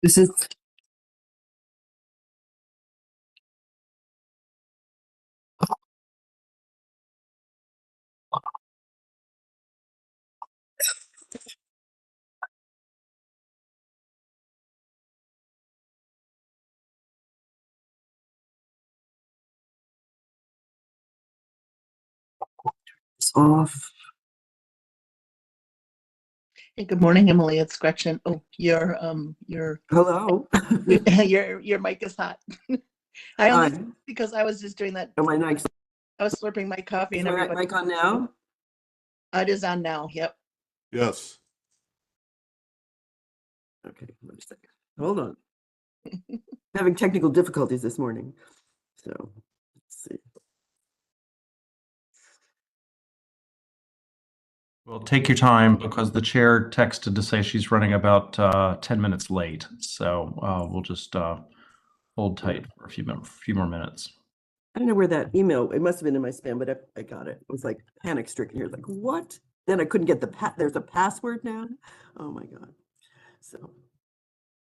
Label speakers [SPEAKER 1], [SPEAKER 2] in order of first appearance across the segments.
[SPEAKER 1] This is off.
[SPEAKER 2] Hey, good morning, Emily. It's Gretchen. Oh,
[SPEAKER 1] Hello.
[SPEAKER 2] your mic is hot. I only
[SPEAKER 1] Hi.
[SPEAKER 2] because I was just doing that.
[SPEAKER 1] Am I next?
[SPEAKER 2] I was slurping my coffee
[SPEAKER 1] Is
[SPEAKER 2] and
[SPEAKER 1] my
[SPEAKER 2] everybody.
[SPEAKER 1] mic on now?
[SPEAKER 2] It is on now. Yep.
[SPEAKER 3] Yes.
[SPEAKER 1] Okay, wait a second. Hold on. Having technical difficulties this morning. So let's see.
[SPEAKER 4] Well, take your time because the chair texted to say she's running about 10 minutes late. So we'll just hold tight for a few more minutes.
[SPEAKER 1] I don't know where that email, it must have been in my spam, but I got it. It was like panic stricken here, like what? Then I couldn't get there's a password now. Oh my God. So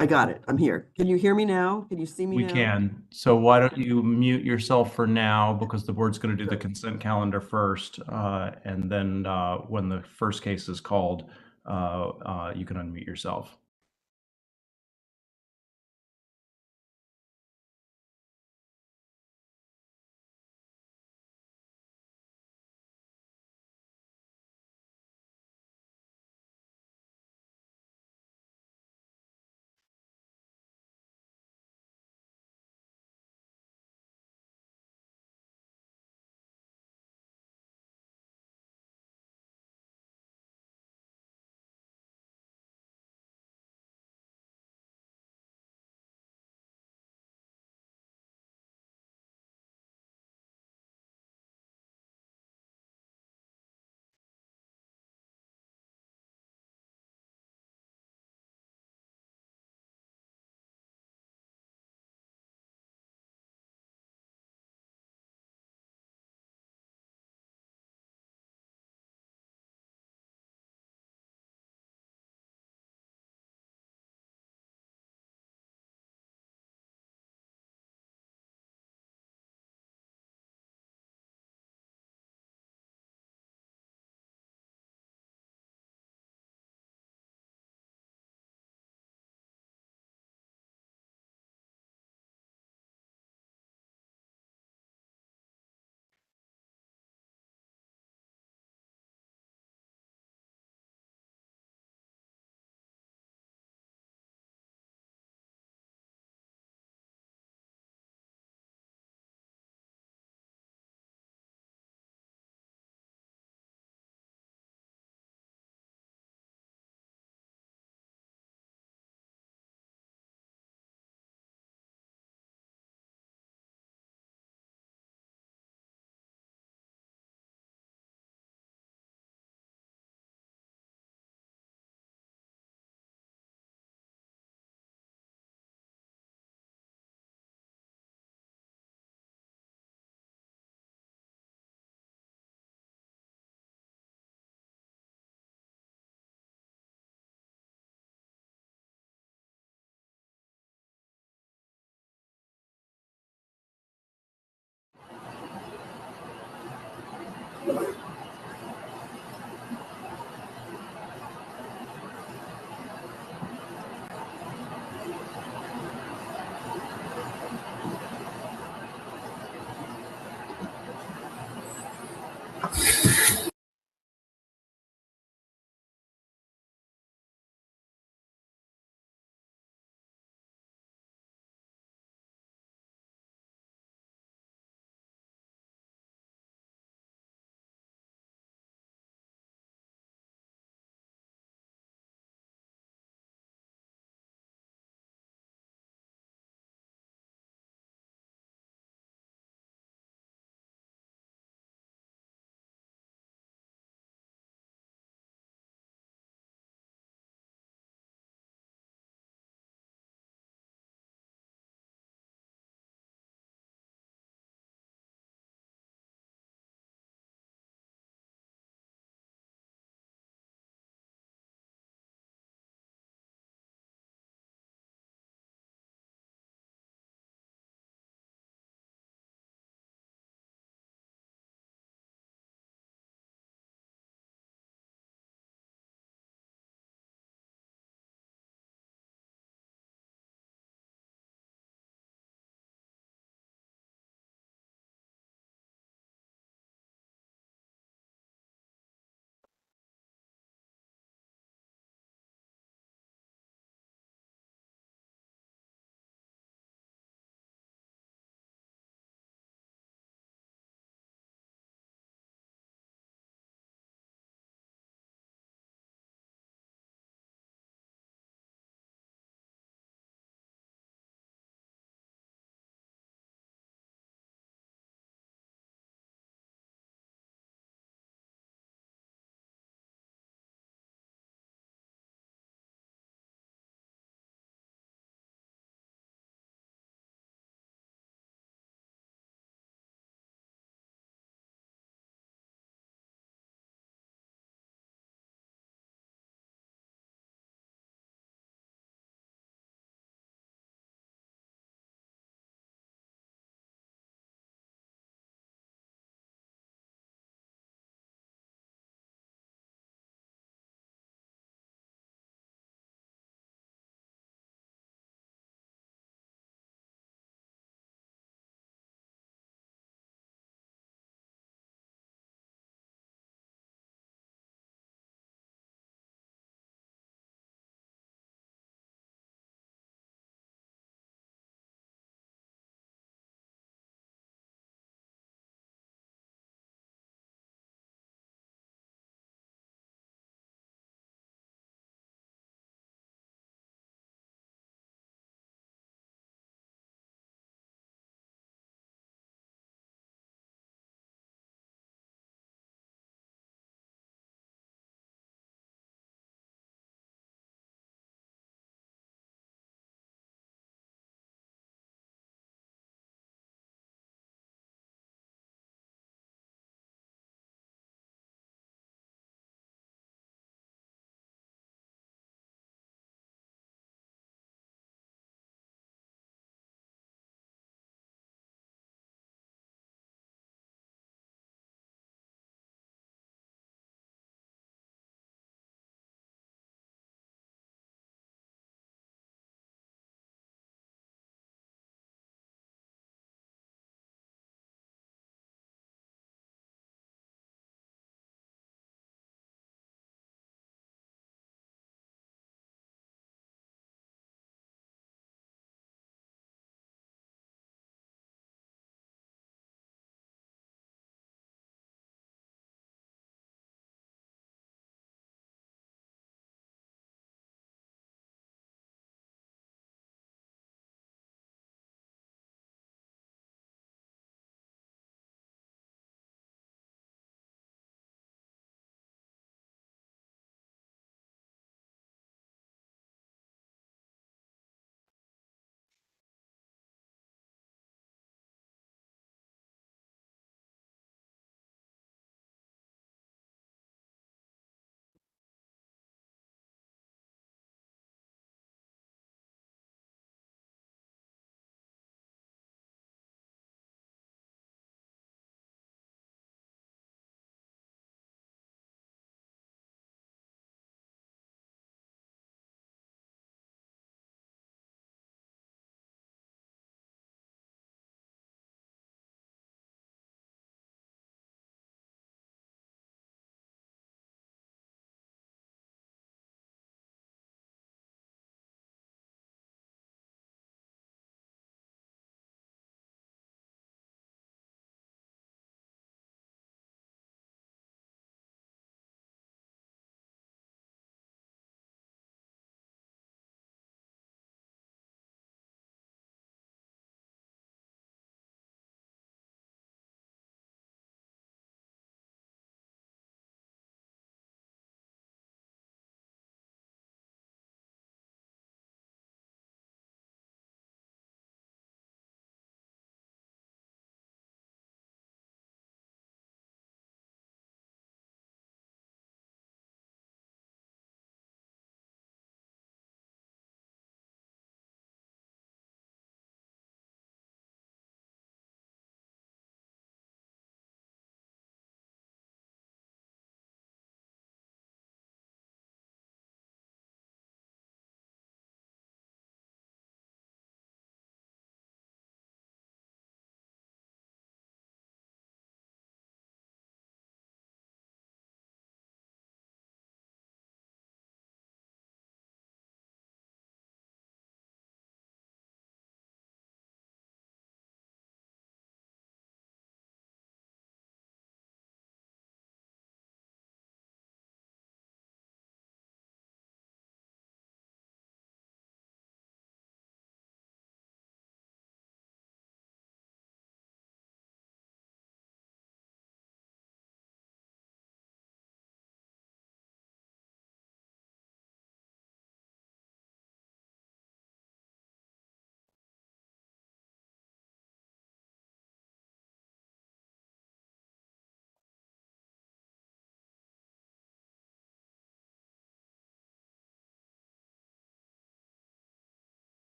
[SPEAKER 1] I got it. I'm here. Can you hear me now? Can you see me
[SPEAKER 4] We
[SPEAKER 1] now?
[SPEAKER 4] can. So why don't you mute yourself for now because the board's going to do the consent calendar first. And then when the first case is called, you can unmute yourself.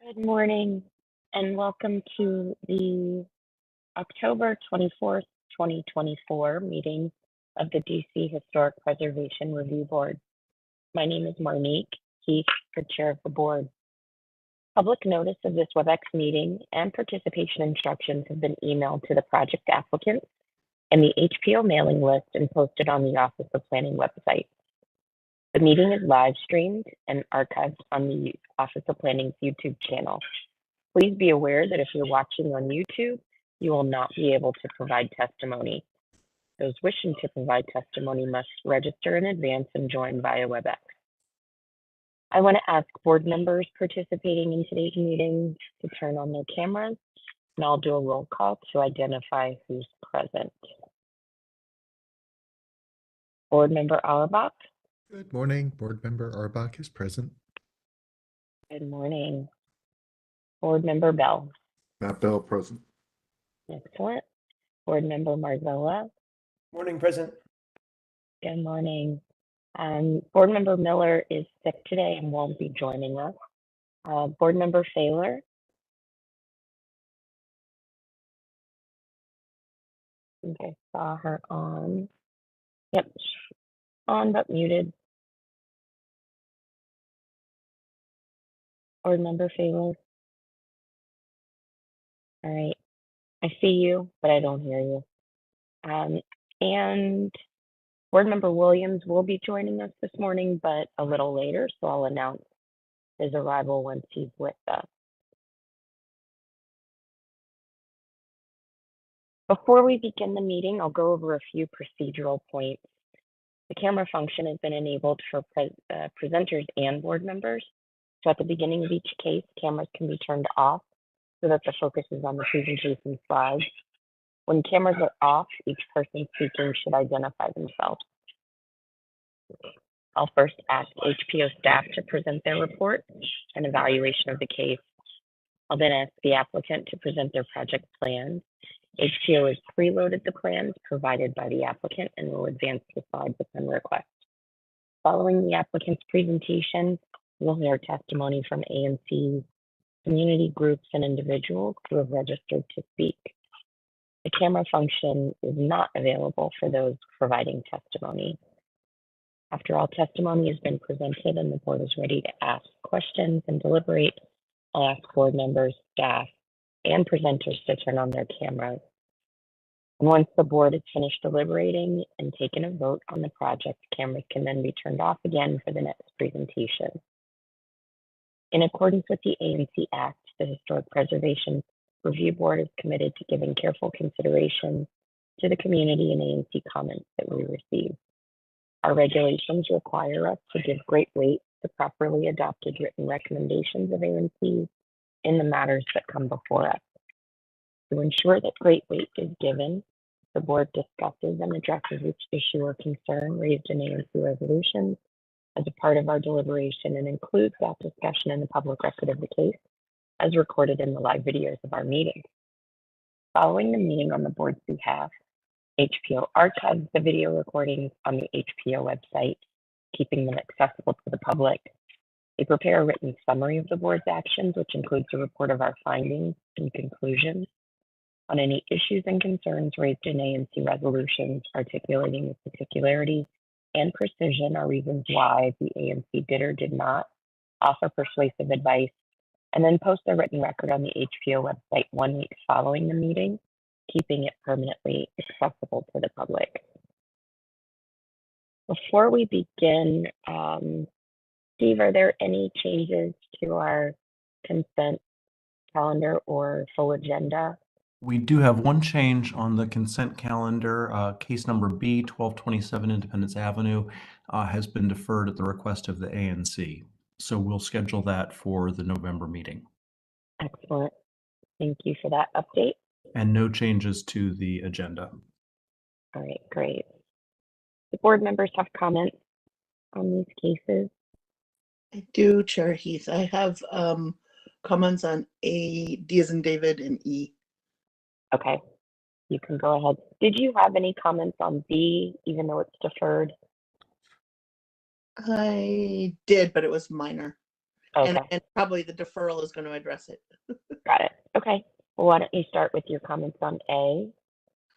[SPEAKER 3] Good morning and welcome to the October 24th, 2024 meeting of the DC Historic Preservation Review Board. My name is Marnique Keith, the chair of the board. Public notice of this WebEx meeting and participation instructions have been emailed to the project applicants and the HPO mailing list and posted on the Office of Planning website. The meeting is live streamed and archived on the Office of Planning's YouTube channel. Please be aware that if you're watching on YouTube, you will not be able to provide testimony. Those wishing to provide testimony must register in advance and join via WebEx. I want to ask board members participating in today's meeting to turn on their cameras, and I'll do a roll call to identify who's present. Board Member Auerbach.
[SPEAKER 5] Good morning. Board Member Auerbach is present.
[SPEAKER 3] Good morning. Board Member Bell.
[SPEAKER 5] Matt Bell present.
[SPEAKER 3] Excellent. Board Member Marzola.
[SPEAKER 6] Morning, present.
[SPEAKER 3] Good morning. Board Member Miller is sick today and won't be joining us. Board Member Failer. I think I saw her on. Yep, on but muted. Board Member Failer. All right. I see you, but I don't hear you. And Board Member Williams will be joining us this morning, but a little later, so I'll announce his arrival once he's with us. Before we begin the meeting, I'll go over a few procedural points. The camera function has been enabled for presenters and board members. So at the beginning of each case, cameras can be turned off so that the focus is on the presentation slides. When cameras are off, each person speaking should identify themselves. I'll first ask HPO staff to present their report and evaluation of the case. I'll then ask the applicant to present their project plans. HPO has preloaded the plans provided by the applicant and will advance the slides upon request. Following the applicant's presentation, we'll hear testimony from ANC, community groups, and individuals who have registered to speak. The camera function is not available for those providing testimony. After all testimony has been presented and the board is ready to ask questions and deliberate, I'll ask board members, staff, and presenters to turn on their cameras. And once the board has finished deliberating and taken a vote on the project, cameras can then be turned off again for the next presentation. In accordance with the ANC Act, the Historic Preservation Review Board is committed to giving careful consideration to the community and ANC comments that we receive. Our regulations require us to give great weight to properly adopted written recommendations of ANC in the matters that come before us. To ensure that great weight is given, the board discusses and addresses each issue or concern raised in ANC resolutions as a part of our deliberation and includes that discussion in the public record of the case as recorded in the live videos of our meeting. Following the meeting on the board's behalf, HPO archives the video recordings on the HPO website, keeping them accessible to the public. They prepare a written summary of the board's actions, which includes a report of our findings and conclusions on any issues and concerns raised in ANC resolutions, articulating with particularity and precision our reasons why the ANC did or did not offer persuasive advice, and then post the written record on the HPO website 1 week following the meeting, keeping it permanently accessible to the public. Before we begin, Steve, are there any changes to our consent calendar or full agenda?
[SPEAKER 4] We do have one change on the consent calendar. Case number B, 1227 Independence Avenue, has been deferred at the request of the ANC. So we'll schedule that for the November meeting.
[SPEAKER 3] Excellent. Thank you for that update.
[SPEAKER 4] And no changes to the agenda.
[SPEAKER 3] All right, great. The board members have comments on these cases.
[SPEAKER 2] I do, Chair Heath. I have comments on A, D as in David, and E.
[SPEAKER 3] Okay, you can go ahead. Did you have any comments on B, even though it's deferred?
[SPEAKER 2] I did, but it was minor.
[SPEAKER 3] Okay,
[SPEAKER 2] and probably the deferral is going to address it.
[SPEAKER 3] got it. Okay. Well, why don't you start with your comments on A?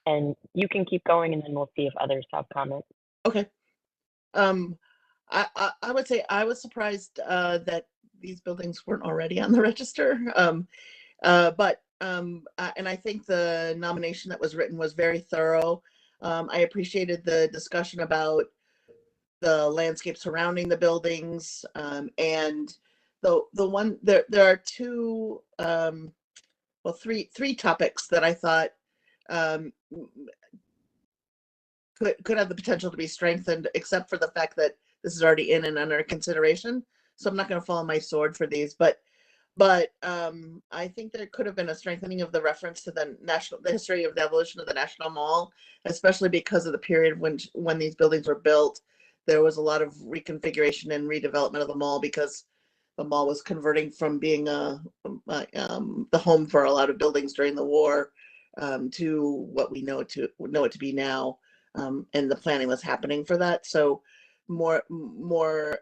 [SPEAKER 3] And you can keep going and then we'll see if others have comments.
[SPEAKER 2] Okay. I would say I was surprised that these buildings weren't already on the register. And I think the nomination that was written was very thorough. I appreciated the discussion about the landscape surrounding the buildings, and there are two, well, three topics that I thought um, could have the potential to be strengthened, except for the fact that this is already in and under consideration. So I'm not going to fall on my sword for these, but I think there could have been a strengthening of the reference to the history of the evolution of the National Mall, especially because of the period when these buildings were built. There was a lot of reconfiguration and redevelopment of the mall because the mall was converting from being the home for a lot of buildings during the war to what we know it to be now, and the planning was happening for that. So more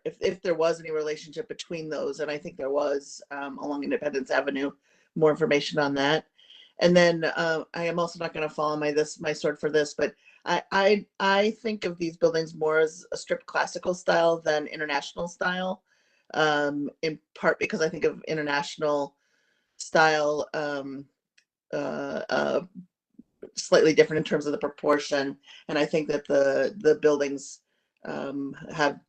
[SPEAKER 2] if there was any relationship between those, and I think there was, along Independence Avenue, more information on that. And then I am also not going to fall on my sword for this, but I think of these buildings more as a strip classical style than international style, in part because I think of international style slightly different in terms of the proportion, and I think that the buildings have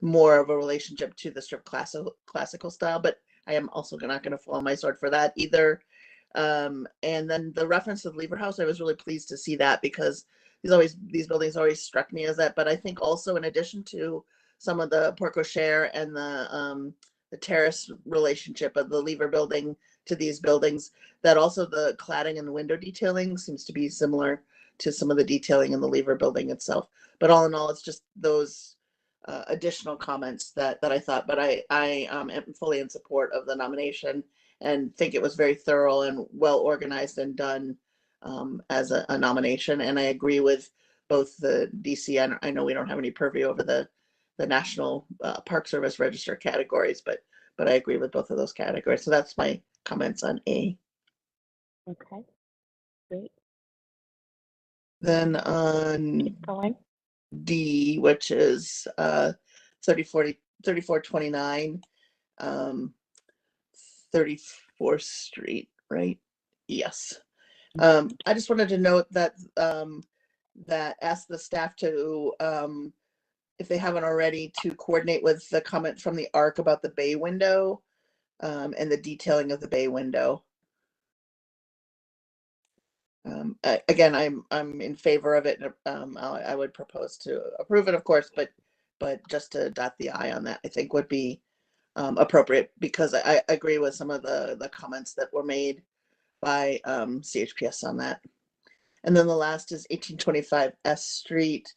[SPEAKER 2] more of a relationship to the strip classical style. But I am also not going to fall on my sword for that either. And then the reference to the Lever House, I was really pleased to see that, because these buildings always struck me as that. But I think also, in addition to some of the porte cochere and the terrace relationship of the Lever building to these buildings, that also the cladding and the window detailing seems to be similar to some of the detailing in the Lever building itself. But all in all, it's just those additional comments that I thought. But I am fully in support of the nomination and think it was very thorough and well organized and done as a nomination. And I agree with both the DC, and I know we don't have any purview over the National Park Service Register categories, but I agree with both of those categories. So that's my comments on A.
[SPEAKER 3] Okay, great.
[SPEAKER 2] Then on
[SPEAKER 3] Keep going.
[SPEAKER 2] D, which is 3429, 34th Street, right? Yes. I just wanted to note that ask the staff to, if they haven't already, to coordinate with the comment from the ARC about the bay window and the detailing of the bay window. Again, I'm in favor of it. I would propose to approve it, of course, but just to dot the I on that, I think would be appropriate, because I agree with some of the comments that were made by CHPS on that. And then the last is 1825 S Street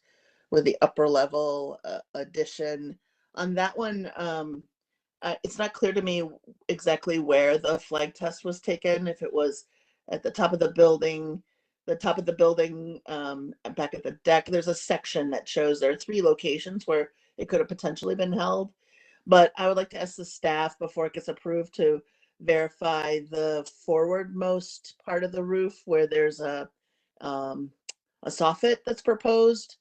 [SPEAKER 2] with the upper level addition. On that one, it's not clear to me exactly where the flag test was taken, if it was at the top of the building, back at the deck. There's a section that shows there are 3 locations where it could have potentially been held. But I would like to ask the staff, before it gets approved, to verify the forwardmost part of the roof where there's a soffit that's proposed,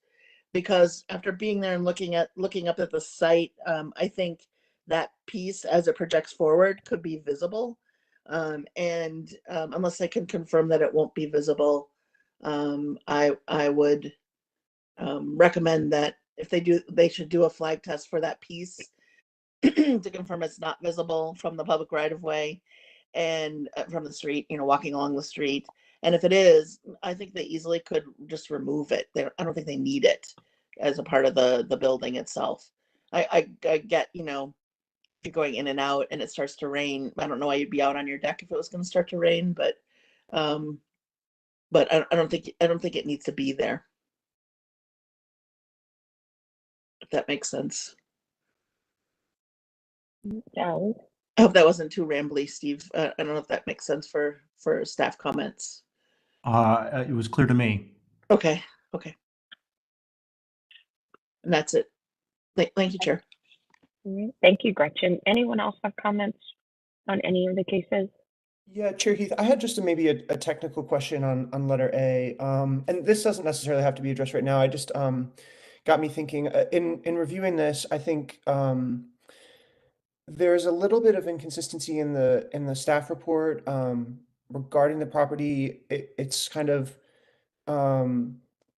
[SPEAKER 2] because after being there and looking up at the site, I think that piece, as it projects forward, could be visible. And unless I can confirm that it won't be visible, I would recommend that if they should do a flag test for that piece to confirm it's not visible from the public right of way and from the street, walking along the street. And if it is, I think they easily could just remove it. I don't think they need it as a part of the building itself. I get, if you're going in and out and it starts to rain, I don't know why you'd be out on your deck if it was going to start to rain, but I don't think it needs to be there. If that makes sense.
[SPEAKER 3] Yeah.
[SPEAKER 2] I hope that wasn't too rambly, Steve. I don't know if that makes sense for staff comments.
[SPEAKER 4] It was clear to me.
[SPEAKER 2] Okay. And that's it. Thank you, Chair.
[SPEAKER 3] All right. Thank you, Gretchen. Anyone else have comments on any of the cases?
[SPEAKER 6] Yeah, Chair Heath, I had just maybe a technical question on letter A. And this doesn't necessarily have to be addressed right now. I just got me thinking in reviewing this, I think there's a little bit of inconsistency in the staff report regarding the property. It's kind of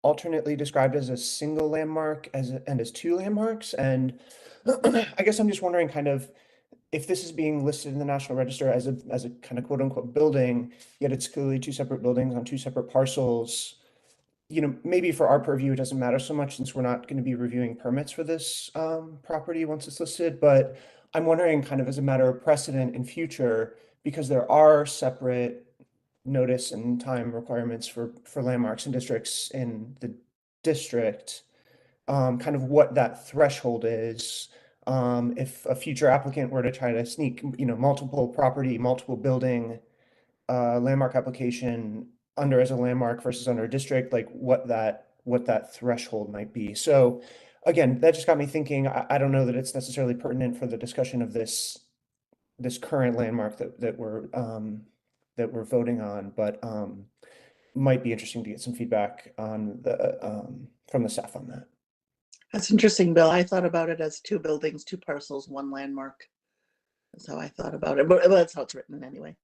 [SPEAKER 6] alternately described as a single landmark and as two landmarks. And I guess I'm just wondering kind of if this is being listed in the National Register as a kind of quote unquote building, yet it's clearly two separate buildings on two separate parcels. You know, maybe for our purview, it doesn't matter so much since we're not going to be reviewing permits for this property once it's listed. But I'm wondering kind of as a matter of precedent in future, because there are separate notice and time requirements for landmarks and districts in the district, kind of what that threshold is. If a future applicant were to try to sneak, multiple property, multiple building, landmark application under as a landmark versus under a district, like what that threshold might be. So again, that just got me thinking. I don't know that it's necessarily pertinent for the discussion of this current landmark that we're voting on, but might be interesting to get some feedback on from the staff on that.
[SPEAKER 2] That's interesting, Bill. I thought about it as two buildings, two parcels, one landmark. That's how I thought about it, but that's how it's written anyway.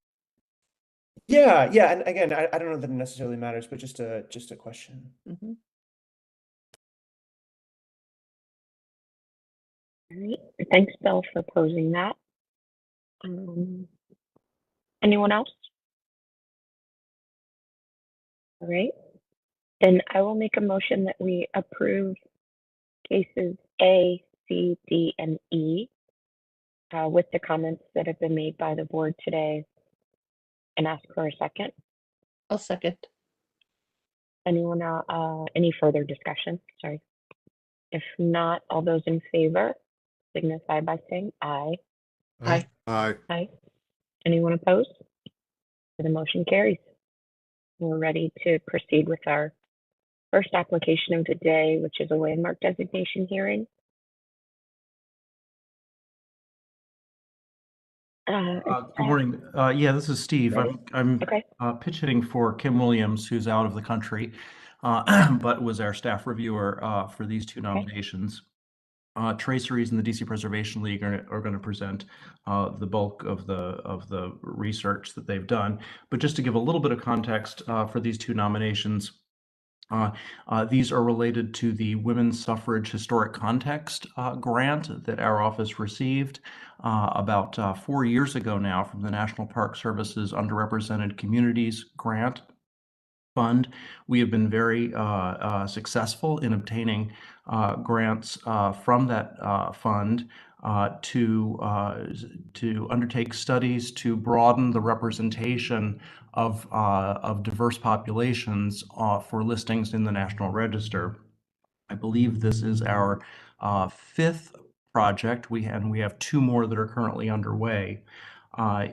[SPEAKER 6] Yeah, and again, I don't know that it necessarily matters, but just a question.
[SPEAKER 2] Mm-hmm.
[SPEAKER 3] All right. Thanks, Bill, for posing that. Anyone else? All right. Then I will make a motion that we approve cases A, C, D, and E with the comments that have been made by the board today, and ask for a second.
[SPEAKER 2] I'll second.
[SPEAKER 3] Anyone any further discussion? Sorry. If not, all those in favor signify by saying aye.
[SPEAKER 2] Aye.
[SPEAKER 5] Aye.
[SPEAKER 3] Aye. Anyone opposed? The motion carries. We're ready to proceed with our first application of the day, which is a landmark designation hearing.
[SPEAKER 4] Good morning. Yeah, this is Steve. I'm
[SPEAKER 3] Okay.
[SPEAKER 4] pitch hitting for Kim Williams, who's out of the country, but was our staff reviewer for these two nominations. Trace Rees and the DC Preservation League are going to present the bulk of the research that they've done. But just to give a little bit of context for these two nominations, these are related to the Women's Suffrage Historic Context grant that our office received about 4 years ago now from the National Park Service's Underrepresented Communities Grant Fund. We have been very successful in obtaining grants from that fund to undertake studies to broaden the representation of diverse populations for listings in the National Register. I believe this is our fifth project. We have two more that are currently underway.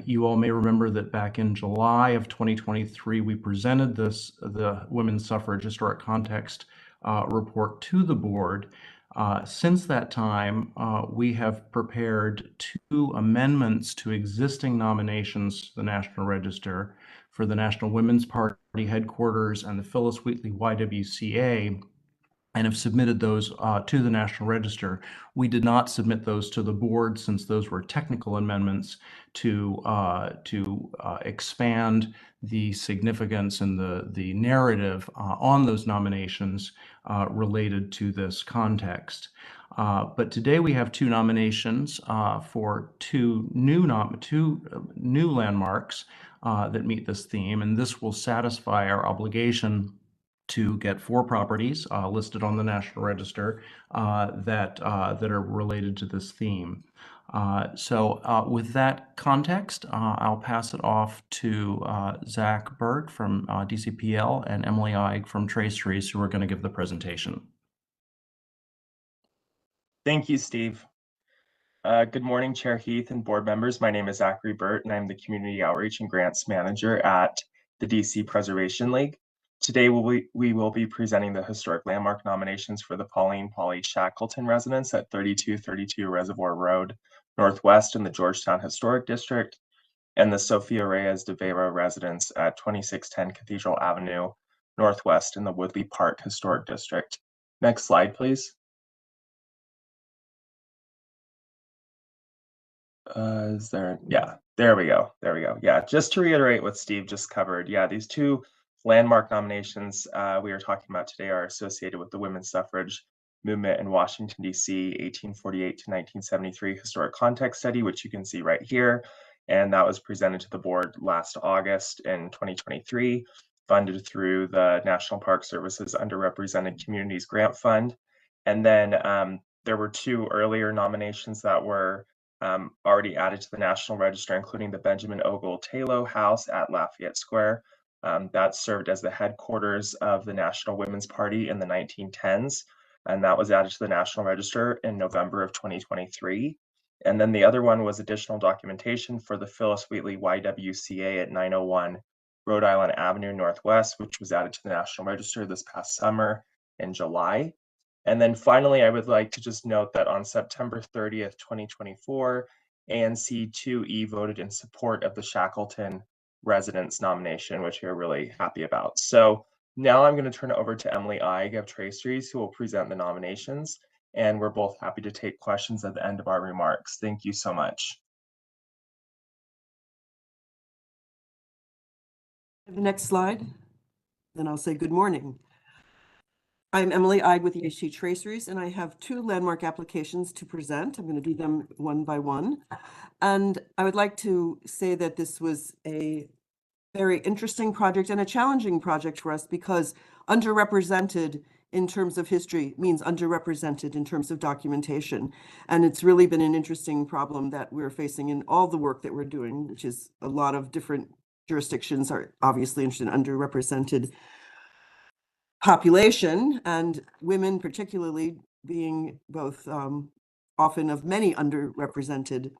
[SPEAKER 4] You all may remember that back in July of 2023, we presented the Women's Suffrage Historic Context report to the board. Since that time, we have prepared two amendments to existing nominations to the National Register for the National Women's Party headquarters and the Phyllis Wheatley YWCA, and have submitted those to the National Register. We did not submit those to the board since those were technical amendments to expand the significance and the narrative on those nominations related to this context. But today we have two nominations for two new landmarks that meet this theme, and this will satisfy our obligation to get 4 properties listed on the National Register that are related to this theme. So with that context, I'll pass it off to Zach Burt from DCPL and Emily Eig from Trace Rees, who are going to give the presentation.
[SPEAKER 7] Thank you, Steve. Good morning, Chair Heath and board members. My name is Zachary Burt, and I'm the Community Outreach and Grants Manager at the DC Preservation League. Today we will be presenting the historic landmark nominations for the Pauline Polly Shackleton residence at 3232 Reservoir Road Northwest in the Georgetown Historic District, and the Sofia Reyes de Vera residence at 2610 Cathedral Avenue Northwest in the Woodley Park Historic District. Next slide, please. Yeah, there we go. Yeah, just to reiterate what Steve just covered. Yeah, these two landmark nominations we are talking about today are associated with the women's suffrage movement in Washington, D.C., 1848 to 1973 historic context study, which you can see right here. And that was presented to the board last August in 2023, funded through the National Park Service's Underrepresented Communities Grant Fund. And then there were two earlier nominations that were already added to the National Register, including the Benjamin Ogle Taylor House at Lafayette Square. That served as the headquarters of the National Women's Party in the 1910s, and that was added to the National Register in November of 2023. And then the other one was additional documentation for the Phyllis Wheatley YWCA at 901 Rhode Island Avenue Northwest, which was added to the National Register this past summer in July. And then finally, I would like to just note that on September 30th, 2024, ANC2E voted in support of the Shackleton residence nomination, which we're really happy about. So now I'm going to turn it over to Emily Eig of Traceries, who will present the nominations. And we're both happy to take questions at the end of our remarks. Thank you so much.
[SPEAKER 1] The next slide, then I'll say good morning. I'm Emily Eig with EHT Traceries, and I have two landmark applications to present. I'm going to do them one by one. And I would like to say that this was a very interesting project and a challenging project for us, because underrepresented in terms of history means underrepresented in terms of documentation. And it's really been an interesting problem that we're facing in all the work that we're doing, which is a lot of different jurisdictions are obviously interested in underrepresented population, and women particularly being both often of many underrepresented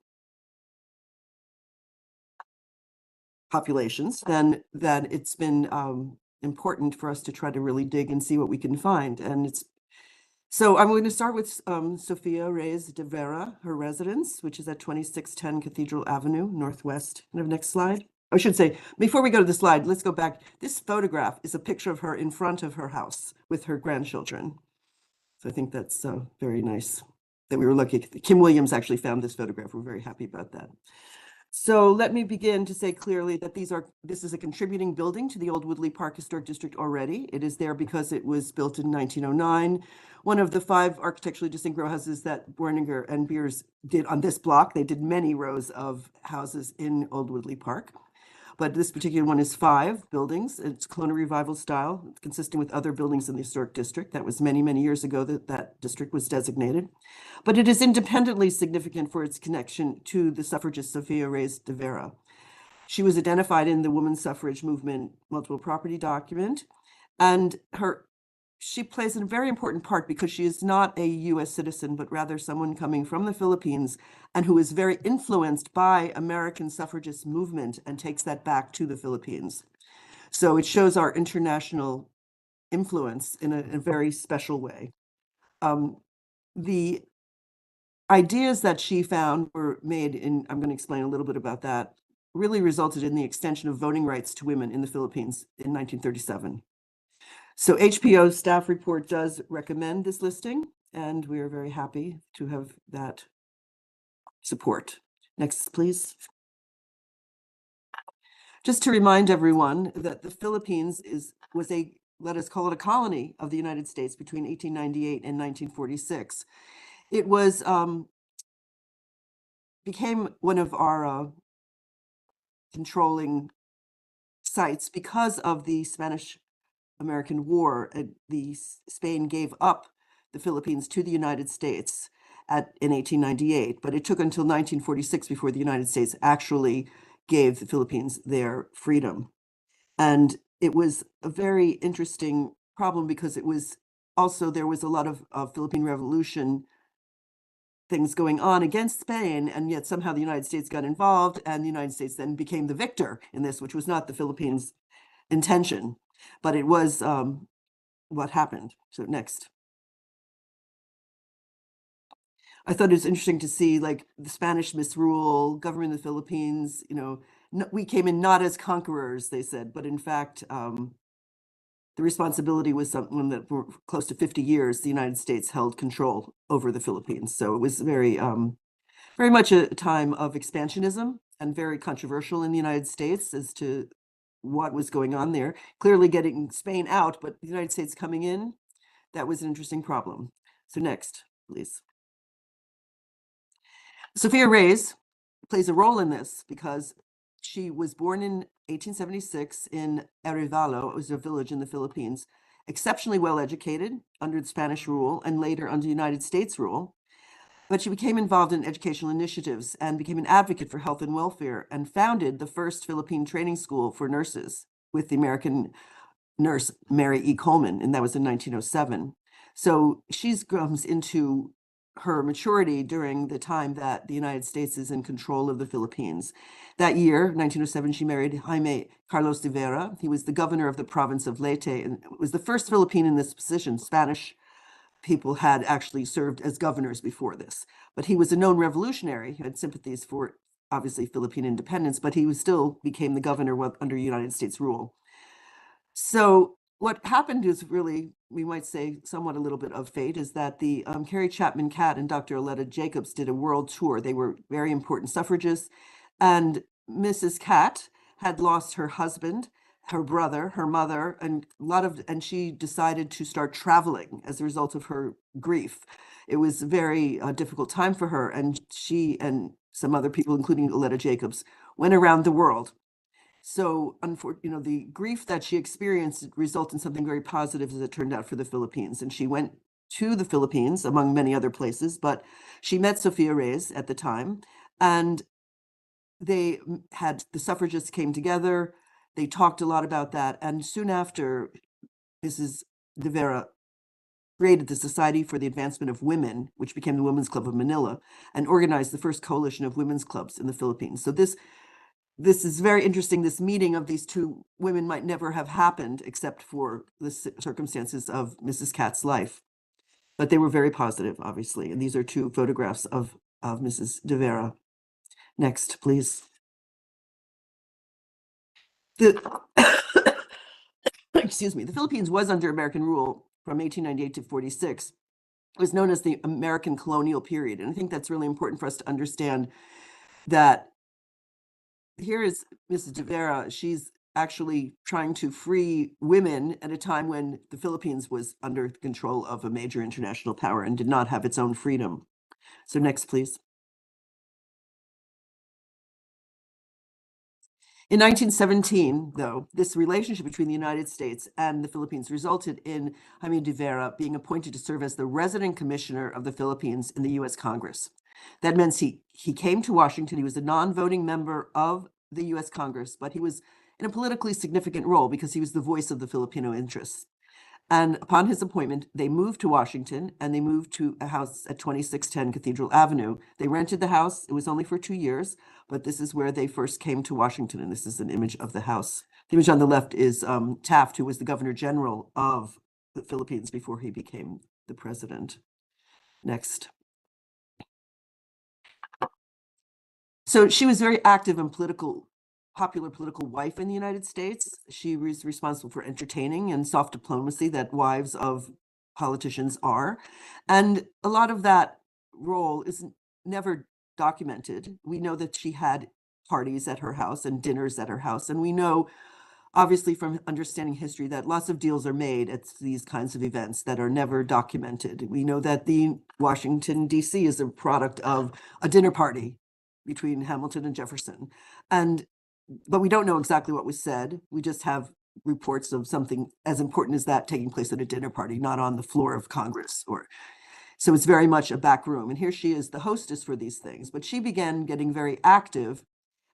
[SPEAKER 1] populations, then that it's been important for us to try to really dig and see what we can find. And it's so I'm going to start with Sofia Reyes de Vera, her residence, which is at 2610 Cathedral Avenue Northwest. Can I have next slide? I should say, before we go to the slide, let's go back. This photograph is a picture of her in front of her house with her grandchildren. So I think that's very nice that we were lucky. Kim Williams actually found this photograph. We're very happy about that. So let me begin to say clearly that this is a contributing building to the Old Woodley Park Historic District already. It is there because it was built in 1909. One of the 5 architecturally distinct row houses that Berninger and Beers did on this block. They did many rows of houses in Old Woodley Park, but this particular one is 5 buildings. It's colonial revival style, consistent with other buildings in the historic district. That was many, many years ago that district was designated. But it is independently significant for its connection to the suffragist Sofia Reyes de Vera. She was identified in the women's suffrage movement multiple property document, and she plays a very important part because she is not a U.S. citizen, but rather someone coming from the Philippines and who is very influenced by American suffragist movement and takes that back to the Philippines. So it shows our international influence in a very special way. The ideas that she found were made in, I'm going to explain a little bit about that, really resulted in the extension of voting rights to women in the Philippines in 1937. So HPO's staff report does recommend this listing, and we are very happy to have that support. Next, please. Just to remind everyone that the Philippines was a, let us call it a colony of the United States between 1898 and 1946. It was became one of our controlling sites because of the Spanish-American War. Spain gave up the Philippines to the United States in 1898, but it took until 1946 before the United States actually gave the Philippines their freedom. And it was a very interesting problem because it was also, there was a lot of Philippine Revolution things going on against Spain, and yet somehow the United States got involved, and the United States then became the victor in this, which was not the Philippines' intention. But it was what happened. So next. I thought it was interesting to see like the Spanish misrule, government of the Philippines, we came in not as conquerors, they said, but in fact, the responsibility was something that for close to 50 years, the United States held control over the Philippines. So it was very much a time of expansionism and very controversial in the United States as to what was going on there. Clearly getting Spain out, but the United States coming in, that was an interesting problem. So next, please. Sophia Reyes plays a role in this because she was born in 1876 in Arevalo. It was a village in the Philippines, exceptionally well educated under the Spanish rule and later under United States rule. But she became involved in educational initiatives and became an advocate for health and welfare and founded the first Philippine training school for nurses with the American nurse Mary E. Coleman, and that was in 1907. So she comes into her maturity during the time that the United States is in control of the Philippines. That year, 1907, she married Jaime Carlos de Vera. He was the governor of the province of Leyte and was the first Philippine in this position. Spanish people had actually served as governors before this, but he was a known revolutionary. He had sympathies for, obviously, Philippine independence, but he still became the governor under United States rule. So what happened is really, we might say, somewhat a little bit of fate, is that the Carrie Chapman Catt and Dr. Aletta Jacobs did a world tour. They were very important suffragists, and Mrs. Catt had lost her husband, her brother, her mother, and she decided to start traveling as a result of her grief. It was a very difficult time for her, and she and some other people, including Aletta Jacobs, went around the world. So, the grief that she experienced resulted in something very positive, as it turned out, for the Philippines. And she went to the Philippines, among many other places, but she met Sophia Reyes at the time, and the suffragists came together. They talked a lot about that. And soon after, Mrs. de Vera created the Society for the Advancement of Women, which became the Women's Club of Manila, and organized the first coalition of women's clubs in the Philippines. So this is very interesting. This meeting of these two women might never have happened except for the circumstances of Mrs. Catt's life. But they were very positive, obviously. And these are two photographs of Mrs. de Vera. Next, please. Excuse me. The Philippines was under American rule from 1898 to 46. It was known as the American colonial period. And I think that's really important for us to understand that here is Mrs. de Vera. She's actually trying to free women at a time when the Philippines was under the control of a major international power and did not have its own freedom. So next, please. In 1917, though, this relationship between the United States and the Philippines resulted in Jaime de Vera being appointed to serve as the resident commissioner of the Philippines in the U.S. Congress. That meant he came to Washington. He was a non-voting member of the U.S. Congress, but he was in a politically significant role because he was the voice of the Filipino interests. And upon his appointment, they moved to Washington, and they moved to a house at 2610 Cathedral Avenue. They rented the house. It was only for 2 years, but this is where they first came to Washington, and this is an image of the house. The image on the left is Taft, who was the Governor General of the Philippines before he became the president. Next. So she was very active in popular political wife in the United States. She was responsible for entertaining and soft diplomacy that wives of politicians are. And a lot of that role is never documented. We know that she had parties at her house and dinners at her house. And we know, obviously, from understanding history, that lots of deals are made at these kinds of events that are never documented. We know that the Washington, D.C. is a product of a dinner party between Hamilton and Jefferson. But we don't know exactly what was said. We just have reports of something as important as that taking place at a dinner party, not on the floor of Congress. So it's very much a back room. And here she is, the hostess for these things. But she began getting very active,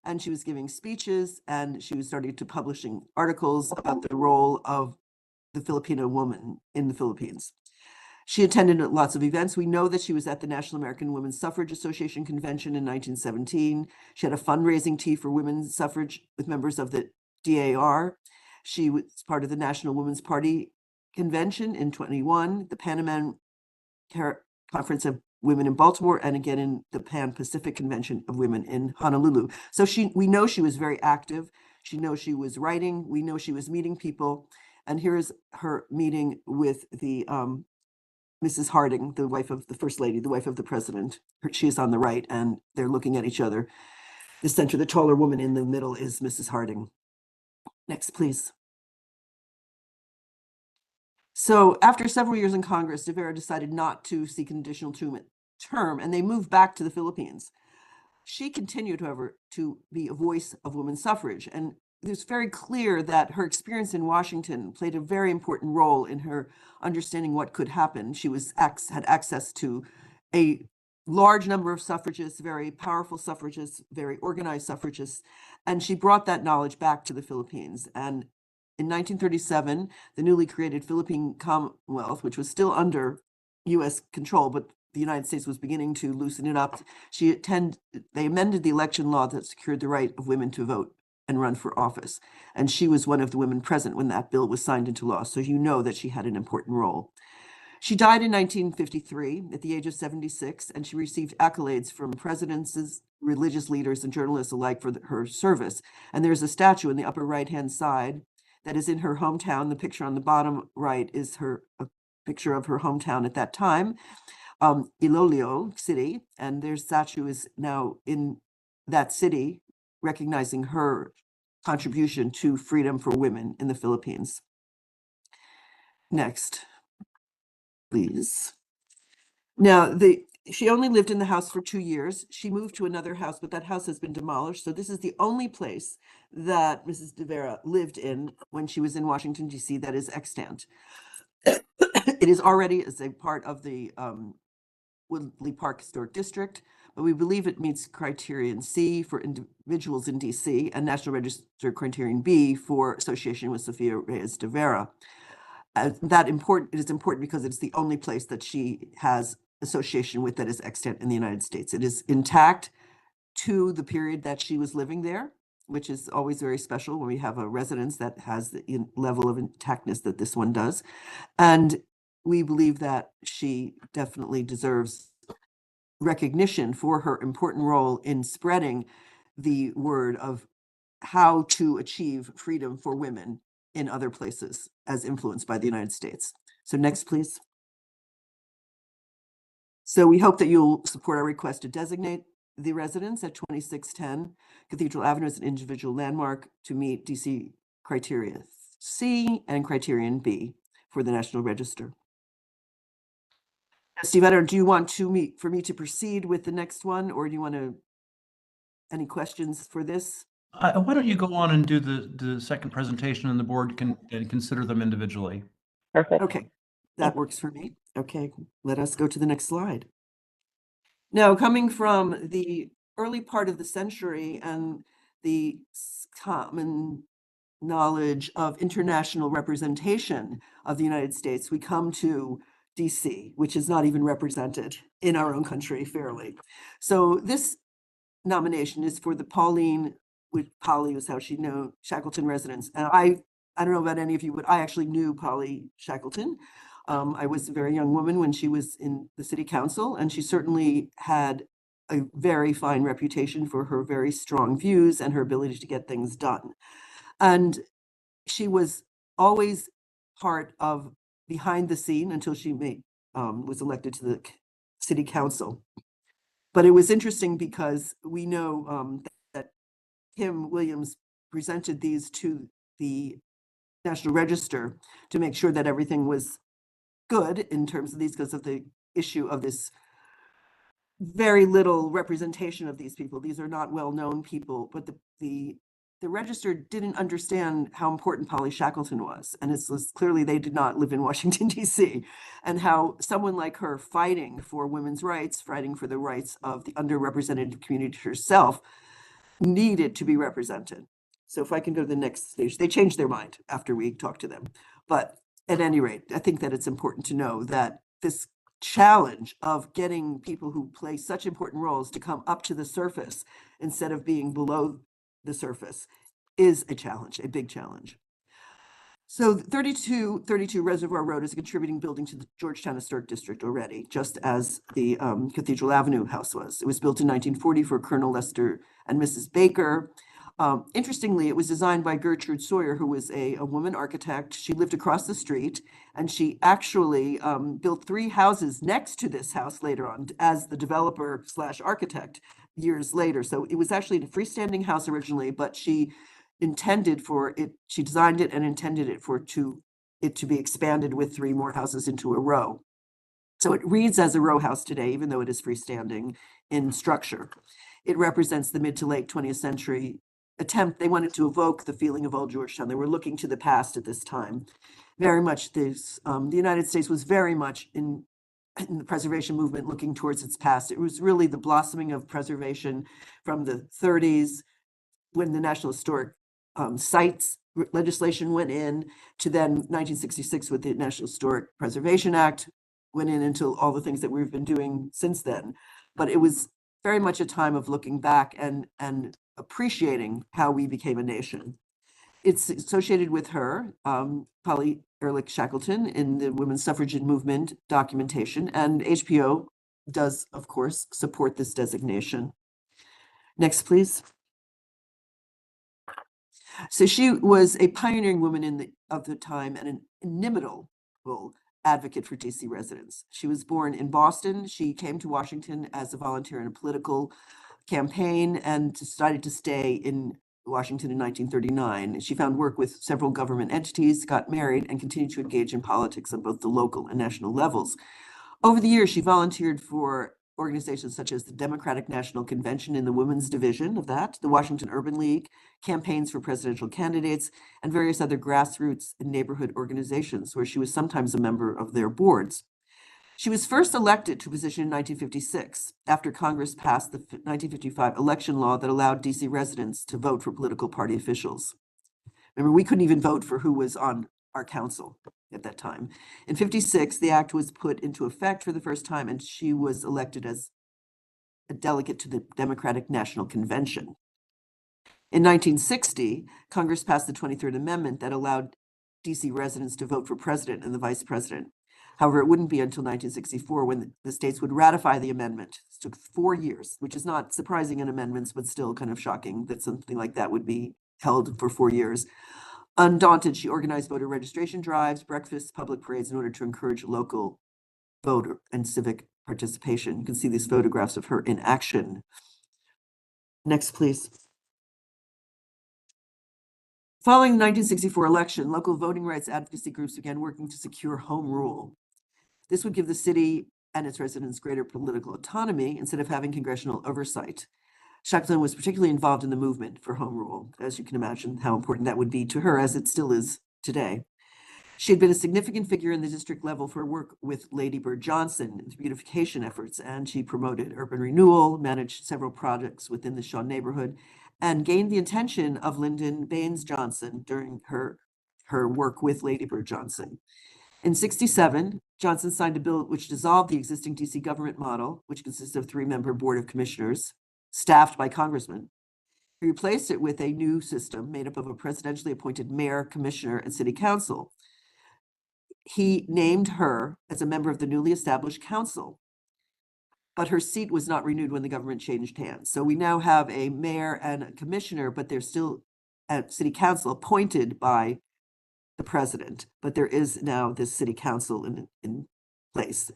[SPEAKER 1] and she was giving speeches, and she was starting to publishing articles about the role of the Filipino woman in the Philippines. She attended lots of events. We know that she was at the National American Women's Suffrage Association convention in 1917. She had a fundraising tea for women's suffrage with members of the DAR. She was part of the National Women's Party Convention in 21, the Pan American Conference of Women in Baltimore, and again in the Pan Pacific Convention of Women in Honolulu. So we know she was very active. She knows she was writing. We know she was meeting people. And here's her meeting with the Mrs. Harding, the wife of the First Lady, the wife of the President. She is on the right, and they're looking at each other. The center, the taller woman in the middle is Mrs. Harding. Next, please. So after several years in Congress, De Vera decided not to seek an additional term, and they moved back to the Philippines. She continued, however, to be a voice of women's suffrage, and it's very clear that her experience in Washington played a very important role in her understanding what could happen. She had access to a large number of suffragists, very powerful suffragists, very organized suffragists, and she brought that knowledge back to the Philippines. And in 1937, the newly created Philippine Commonwealth, which was still under U.S. control, but the United States was beginning to loosen it up, they amended the election law that secured the right of women to vote and run for office. And she was one of the women present when that bill was signed into law. So you know that she had an important role. She died in 1953 at the age of 76, and she received accolades from presidents, religious leaders, and journalists alike for her service. And there's a statue in the upper right-hand side that is in her hometown. The picture on the bottom right is a picture of her hometown at that time, Iloilo City, and their statue is now in that city, recognizing her contribution to freedom for women in the Philippines. Next, please. Now, she only lived in the house for 2 years. She moved to another house, but that house has been demolished. So this is the only place that Mrs. De Vera lived in when she was in Washington, D.C. that is extant. It is already as a part of the Woodley Park Historic District, but we believe it meets criterion C for individuals in DC and National Register criterion B for association with Sofia Reyes de Vera. It is important because it's the only place that she has association with that is extant in the United States. It is intact to the period that she was living there, which is always very special when we have a residence that has the level of intactness that this one does. And we believe that she definitely deserves recognition for her important role in spreading the word of how to achieve freedom for women in other places as influenced by the United States. So next, please. So we hope that you'll support our request to designate the residence at 2610 Cathedral Avenue as an individual landmark to meet DC criteria C and criterion B for the National Register. Steve, I don't know, do you want for me to proceed with the next one, or do you want any questions for this?
[SPEAKER 4] Why don't you go on and do the second presentation, and the board can consider them individually.
[SPEAKER 3] Perfect.
[SPEAKER 1] Okay, that works for me. Okay, let us go to the next slide. Now, coming from the early part of the century and the common knowledge of international representation of the United States, we come to DC, which is not even represented in our own country fairly. So this nomination is for the Pauline, which Polly was how she knew, Shackleton residence. And I don't know about any of you, but I actually knew Polly Shackleton. I was a very young woman when she was in the city council, and she certainly had a very fine reputation for her very strong views and her ability to get things done. And she was always part of behind the scene until she was elected to the city council. But it was interesting because we know that Kim Williams presented these to the National Register to make sure that everything was good in terms of these, because of the issue of this very little representation of these people. These are not well-known people, but the Register didn't understand how important Polly Shackleton was. And it was clearly they did not live in Washington, D.C. And how someone like her fighting for women's rights, fighting for the rights of the underrepresented community herself, needed to be represented. So if I can go to the next stage, they changed their mind after we talked to them. But at any rate, I think that it's important to know that this challenge of getting people who play such important roles to come up to the surface instead of being below the surface is a challenge, a big challenge. So 3232 Reservoir Road is a contributing building to the Georgetown Historic District already, just as the Cathedral Avenue house was. It was built in 1940 for Colonel Lester and Mrs. Baker. Interestingly, it was designed by Gertrude Sawyer, who was a woman architect. She lived across the street, and she actually built 3 houses next to this house later on as the developer / architect years later. So it was actually a freestanding house originally, but she intended for it, she designed it and intended it for it to be expanded with 3 more houses into a row. So it reads as a row house today, even though it is freestanding in structure. It represents the mid to late 20th century attempt. They wanted to evoke the feeling of old Georgetown. They were looking to the past at this time. Very much this, the United States was very much in the preservation movement looking towards its past. It was really the blossoming of preservation from the 30s when the National Historic Sites legislation went in, to then 1966 with the National Historic Preservation Act went in, until all the things that we've been doing since then. But it was very much a time of looking back and appreciating how we became a nation. It's associated with her, Polly Ehrlich Shackleton, in the women's suffrage movement documentation, and HPO does, of course, support this designation. Next, please. So she was a pioneering woman of the time and an inimitable advocate for DC residents. She was born in Boston. She came to Washington as a volunteer in a political campaign and decided to stay in Washington in 1939. She found work with several government entities, got married, and continued to engage in politics on both the local and national levels. Over the years, she volunteered for organizations such as the Democratic National Convention in the women's division of that, the Washington Urban League, campaigns for presidential candidates, and various other grassroots and neighborhood organizations where she was sometimes a member of their boards. She was first elected to a position in 1956 after Congress passed the 1955 election law that allowed DC residents to vote for political party officials. Remember, we couldn't even vote for who was on our council at that time. In 56, the act was put into effect for the first time, and she was elected as a delegate to the Democratic National Convention. In 1960, Congress passed the 23rd Amendment that allowed DC residents to vote for president and the vice president. However, it wouldn't be until 1964 when the states would ratify the amendment. It took 4 years, which is not surprising in amendments, but still kind of shocking that something like that would be held for 4 years. Undaunted, she organized voter registration drives, breakfasts, public parades in order to encourage local voter and civic participation. You can see these photographs of her in action. Next, please. Following the 1964 election, local voting rights advocacy groups began working to secure home rule. This would give the city and its residents greater political autonomy instead of having congressional oversight. Shackleton was particularly involved in the movement for home rule, as you can imagine how important that would be to her, as it still is today. She had been a significant figure in the district level for work with Lady Bird Johnson in beautification efforts, and she promoted urban renewal, managed several projects within the Shaw neighborhood, and gained the attention of Lyndon Baines Johnson during her work with Lady Bird Johnson. In 1967, Johnson signed a bill which dissolved the existing DC government model, which consists of 3-member board of commissioners, staffed by congressmen. He replaced it with a new system made up of a presidentially appointed mayor, commissioner, and city council. He named her as a member of the newly established council, but her seat was not renewed when the government changed hands. So we now have a mayor and a commissioner, but they're still at city council appointed by the president, but there is now this city council in place.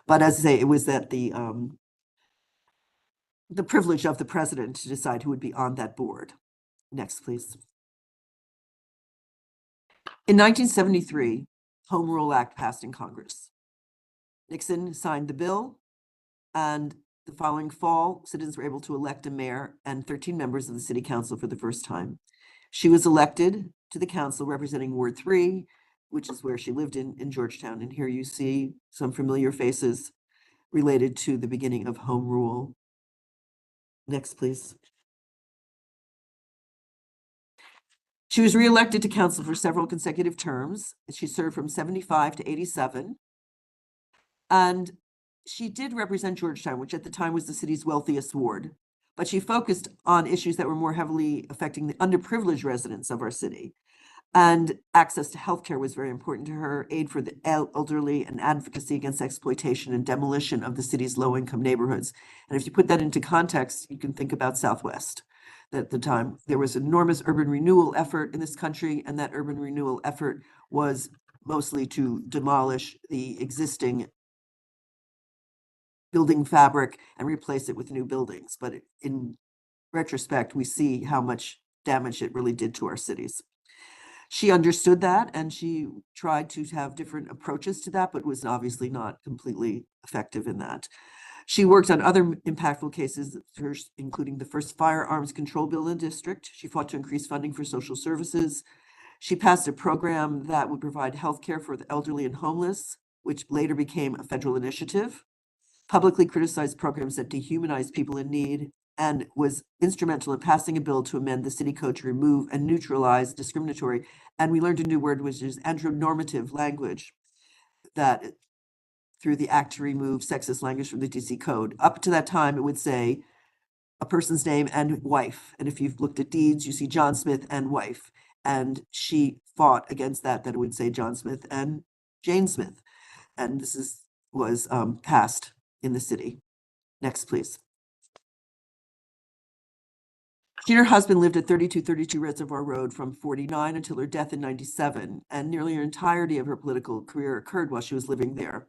[SPEAKER 1] But as I say, it was that the privilege of the president to decide who would be on that board. Next, please. In 1973, Home Rule Act passed in Congress. Nixon signed the bill, and the following fall, citizens were able to elect a mayor and 13 members of the city council for the first time. She was elected to the council representing Ward 3, which is where she lived in Georgetown. And here you see some familiar faces related to the beginning of Home Rule. Next, please. She was reelected to council for several consecutive terms. She served from 75 to 87. And she did represent Georgetown, which at the time was the city's wealthiest ward. But she focused on issues that were more heavily affecting the underprivileged residents of our city. And access to healthcare was very important to her, aid for the elderly, and advocacy against exploitation and demolition of the city's low-income neighborhoods. And if you put that into context, you can think about Southwest. At the time, there was enormous urban renewal effort in this country, and that urban renewal effort was mostly to demolish the existing building fabric and replace it with new buildings. But in retrospect, we see how much damage it really did to our cities. She understood that, and she tried to have different approaches to that, but was obviously not completely effective in that. She worked on other impactful cases, including the first firearms control bill in the district. She fought to increase funding for social services. She passed a program that would provide health care for the elderly and homeless, which later became a federal initiative. Publicly criticized programs that dehumanize people in need, and was instrumental in passing a bill to amend the city code to remove and neutralize discriminatory, and we learned a new word, which is andronormative language, that through the act to remove sexist language from the DC code. Up to that time, it would say a person's name and wife. And if you've looked at deeds, you see John Smith and wife. And she fought against that it would say John Smith and Jane Smith. And this was passed in the city. Next, please. She and her husband lived at 3232 Reservoir Road from 49 until her death in 97, and nearly her entirety of her political career occurred while she was living there.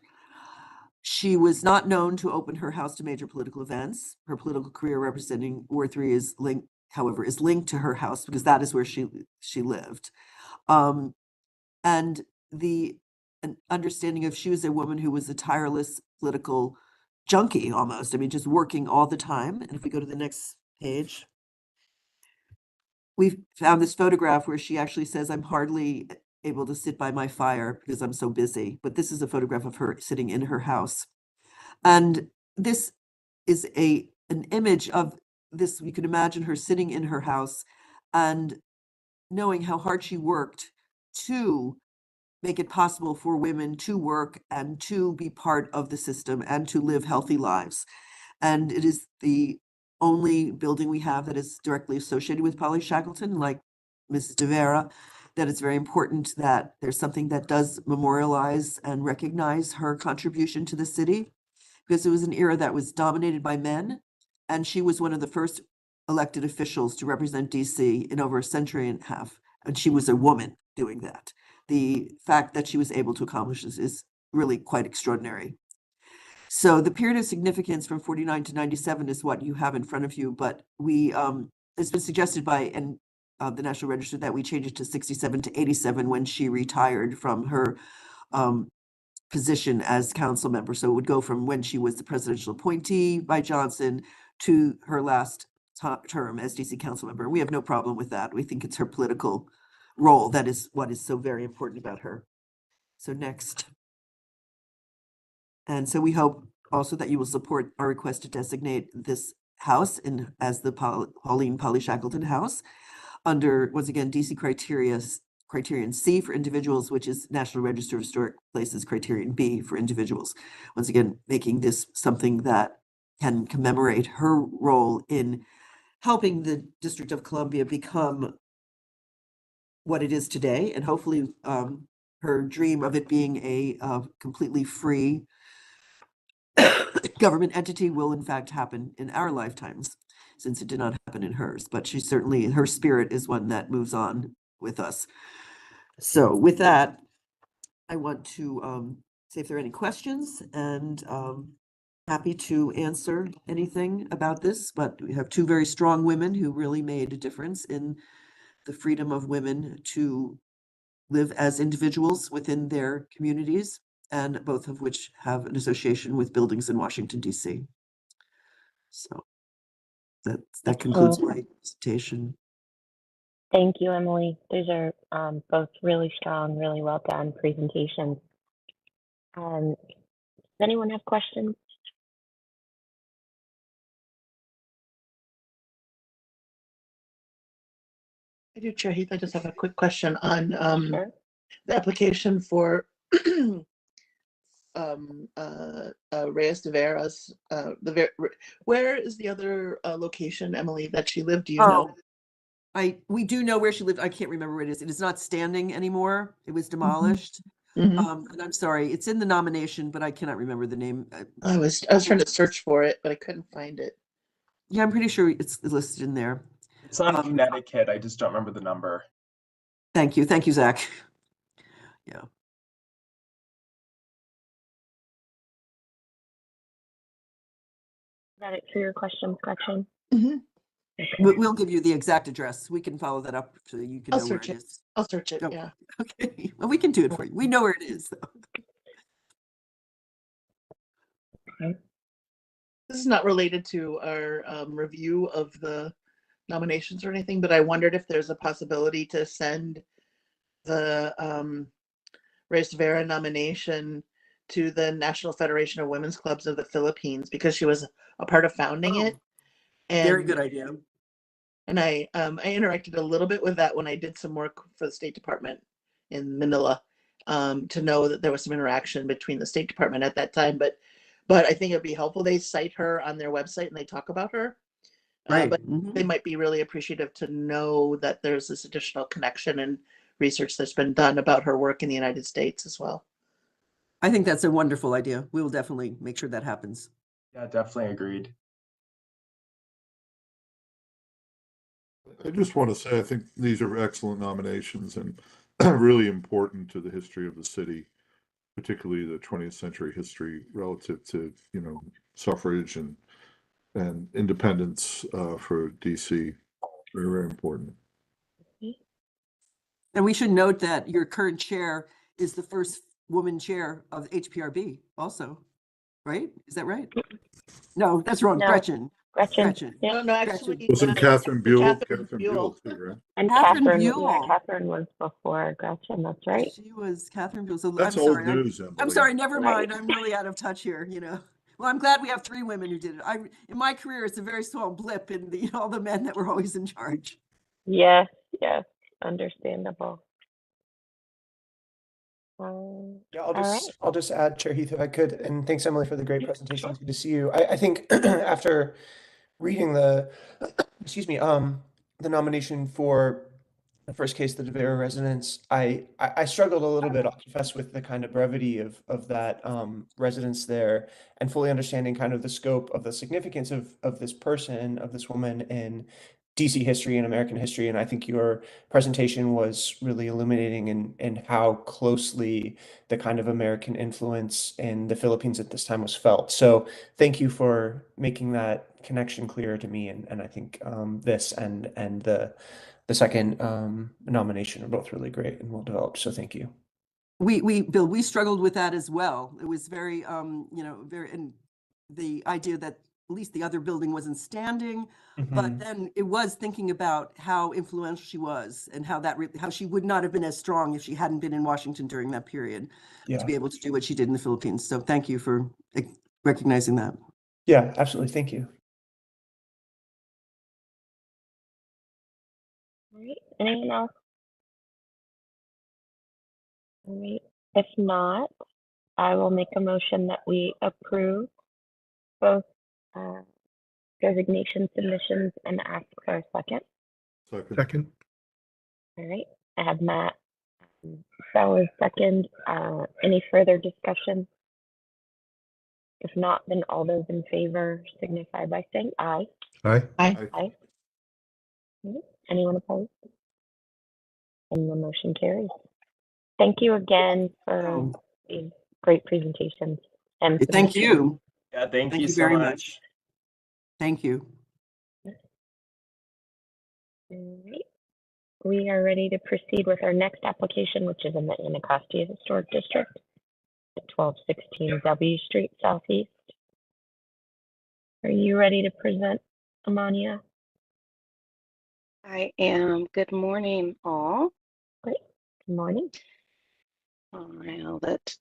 [SPEAKER 1] She was not known to open her house to major political events. Her political career representing Ward 3 is linked, however, is linked to her house because that is where she lived. And an understanding of she was a woman who was a tireless political junkie almost. I mean, just working all the time. And if we go to the next page, we found this photograph where she actually says, "I'm hardly able to sit by my fire because I'm so busy." But this is a photograph of her sitting in her house. And this is an image of this. You can imagine her sitting in her house and knowing how hard she worked to make it possible for women to work and to be part of the system and to live healthy lives. And it is the only building we have that is directly associated with Polly Shackleton, like Mrs. De Vera, that it's very important that there's something that does memorialize and recognize her contribution to the city, because it was an era that was dominated by men, and she was one of the first elected officials to represent DC in over a century and a half, and she was a woman doing that. The fact that she was able to accomplish this is really quite extraordinary. So the period of significance from 49 to 97 is what you have in front of you, but it's been suggested by the National Register that we change it to 67 to 87 when she retired from her position as council member. So it would go from when she was the presidential appointee by Johnson to her last term as DC council member. We have no problem with that. We think it's her political role that is what is so very important about her. So next. And so we hope also that you will support our request to designate this house as the Pauline Polly Shackleton House under, once again, DC criterion C for individuals, which is National Register of Historic Places criterion B for individuals. Once again, making this something that can commemorate her role in helping the District of Columbia become what it is today, and hopefully her dream of it being a completely free government entity will in fact happen in our lifetimes, since it did not happen in hers. But she certainly, her spirit is one that moves on with us. So with that, I want to see if there are any questions, and happy to answer anything about this. But we have two very strong women who really made a difference in the freedom of women to live as individuals within their communities, and both of which have an association with buildings in Washington, D.C. So that concludes my presentation.
[SPEAKER 3] Thank you, Emily. Those are both really strong, really well done presentations. Does anyone have questions?
[SPEAKER 2] I do, Chair Heath. I just have a quick question on
[SPEAKER 3] Sure.
[SPEAKER 2] the application for Reyes de Vera's. Where is the other location, Emily, that she lived? Do you know?
[SPEAKER 1] we do know where she lived. I can't remember where it is. It is not standing anymore. It was
[SPEAKER 2] Mm-hmm.
[SPEAKER 1] demolished.
[SPEAKER 2] Mhm.
[SPEAKER 1] And I'm sorry, it's in the nomination, but I cannot remember the name.
[SPEAKER 2] I was trying to search for it, but I couldn't find it.
[SPEAKER 1] Yeah, I'm pretty sure it's listed in there.
[SPEAKER 7] It's on
[SPEAKER 1] Um,
[SPEAKER 7] Connecticut. I just don't remember the number.
[SPEAKER 1] Thank you. Thank you, Zach. Yeah.
[SPEAKER 3] Is that it for your questions, Gretchen?
[SPEAKER 2] Mhm.
[SPEAKER 3] Okay.
[SPEAKER 1] We'll give you the exact address. We can follow that up so that you can
[SPEAKER 2] I'll
[SPEAKER 1] know where
[SPEAKER 2] search
[SPEAKER 1] it
[SPEAKER 2] it.
[SPEAKER 1] is.
[SPEAKER 2] I'll search it.
[SPEAKER 1] Oh.
[SPEAKER 2] Yeah.
[SPEAKER 1] Okay, well, we can do it for you. We know where it is, though.
[SPEAKER 2] This is not related to our review of the nominations or anything, but I wondered if there's a possibility to send the Reyes Vera nomination to the National Federation of Women's Clubs of the Philippines, because she was a part of founding it.
[SPEAKER 1] Very
[SPEAKER 2] And
[SPEAKER 1] good idea.
[SPEAKER 2] And I interacted a little bit with that when I did some work for the State Department in Manila, to know that there was some interaction between the State Department at that time. But I think it'd be helpful. They cite her on their website and they talk about her.
[SPEAKER 1] Right.
[SPEAKER 2] But
[SPEAKER 1] Mhm.
[SPEAKER 2] they might be really appreciative to know that there's this additional connection and research that's been done about her work in the United States as well.
[SPEAKER 1] I think that's a wonderful idea. We will definitely make sure that happens.
[SPEAKER 7] Yeah, definitely agreed.
[SPEAKER 5] I just want to say, I think these are excellent nominations and really important to the history of the city, particularly the 20th century history relative to, suffrage and independence for DC. Very, very important.
[SPEAKER 1] And we should note that your current chair is the first woman chair of HPRB also, right? Is that right? No, that's wrong.
[SPEAKER 3] No.
[SPEAKER 1] Gretchen.
[SPEAKER 3] Gretchen.
[SPEAKER 1] Gretchen.
[SPEAKER 3] Yeah.
[SPEAKER 2] No, actually,
[SPEAKER 5] Wasn't Catherine Buell?
[SPEAKER 2] Catherine
[SPEAKER 5] Catherine
[SPEAKER 2] Buell.
[SPEAKER 5] Buell too, right?
[SPEAKER 3] And
[SPEAKER 1] Catherine
[SPEAKER 3] Catherine,
[SPEAKER 1] Buell.
[SPEAKER 3] Catherine was before Gretchen, that's right.
[SPEAKER 1] She was Catherine Buell. So
[SPEAKER 5] That's
[SPEAKER 1] I'm
[SPEAKER 5] old
[SPEAKER 1] sorry.
[SPEAKER 5] news,
[SPEAKER 1] I'm
[SPEAKER 5] Emily.
[SPEAKER 1] sorry, never
[SPEAKER 3] Right.
[SPEAKER 1] mind. I'm really out of touch here, Well, I'm glad we have 3 women who did it. In my career, it's a very small blip in all the men that were always in charge.
[SPEAKER 3] Yes, understandable.
[SPEAKER 6] Yeah,
[SPEAKER 3] all right.
[SPEAKER 6] I'll just add, Chair Heath, if I could, and thanks, Emily, for the great presentation. It's good to see you. I think after reading the, excuse me, the nomination for the first case, the De Vera residence, I struggled a little bit, I'll confess, with the kind of brevity of that residence there, and fully understanding kind of the scope of the significance of this person, of this woman in DC history and American history. And I think your presentation was really illuminating in how closely the kind of American influence in the Philippines at this time was felt. So thank you for making that connection clear to me. And I think this and the second nomination are both really great and well developed. So thank you.
[SPEAKER 1] Bill, we struggled with that as well. It was very, very, and the idea that at least the other building wasn't standing, but then it was thinking about how influential she was and how she would not have been as strong if she hadn't been in Washington during that period
[SPEAKER 6] Yeah.
[SPEAKER 1] to be able to do what she did in the Philippines. So thank you for recognizing that.
[SPEAKER 6] Yeah, absolutely. Thank you.
[SPEAKER 3] All right, anyone else? All right, if not, I will make a motion that we approve both resignation submissions and ask for a second.
[SPEAKER 5] Second.
[SPEAKER 3] All right, I have Matt Bowers second. Any further discussion? If not, then all those in favor signify by saying aye.
[SPEAKER 5] Aye.
[SPEAKER 2] Aye.
[SPEAKER 3] Aye. Anyone opposed? And the motion carries. Thank you again for these great presentations. And
[SPEAKER 1] Thank
[SPEAKER 3] submissions.
[SPEAKER 1] you.
[SPEAKER 7] Yeah, thank
[SPEAKER 1] Thank
[SPEAKER 7] you
[SPEAKER 1] you
[SPEAKER 7] so
[SPEAKER 1] very
[SPEAKER 7] much.
[SPEAKER 1] much. Thank you.
[SPEAKER 3] All right. We are ready to proceed with our next application, which is in the Anacostia Historic District at 1216 W Street Southeast. Are you ready to present, Amania?
[SPEAKER 8] I am. Good morning, all.
[SPEAKER 3] Great. Good morning.
[SPEAKER 8] All right, I'll let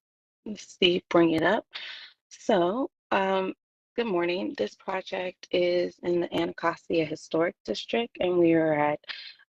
[SPEAKER 8] Steve bring it up. So, good morning. This project is in the Anacostia Historic District, and we are at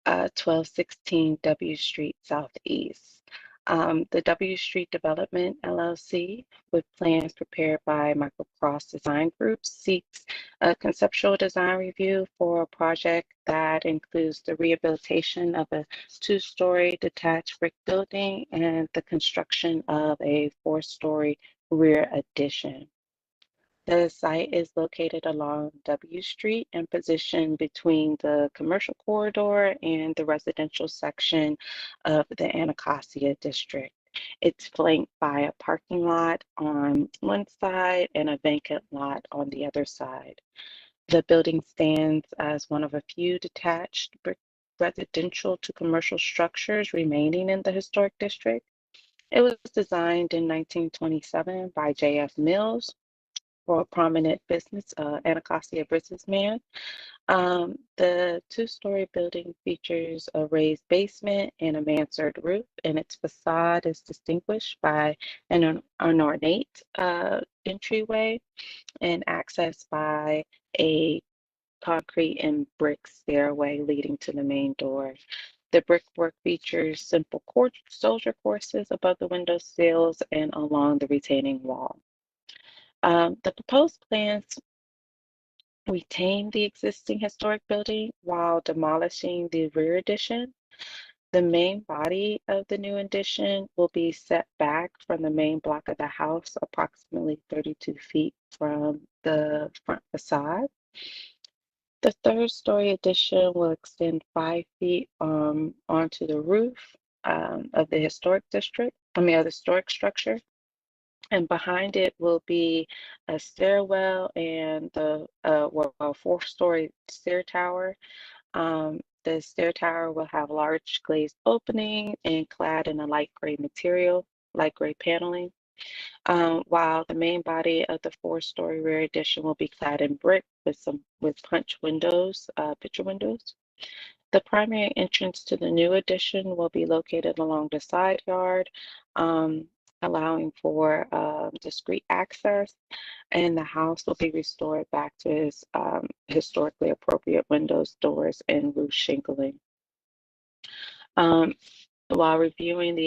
[SPEAKER 8] 1216 W Street Southeast. The W Street Development LLC, with plans prepared by Michael Cross Design Group, seeks a conceptual design review for a project that includes the rehabilitation of a two-story detached brick building and the construction of a four-story rear addition. The site is located along W Street and positioned between the commercial corridor and the residential section of the Anacostia district. It's flanked by a parking lot on one side and a vacant lot on the other side. The building stands as one of a few detached brick residential to commercial structures remaining in the historic district. It was designed in 1927 by J.F. Mills for a prominent Anacostia businessman. The two-story building features a raised basement and a mansard roof, and its facade is distinguished by an ornate entryway and accessed by a concrete and brick stairway leading to the main door. The brickwork features simple soldier courses above the window sills and along the retaining wall. The proposed plans retain the existing historic building while demolishing the rear addition. The main body of the new addition will be set back from the main block of the house, approximately 32 feet from the front facade. The third-story addition will extend 5 feet onto the roof of the historic of the historic structure. And behind it will be a stairwell and a four-story stair tower. The stair tower will have large glazed opening and clad in a light gray material, light gray paneling, while the main body of the four-story rear addition will be clad in brick with punch windows, picture windows. The primary entrance to the new addition will be located along the side yard, allowing for discrete access, and the house will be restored back to its historically appropriate windows, doors, and roof shingling. While reviewing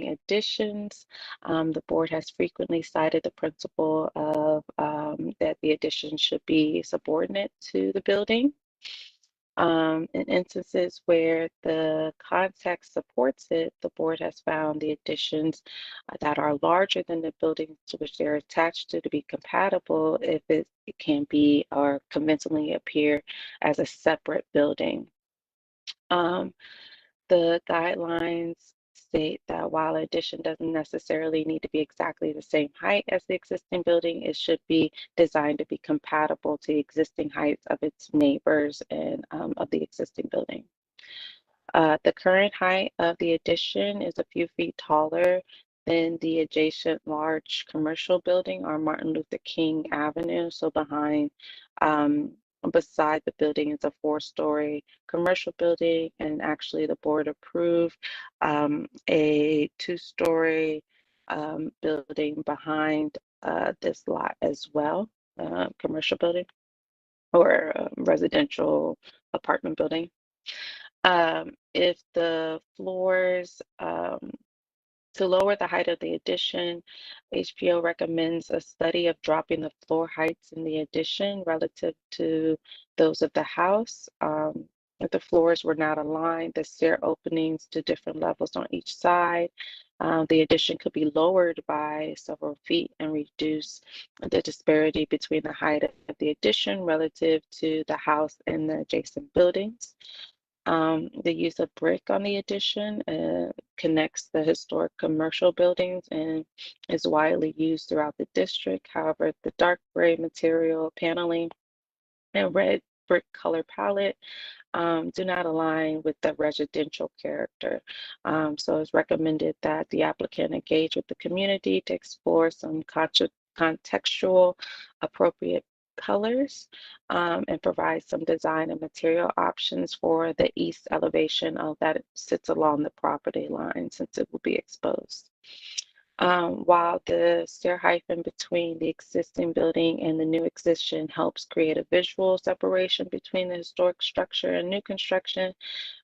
[SPEAKER 8] additions, the board has frequently cited the principle of that the addition should be subordinate to the building. In instances where the context supports it, the board has found the additions that are larger than the buildings to which they're attached to be compatible if it can be or convincingly appear as a separate building. The guidelines state that while addition doesn't necessarily need to be exactly the same height as the existing building, it should be designed to be compatible to the existing heights of its neighbors and of the existing building. The current height of the addition is a few feet taller than the adjacent large commercial building on Martin Luther King Avenue. So beside the building is a four-story commercial building, and actually the board approved a two-story building behind this lot as well, commercial building or residential apartment building. If the floors, to lower the height of the addition, HPO recommends a study of dropping the floor heights in the addition relative to those of the house. If the floors were not aligned, the stair openings to different levels on each side, the addition could be lowered by several feet and reduce the disparity between the height of the addition relative to the house and the adjacent buildings. The use of brick on the addition connects the historic commercial buildings and is widely used throughout the district. However, the dark gray material paneling and red brick color palette do not align with the residential character. So it's recommended that the applicant engage with the community to explore some contextual appropriate colors and provide some design and material options for the east elevation of that sits along the property line since it will be exposed. While the stair hyphen between the existing building and the new addition helps create a visual separation between the historic structure and new construction,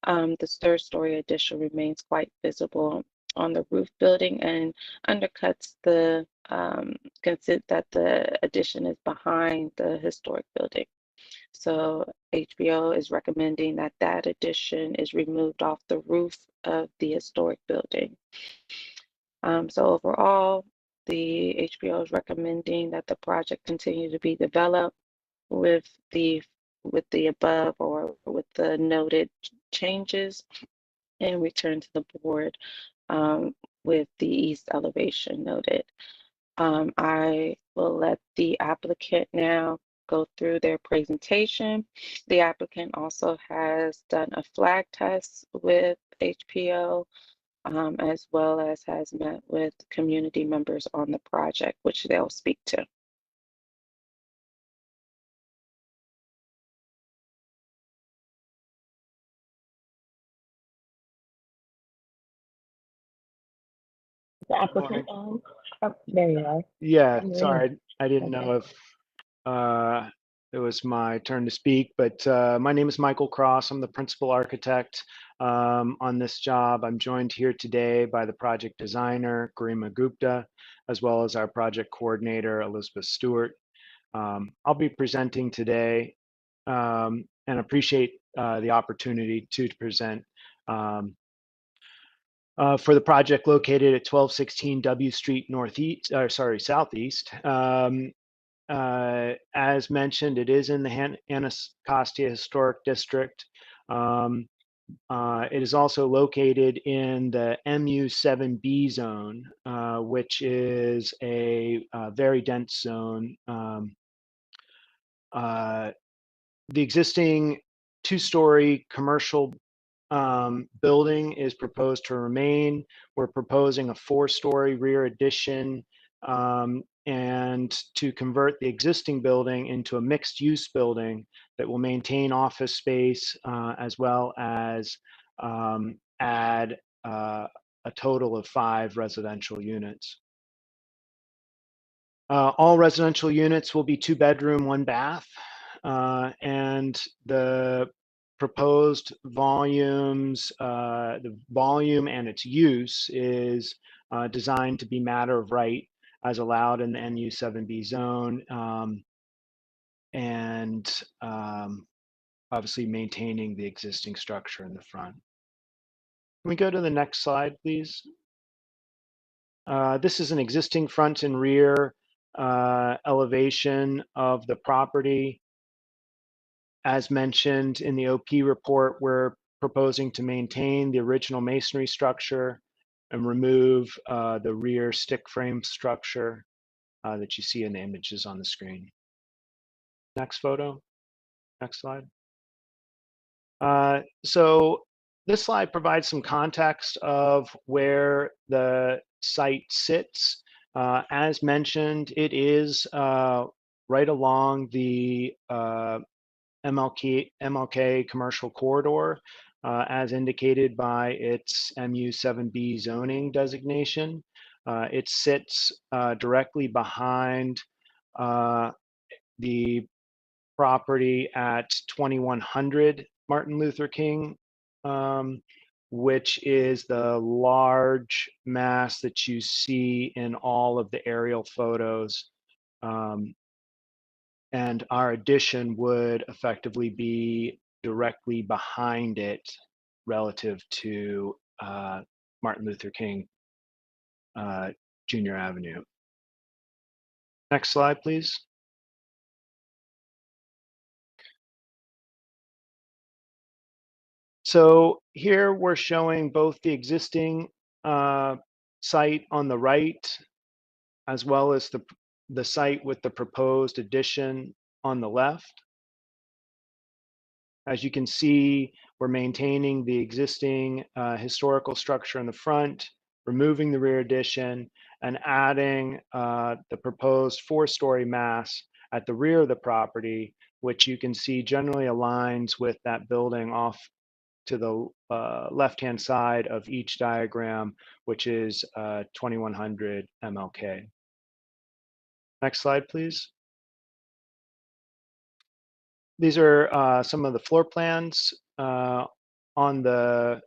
[SPEAKER 8] the third story addition remains quite visible on the roof building and undercuts the consent that the addition is behind the historic building. So HBO is recommending that that addition is removed off the roof of the historic building. So overall, the HBO is recommending that the project continue to be developed with the above or with the noted changes and return to the board with the east elevation noted. I will let the applicant now go through their presentation. The applicant also has done a flag test with HPO, as well as has met with community members on the project, which they'll speak to.
[SPEAKER 3] The applicant, oh, there you are.
[SPEAKER 9] Yeah,
[SPEAKER 3] Good
[SPEAKER 9] sorry, I didn't
[SPEAKER 3] Okay.
[SPEAKER 9] know if it was my turn to speak, but my name is Michael Cross. I'm the principal architect on this job. I'm joined here today by the project designer, Garima Gupta, as well as our project coordinator, Elizabeth Stewart. I'll be presenting today and appreciate the opportunity to present for the project located at 1216 W Street Northeast, or sorry, Southeast. As mentioned, it is in the Anacostia Historic District. It is also located in the MU7B zone, which is a very dense zone. The existing two-story commercial building is proposed to remain. We're proposing a four-story rear addition and to convert the existing building into a mixed-use building that will maintain office space as well as add a total of 5 residential units. All residential units will be 2-bedroom, 1-bath, and the proposed volumes, the volume and its use is designed to be matter of right as allowed in the NU7B zone, and obviously maintaining the existing structure in the front. Can we go to the next slide, please? This is an existing front and rear elevation of the property. As mentioned in the OP report, we're proposing to maintain the original masonry structure and remove the rear stick frame structure that you see in the images on the screen. Next photo, next slide. So this slide provides some context of where the site sits. As mentioned, it is right along the MLK commercial corridor, as indicated by its MU7B zoning designation. It sits directly behind the property at 2100 Martin Luther King, which is the large mass that you see in all of the aerial photos. And our addition would effectively be directly behind it relative to Martin Luther King Jr. Avenue. Next slide, please. So here we're showing both the existing site on the right, as well as the site with the proposed addition on the left. As you can see, we're maintaining the existing historical structure in the front, removing the rear addition, and adding the proposed 4-story mass at the rear of the property, which you can see generally aligns with that building off to the left-hand side of each diagram, which is 2100 MLK. Next slide, please. These are some of the floor plans on the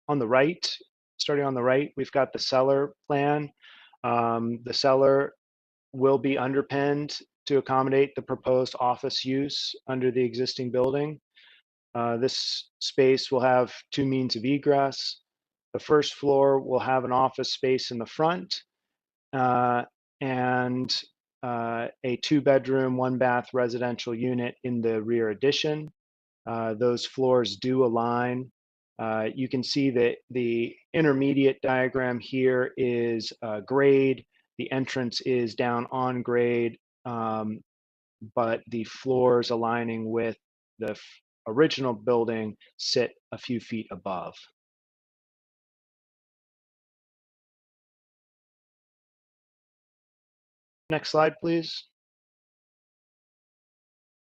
[SPEAKER 9] right. starting on the right, we've got the cellar plan. The cellar will be underpinned to accommodate the proposed office use under the existing building. This space will have 2 means of egress. The first floor will have an office space in the front and a 2-bedroom, 1-bath residential unit in the rear addition. Those floors do align. You can see that the intermediate diagram here is grade. The entrance is down on grade, but the floors aligning with the original building sit a few feet above. Next slide, please.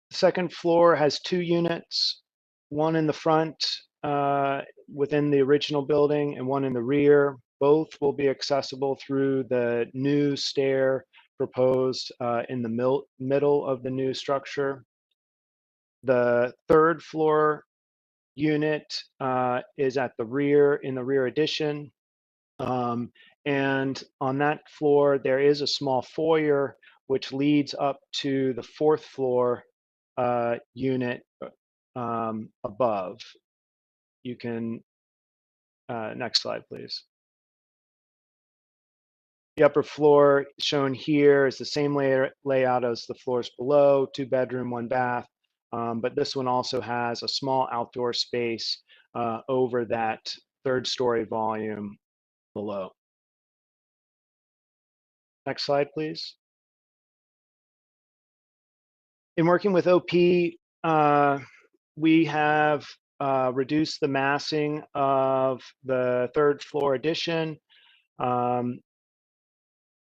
[SPEAKER 9] The second floor has 2 units, one in the front within the original building and one in the rear. Both will be accessible through the new stair proposed in the middle of the new structure. The third floor unit is at the rear in the rear addition. And on that floor, there is a small foyer which leads up to the 4th floor unit above. You can, next slide, please. The upper floor shown here is the same layout as the floors below, 2-bedroom, 1-bath, but this one also has a small outdoor space over that 3rd-story volume below. Next slide, please. In working with OP, we have reduced the massing of the 3rd floor addition,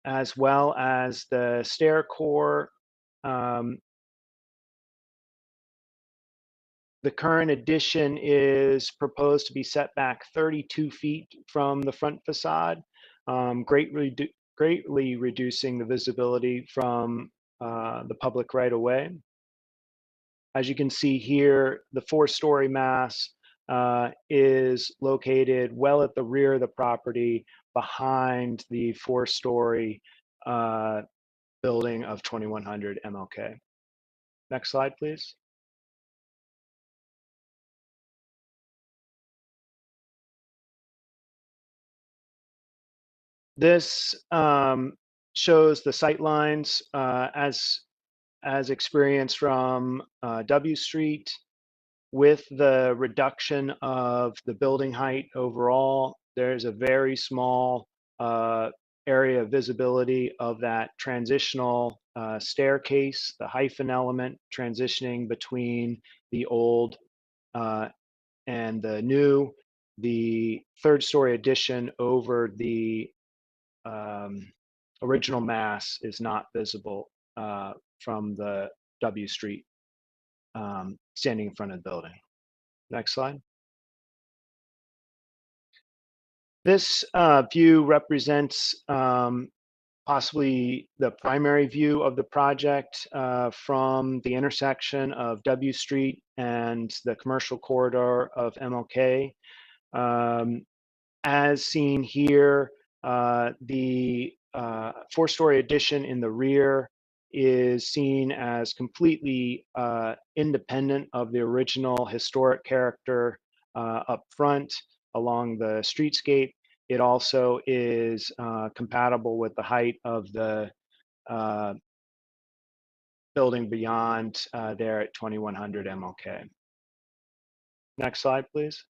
[SPEAKER 9] as well as the stair core. The current addition is proposed to be set back 32 feet from the front facade, greatly reducing the visibility from the public right of way. As you can see here, the 4-story mass is located well at the rear of the property behind the 4-story building of 2100 MLK. Next slide, please. This shows the sight lines as experienced from W Street. With the reduction of the building height overall, there's a very small area of visibility of that transitional staircase, the hyphen element transitioning between the old and the new. The 3rd-story addition over the original mass is not visible from the W Street standing in front of the building. Next slide. This view represents possibly the primary view of the project from the intersection of W Street and the commercial corridor of MLK. As seen here, the 4-story addition in the rear is seen as completely independent of the original historic character up front along the streetscape. It also is compatible with the height of the building beyond there at 2100 MLK. Next slide, please.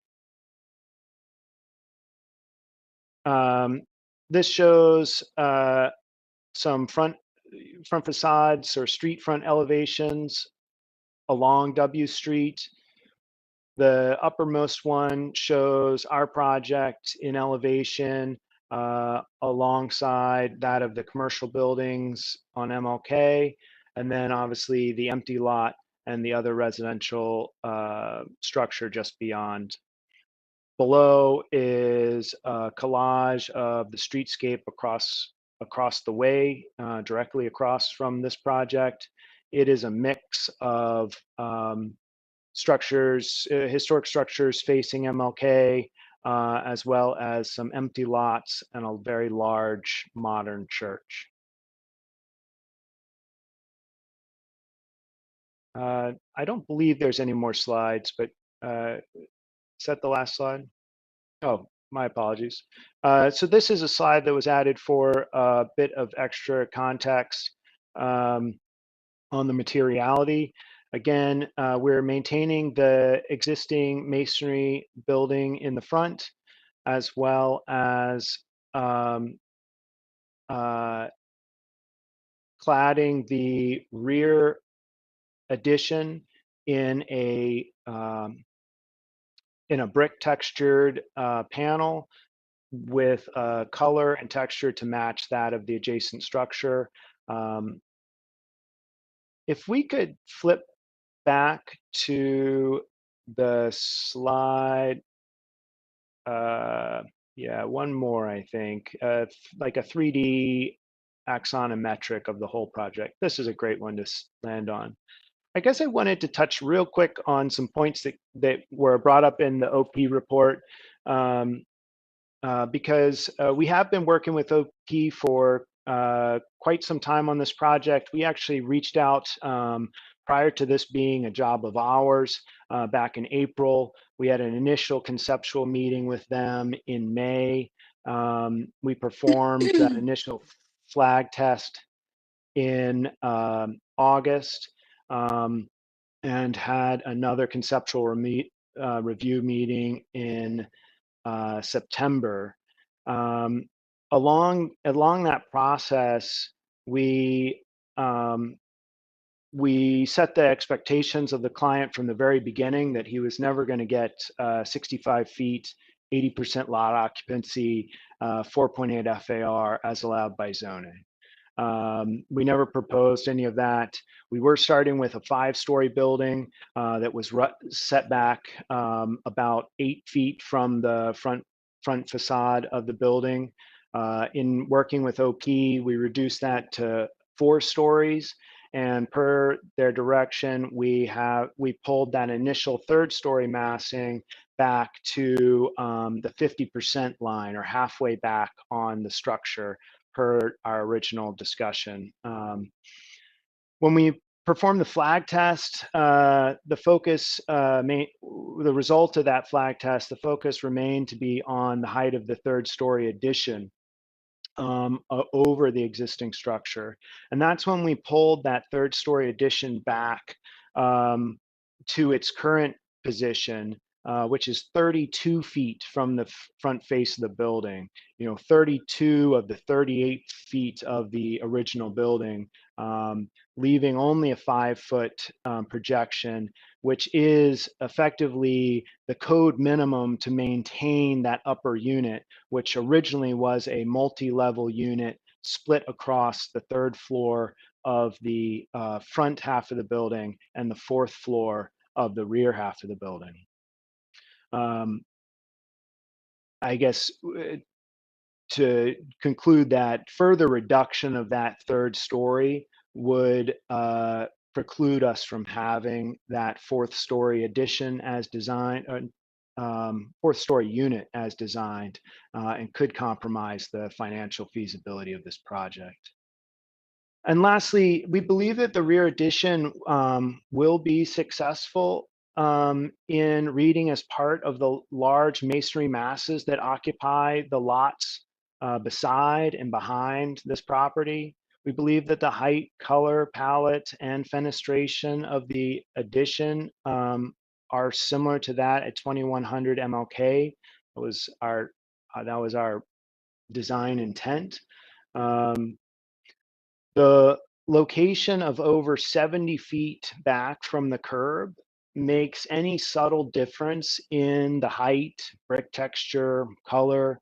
[SPEAKER 9] This shows some front facades or street front elevations along W Street. The uppermost one shows our project in elevation alongside that of the commercial buildings on MLK, and then obviously the empty lot and the other residential structure just beyond. Below is a collage of the streetscape across the way, directly across from this project. It is a mix of structures, historic structures facing MLK, as well as some empty lots and a very large modern church. I don't believe there's any more slides, but is that the last slide? Oh, my apologies. So this is a slide that was added for a bit of extra context on the materiality. Again, we're maintaining the existing masonry building in the front, as well as cladding the rear addition in a brick textured panel with color and texture to match that of the adjacent structure. If we could flip back to the slide, yeah, one more, I think, like a 3D axonometric of the whole project. This is a great one to land on. I guess I wanted to touch real quick on some points that were brought up in the OP report, because we have been working with OP for quite some time on this project. We actually reached out prior to this being a job of ours back in April. We had an initial conceptual meeting with them in May. We performed that initial flag test in August, and had another conceptual review meeting in September. Along that process, we set the expectations of the client from the very beginning that he was never going to get 65 feet, 80% lot occupancy, 4.8 FAR as allowed by zoning. We never proposed any of that. We were starting with a 5-story building that was set back about 8 feet from the front facade of the building. In working with OP, we reduced that to 4 stories. And per their direction, we pulled that initial 3rd-story massing back to the 50% line, or halfway back on the structure, per our original discussion. When we performed the flag test, the result of that flag test, the focus remained to be on the height of the 3rd-story addition over the existing structure. And that's when we pulled that 3rd-story addition back to its current position, which is 32 feet from the front face of the building. 32 of the 38 feet of the original building, leaving only a 5-foot projection, which is effectively the code minimum to maintain that upper unit, which originally was a multi-level unit split across the 3rd floor of the front half of the building and the 4th floor of the rear half of the building. I guess to conclude, that further reduction of that 3rd story would preclude us from having that 4th story addition as designed, 4th story unit as designed, and could compromise the financial feasibility of this project. And lastly, we believe that the rear addition will be successful in reading as part of the large masonry masses that occupy the lots beside and behind this property. We believe that the height, color, palette, and fenestration of the addition are similar to that at 2100 MLK. That was our design intent. The location of over 70 feet back from the curb makes any subtle difference in the height, brick texture, color,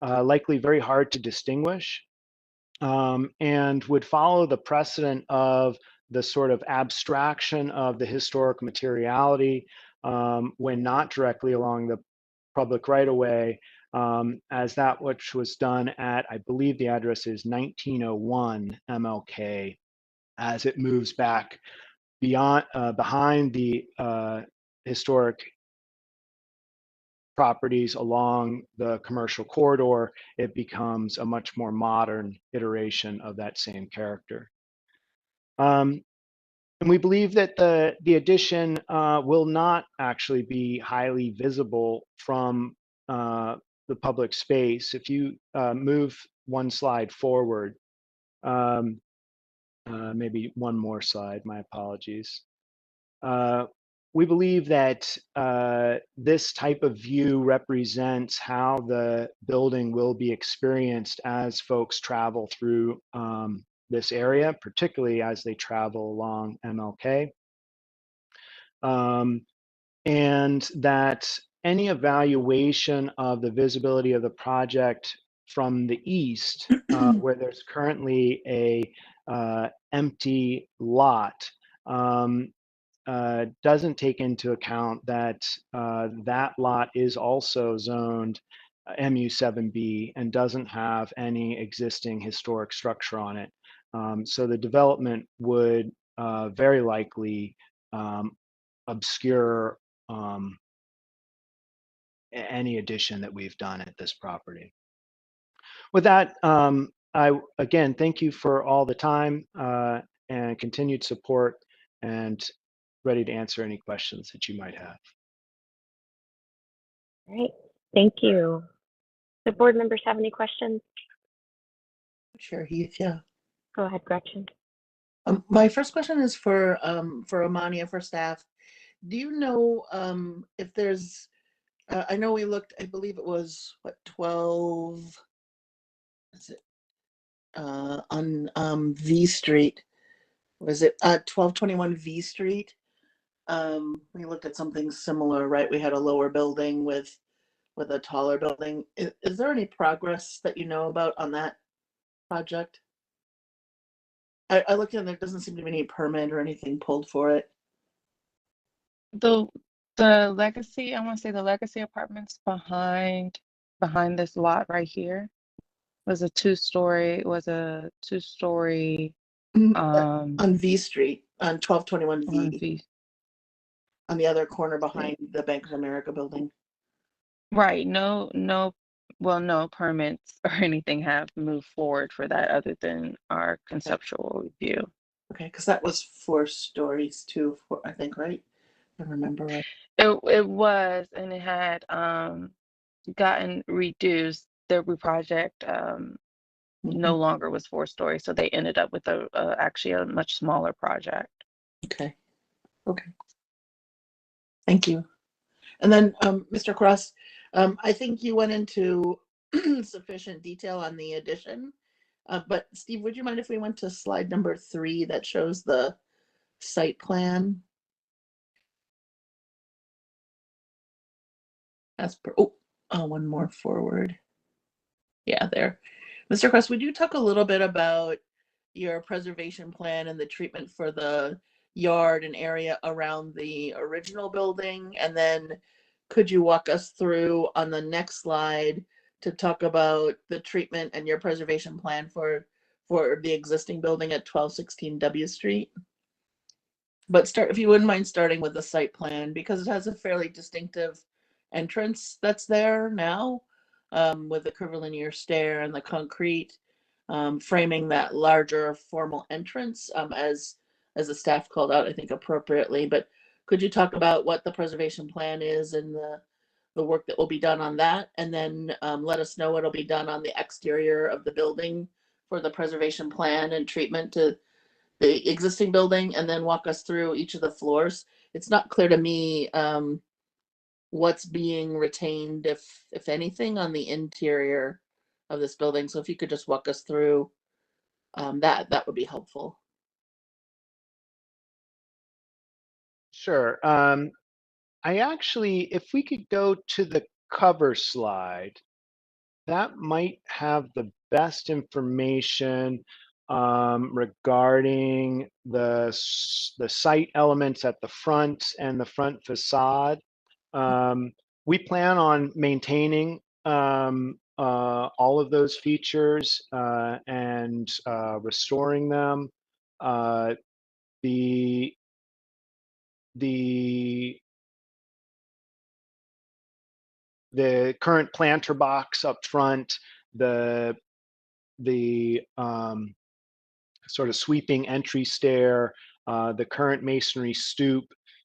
[SPEAKER 9] likely very hard to distinguish, and would follow the precedent of the sort of abstraction of the historic materiality when not directly along the public right-of-way, as that which was done at, I believe the address is 1901 MLK, as it moves back behind the historic properties along the commercial corridor, it becomes a much more modern iteration of that same character. And we believe that the addition will not actually be highly visible from the public space. If you move one slide forward, maybe one more slide, my apologies. We believe that this type of view represents how the building will be experienced as folks travel through this area, particularly as they travel along MLK. And that any evaluation of the visibility of the project from the east, where there's currently a empty lot, doesn't take into account that that lot is also zoned MU7B and doesn't have any existing historic structure on it. So the development would very likely obscure any addition that we've done at this property. With that, I again thank you for all the time and continued support, and ready to answer any questions that you might have.
[SPEAKER 3] All right, thank you. The board members have any questions?
[SPEAKER 2] Sure, Heath, yeah.
[SPEAKER 3] Go ahead, Gretchen.
[SPEAKER 2] My first question is for Amania, for staff. Do you know if there's, I know we looked, I believe it was, what, 12, is it, on V Street? Was it 1221 V Street? We looked at something similar, right? We had a lower building with a taller building. Is there any progress that you know about on that project? I looked and there doesn't seem to be any permit or anything pulled for it.
[SPEAKER 8] The legacy, I want to say the legacy apartments behind this lot right here was a two-story
[SPEAKER 2] On V Street, on 1221
[SPEAKER 8] on
[SPEAKER 2] V,
[SPEAKER 8] V.
[SPEAKER 2] on the other corner behind the Bank of America building.
[SPEAKER 8] Right, no permits or anything have moved forward for that other than our conceptual review.
[SPEAKER 2] Okay, because that was 4 stories too, I think, right? If I remember right.
[SPEAKER 8] It was, and it had gotten reduced. The project no longer was 4 stories, so they ended up with actually a much smaller project.
[SPEAKER 2] Okay. Thank you. And then, Mr. Cross, I think you went into sufficient detail on the addition. But Steve, would you mind if we went to slide number 3 that shows the site plan? As per, one more forward. Yeah, there. Mr. Cross, would you talk a little bit about your preservation plan and the treatment for the yard and area around the original building? And then could you walk us through on the next slide to talk about the treatment and your preservation plan for the existing building at 1216 W Street? But if you wouldn't mind starting with the site plan, because it has a fairly distinctive entrance that's there now, with the curvilinear stair and the concrete framing that larger formal entrance, as the staff called out, I think appropriately. But could you talk about what the preservation plan is and the work that will be done on that, and then let us know what'll be done on the exterior of the building for the preservation plan and treatment to the existing building, and then walk us through each of the floors. It's not clear to me what's being retained, if anything, on the interior of this building. So if you could just walk us through that would be helpful.
[SPEAKER 9] Sure. I actually, if we could go to the cover slide, that might have the best information regarding the site elements at the front and the front facade. We plan on maintaining all of those features and restoring them. the current planter box up front, the sort of sweeping entry stair, the current masonry stoop,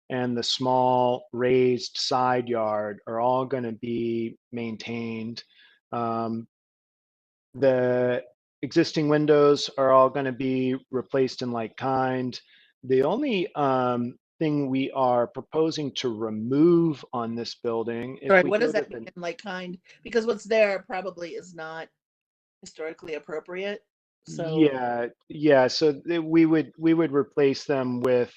[SPEAKER 9] and the small raised side yard are all going to be maintained. The existing windows are all going to be replaced in like kind. The only thing we are proposing to remove on this building, if
[SPEAKER 2] Sorry,
[SPEAKER 9] we
[SPEAKER 2] what
[SPEAKER 9] go
[SPEAKER 2] does
[SPEAKER 9] to
[SPEAKER 2] that
[SPEAKER 9] the
[SPEAKER 2] mean, like kind? Because what's there probably is not historically appropriate. So,
[SPEAKER 9] yeah. So we would replace them with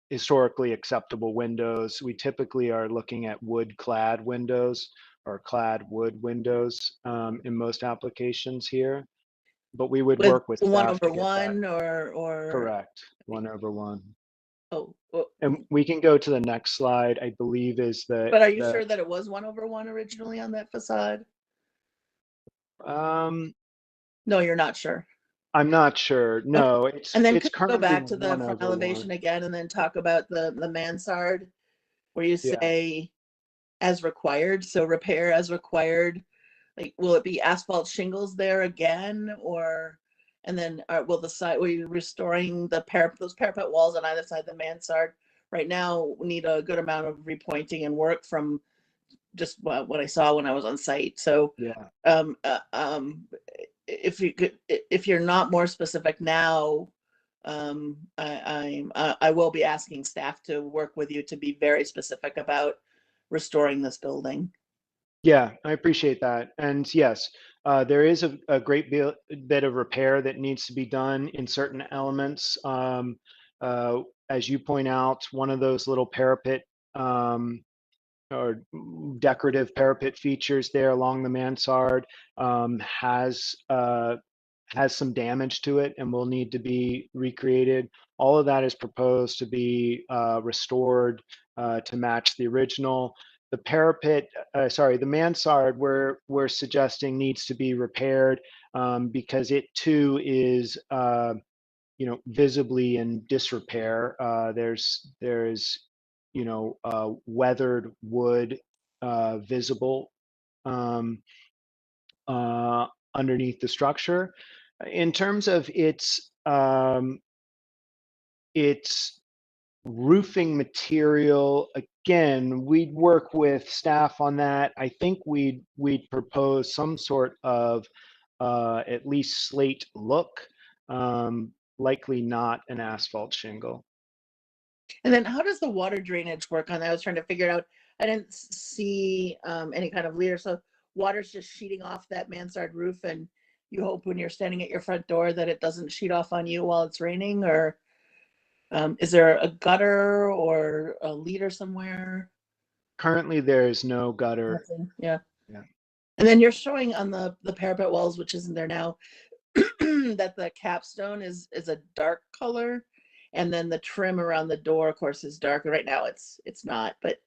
[SPEAKER 9] historically acceptable windows. We typically are looking at wood clad windows or clad wood windows in most applications here. But we would
[SPEAKER 2] with
[SPEAKER 9] work with
[SPEAKER 2] one
[SPEAKER 9] staff to
[SPEAKER 2] over
[SPEAKER 9] get that
[SPEAKER 2] one or
[SPEAKER 9] correct, 1/1.
[SPEAKER 2] oh,
[SPEAKER 9] And we can go to the next slide. I believe is
[SPEAKER 2] but are you
[SPEAKER 9] the
[SPEAKER 2] sure that it was 1/1 originally on that facade? No, you're not sure.
[SPEAKER 9] I'm not sure. No, it's
[SPEAKER 2] And then
[SPEAKER 9] it's
[SPEAKER 2] could you go
[SPEAKER 9] currently
[SPEAKER 2] back to the front
[SPEAKER 9] 1/1.
[SPEAKER 2] elevation again and then talk about the mansard where you
[SPEAKER 9] Yeah.
[SPEAKER 2] say as required, so repair as required. Like, will it be asphalt shingles there again, or and then will the side were you restoring the those parapet walls on either side of the mansard? Right now, we need a good amount of repointing and work from just what I saw when I was on site. So,
[SPEAKER 9] Yeah.
[SPEAKER 2] if you could, if you're not more specific now, I will be asking staff to work with you to be very specific about restoring this building.
[SPEAKER 9] Yeah, I appreciate that. And yes, there is a great bit of repair that needs to be done in certain elements. As you point out, one of those little parapet or decorative parapet features there along the mansard has some damage to it and will need to be recreated. All of that is proposed to be restored to match the original. The parapet, the mansard, we're suggesting needs to be repaired because it too is, visibly in disrepair. There's weathered wood visible underneath the structure. In terms of its roofing material, again, we'd work with staff on that. I think we'd propose some sort of at least slate look, likely not an asphalt shingle.
[SPEAKER 2] And then how does the water drainage work on that? I was trying to figure it out. I didn't see any kind of leader. So water's just sheeting off that mansard roof, and you hope when you're standing at your front door that it doesn't sheet off on you while it's raining, or is there a gutter or a leader somewhere?
[SPEAKER 9] Currently, there is no gutter.
[SPEAKER 2] Nothing. Yeah.
[SPEAKER 9] Yeah.
[SPEAKER 2] And then you're showing on the parapet walls, which isn't there now, that the capstone is a dark color, and then the trim around the door, of course, is dark. Right now, it's not. But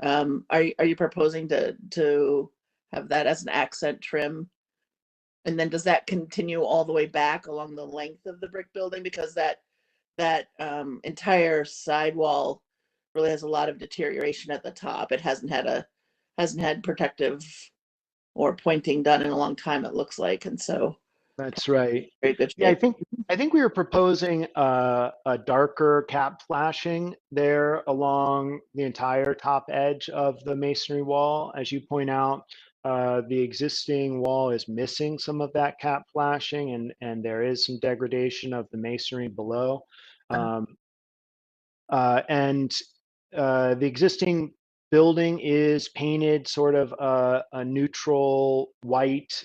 [SPEAKER 2] are you proposing to have that as an accent trim? And then does that continue all the way back along the length of the brick building? Because that entire sidewall really has a lot of deterioration at the top. It hasn't had protective or pointing done in a long time, it looks like. And so
[SPEAKER 9] That's right.
[SPEAKER 2] very good
[SPEAKER 9] Yeah,
[SPEAKER 2] shape.
[SPEAKER 9] I think we were proposing a darker cap flashing there along the entire top edge of the masonry wall. As you point out, the existing wall is missing some of that cap flashing, and there is some degradation of the masonry below. And the existing building is painted sort of a neutral white,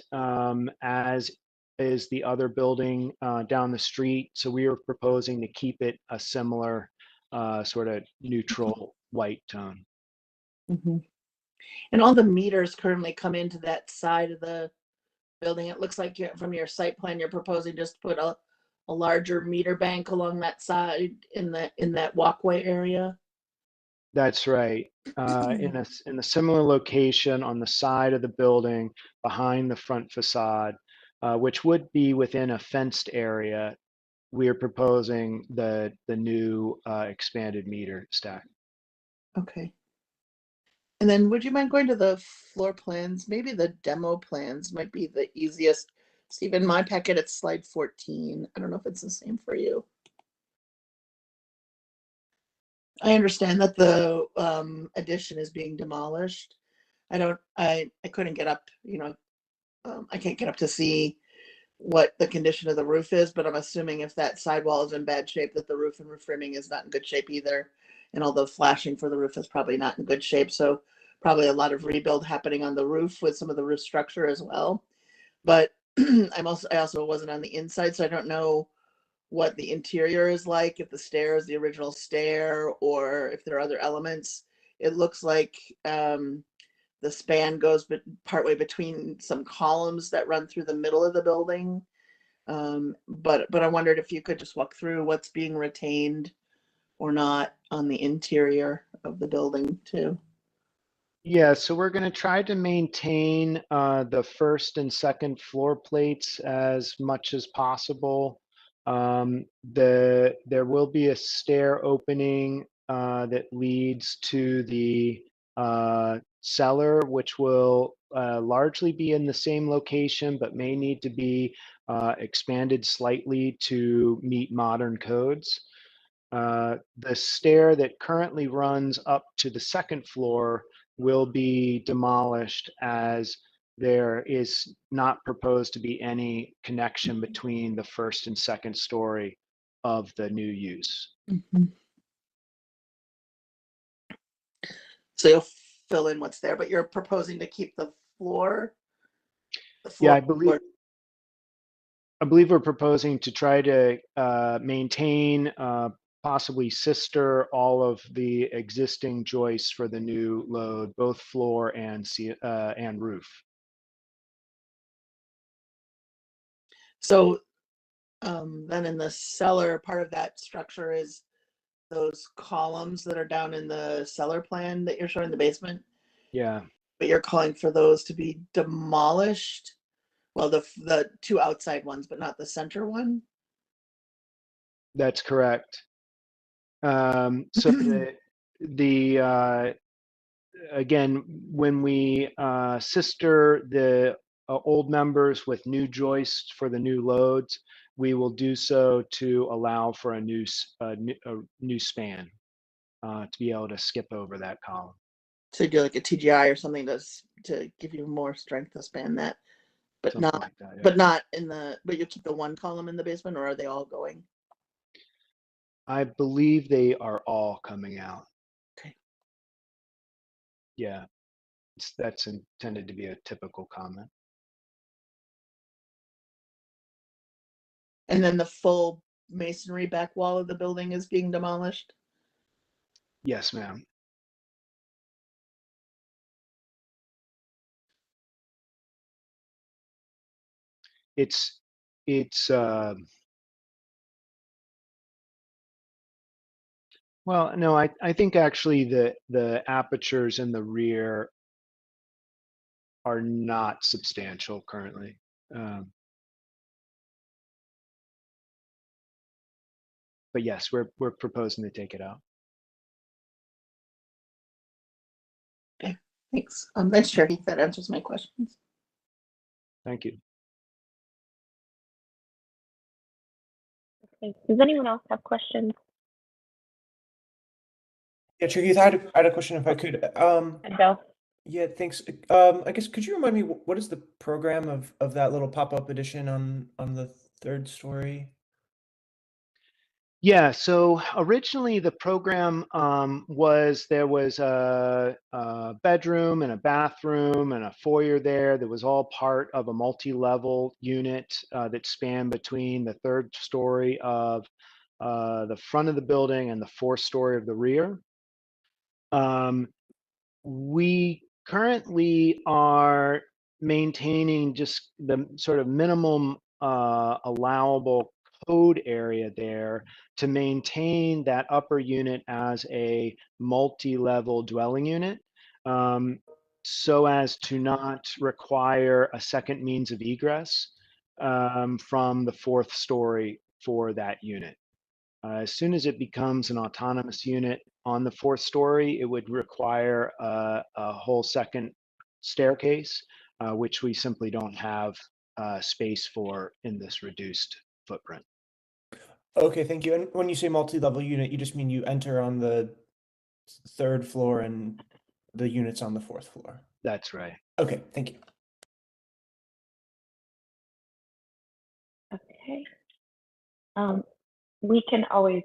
[SPEAKER 9] as is the other building down the street. So we are proposing to keep it a similar sort of neutral white tone.
[SPEAKER 2] Mhm. And all the meters currently come into that side of the building. It looks like from your site plan, you're proposing just to put a larger meter bank along that side in that walkway area.
[SPEAKER 9] That's right. In a similar location on the side of the building behind the front facade, which would be within a fenced area, we are proposing the new expanded meter stack.
[SPEAKER 2] Okay. And then would you mind going to the floor plans? Maybe the demo plans might be the easiest. Steve, in my packet, it's slide 14. I don't know if it's the same for you. I understand that the addition is being demolished. I couldn't get up, I can't get up to see what the condition of the roof is, but I'm assuming if that sidewall is in bad shape, that the roof and roof framing is not in good shape either. And although flashing for the roof is probably not in good shape, so probably a lot of rebuild happening on the roof with some of the roof structure as well. But I also wasn't on the inside, so I don't know what the interior is like, if the stair is the original stair or if there are other elements. It looks like the span goes partway between some columns that run through the middle of the building. But I wondered if you could just walk through what's being retained or not on the interior of the building too.
[SPEAKER 9] Yeah, so we're going to try to maintain the first and second floor plates as much as possible. There will be a stair opening that leads to the cellar, which will largely be in the same location, but may need to be expanded slightly to meet modern codes. The stair that currently runs up to the second floor will be demolished, as there is not proposed to be any connection between the first and second story of the new use.
[SPEAKER 2] Mm-hmm. So you'll fill in what's there, but you're proposing to keep the floor?
[SPEAKER 9] Yeah, I believe we're proposing to try to maintain, possibly sister all of the existing joists for the new load, both floor and roof.
[SPEAKER 2] So then in the cellar, part of that structure is those columns that are down in the cellar plan that you're showing in the basement.
[SPEAKER 9] Yeah.
[SPEAKER 2] But you're calling for those to be demolished? Well, the two outside ones, but not the center one?
[SPEAKER 9] That's correct. So again, when we sister the old members with new joists for the new loads, we will do so to allow for a new span to be able to skip over that column.
[SPEAKER 2] So you do like a TGI or something to give you more strength to span that, but
[SPEAKER 9] Something
[SPEAKER 2] not
[SPEAKER 9] like that, yeah.
[SPEAKER 2] but not in the but you keep the one column in the basement, or are they all going?
[SPEAKER 9] I believe they are all coming out.
[SPEAKER 2] Okay.
[SPEAKER 9] Yeah, that's intended to be a typical comment.
[SPEAKER 2] And then the full masonry back wall of the building is being demolished?
[SPEAKER 9] Yes, ma'am. It's well, no, I think actually the apertures in the rear are not substantial currently. But yes, we're proposing to take it out.
[SPEAKER 2] Okay, thanks. Thanks, Chair Heath. That answers my questions.
[SPEAKER 9] Thank you.
[SPEAKER 3] Okay. Does anyone else have questions?
[SPEAKER 6] Yeah, Chair Heath, I had a question if I could.
[SPEAKER 3] Bill?
[SPEAKER 6] Yeah, thanks. I guess could you remind me what is the program of that little pop-up addition on the third story?
[SPEAKER 9] Yeah, so originally the program was there was a bedroom and a bathroom and a foyer there that was all part of a multi-level unit that spanned between the third story of the front of the building and the fourth story of the rear. We currently are maintaining just the sort of minimum allowable code area there to maintain that upper unit as a multi-level dwelling unit, so as to not require a second means of egress from the fourth story for that unit. As soon as it becomes an autonomous unit, on the fourth story, it would require a whole second staircase, which we simply don't have space for in this reduced footprint.
[SPEAKER 6] Okay, thank you. And when you say multi-level unit, you just mean you enter on the third floor and the units on the fourth floor.
[SPEAKER 9] That's right.
[SPEAKER 6] Okay, thank you.
[SPEAKER 3] Okay. We can always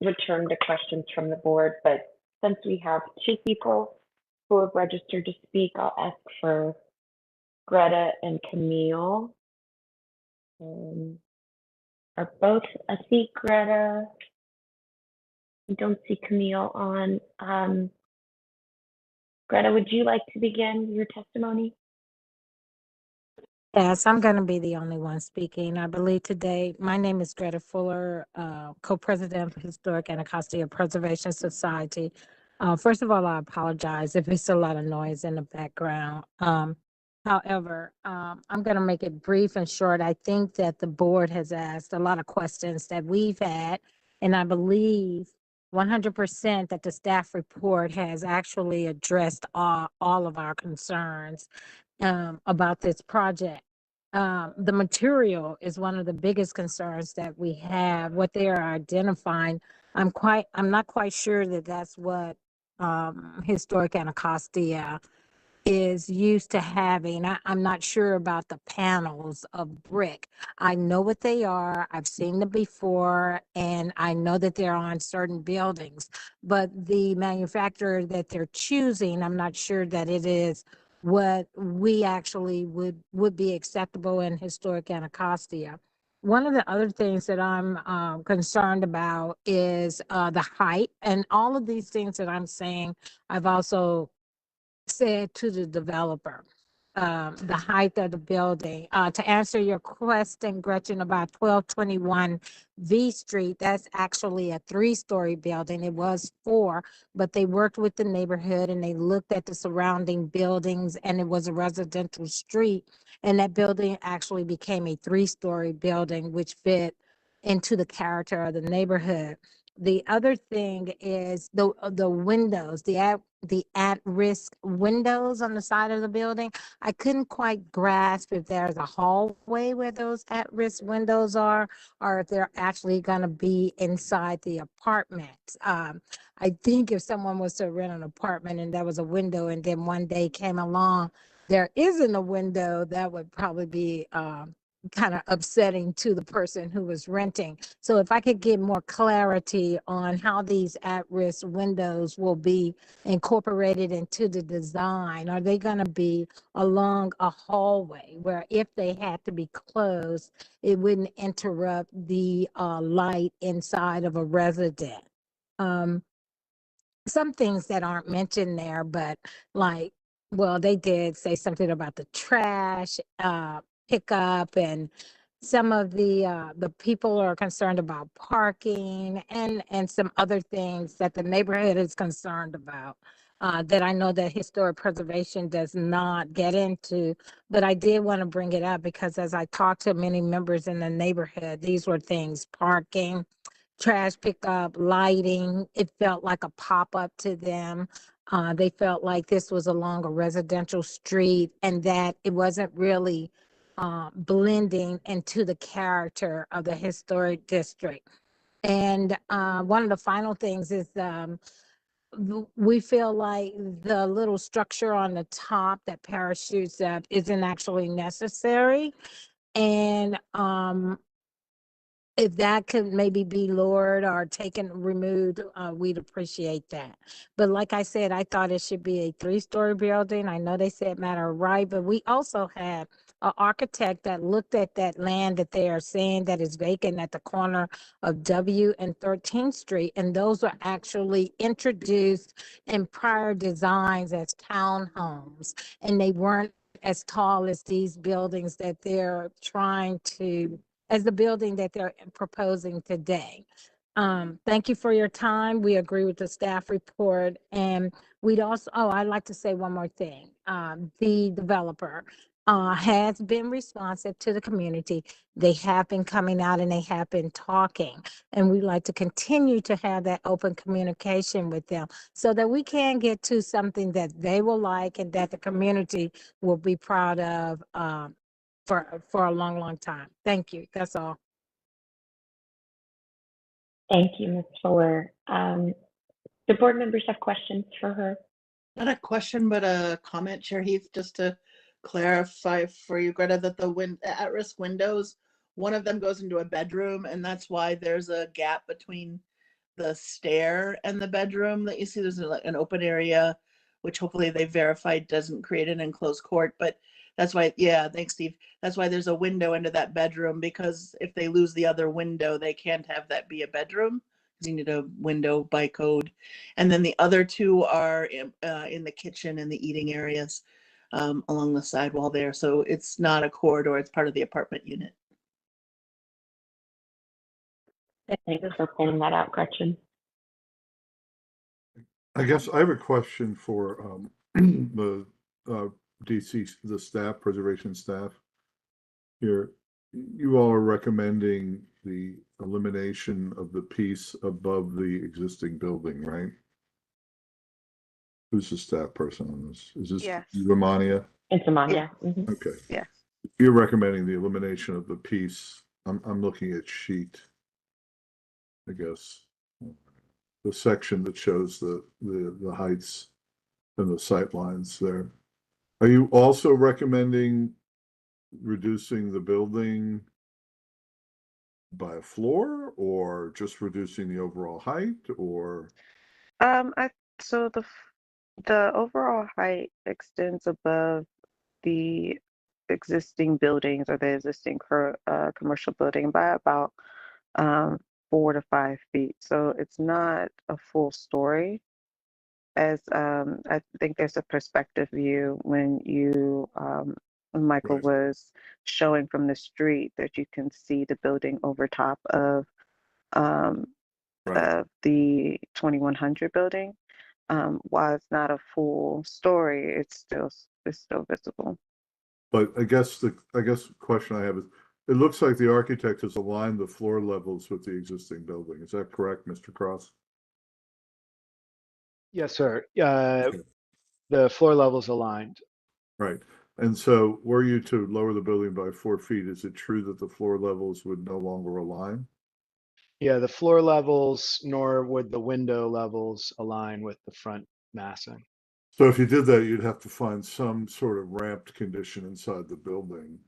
[SPEAKER 3] return to questions from the board, but since we have two people who have registered to speak, I'll ask for Greta and Camille. Are both, I see Greta. I don't see Camille on. Greta, would you like to begin your testimony?
[SPEAKER 10] Yes, I'm going to be the only one speaking. I believe today, my name is Greta Fuller, co-president of Historic Anacostia Preservation Society. First of all, I apologize if it's a lot of noise in the background. However, I'm going to make it brief and short. I think that the board has asked a lot of questions that we've had, and I believe 100% that the staff report has actually addressed all of our concerns about this project. The material is one of the biggest concerns that we have. What they are identifying, I'm not quite sure that that's what Historic Anacostia is used to having. I'm not sure about the panels of brick. I know what they are. I've seen them before, and I know that they're on certain buildings. But the manufacturer that they're choosing, I'm not sure that it is what we actually would be acceptable in Historic Anacostia. One of the other things that I'm concerned about is the height, and all of these things that I'm saying, I've also said to the developer, the height of the building. To answer your question, Gretchen, about 1221 V Street, that's actually a 3-story building. It was 4, but they worked with the neighborhood and they looked at the surrounding buildings, and it was a residential street. And that building actually became a 3-story building, which fit into the character of the neighborhood. The other thing is the windows, the at-risk windows on the side of the building. I couldn't quite grasp if there's a hallway where those at-risk windows are, or if they're actually going to be inside the apartment. I think if someone was to rent an apartment and there was a window, and then one day came along, there isn't a window, that would probably be kind of upsetting to the person who was renting. So if I could get more clarity on how these at-risk windows will be incorporated into the design. Are they going to be along a hallway where if they had to be closed, it wouldn't interrupt the light inside of a resident? Some things that aren't mentioned there, but like, well, they did say something about the trash pickup, and some of the people are concerned about parking and some other things that the neighborhood is concerned about. That I know that historic preservation does not get into, but I did want to bring it up because as I talked to many members in the neighborhood, these were things: parking, trash pickup, lighting. It felt like a pop-up to them. They felt like this was along a residential street and that it wasn't really blending into the character of the historic district. And one of the final things is we feel like the little structure on the top that parachutes up isn't actually necessary. And if that could maybe be lowered or removed, we'd appreciate that. But like I said, I thought it should be a 3-story building. I know they said matter of right, but we also had an architect that looked at that land that they are saying that is vacant at the corner of W and 13th Street. And those were actually introduced in prior designs as townhomes. And they weren't as tall as these buildings that they're trying to, as the building that they're proposing today. Thank you for your time. We agree with the staff report. And we'd also, I'd like to say one more thing. The developer, has been responsive to the community. They have been coming out and they have been talking. And we like to continue to have that open communication with them so that we can get to something that they will like and that the community will be proud of for a long, long time. Thank you. That's all.
[SPEAKER 3] Thank you, Ms. Fuller. Do board members have questions for her?
[SPEAKER 2] Not a question, but a comment, Chair Heath, just to clarify for you, Greta, that the at-risk windows, one of them goes into a bedroom, and that's why there's a gap between the stair and the bedroom that you see. There's an open area, which hopefully they verified doesn't create an enclosed court, but that's why, yeah, thanks, Steve. That's why there's a window into that bedroom, because if they lose the other window, they can't have that be a bedroom. You need a window by code. And then the other two are in the kitchen and the eating areas along the sidewall there. So it's not a corridor, it's part of the apartment unit.
[SPEAKER 3] Thanks for pointing that out, Gretchen.
[SPEAKER 5] I guess I have a question for the DC, the staff, preservation staff. Here, you all are recommending the elimination of the piece above the existing building, right? Who's the staff person on this? Is this
[SPEAKER 8] Yes.
[SPEAKER 5] Romania?
[SPEAKER 3] It's Amanda. Mhm.
[SPEAKER 5] Okay.
[SPEAKER 8] Yes.
[SPEAKER 5] You're recommending the elimination of the piece. I'm looking at sheet, I guess, the section that shows the heights and the sight lines there. Are you also recommending reducing the building by a floor, or just reducing the overall height, or?
[SPEAKER 8] So the overall height extends above the existing buildings or the existing commercial building by about 4 to 5 feet. So it's not a full story. As I think there's a perspective view when you Michael
[SPEAKER 5] Right.
[SPEAKER 8] was showing from the street that you can see the building over top of
[SPEAKER 5] Right.
[SPEAKER 8] the 2100 building. While it's not a full story, it's still visible.
[SPEAKER 5] But I guess the question I have is, it looks like the architect has aligned the floor levels with the existing building. Is that correct, Mr. Cross?
[SPEAKER 9] Yes, sir. The floor level's aligned.
[SPEAKER 5] Right. And so were you to lower the building by 4 feet, is it true that the floor levels would no longer align?
[SPEAKER 9] Yeah, the floor levels, nor would the window levels align with the front massing.
[SPEAKER 5] So if you did that, you'd have to find some sort of ramped condition inside the building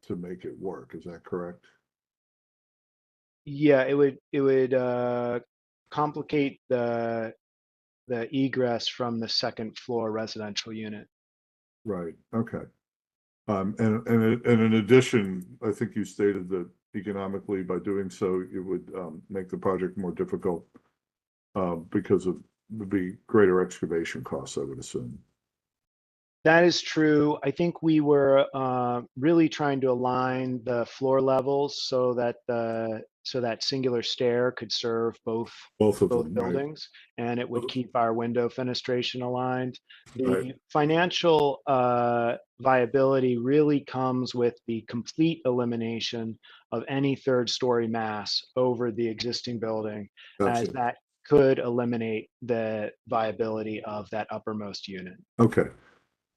[SPEAKER 5] to make it work. Is that correct?
[SPEAKER 9] Yeah, it would complicate the egress from the second floor residential unit.
[SPEAKER 5] Right. Okay. And in addition, I think you stated that economically, by doing so, it would make the project more difficult because of the greater excavation costs, I would assume.
[SPEAKER 9] That is true. I think we were really trying to align the floor levels so that that singular stair could serve both
[SPEAKER 5] Both of them, right.
[SPEAKER 9] buildings, and it would keep our window fenestration aligned. The
[SPEAKER 5] Right.
[SPEAKER 9] financial viability really comes with the complete elimination of any third story mass over the existing building, as
[SPEAKER 5] Gotcha.
[SPEAKER 9] that could eliminate the viability of that uppermost unit.
[SPEAKER 5] Okay.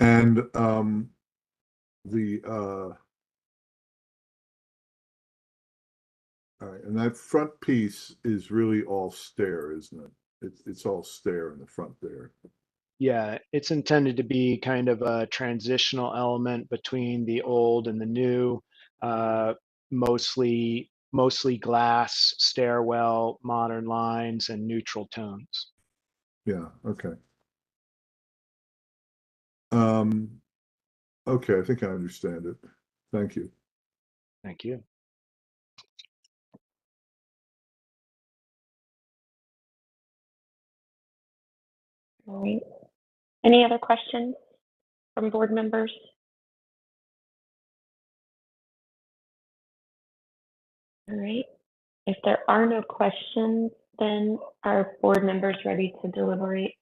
[SPEAKER 5] And all right, and that front piece is really all stair, isn't it? It's all stair in the front there.
[SPEAKER 9] Yeah, it's intended to be kind of a transitional element between the old and the new, mostly glass, stairwell, modern lines, and neutral tones.
[SPEAKER 5] Yeah, okay. Okay, I think I understand it. Thank you.
[SPEAKER 9] Thank you.
[SPEAKER 3] All right. Any other questions from board members? All right. If there are no questions, then are board members ready to deliberate?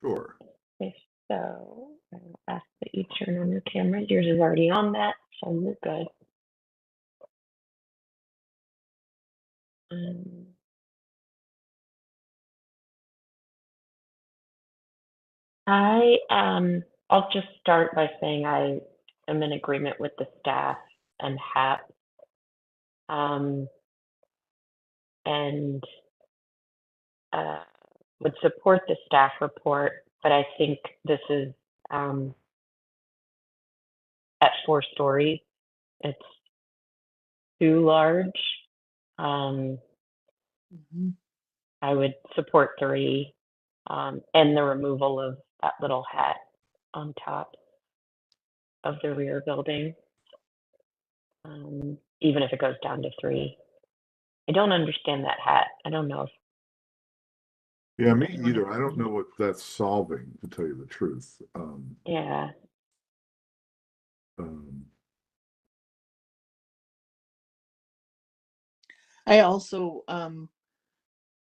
[SPEAKER 5] Sure.
[SPEAKER 3] If so, I will ask that you turn on your cameras. Yours is already on that, so you're good. I'll just start by saying I am in agreement with the staff and HAP. And would support the staff report, but I think this is at 4 stories. It's too large.
[SPEAKER 2] Mhm.
[SPEAKER 3] I would support 3 and the removal of that little hat on top of the rear building, even if it goes down to 3. I don't understand that hat. I don't know if
[SPEAKER 5] Yeah, me either. I don't know what that's solving, to tell you the truth.
[SPEAKER 3] yeah.
[SPEAKER 2] I also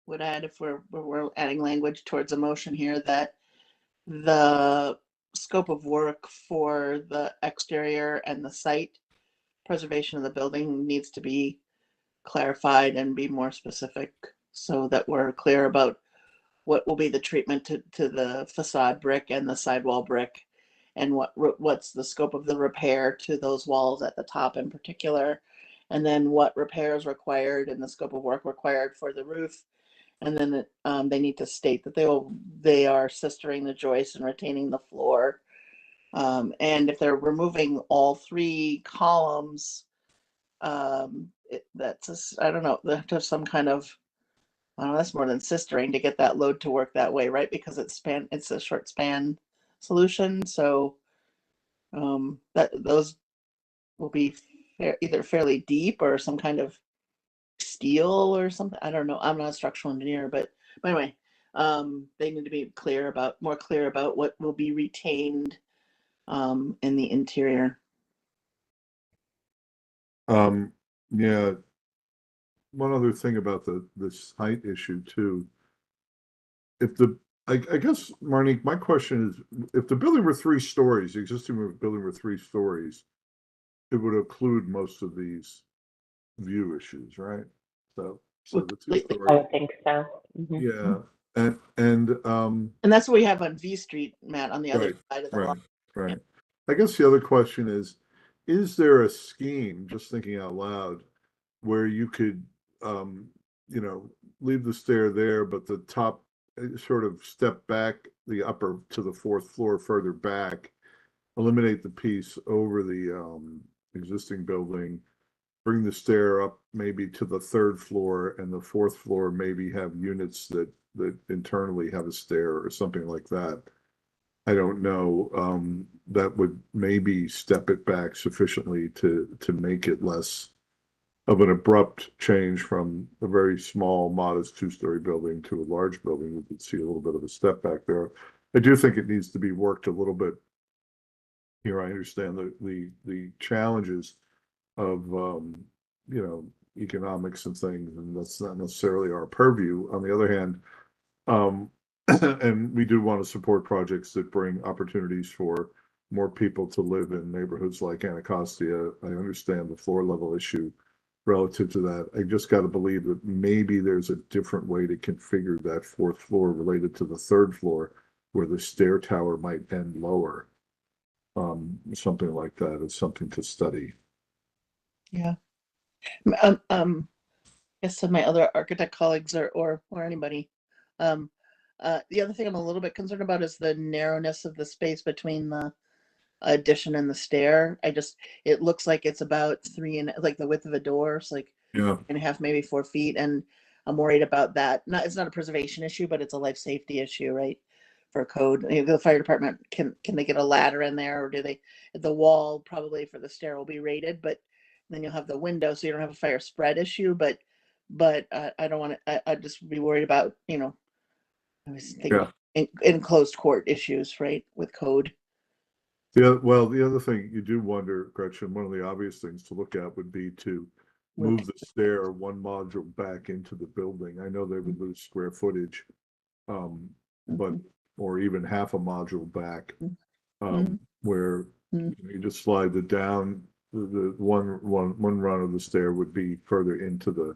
[SPEAKER 2] would add, if we're adding language towards a motion here, that the scope of work for the exterior and the site preservation of the building needs to be clarified and be more specific, so that we're clear about what will be the treatment to the facade brick and the sidewall brick, and what's the scope of the repair to those walls at the top in particular, and then what repairs required and the scope of work required for the roof. And then they need to state that they are sistering the joists and retaining the floor. And if they're removing all 3 columns, I don't know, they have to have some kind of, I don't know, that's more than sistering to get that load to work that way, right? Because it's a short span solution. So that those will be either fairly deep or some kind of steel or something. I don't know. I'm not a structural engineer, but anyway, they need to be more clear about what will be retained in the interior.
[SPEAKER 5] Yeah. One other thing about this height issue too. I guess, Marnique, my question is, if the building were 3 stories, the existing building were 3 stories, it would include most of these view issues, right? So the 2
[SPEAKER 2] Completely.
[SPEAKER 3] I
[SPEAKER 5] story,
[SPEAKER 3] would think so.
[SPEAKER 5] yeah, and
[SPEAKER 2] And that's what we have on V Street, Matt, on the other
[SPEAKER 5] right,
[SPEAKER 2] side of the lot.
[SPEAKER 5] right. I guess the other question is there a scheme, just thinking out loud, where you could, leave the stair there, but the top sort of step back the upper to the 4th floor further back, eliminate the piece over the existing building, bring the stair up maybe to the 3rd floor, and the 4th floor maybe have units that internally have a stair or something like that. I don't know. That would maybe step it back sufficiently to make it less of an abrupt change from a very small, modest 2-story building to a large building. We could see a little bit of a step back there. I do think it needs to be worked a little bit. Here, I understand the challenges of economics and things, and that's not necessarily our purview. On the other hand, and we do want to support projects that bring opportunities for more people to live in neighborhoods like Anacostia. I understand the floor level issue relative to that. I just got to believe that maybe there's a different way to configure that 4th floor related to the 3rd floor, where the stair tower might end lower. Something like that is something to study.
[SPEAKER 2] Yeah. Yes, some of my other architect colleagues or anybody. The other thing I'm a little bit concerned about is the narrowness of the space between the addition and the stair. It looks like it's about 3 and like the width of a door. It's like
[SPEAKER 5] Yeah.
[SPEAKER 2] 3.5, maybe 4 feet. And I'm worried about that. It's not a preservation issue, but it's a life safety issue, right? For code. The fire department, can they get a ladder in there, or do they, the wall probably for the stair will be rated, but then you'll have the window, so you don't have a fire spread issue. But I don't want to, I'd just be worried about, I was thinking enclosed court issues, right, with code.
[SPEAKER 5] Yeah, well, the other thing you do wonder, Gretchen, one of the obvious things to look at would be to move the stair 1 module back into the building. I know they would lose square footage, but or even half a module back,
[SPEAKER 2] Mhm.
[SPEAKER 5] where
[SPEAKER 2] Mhm.
[SPEAKER 5] you just slide it down, the one run of the stair would be further into the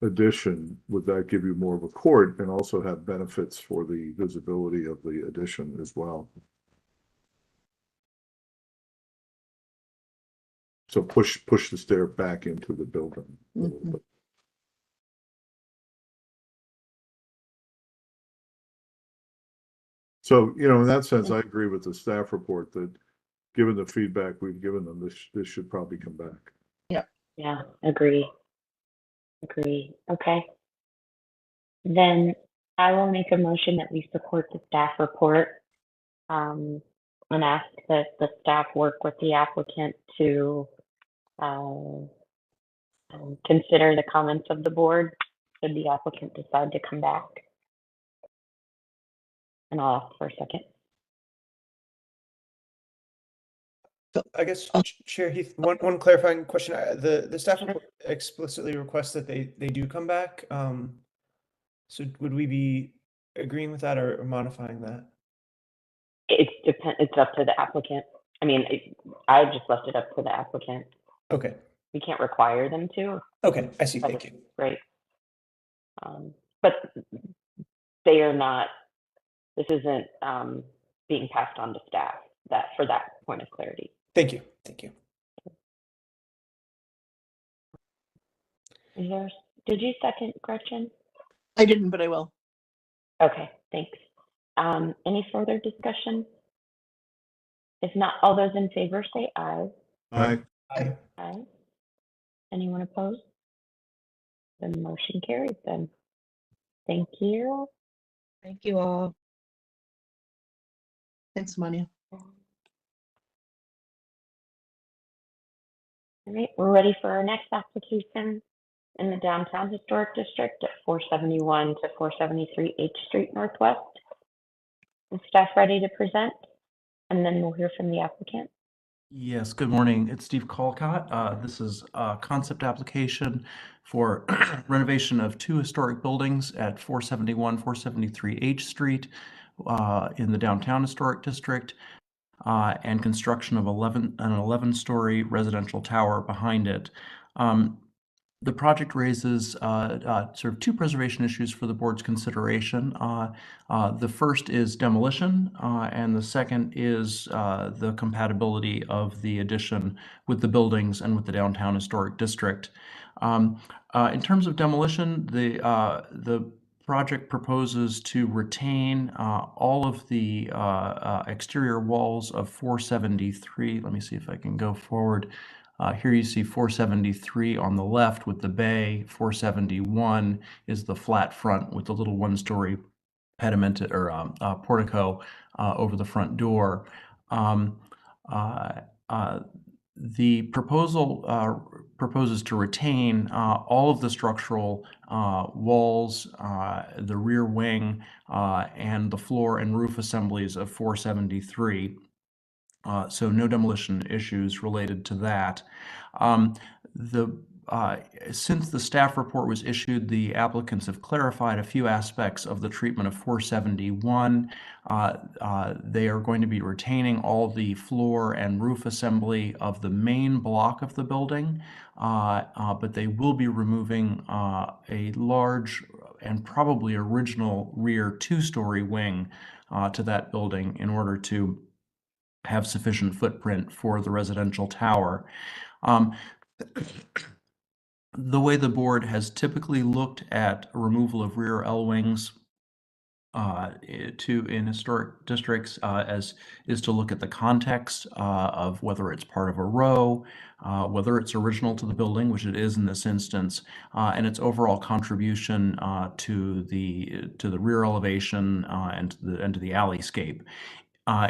[SPEAKER 5] addition. Would that give you more of a court and also have benefits for the visibility of the addition as well? So push the stair back into the building a little
[SPEAKER 2] Mhm.
[SPEAKER 5] bit. So, in that sense, I agree with the staff report that given the feedback we've given them, this should probably come back.
[SPEAKER 3] Yeah, agree. Okay. Then I will make a motion that we support the staff report, and ask that the staff work with the applicant to, consider the comments of the board should the applicant decide to come back. And I'll ask for a second.
[SPEAKER 6] I guess, Chair Heath, one clarifying question. The staff report explicitly requests that they do come back. So would we be agreeing with that or modifying that?
[SPEAKER 3] It's up to the applicant. I mean, I just left it up to the applicant.
[SPEAKER 6] Okay,
[SPEAKER 3] We can't require them to,
[SPEAKER 6] okay, I see,
[SPEAKER 3] but
[SPEAKER 6] thank
[SPEAKER 3] it's
[SPEAKER 6] you.
[SPEAKER 3] great. But they are not, this isn't, being passed on to staff, that, for that point of clarity.
[SPEAKER 6] Thank you.
[SPEAKER 3] Did you second, Gretchen?
[SPEAKER 2] I didn't, but I will.
[SPEAKER 3] Okay, thanks. Any further discussion? If not, all those in favor say aye.
[SPEAKER 5] Aye.
[SPEAKER 3] Aye. Anyone opposed? The motion carries then. Thank you.
[SPEAKER 8] Thank you all.
[SPEAKER 2] Thanks, Mania.
[SPEAKER 3] All right, we're ready for our next application in the Downtown Historic District at 471 to 473 H Street Northwest. Is staff ready to present? And then we'll hear from the applicant.
[SPEAKER 4] Yes, good morning. It's Steve Colcott. This is a concept application for renovation of two historic buildings at 471, 473 H Street in the Downtown Historic District, and construction of an 11-story residential tower behind it. The project raises sort of two preservation issues for the board's consideration. The first is demolition, and the second is the compatibility of the addition with the buildings and with the Downtown Historic District. In terms of demolition, the project proposes to retain all of the exterior walls of 473. Let me see if I can go forward. Here you see 473 on the left with the bay. 471 is the flat front with the little one-story pediment or portico over the front door. The proposal proposes to retain all of the structural walls, the rear wing, and the floor and roof assemblies of 473. So no demolition issues related to that. Since the staff report was issued, the applicants have clarified a few aspects of the treatment of 471. They are going to be retaining all the floor and roof assembly of the main block of the building, but they will be removing a large and probably original rear two-story wing to that building in order to have sufficient footprint for the residential tower. The way the board has typically looked at removal of rear L wings in historic districts is to look at the context of whether it's part of a row, whether it's original to the building, which it is in this instance, and its overall contribution to the rear elevation and to the alleyscape.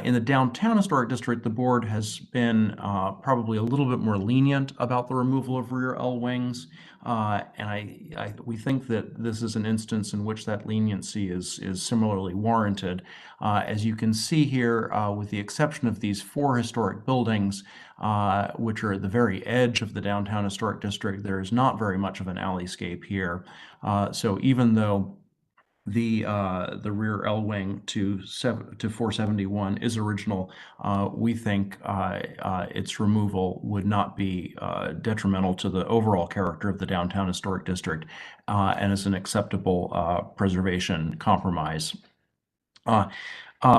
[SPEAKER 4] In the Downtown Historic District, the board has been probably a little bit more lenient about the removal of rear L wings, and we think that this is an instance in which that leniency is similarly warranted. As you can see here, with the exception of these four historic buildings, which are at the very edge of the Downtown Historic District, there is not very much of an alleyscape here. So even though the rear L wing to 471 is original. We think its removal would not be detrimental to the overall character of the downtown historic district, and is an acceptable preservation compromise.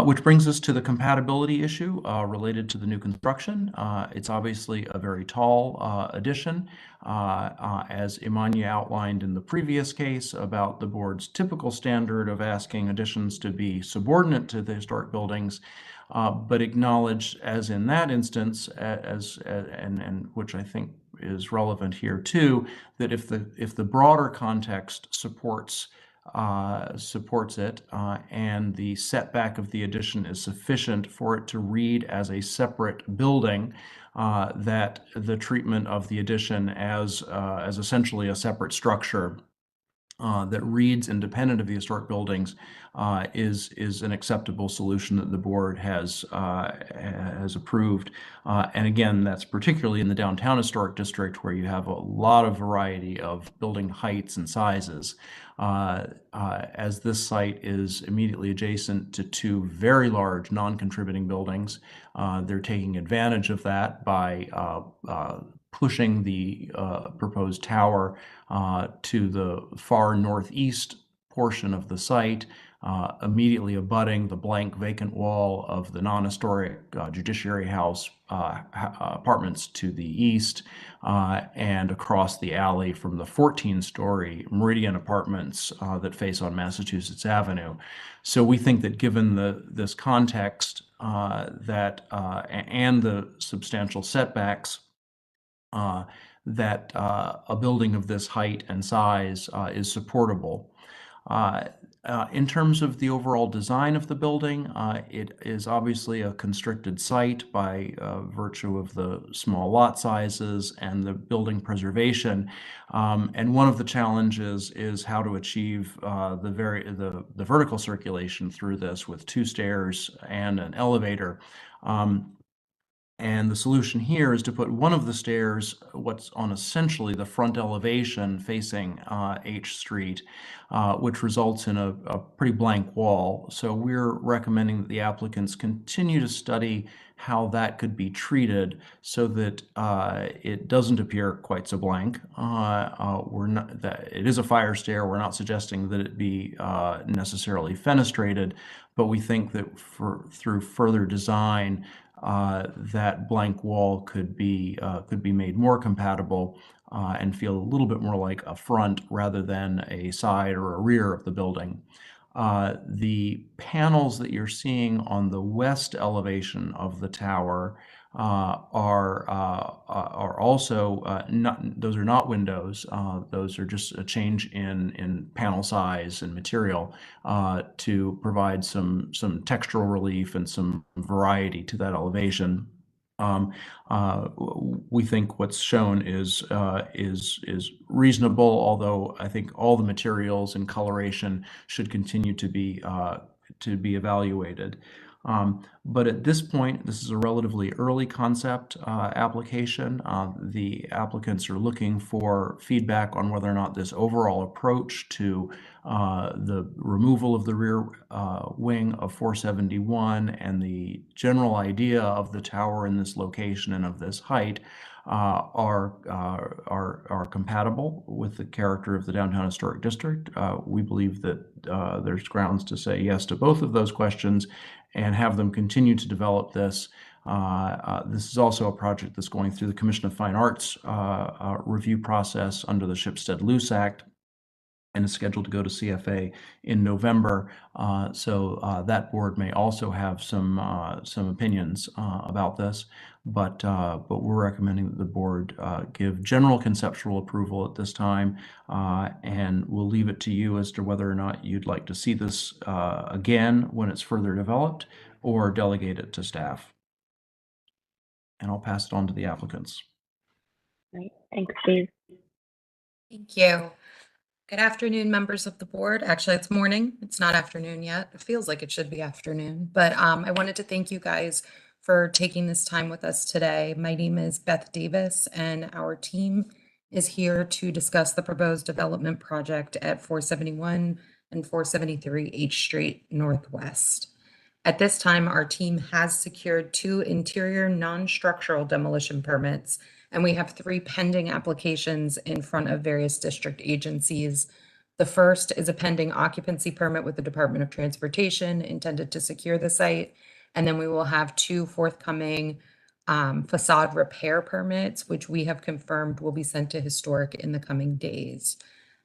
[SPEAKER 4] Which brings us to the compatibility issue related to the new construction. It's obviously a very tall addition, as Imanya outlined in the previous case about the board's typical standard of asking additions to be subordinate to the historic buildings, but acknowledged, as in that instance, and which I think is relevant here too, that if the broader context supports it, and the setback of the addition is sufficient for it to read as a separate building, that the treatment of the addition as essentially a separate structure that reads independent of the historic buildings is an acceptable solution that the board has approved. And again, that's particularly in the downtown historic district, where you have a lot of variety of building heights and sizes. As this site is immediately adjacent to two very large non-contributing buildings, they're taking advantage of that by pushing the proposed tower to the far northeast portion of the site, immediately abutting the blank vacant wall of the non-historic Judiciary House apartments to the east, and across the alley from the 14-story Meridian apartments that face on Massachusetts Avenue. So we think that given this context and the substantial setbacks, that a building of this height and size is supportable. In terms of the overall design of the building, it is obviously a constricted site by virtue of the small lot sizes and the building preservation. And one of the challenges is how to achieve the vertical circulation through this with 2 stairs and an elevator. And the solution here is to put one of the stairs, what's on essentially the front elevation facing H Street, which results in a pretty blank wall. So we're recommending that the applicants continue to study how that could be treated so that it doesn't appear quite so blank. It is a fire stair. We're not suggesting that it be necessarily fenestrated, but we think that through further design, that blank wall could be made more compatible and feel a little bit more like a front rather than a side or a rear of the building. The panels that you're seeing on the west elevation of the tower are also those are not windows. Those are just a change in panel size and material to provide some textural relief and some variety to that elevation. We think what's shown is reasonable, although I think all the materials and coloration should continue to be evaluated. But at this point, this is a relatively early concept application. The applicants are looking for feedback on whether or not this overall approach to the removal of the rear wing of 471 and the general idea of the tower in this location and of this height are compatible with the character of the downtown historic district. We believe that there's grounds to say yes to both of those questions and have them continue to develop this. This is also a project that's going through the Commission of Fine Arts review process under the Shipstead-Luce Act, and is scheduled to go to CFA in November. So that board may also have some opinions about this, but we're recommending that the board give general conceptual approval at this time, and we'll leave it to you as to whether or not you'd like to see this again when it's further developed, or delegate it to staff. And I'll pass it on to the applicants.
[SPEAKER 3] Right. Thanks, Steve.
[SPEAKER 11] Thank you. Good afternoon, members of the board. Actually, it's morning. It's not afternoon yet. It feels like it should be afternoon, but I wanted to thank you guys for taking this time with us today. My name is Beth Davis, and our team is here to discuss the proposed development project at 471 and 473 H Street Northwest. At this time, our team has secured 2 interior non-structural demolition permits, and we have 3 pending applications in front of various district agencies. The first is a pending occupancy permit with the Department of Transportation intended to secure the site. And then we will have 2 forthcoming facade repair permits, which we have confirmed will be sent to Historic in the coming days.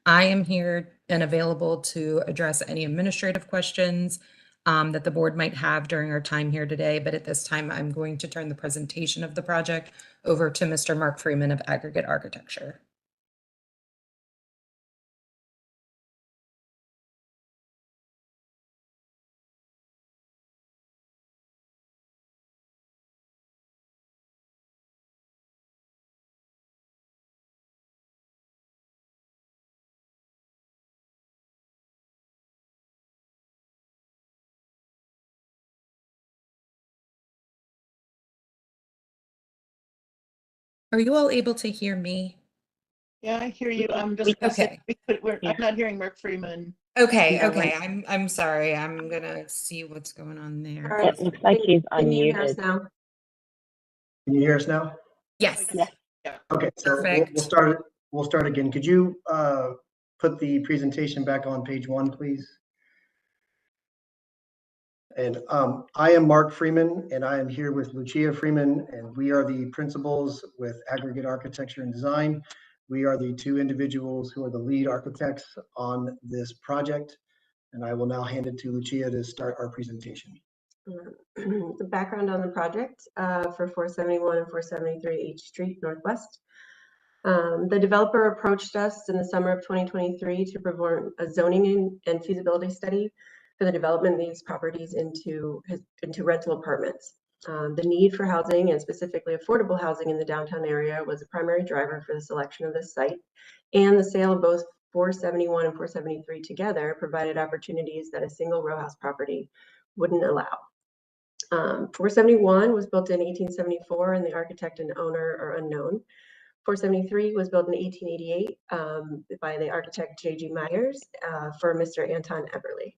[SPEAKER 11] I am here and available to address any administrative questions that the board might have during our time here today. But at this time, I'm going to turn the presentation of the project over to Mr. Mark Freeman of Aggregate Architecture. Are you all able to hear me?
[SPEAKER 2] Yeah, I hear you. I'm just gonna say, I'm not hearing Mark Freeman.
[SPEAKER 11] Okay,
[SPEAKER 1] Yeah,
[SPEAKER 11] okay. I'm sorry. I'm gonna see what's going on there.
[SPEAKER 3] It looks like he's
[SPEAKER 1] Can you hear us
[SPEAKER 3] unmuted.
[SPEAKER 1] now?
[SPEAKER 12] Can you hear us now?
[SPEAKER 11] Yes.
[SPEAKER 2] Yeah.
[SPEAKER 12] Okay, so
[SPEAKER 11] Perfect.
[SPEAKER 12] we'll start again. Could you put the presentation back on page 1, please? And I am Mark Freeman, and I am here with Lucia Freeman, and we are the principals with Aggregate Architecture and Design. We are the 2 individuals who are the lead architects on this project. And I will now hand it to Lucia to start our presentation.
[SPEAKER 13] The background on the project for 471 and 473 H Street Northwest. The developer approached us in the summer of 2023 to perform a zoning and feasibility study for the development of these properties into rental apartments. The need for housing, and specifically affordable housing in the downtown area, was a primary driver for the selection of this site, and the sale of both 471 and 473 together provided opportunities that a single row house property wouldn't allow. 471 was built in 1874, and the architect and owner are unknown. 473 was built in 1888 by the architect J.G. Myers for Mr. Anton Eberly.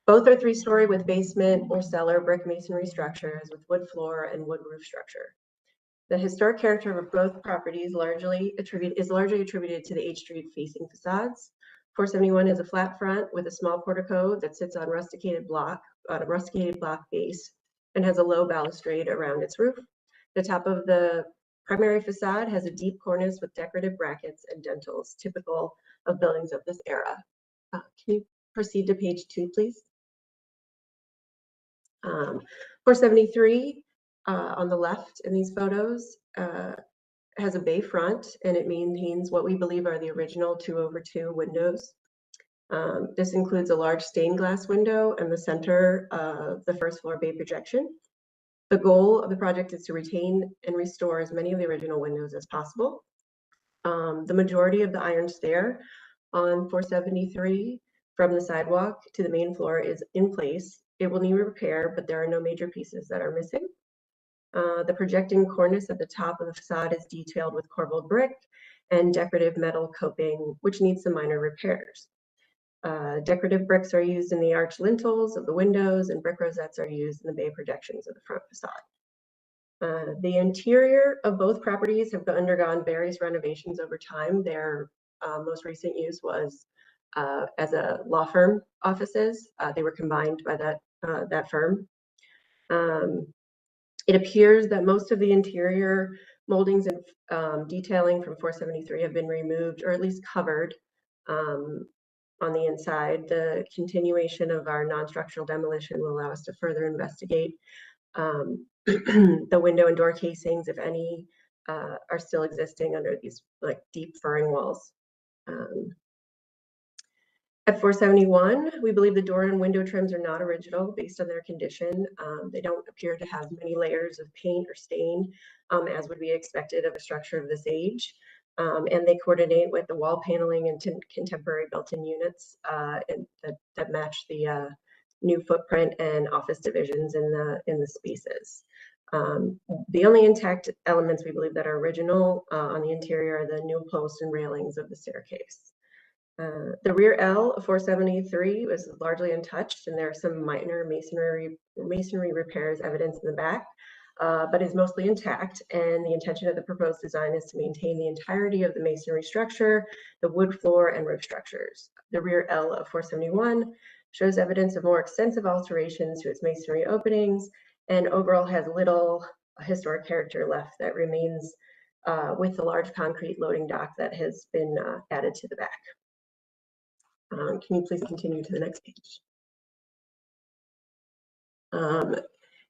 [SPEAKER 13] Both are 3-story with basement or cellar brick masonry structures with wood floor and wood roof structure. The historic character of both properties is largely attributed to the H Street facing facades. 471 has a flat front with a small portico that sits on a rusticated block base and has a low balustrade around its roof. The top of the primary facade has a deep cornice with decorative brackets and dentils, typical of buildings of this era. Can you proceed to page 2, please? 473 on the left in these photos has a bay front, and it maintains what we believe are the original 2/2 windows. This includes a large stained glass window and the center of the first floor bay projection. The goal of the project is to retain and restore as many of the original windows as possible. The majority of the iron stair on 473 from the sidewalk to the main floor is in place. It will need repair, but there are no major pieces that are missing. The projecting cornice at the top of the facade is detailed with corbelled brick and decorative metal coping, which needs some minor repairs. Decorative bricks are used in the arch lintels of the windows, and brick rosettes are used in the bay projections of the front facade. The interior of both properties have undergone various renovations over time. Their most recent use was as a law firm offices. They were combined by that firm. It appears that most of the interior moldings and detailing from 473 have been removed, or at least covered on the inside. The continuation of our non-structural demolition will allow us to further investigate the window and door casings, if any, are still existing under these like deep furring walls. At 471, we believe the door and window trims are not original based on their condition. They don't appear to have many layers of paint or stain, as would be expected of a structure of this age. And they coordinate with the wall paneling and contemporary built-in units that match the new footprint and office divisions in the spaces. The only intact elements we believe that are original on the interior are the new posts and railings of the staircase. The rear L of 473 was largely untouched, and there are some minor masonry repairs evidenced in the back, but is mostly intact. And the intention of the proposed design is to maintain the entirety of the masonry structure, the wood floor and roof structures. The rear L of 471 shows evidence of more extensive alterations to its masonry openings, and overall has little historic character left that remains with the large concrete loading dock that has been added to the back. Can you please continue to the next page?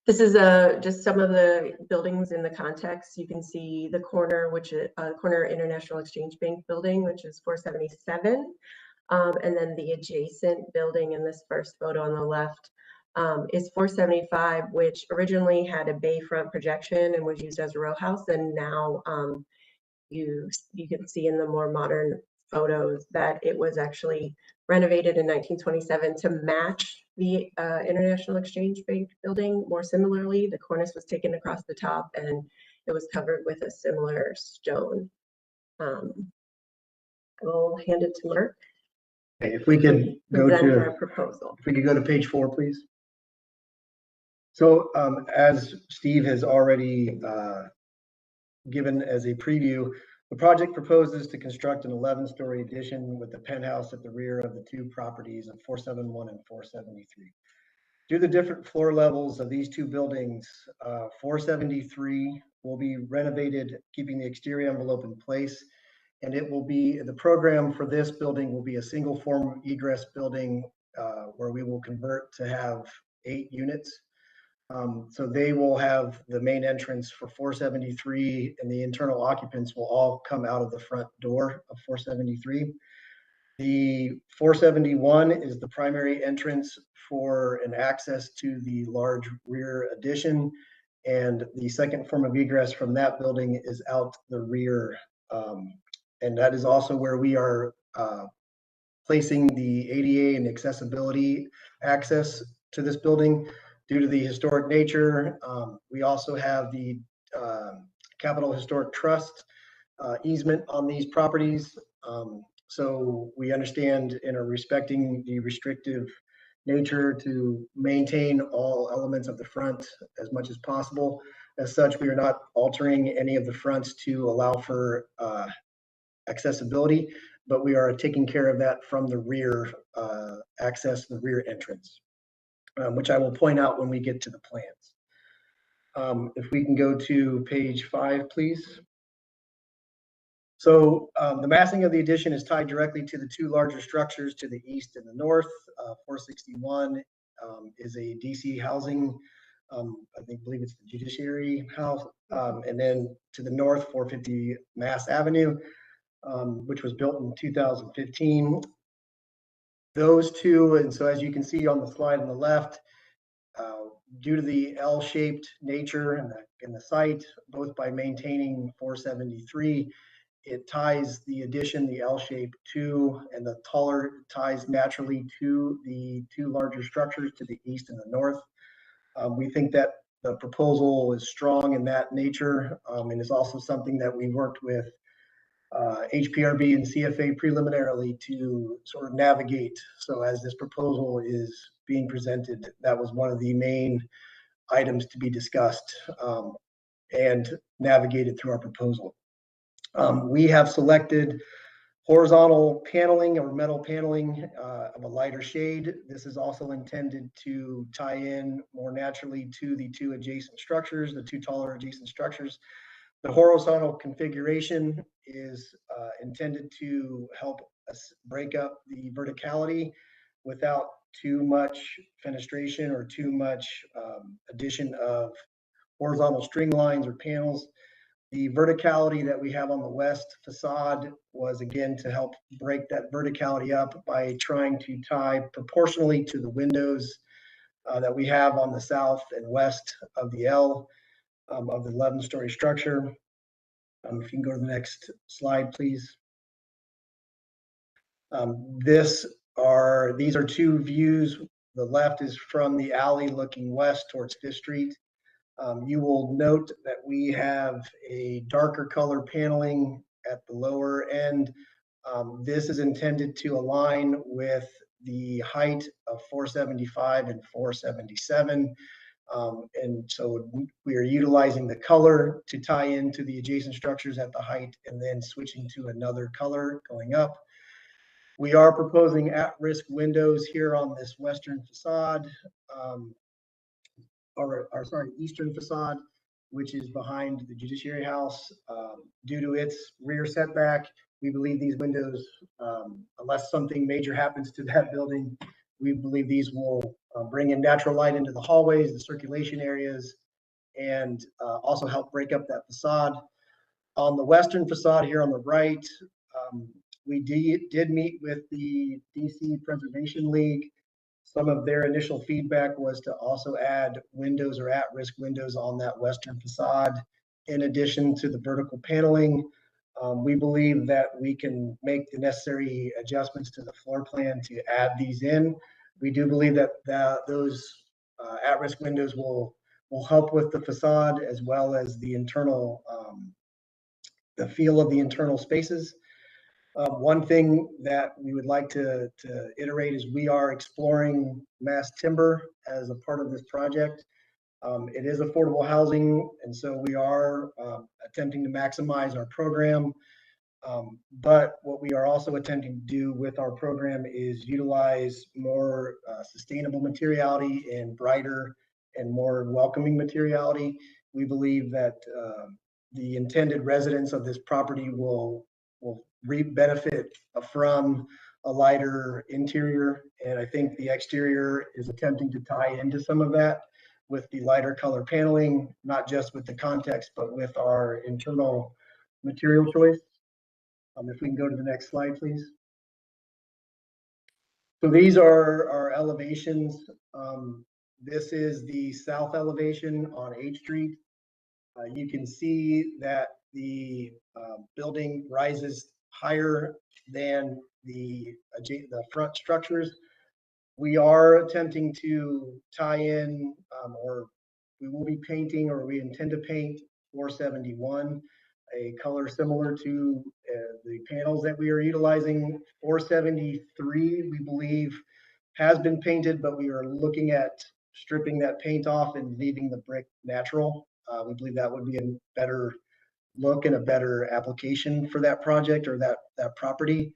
[SPEAKER 13] This is just some of the buildings in the context. You can see the corner, which is corner International Exchange Bank building, which is 477. And then the adjacent building in this first photo on the left is 475, which originally had a bayfront projection and was used as a row house. And now you can see in the more modern photos that it was actually renovated in 1927 to match the International Exchange Bank building. More similarly, the cornice was taken across the top and it was covered with a similar stone. I will hand it to Mark.
[SPEAKER 12] Okay, if we could go
[SPEAKER 13] Present
[SPEAKER 12] to
[SPEAKER 13] our proposal.
[SPEAKER 12] If we could go to page 4, please. So as Steve has already given as a preview, the project proposes to construct an 11-story addition with the penthouse at the rear of the two properties of 471 and 473. Due to the different floor levels of these two buildings, 473 will be renovated, keeping the exterior envelope in place. And it will be, the program for this building will be a single form egress building where we will convert to have 8 units. So they will have the main entrance for 473, and the internal occupants will all come out of the front door of 473. The 471 is the primary entrance for an access to the large rear addition, and the second form of egress from that building is out the rear. And that is also where we are placing the ADA and accessibility access to this building. Due to the historic nature, we also have the Capital Historic Trust easement on these properties. So we understand and are respecting the restrictive nature to maintain all elements of the front as much as possible. As such, we are not altering any of the fronts to allow for accessibility, but we are taking care of that from the rear access, the rear entrance. Which I will point out when we get to the plans. If we can go to page 5, please. So the massing of the addition is tied directly to the two larger structures to the east and the north. 461 is a DC housing, I believe it's the Judiciary House. And then to the north, 450 Mass Avenue, which was built in 2015. Those two, and so as you can see on the slide on the left, due to the L-shaped nature in the site, both by maintaining 473, it ties the addition, the L shape, to, and the taller ties naturally to the two larger structures to the east and the north. We think that the proposal is strong in that nature, and is also something that we worked with HPRB and CFA preliminarily to sort of navigate. So as this proposal is being presented, that was one of the main items to be discussed and navigated through our proposal. We have selected horizontal paneling or metal paneling of a lighter shade. This is also intended to tie in more naturally to the two adjacent structures, the two taller adjacent structures. The horizontal configuration is intended to help us break up the verticality without too much fenestration or too much addition of horizontal string lines or panels. The verticality that we have on the west facade was again to help break that verticality up by trying to tie proportionally to the windows that we have on the south and west of the L. Of the 11-story structure. If you can go to the next slide, please. These are two views. The left is from the alley looking west towards 5th Street. You will note that we have a darker color paneling at the lower end This is intended to align with the height of 475 and 477. And so we are utilizing the color to tie into the adjacent structures at the height and then switching to another color going up. We are proposing at-risk windows here on this western facade, eastern facade, which is behind the Judiciary House. Due to its rear setback, we believe these windows, unless something major happens to that building, we believe these will bring in natural light into the hallways, the circulation areas, and also help break up that facade. On the western facade here on the right, we did meet with the DC Preservation League. Some of their initial feedback was to also add windows or at-risk windows on that western facade. In addition to the vertical paneling, we believe that we can make the necessary adjustments to the floor plan to add these in. We do believe that those at-risk windows will help with the facade as well as the internal, the feel of the internal spaces. One thing that we would like to iterate is we are exploring mass timber as a part of this project. It is affordable housing, and so we are attempting to maximize our program. But what we are also attempting to do with our program is utilize more sustainable materiality and brighter and more welcoming materiality. We believe that the intended residents of this property will benefit from a lighter interior. And I think the exterior is attempting to tie into some of that with the lighter color paneling, not just with the context, but with our internal material choice. If we can go to the next slide, please. So these are our elevations. This is the south elevation on H Street. You can see that the building rises higher than the front structures. We are attempting to tie in, or we will be painting, or we intend to paint 471, a color similar to the panels that we are utilizing. 473, we believe, has been painted, but we are looking at stripping that paint off and leaving the brick natural. We believe that would be a better look and a better application for that project or that property.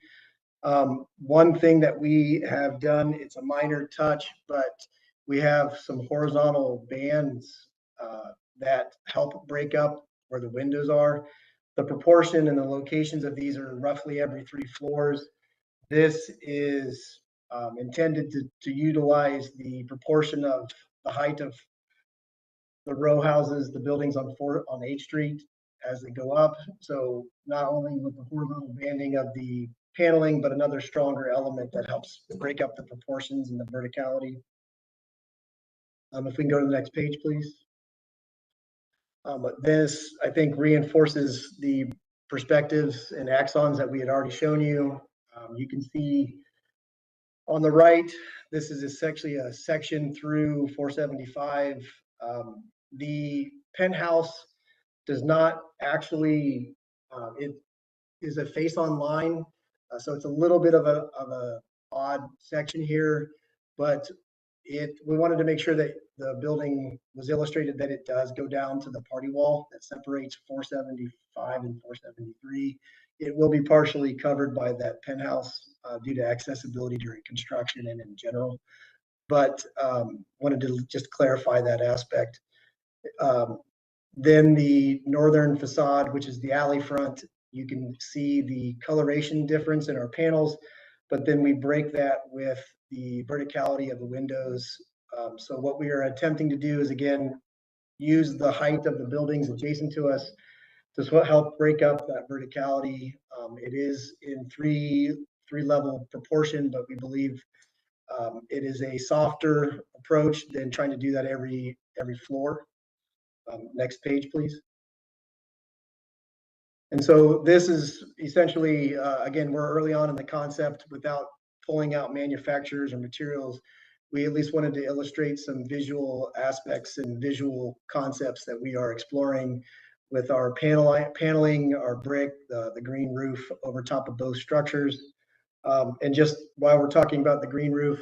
[SPEAKER 12] One thing that we have done, it's a minor touch, but we have some horizontal bands that help break up where the windows are. The proportion and the locations of these are roughly every 3 floors. This is intended to utilize the proportion of the height of the row houses, the buildings on H Street as they go up. So not only with the horizontal banding of the paneling, but another stronger element that helps break up the proportions and the verticality. If we can go to the next page, please. But this, I think, reinforces the perspectives and axons that we had already shown you. You can see on the right, this is essentially a section through 475. The penthouse does not actually, it is a face-on line. So it's a little bit of a odd section here, but we wanted to make sure that the building was illustrated that it does go down to the party wall that separates 475 and 473. It will be partially covered by that penthouse due to accessibility during construction and in general, but wanted to just clarify that aspect. Then the northern facade, which is the alley front, you can see the coloration difference in our panels, but then we break that with the verticality of the windows. So what we are attempting to do is, again, use the height of the buildings adjacent to us to help break up that verticality. It is in three level proportion, but we believe it is a softer approach than trying to do that every floor. Next page, please. And so this is essentially, again, we're early on in the concept without pulling out manufacturers or materials. We at least wanted to illustrate some visual aspects and visual concepts that we are exploring with our paneling, our brick, the green roof over top of both structures. And just while we're talking about the green roof,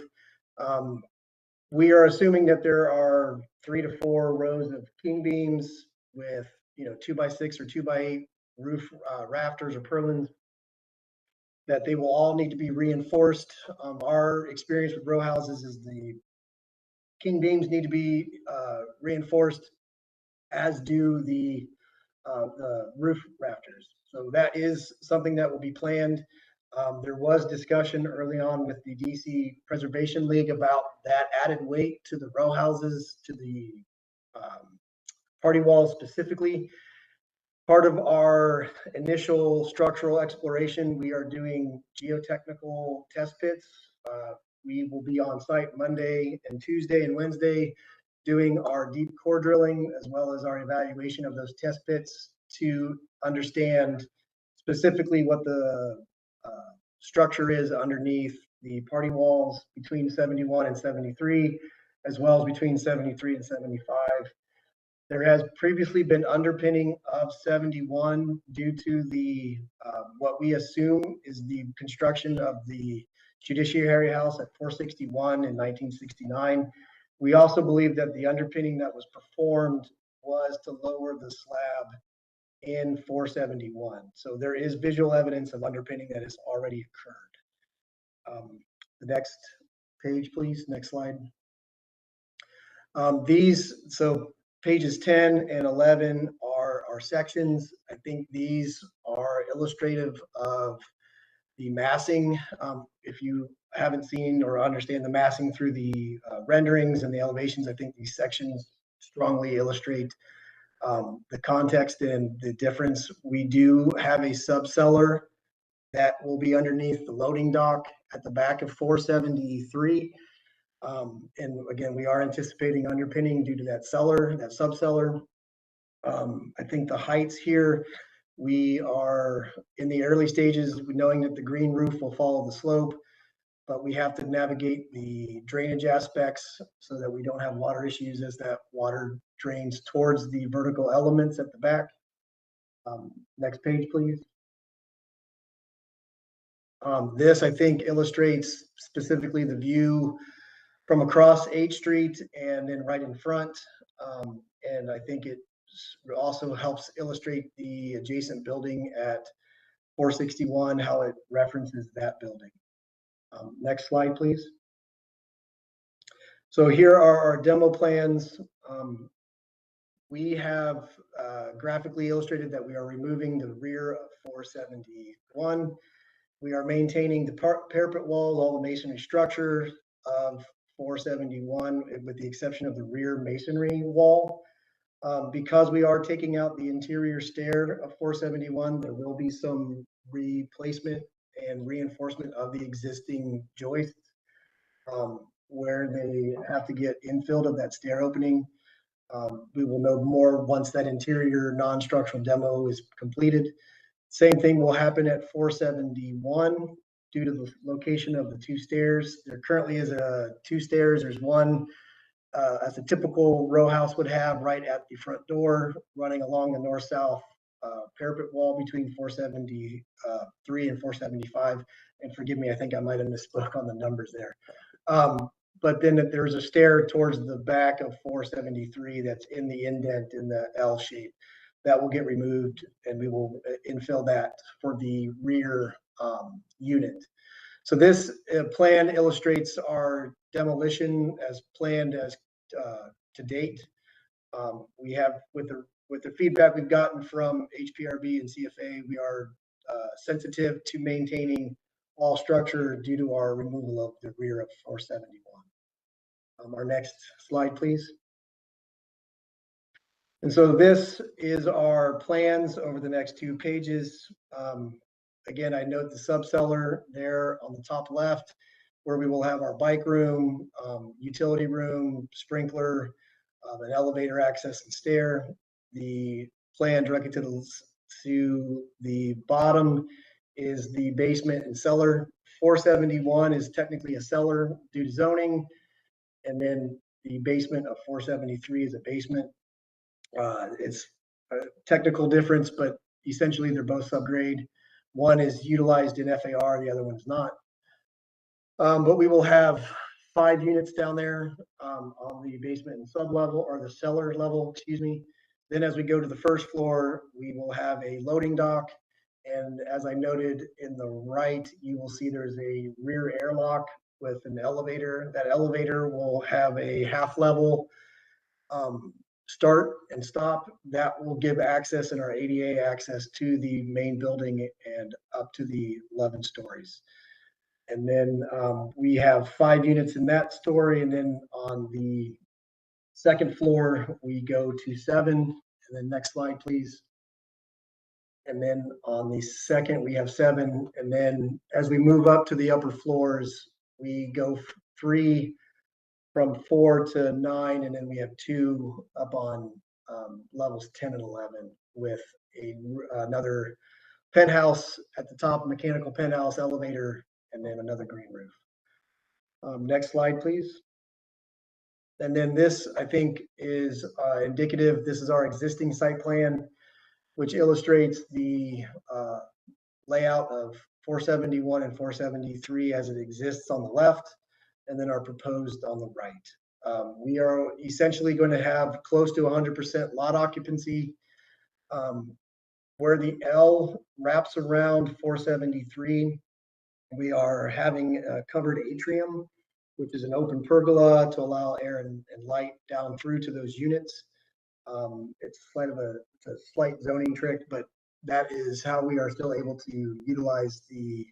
[SPEAKER 12] we are assuming that there are 3 to 4 rows of king beams with 2x6 or 2x8 roof rafters or purlins, that they will all need to be reinforced. Our experience with row houses is the king beams need to be reinforced, as do the roof rafters. So that is something that will be planned. There was discussion early on with the DC Preservation League about that added weight to the row houses, to the party walls specifically. Part of our initial structural exploration, we are doing geotechnical test pits. We will be on site Monday and Tuesday and Wednesday doing our deep core drilling, as well as our evaluation of those test pits to understand specifically what the structure is underneath the party walls between 71 and 73, as well as between 73 and 75. There has previously been underpinning of 71 due to the what we assume is the construction of the Judiciary House at 461 in 1969. We also believe that the underpinning that was performed was to lower the slab in 471. So there is visual evidence of underpinning that has already occurred. The next page, please. Next slide. So pages 10 and 11 are our sections. I think these are illustrative of the massing. If you haven't seen or understand the massing through the renderings and the elevations, I think these sections strongly illustrate the context and the difference. We do have a subcellar that will be underneath the loading dock at the back of 473. And again, we are anticipating underpinning due to that subcellar. I think the heights here, we are in the early stages, knowing that the green roof will follow the slope, but we have to navigate the drainage aspects so that we don't have water issues as that water drains towards the vertical elements at the back. Next page, please. This, I think, illustrates specifically the view from across H Street and then right in front. And I think it also helps illustrate the adjacent building at 461, how it references that building. Next slide, please. So here are our demo plans. We have graphically illustrated that we are removing the rear of 471. We are maintaining the parapet walls, all the masonry structure of 471, with the exception of the rear masonry wall. Because we are taking out the interior stair of 471, there will be some replacement and reinforcement of the existing joists where they have to get infilled of that stair opening. We will know more once that interior non-structural demo is completed. Same thing will happen at 471 due to the location of the 2 stairs. There currently is 2 stairs. There's one as a typical row house would have right at the front door, running along the north-south parapet wall between 473 and 475. And forgive me, I think I might have misspoke on the numbers there. But then there's a stair towards the back of 473 that's in the indent in the L shape. That will get removed, and we will infill that for the rear unit. So this plan illustrates our demolition as planned as to date. We have, with the feedback we've gotten from HPRB and CFA, we are sensitive to maintaining all structure due to our removal of the rear of 471. Our next slide, please. And so this is our plans over the next 2 pages. Again, I note the subcellar there on the top left, where we will have our bike room, utility room, sprinkler, an elevator access and stair. The plan directed to the bottom is the basement and cellar. 471 is technically a cellar due to zoning, and then the basement of 473 is a basement. It's technical difference, but essentially they're both subgrade. One is utilized in FAR, the other one's not. But we will have 5 units down there on the basement and sub-level, or the cellar level, excuse me. Then as we go to the first floor, we will have a loading dock. And as I noted in the right, you will see there's a rear airlock with an elevator. That elevator will have a half level start and stop. That will give access in our ADA access to the main building and up to the 11 stories. And then we have 5 units in that story. And then on the second floor, we go to 7. And then next slide, please. And then on the second, we have 7. And then as we move up to the upper floors, we go 3 from 4 to 9. And then we have 2 up on levels 10 and 11 with another penthouse at the top, mechanical penthouse, elevator, and then another green roof. Next slide, please. And then this, I think, is indicative. This is our existing site plan, which illustrates the layout of 471 and 473 as it exists on the left, and then our proposed on the right. We are essentially going to have close to 100% lot occupancy. Where the L wraps around 473, we are having a covered atrium, which is an open pergola to allow air and light down through to those units. It's a slight zoning trick, but that is how we are still able to utilize the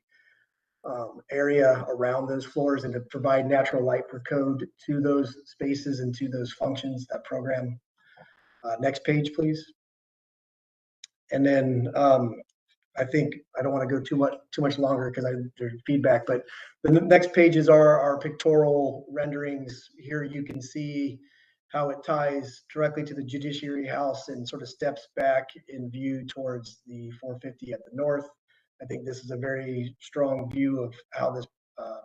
[SPEAKER 12] area around those floors and to provide natural light for code to those spaces and to those functions, that program. Next page, please. And then I think I don't want to go too much longer because there's feedback, but the next pages are our pictorial renderings. Here you can see how it ties directly to the Judiciary House and sort of steps back in view towards the 450 at the north. I think this is a very strong view of how this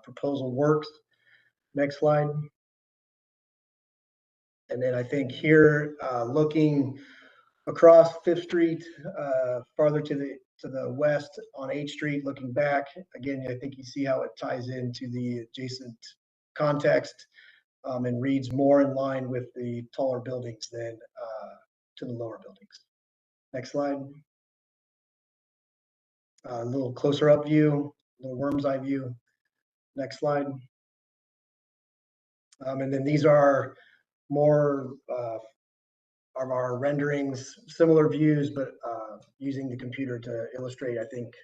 [SPEAKER 12] proposal works. Next slide. And then I think here, looking across 5th Street, farther to the west on 8th Street, looking back, again, I think you see how it ties into the adjacent context and reads more in line with the taller buildings than to the lower buildings. Next slide. A little closer up view, a little worm's eye view. Next slide. And then these are more of our renderings, similar views, but using the computer to illustrate, I think,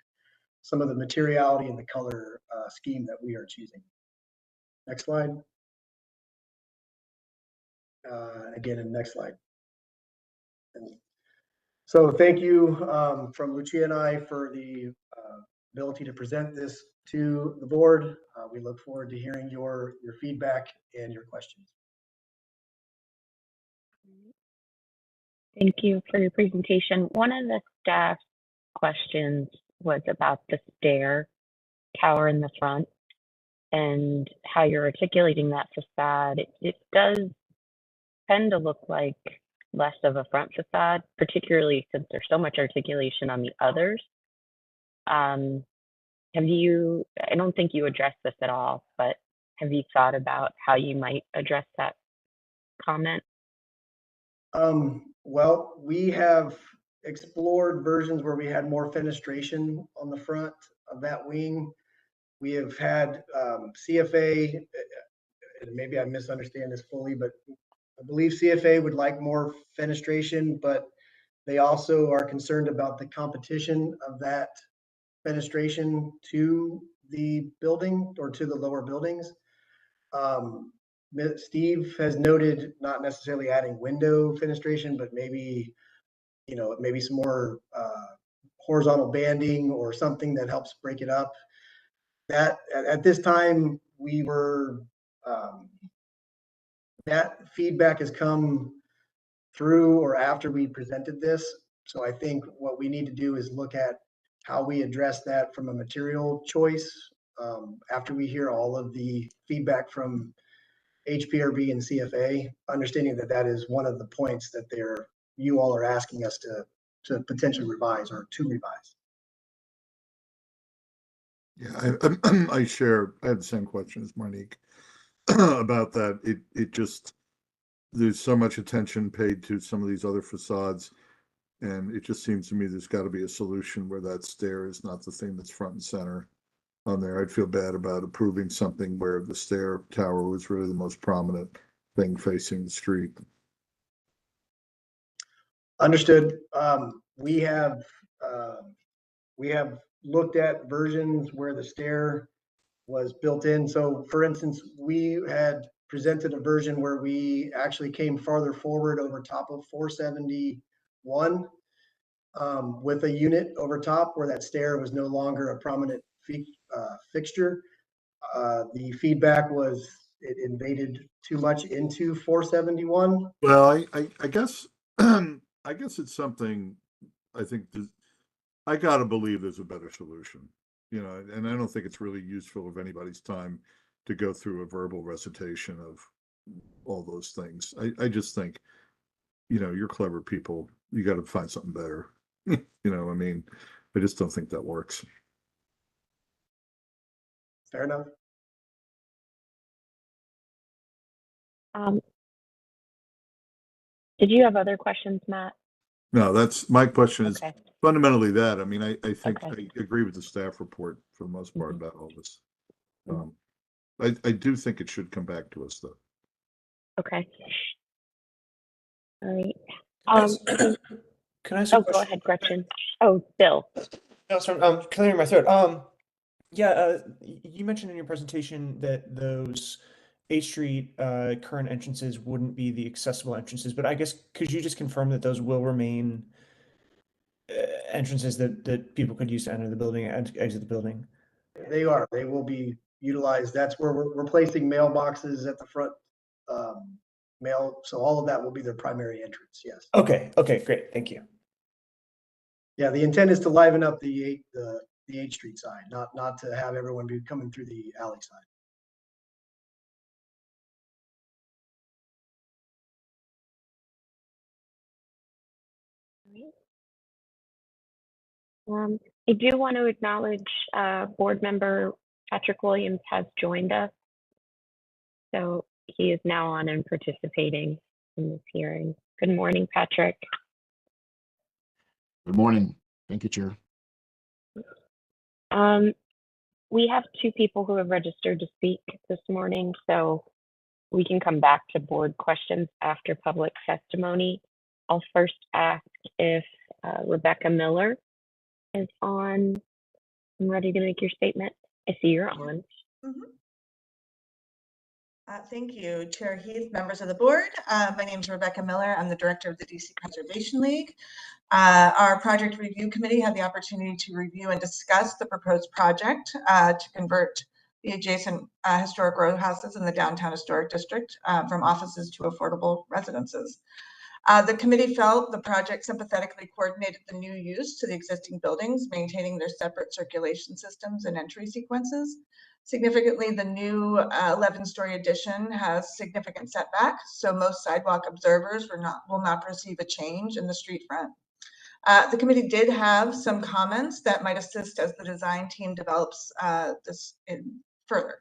[SPEAKER 12] some of the materiality and the color scheme that we are choosing. Next slide. Again, in the next slide. And so thank you from Lucia and I for the ability to present this to the board. We look forward to hearing your feedback and your questions.
[SPEAKER 3] Thank you for your presentation. One of the staff questions was about the stair tower in the front and how you're articulating that facade. It does tend to look like less of a front facade, particularly since there's so much articulation on the others. I don't think you addressed this at all, but have you thought about how you might address that comment?
[SPEAKER 12] Well, we have explored versions where we had more fenestration on the front of that wing. We have had CFA, and maybe I misunderstand this fully, but I believe CFA would like more fenestration, but they also are concerned about the competition of that fenestration to the building or to the lower buildings. Steve has noted not necessarily adding window fenestration, but maybe, maybe some more horizontal banding or something that helps break it up. That at this time we were, that feedback has come through or after we presented this. So I think what we need to do is look at how we address that from a material choice after we hear all of the feedback from HPRB and CFA, understanding that that is one of the points that they're you all are asking us to potentially revise or to revise.
[SPEAKER 5] Yeah, I have the same question as Monique about that. It just, there's so much attention paid to some of these other facades. And it just seems to me there's got to be a solution where that stair is not the thing that's front and center on there. I'd feel bad about approving something where the stair tower was really the most prominent thing facing the street.
[SPEAKER 12] Understood. We have looked at versions where the stair was built in. So for instance, we had presented a version where we actually came farther forward over top of 471 with a unit over top where that stair was no longer a prominent fixture. The feedback was it invaded too much into 471.
[SPEAKER 5] Well, I guess I guess it's something I think I gotta believe there's a better solution, you know, and I don't think it's really useful of anybody's time to go through a verbal recitation of all those things. I just think, you know, you're clever people. You got to find something better. You know, I mean, I just don't think that works.
[SPEAKER 12] Fair enough.
[SPEAKER 3] Did you have other questions, Matt?
[SPEAKER 5] No, that's my question is
[SPEAKER 3] Okay.
[SPEAKER 5] fundamentally that. I mean, I think
[SPEAKER 3] Okay.
[SPEAKER 5] I agree with the staff report for the most part
[SPEAKER 3] Mhm.
[SPEAKER 5] about all this. I do think it should come back to us though.
[SPEAKER 3] Okay. All right.
[SPEAKER 6] Can I ask a
[SPEAKER 3] Oh, go
[SPEAKER 6] question?
[SPEAKER 3] ahead, Gretchen. Oh, Bill.
[SPEAKER 6] No, sorry, clearing my throat. Yeah, you mentioned in your presentation that those 8th Street current entrances wouldn't be the accessible entrances, but I guess could you just confirm that those will remain entrances that people could use to enter the building and exit the building?
[SPEAKER 12] They are. They will be utilized. That's where we're placing mailboxes at the front mail. So all of that will be their primary entrance. Yes.
[SPEAKER 6] Okay. Okay. Great. Thank you.
[SPEAKER 12] Yeah. The intent is to liven up the 8th Street side, not to have everyone be coming through the alley side.
[SPEAKER 3] I do want to acknowledge board member Patrick Williams has joined us. So he is now on and participating in this hearing. Good morning, Patrick.
[SPEAKER 14] Good morning. Thank you, Chair.
[SPEAKER 3] We have 2 people who have registered to speak this morning, so we can come back to board questions after public testimony. I'll first ask if Rebecca Miller is on and ready to make your statement. I see you're on.
[SPEAKER 15] Thank you, Chair Heath, members of the board. My name is Rebecca Miller. I'm the director of the DC Preservation League. Our project review committee had the opportunity to review and discuss the proposed project to convert the adjacent historic row houses in the downtown historic district from offices to affordable residences. The committee felt the project sympathetically coordinated the new use to the existing buildings, maintaining their separate circulation systems and entry sequences. Significantly, the new 11-story addition has significant setbacks, so most sidewalk observers will not perceive a change in the street front. The committee did have some comments that might assist as the design team develops this further.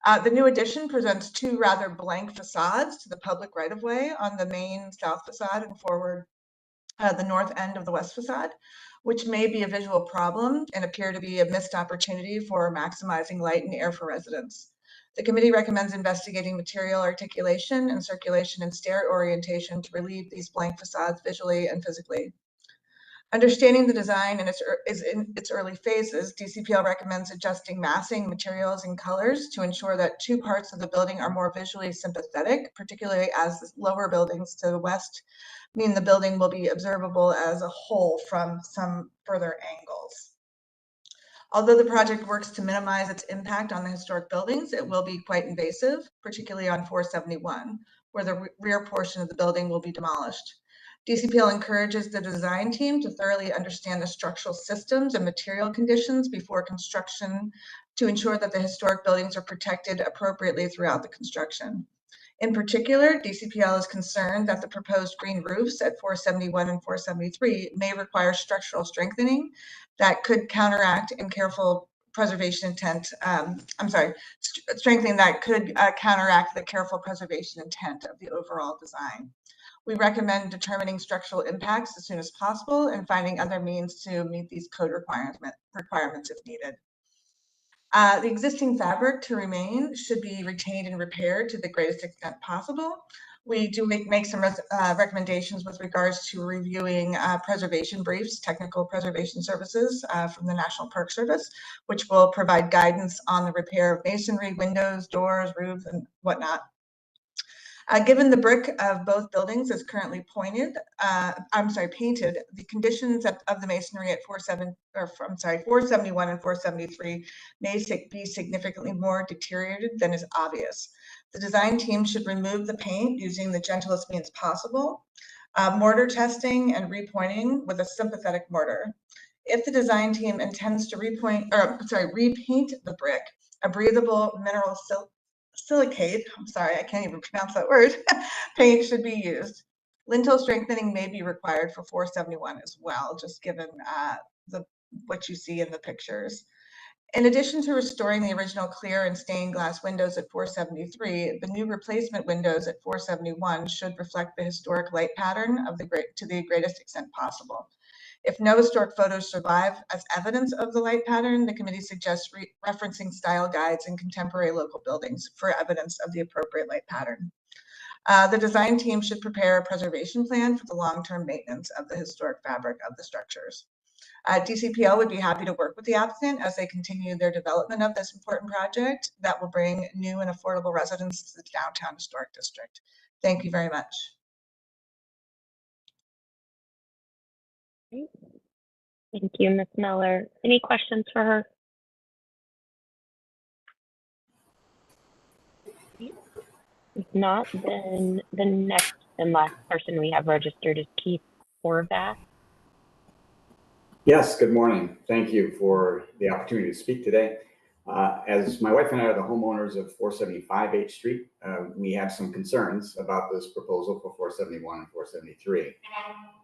[SPEAKER 15] The new addition presents 2 rather blank facades to the public right-of-way on the main south facade and forward the north end of the west facade, which may be a visual problem and appear to be a missed opportunity for maximizing light and air for residents. The committee recommends investigating material articulation and circulation and stair orientation to relieve these blank facades visually and physically. Understanding the design is in its early phases, DCPL recommends adjusting massing, materials, and colors to ensure that 2 parts of the building are more visually sympathetic, particularly as the lower buildings to the west mean the building will be observable as a whole from some further angles. Although the project works to minimize its impact on the historic buildings, it will be quite invasive, particularly on 471, where the rear portion of the building will be demolished. DCPL encourages the design team to thoroughly understand the structural systems and material conditions before construction to ensure that the historic buildings are protected appropriately throughout the construction. In particular, DCPL is concerned that the proposed green roofs at 471 and 473 may require structural strengthening that could counteract and careful preservation intent. Strengthening that could counteract the careful preservation intent of the overall design. We recommend determining structural impacts as soon as possible and finding other means to meet these code requirements if needed. The existing fabric to remain should be retained and repaired to the greatest extent possible. We do make some recommendations with regards to reviewing preservation briefs, technical preservation services from the National Park Service, which will provide guidance on the repair of masonry, windows, doors, roofs, and whatnot. Given the brick of both buildings is currently painted, the conditions of the masonry at 471 and 473 may be significantly more deteriorated than is obvious. The design team should remove the paint using the gentlest means possible, mortar testing and repointing with a sympathetic mortar. If the design team intends to repaint the brick, a breathable mineral silicate, I can't even pronounce that word, paint should be used. Lintel strengthening may be required for 471 as well, just given what you see in the pictures. In addition to restoring the original clear and stained glass windows at 473, the new replacement windows at 471 should reflect the historic light pattern to the greatest extent possible. If no historic photos survive as evidence of the light pattern, the committee suggests referencing style guides in contemporary local buildings for evidence of the appropriate light pattern. The design team should prepare a preservation plan for the long-term maintenance of the historic fabric of the structures. DCPL would be happy to work with the applicant as they continue their development of this important project that will bring new and affordable residents to the downtown historic district. Thank you very much.
[SPEAKER 3] Thank you, Ms. Miller. Any questions for her? If not, then the next and last person we have registered is Keith Horvath.
[SPEAKER 14] Yes, good morning. Thank you for the opportunity to speak today. As my wife and I are the homeowners of 475 H Street, we have some concerns about this proposal for 471 and 473.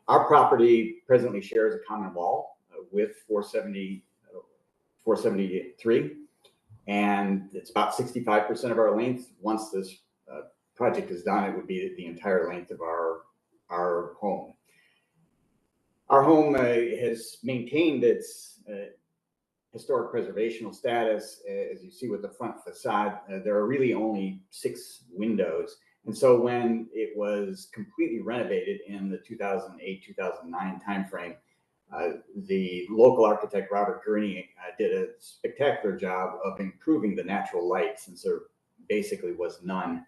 [SPEAKER 14] Our property presently shares a common wall with 473, and it's about 65% of our length. Once this project is done, it would be the entire length of our home. Our home has maintained its historic preservational status. As you see with the front facade, there are really only 6 windows. And so when it was completely renovated in the 2008-2009 timeframe, the local architect, Robert Gurney, did a spectacular job of improving the natural light, since there basically was none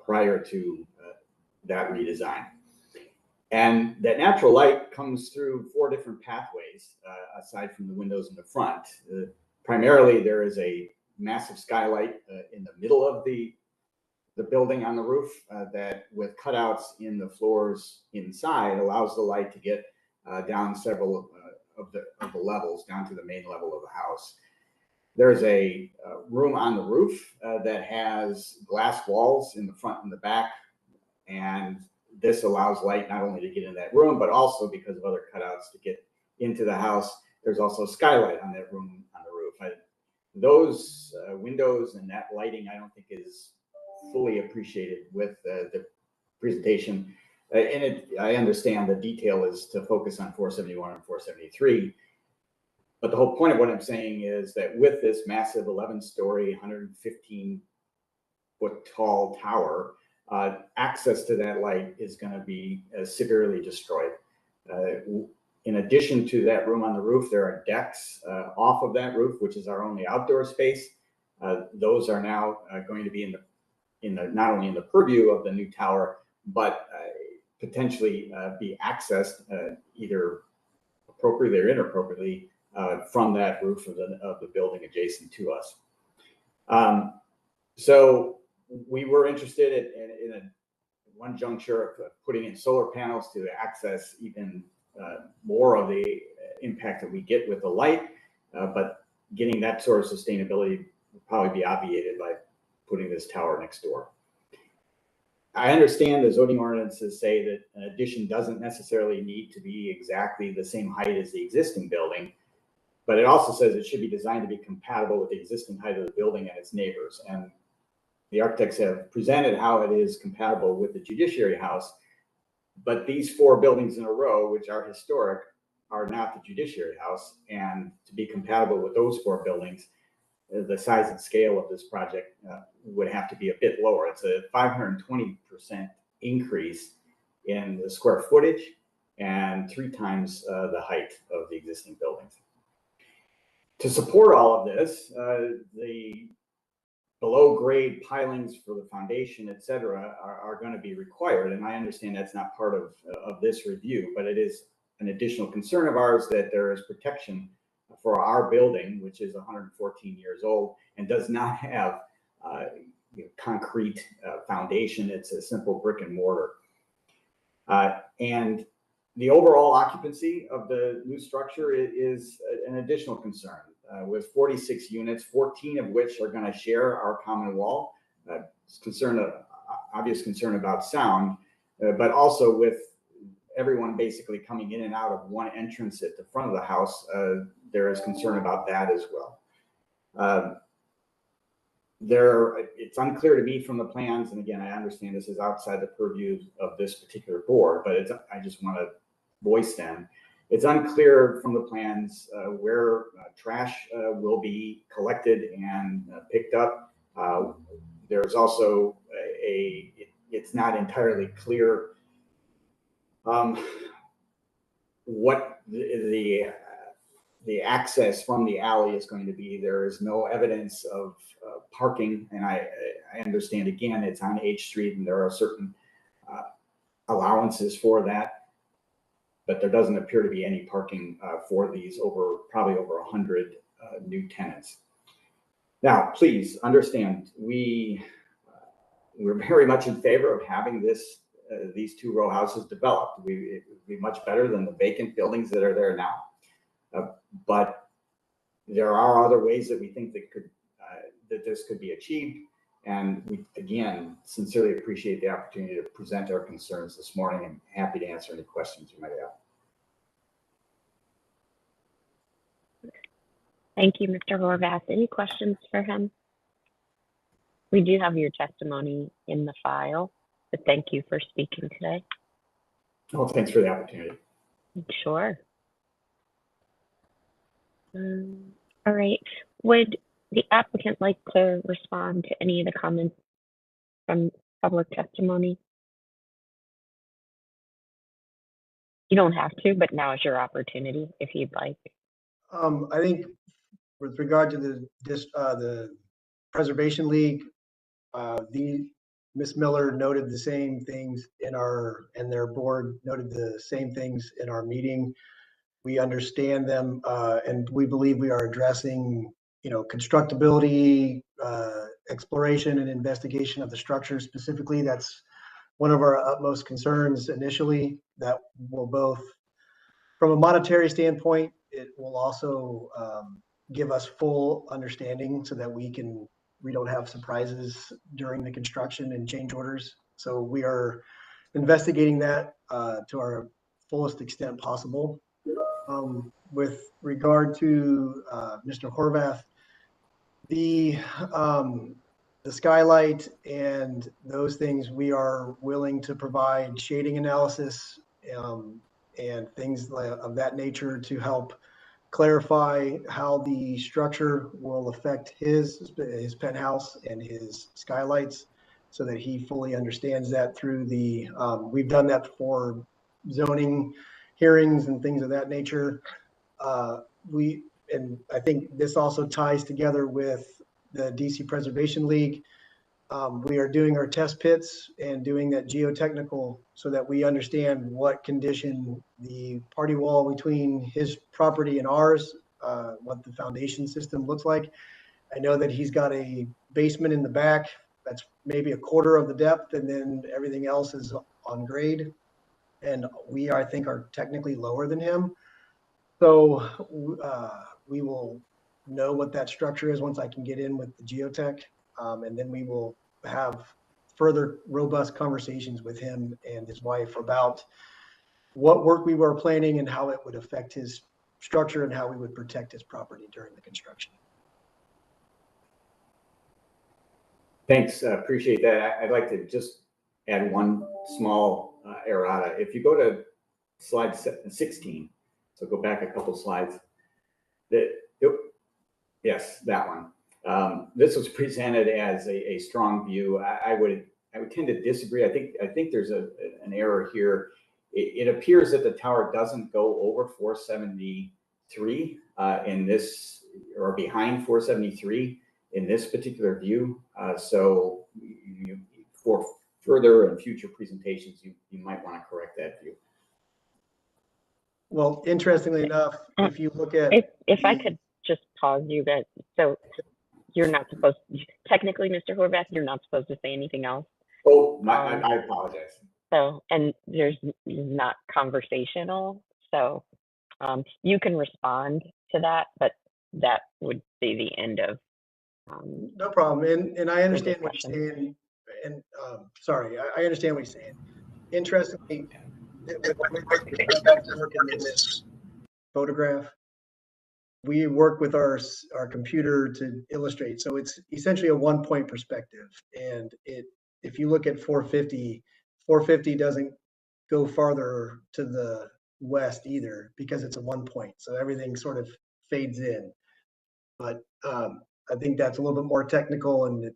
[SPEAKER 14] prior to that redesign. And that natural light comes through 4 different pathways, aside from the windows in the front. Primarily, there is a massive skylight in the middle of the building on the roof that, with cutouts in the floors inside, allows the light to get down several of the levels, down to the main level of the house. There's a room on the roof that has glass walls in the front and the back, and this allows light not only to get in that room, but also, because of other cutouts, to get into the house. There's also a skylight on that room on the roof. Those windows and that lighting, I don't think is fully appreciated with the presentation. I understand the detail is to focus on 471 and 473. But the whole point of what I'm saying is that with this massive 11-story, 115-foot tall tower, access to that light is going to be severely destroyed. In addition to that room on the roof, there are decks off of that roof, which is our only outdoor space. Those are now going to be not only in the purview of the new tower, but potentially be accessed either appropriately or inappropriately from that roof of the building adjacent to us. So we were interested in one juncture of putting in solar panels to access even more of the impact that we get with the light, but getting that sort of sustainability would probably be obviated by putting this tower next door. I understand the zoning ordinances say that an addition doesn't necessarily need to be exactly the same height as the existing building, but it also says it should be designed to be compatible with the existing height of the building and its neighbors. And the architects have presented how it is compatible with the Judiciary House, but these 4 buildings in a row, which are historic, are not the Judiciary House. And to be compatible with those 4 buildings, the size and scale of this project would have to be a bit lower. It's a 520% increase in the square footage and 3 times the height of the existing buildings. To support all of this, the below grade pilings for the foundation, et cetera, are going to be required. And I understand that's not part of this review, but it is an additional concern of ours that there is protection for our building, which is 114 years old and does not have concrete foundation. It's a simple brick and mortar. And the overall occupancy of the new structure is an additional concern. With 46 units, 14 of which are going to share our common wall. Obvious concern about sound, but also with everyone basically coming in and out of one entrance at the front of the house, there is concern about that as well. It's unclear to me from the plans, and again, I understand this is outside the purview of this particular board, but I just want to voice them. It's unclear from the plans where trash will be collected and picked up. There's also it's not entirely clear what the access from the alley is going to be. There is no evidence of parking, and I understand, again, it's on H Street and there are certain allowances for that. But there doesn't appear to be any parking for these probably over 100 new tenants. Now, please understand, we're very much in favor of having these 2 row houses developed. It would be much better than the vacant buildings that are there now. But there are other ways that we think that this could be achieved. And we, again, sincerely appreciate the opportunity to present our concerns this morning, and happy to answer any questions you might have.
[SPEAKER 3] Thank you, Mr. Horvath. Any questions for him? We do have your testimony in the file, but thank you for speaking today.
[SPEAKER 14] Well, thanks for the opportunity.
[SPEAKER 3] Sure. All right. Would the applicant like to respond to any of the comments from public testimony? You don't have to, but now is your opportunity if you'd like.
[SPEAKER 12] I think with regard to the Preservation League, Ms. Miller noted the same things and their board noted the same things in our meeting. We understand them, and we believe we are addressing, constructability, exploration and investigation of the structure specifically. That's one of our utmost concerns initially. That will both, from a monetary standpoint, it will also give us full understanding so that we don't have surprises during the construction and change orders. So we are investigating that to our fullest extent possible. With regard to Mr. Horvath, the skylight and those things, we are willing to provide shading analysis and things of that nature to help clarify how the structure will affect his penthouse and his skylights, so that he fully understands that through we've done that for zoning hearings and things of that nature. And I think this also ties together with the DC Preservation League. We are doing our test pits and doing that geotechnical so that we understand what condition the party wall between his property and ours, what the foundation system looks like. I know that he's got a basement in the back that's maybe a quarter of the depth, and then everything else is on grade. And we, I think, are technically lower than him. So we will know what that structure is once I can get in with the geotech. And then we will have further robust conversations with him and his wife about what work we were planning and how it would affect his structure and how we would protect his property during the construction.
[SPEAKER 14] Thanks, appreciate that. I'd like to just add one small errata. If you go to slide 16, so go back a couple slides. Yes, that one. This was presented as a strong view. I would tend to disagree. I think there's an error here. It appears that the tower doesn't go over 473 in this, or behind 473 in this particular view. So for further and future presentations, you might want to correct that view.
[SPEAKER 12] Well, interestingly enough, if you look at
[SPEAKER 3] if I could just pause you guys. So you're not supposed to, technically, Mr. Horvath, you're not supposed to say anything else.
[SPEAKER 14] Oh, I apologize.
[SPEAKER 3] So, and there's not conversational. So you can respond to that, but that would be the end of.
[SPEAKER 12] No problem. And I understand what you're saying. And sorry, I understand what you're saying. Interestingly, in this photograph, we work with our computer to illustrate. So it's essentially a 1-point perspective. And if you look at 450, 450 doesn't go farther to the west either because it's a 1 point. So everything sort of fades in. But I think that's a little bit more technical, and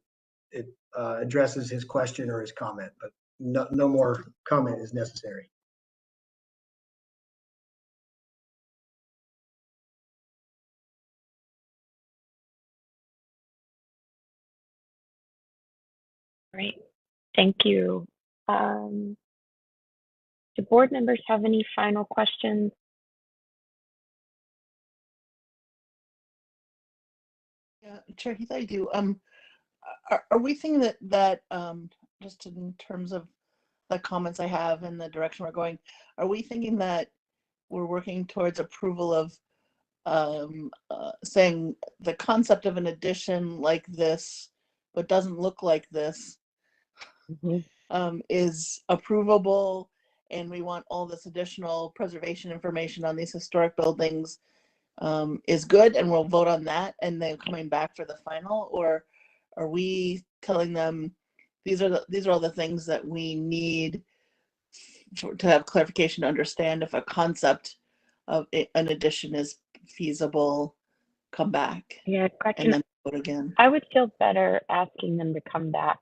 [SPEAKER 12] it addresses his question or his comment, but no more comment is necessary.
[SPEAKER 3] Great, thank you. Do board members have any final questions?
[SPEAKER 2] Yeah, Chair Heath, I do. Are we thinking that just in terms of the comments I have and the direction we're going, are we thinking that we're working towards approval of saying the concept of an addition like this, but doesn't look like this, is approvable, and we want all this additional preservation information on these historic buildings is good, and we'll vote on that, and then coming back for the final? Or are we telling them these are all the things that we need to have clarification to understand if a concept of an addition is feasible, come back?
[SPEAKER 3] Yeah,
[SPEAKER 2] and then vote again.
[SPEAKER 3] I would feel better asking them to come back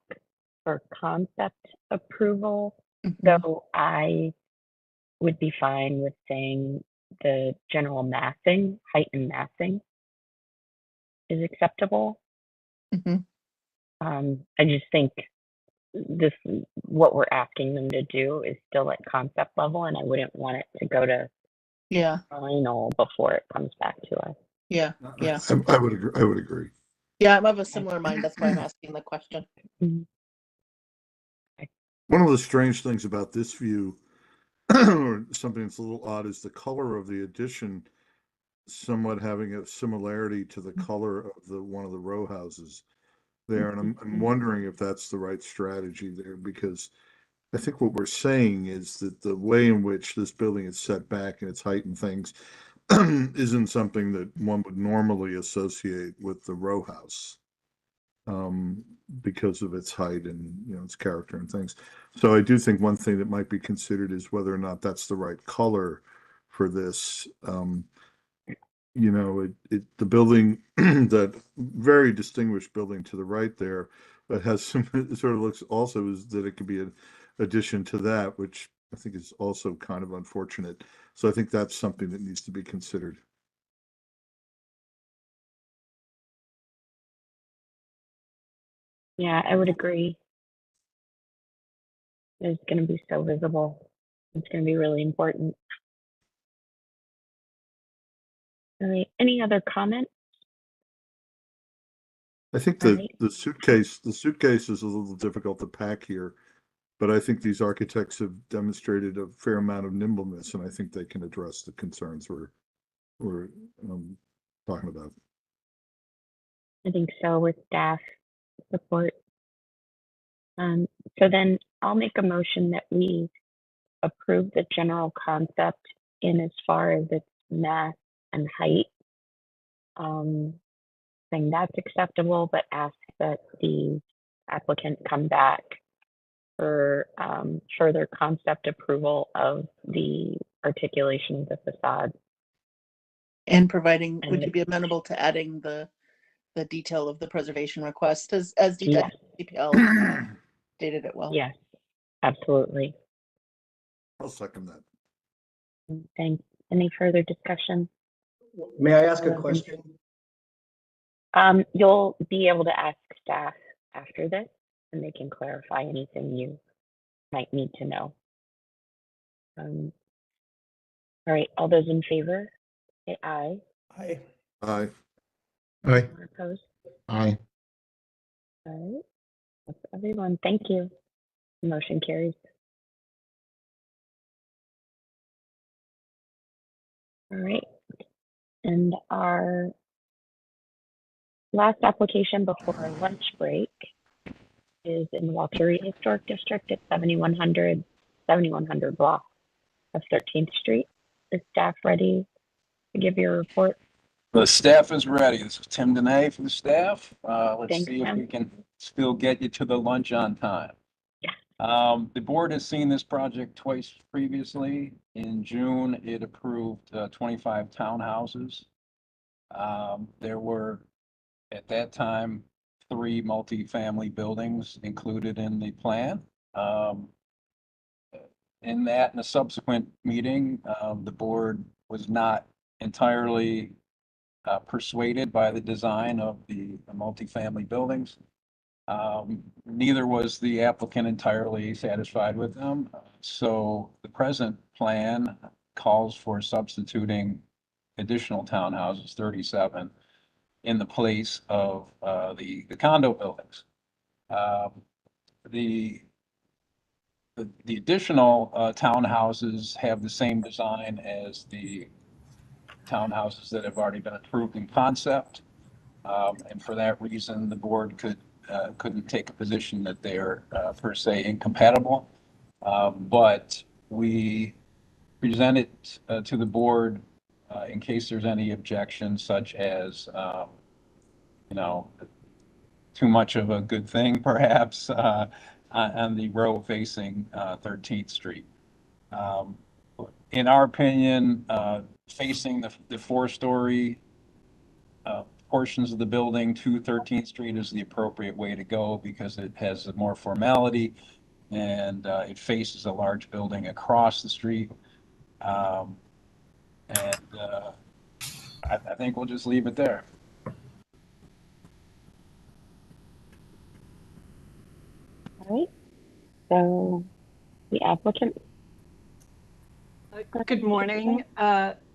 [SPEAKER 3] for concept approval. So I would be fine with saying the general massing, height and massing is acceptable. I just think what we're asking them to do is still at concept level, and I wouldn't want it to go to final before it comes back to us.
[SPEAKER 2] Yeah.
[SPEAKER 5] I would agree. I would agree.
[SPEAKER 2] Yeah, I'm of a similar mind. That's why I'm asking the question.
[SPEAKER 5] One of the strange things about this view, or something that's a little odd, is the color of the addition somewhat having a similarity to the color of one of the row houses there. And I'm wondering if that's the right strategy there, because I think what we're saying is that the way in which this building is set back and its height and things isn't something that one would normally associate with the row house, because of its height and its character and things. So I do think one thing that might be considered is whether or not that's the right color for this. The building, that very distinguished building to the right there, that has some, it sort of looks also as that it could be an addition to that, which I think is also kind of unfortunate. So I think that's something that needs to be considered.
[SPEAKER 3] Yeah, I would agree. It's going to be so visible. It's going to be really important. All right. Any other comments?
[SPEAKER 5] I think the suitcase is a little difficult to pack here, but I think these architects have demonstrated a fair amount of nimbleness, and I think they can address the concerns we're talking about.
[SPEAKER 3] I think so, with staff support. So then I'll make a motion that we approve the general concept in as far as its mass and height. Saying that's acceptable, but ask that the applicant come back for further concept approval of the articulation of the facade.
[SPEAKER 2] And providing,
[SPEAKER 3] And
[SPEAKER 2] would you be amenable to adding the detail of the preservation request as detailed?
[SPEAKER 3] Yes.
[SPEAKER 2] DPL stated it well.
[SPEAKER 3] Yes, absolutely.
[SPEAKER 5] I'll second that.
[SPEAKER 3] Thanks. Any further discussion?
[SPEAKER 12] May I ask a question?
[SPEAKER 3] You'll be able to ask staff after this, and they can clarify anything you might need to know. All right, all those in favor, say aye.
[SPEAKER 6] Aye.
[SPEAKER 5] Aye.
[SPEAKER 16] Aye.
[SPEAKER 3] Opposed?
[SPEAKER 16] Aye.
[SPEAKER 3] All right, that's everyone. Thank you. Motion carries. All right, and our last application before our lunch break is in the Walter Reed Historic District at 7100 block of 13th Street. Is staff ready to give your report?
[SPEAKER 17] The staff is ready. This is Tim Dene for the staff. Let's
[SPEAKER 3] Thanks,
[SPEAKER 17] see if
[SPEAKER 3] Tim.
[SPEAKER 17] we can still get you to the lunch on time. The board has seen this project twice previously. In June, it approved 25 townhouses. There were, at that time, 3 multifamily buildings included in the plan. In that, in a subsequent meeting, the board was not entirely persuaded by the design of the multifamily buildings. Neither was the applicant entirely satisfied with them. So the present plan calls for substituting additional townhouses, 37, in the place of the condo buildings. The additional townhouses have the same design as the townhouses that have already been approved in concept. And for that reason, the board couldn't take a position that they are per se incompatible. But we present it to the board in case there's any objections, such as, too much of a good thing, perhaps, on the row facing 13th Street. In our opinion, facing the 4-story portions of the building to 13th Street is the appropriate way to go because it has more formality and it faces a large building across the street. I think we'll just leave it there.
[SPEAKER 3] All right, so the applicant.
[SPEAKER 18] Good morning,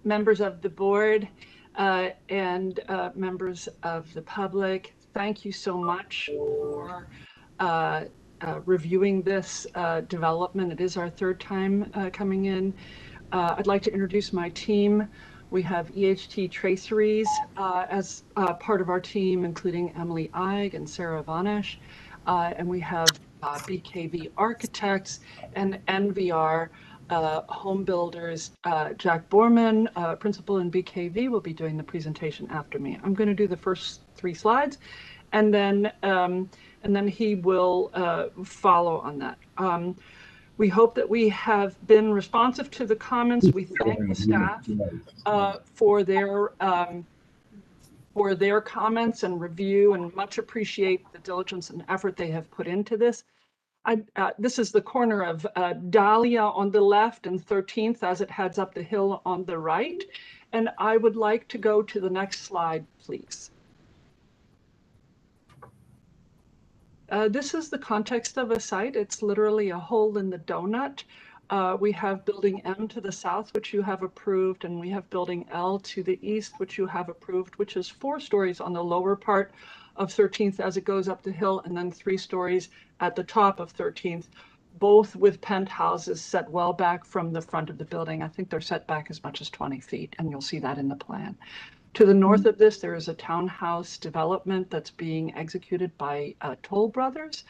[SPEAKER 18] members of the board and members of the public. Thank you so much for reviewing this development. It is our 3rd time coming in. I'd like to introduce my team. We have EHT Traceries as part of our team, including Emily Eig and Sarah Vanesh. And we have BKV Architects and NVR Home Builders. Jack Borman, principal in BKV, will be doing the presentation after me. I'm going to do the first 3 slides, and then he will follow on that. We hope that we have been responsive to the comments. We thank the staff for their comments and review, and much appreciate the diligence and effort they have put into this. This is the corner of Dahlia on the left and 13th as it heads up the hill on the right. And I would like to go to the next slide, please. This is the context of a site. It's literally a hole in the donut. We have building M to the south, which you have approved, and we have building L to the east, which you have approved, which is 4 stories on the lower part of 13th as it goes up the hill, and then 3 stories at the top of 13th, both with penthouses set well back from the front of the building. I think they're set back as much as 20 feet, and you'll see that in the plan. To the north of this, there is a townhouse development that's being executed by Toll Brothers.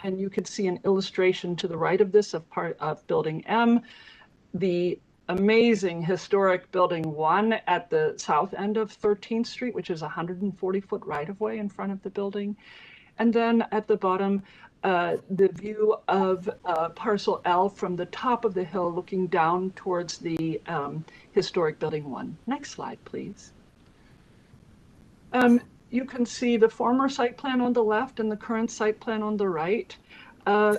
[SPEAKER 18] And you can see an illustration to the right of this of part of Building M, the amazing historic Building 1 at the south end of 13th Street, which is a 140-foot right-of-way in front of the building. And then at the bottom, the view of Parcel L from the top of the hill looking down towards the historic Building 1. Next slide, please. You can see the former site plan on the left and the current site plan on the right.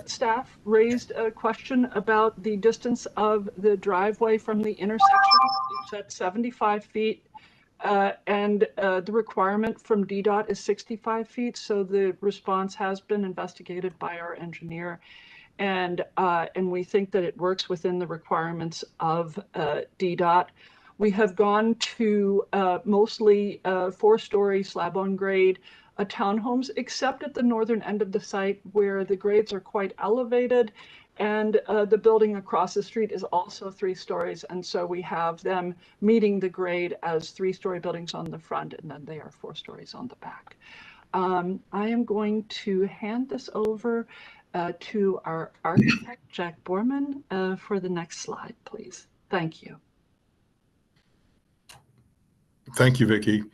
[SPEAKER 18] Staff raised a question about the distance of the driveway from the intersection. It's at 75 feet. And the requirement from DDOT is 65 feet. So the response has been investigated by our engineer. And we think that it works within the requirements of DDOT. We have gone to mostly 4-story slab on grade townhomes, except at the northern end of the site where the grades are quite elevated. And the building across the street is also 3 stories. And so we have them meeting the grade as 3-story buildings on the front, and then they are 4 stories on the back. I am going to hand this over to our architect, Jack Borman, for the next slide, please. Thank you.
[SPEAKER 5] Thank you, Vicki.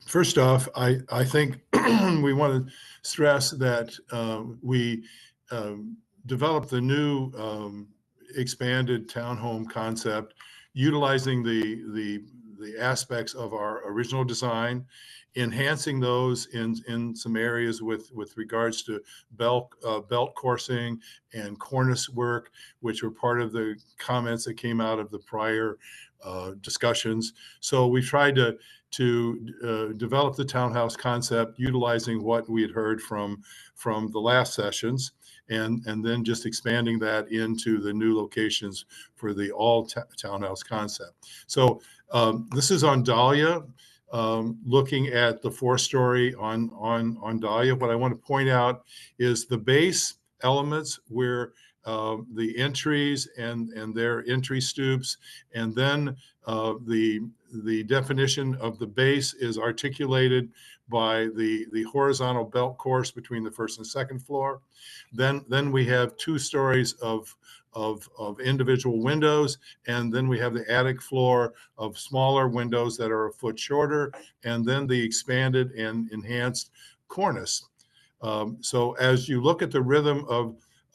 [SPEAKER 5] First off, I think we want to stress that we developed the new expanded townhome concept, utilizing the aspects of our original design, enhancing those in some areas with regards to belt coursing and cornice work, which were part of the comments that came out of the prior discussions. So we tried to develop the townhouse concept utilizing what we had heard from the last sessions, and then just expanding that into the new locations for the all townhouse concept. So this is on Dahlia, looking at the 4-story on Dahlia. What I want to point out is the base elements where the entries and their entry stoops, and then the definition of the base is articulated by the horizontal belt course between the first and second floor. Then we have 2 stories of individual windows, and then we have the attic floor of smaller windows that are a foot shorter, and then the expanded and enhanced cornice. So as you look at the rhythm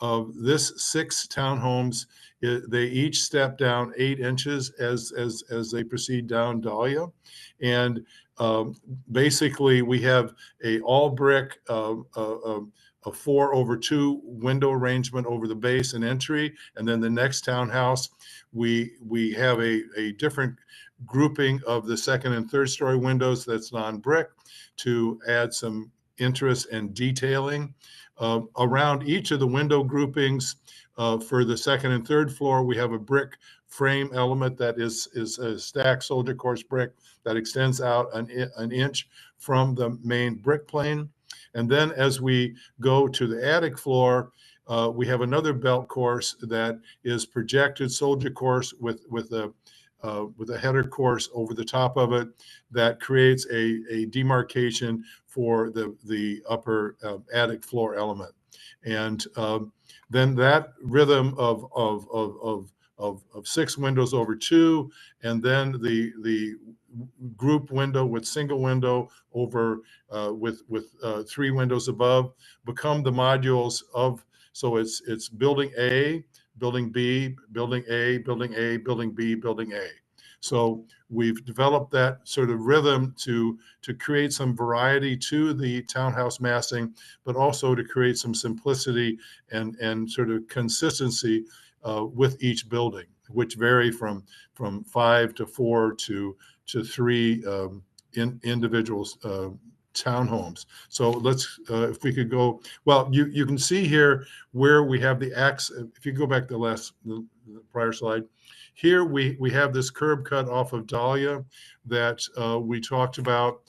[SPEAKER 5] of this 6 townhomes, they each step down 8 inches as they proceed down Dahlia. And basically we have a all brick, a 4/2 window arrangement over the base and entry. And then the next townhouse, we have a different grouping of the 2nd and 3rd story windows that's non-brick to add some interest and detailing. Around each of the window groupings for the 2nd and 3rd floor, we have a brick frame element that is a stacked soldier course brick that extends out an inch from the main brick plane. And then as we go to the attic floor, we have another belt course that is projected soldier course with a header course over the top of it that creates a demarcation for the upper attic floor element. And then that rhythm of 6 windows over 2, and then the group window with single window over with 3 windows above become the modules of, so it's building A, building B, building A, building A, building B, building A. So we've developed that sort of rhythm to create some variety to the townhouse massing, but also to create some simplicity and sort of consistency with each building, which vary from 5 to 4 to 3 individual townhomes. So let's, if we could go, well, you can see here where we have the access. If you go back to the prior slide, here we have this curb cut off of Dahlia that we talked about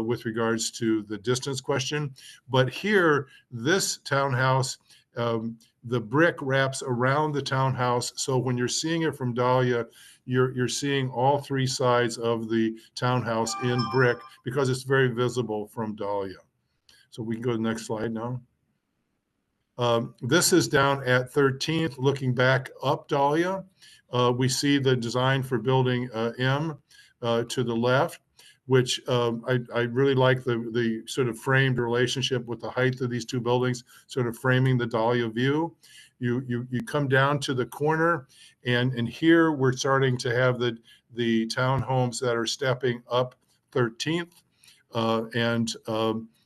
[SPEAKER 5] with regards to the distance question. But here, this townhouse the brick wraps around the townhouse. So when you're seeing it from Dahlia, you're seeing all three sides of the townhouse in brick because it's very visible from Dahlia. So we can go to the next slide now. This is down at 13th, looking back up Dahlia. We see the design for building M to the left, which I really like the sort of framed relationship with the height of these two buildings, sort of framing the Dahlia view. You come down to the corner, and here we're starting to have the townhomes that are stepping up 13th, and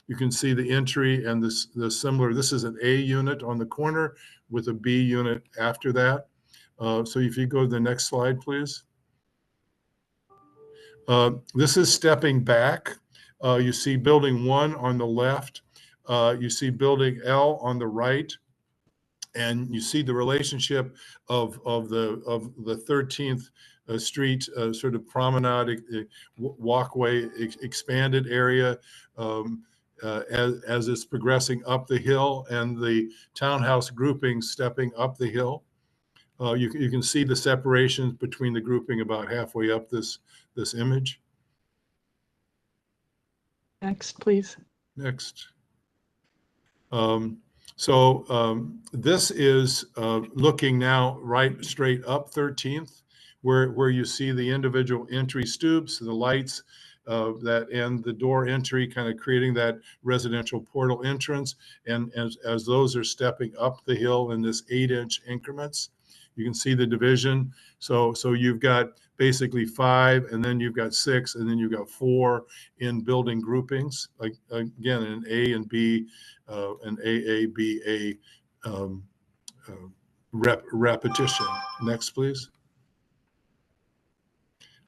[SPEAKER 5] you can see the entry and the similar. This is an A unit on the corner with a B unit after that. So if you go to the next slide, please. This is stepping back. You see building 1 on the left. You see building L on the right. And you see the relationship of the 13th Street sort of promenade walkway expanded area as it's progressing up the hill, and the townhouse grouping stepping up the hill. You can see the separations between the grouping about halfway up this image.
[SPEAKER 18] Next, please.
[SPEAKER 5] Next. This is looking now right straight up 13th, where you see the individual entry stoops, the lights that and the door entry, kind of creating that residential portal entrance. And as those are stepping up the hill in this 8-inch increments, you can see the division. So you've got basically 5, and then you've got 6, and then you've got 4 in building groupings. Like again, an A and B, an AABA repetition. Next, please.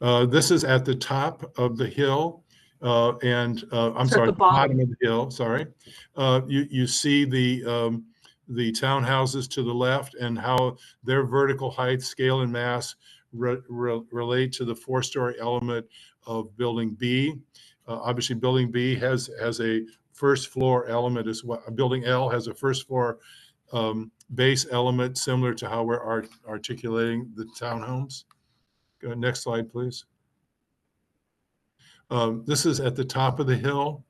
[SPEAKER 5] This is at the top of the hill, and I'm sorry, the bottom of the hill. Sorry, you see the townhouses to the left and how their vertical height, scale, and mass relate to the 4-story element of building B. Obviously, building B has a first floor element as well. Building L has a first floor base element similar to how we're articulating the townhomes. Go next slide, please. This is at the top of the hill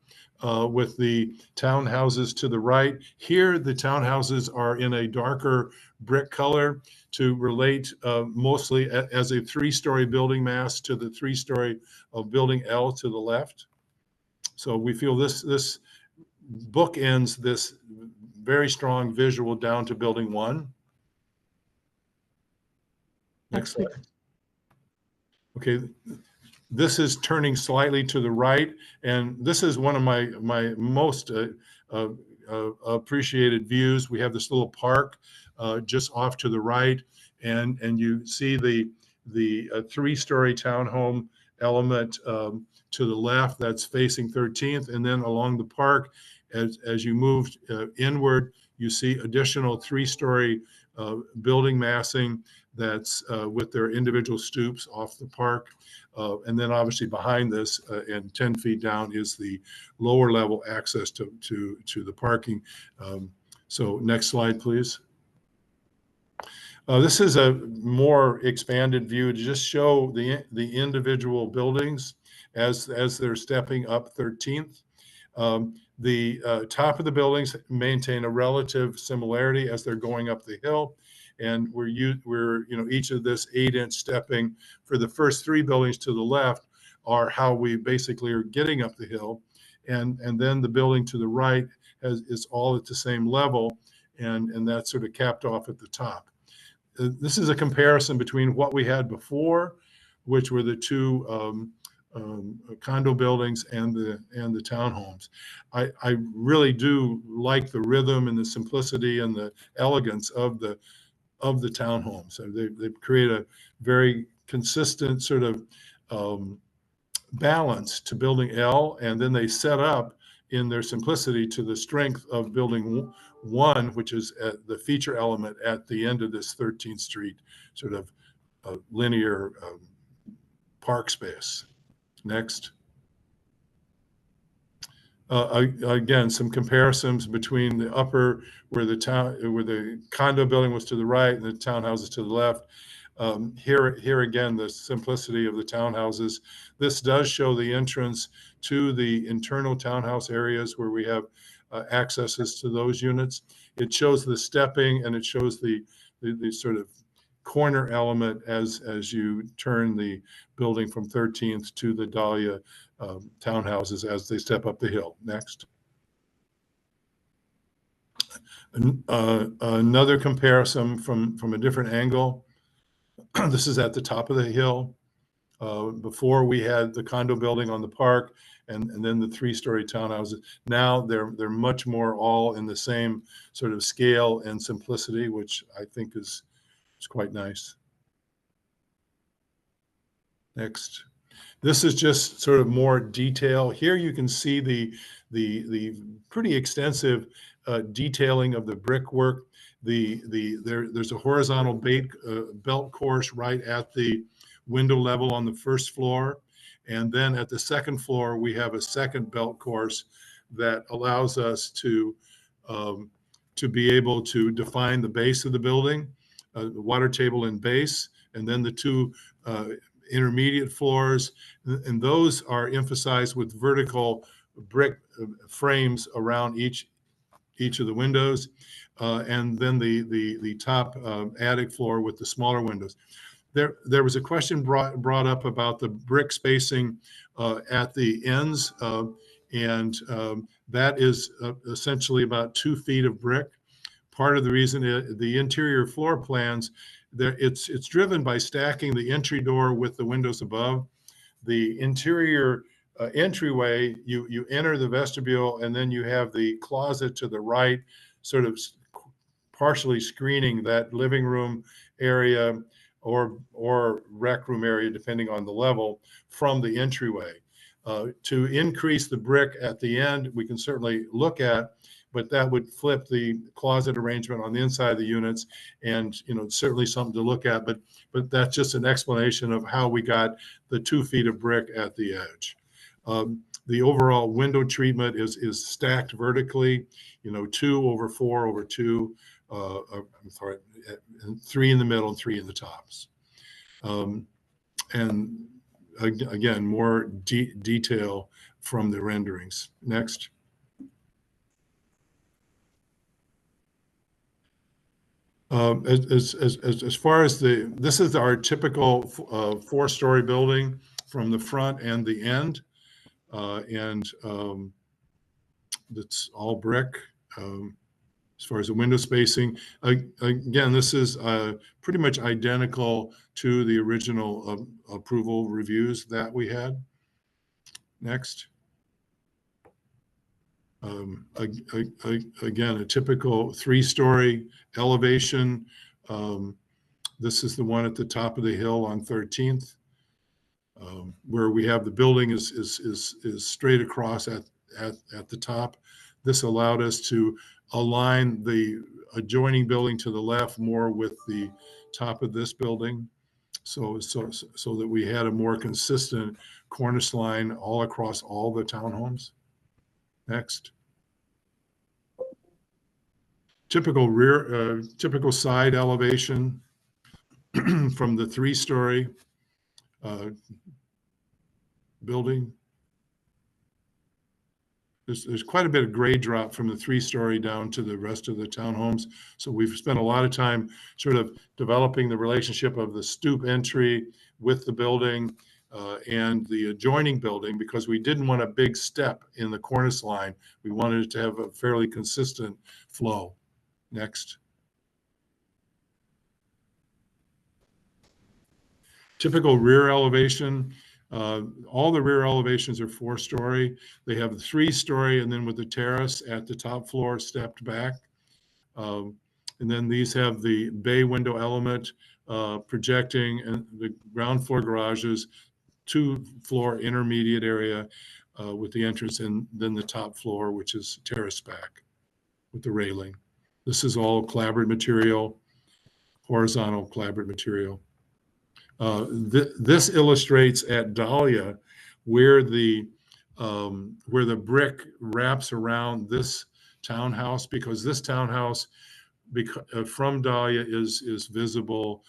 [SPEAKER 5] with the townhouses to the right. Here, the townhouses are in a darker brick color to relate mostly as a 3-story building mass to the 3-story of building L to the left. So we feel this bookends this very strong visual down to building 1. Next slide. Okay, this is turning slightly to the right, and this is one of my most appreciated views. We have this little park just off to the right, and you see the 3-story townhome element to the left that's facing 13th, and then along the park, as you move inward, you see additional 3-story building massing that's with their individual stoops off the park. And then obviously behind this and 10 feet down is the lower level access to the parking. So next slide, please. This is a more expanded view to just show the individual buildings as they're stepping up 13th. The top of the buildings maintain a relative similarity as they're going up the hill. And we're each of this 8-inch stepping for the first 3 buildings to the left are how we basically are getting up the hill. And then the building to the right is all at the same level, and that's sort of capped off at the top. This is a comparison between what we had before, which were the 2 condo buildings and the townhomes. I really do like the rhythm and the simplicity and the elegance of the townhomes. So they create a very consistent sort of balance to building L, and then they set up in their simplicity to the strength of building 1, which is the feature element at the end of this 13th Street sort of linear park space. Next. Again, some comparisons between the upper where the condo building was to the right and the townhouses to the left. Here again, the simplicity of the townhouses. This does show the entrance to the internal townhouse areas where we have accesses to those units. It shows the stepping, and it shows the sort of corner element as you turn the building from 13th to the Dahlia townhouses as they step up the hill. Next. Another comparison from a different angle. This is at the top of the hill. Before we had the condo building on the park, and then the 3-story townhouses. Now they're much more all in the same sort of scale and simplicity, which I think is quite nice. Next. This is just sort of more detail. Here you can see the pretty extensive detailing of the brickwork. There's a horizontal belt course right at the window level on the first floor. And then at the second floor, we have a second belt course that allows us to be able to define the base of the building, the water table and base, and then the 2 intermediate floors. And those are emphasized with vertical brick frames around each of the windows. And then the top attic floor with the smaller windows. There was a question brought up about the brick spacing at the ends, and that is essentially about 2 feet of brick. Part of the reason the interior floor plans, it's driven by stacking the entry door with the windows above. The interior entryway, you enter the vestibule, and then you have the closet to the right, sort of partially screening that living room area or rec room area, depending on the level, from the entryway. To increase the brick at the end, we can certainly look at, but that would flip the closet arrangement on the inside of the units, and certainly something to look at. But that's just an explanation of how we got the 2 feet of brick at the edge. The overall window treatment is stacked vertically, 2 over 4 over 2. I'm sorry, 3 in the middle and 3 in the tops. And again, more detail from the renderings. Next. As far as this is our typical 4-story building from the front and the end, and that's all brick. As far as the window spacing, again, this is pretty much identical to the original approval reviews that we had. Next. Again, a typical 3-story elevation. This is the one at the top of the hill on 13th, where we have the building is straight across at the top. This allowed us to align the adjoining building to the left more with the top of this building, so that we had a more consistent cornice line all across all the townhomes. Next. Typical side elevation from the 3-story building. There's quite a bit of grade drop from the 3-story down to the rest of the townhomes. So we've spent a lot of time sort of developing the relationship of the stoop entry with the building and the adjoining building, because we didn't want a big step in the cornice line. We wanted it to have a fairly consistent flow. Next. Typical rear elevation. All the rear elevations are 4-story. They have the 3-story, and then with the terrace at the top floor stepped back. And then these have the bay window element projecting, and the ground floor garages, 2-floor intermediate area with the entrance, and then the top floor, which is terrace back with the railing. This is all clapboard material, horizontal clapboard material. This illustrates at Dahlia where the where the brick wraps around this townhouse, because this townhouse from Dahlia is visible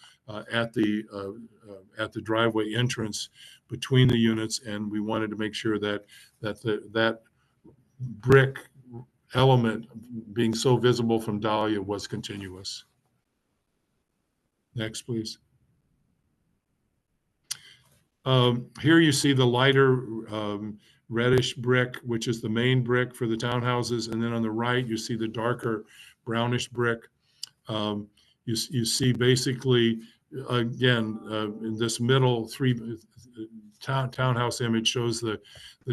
[SPEAKER 5] at the driveway entrance between the units, and we wanted to make sure that that brick element being so visible from Dahlia was continuous. Next, please. Here you see the lighter reddish brick, which is the main brick for the townhouses. And then on the right, you see the darker brownish brick. You see basically, again, in this middle townhouse image shows the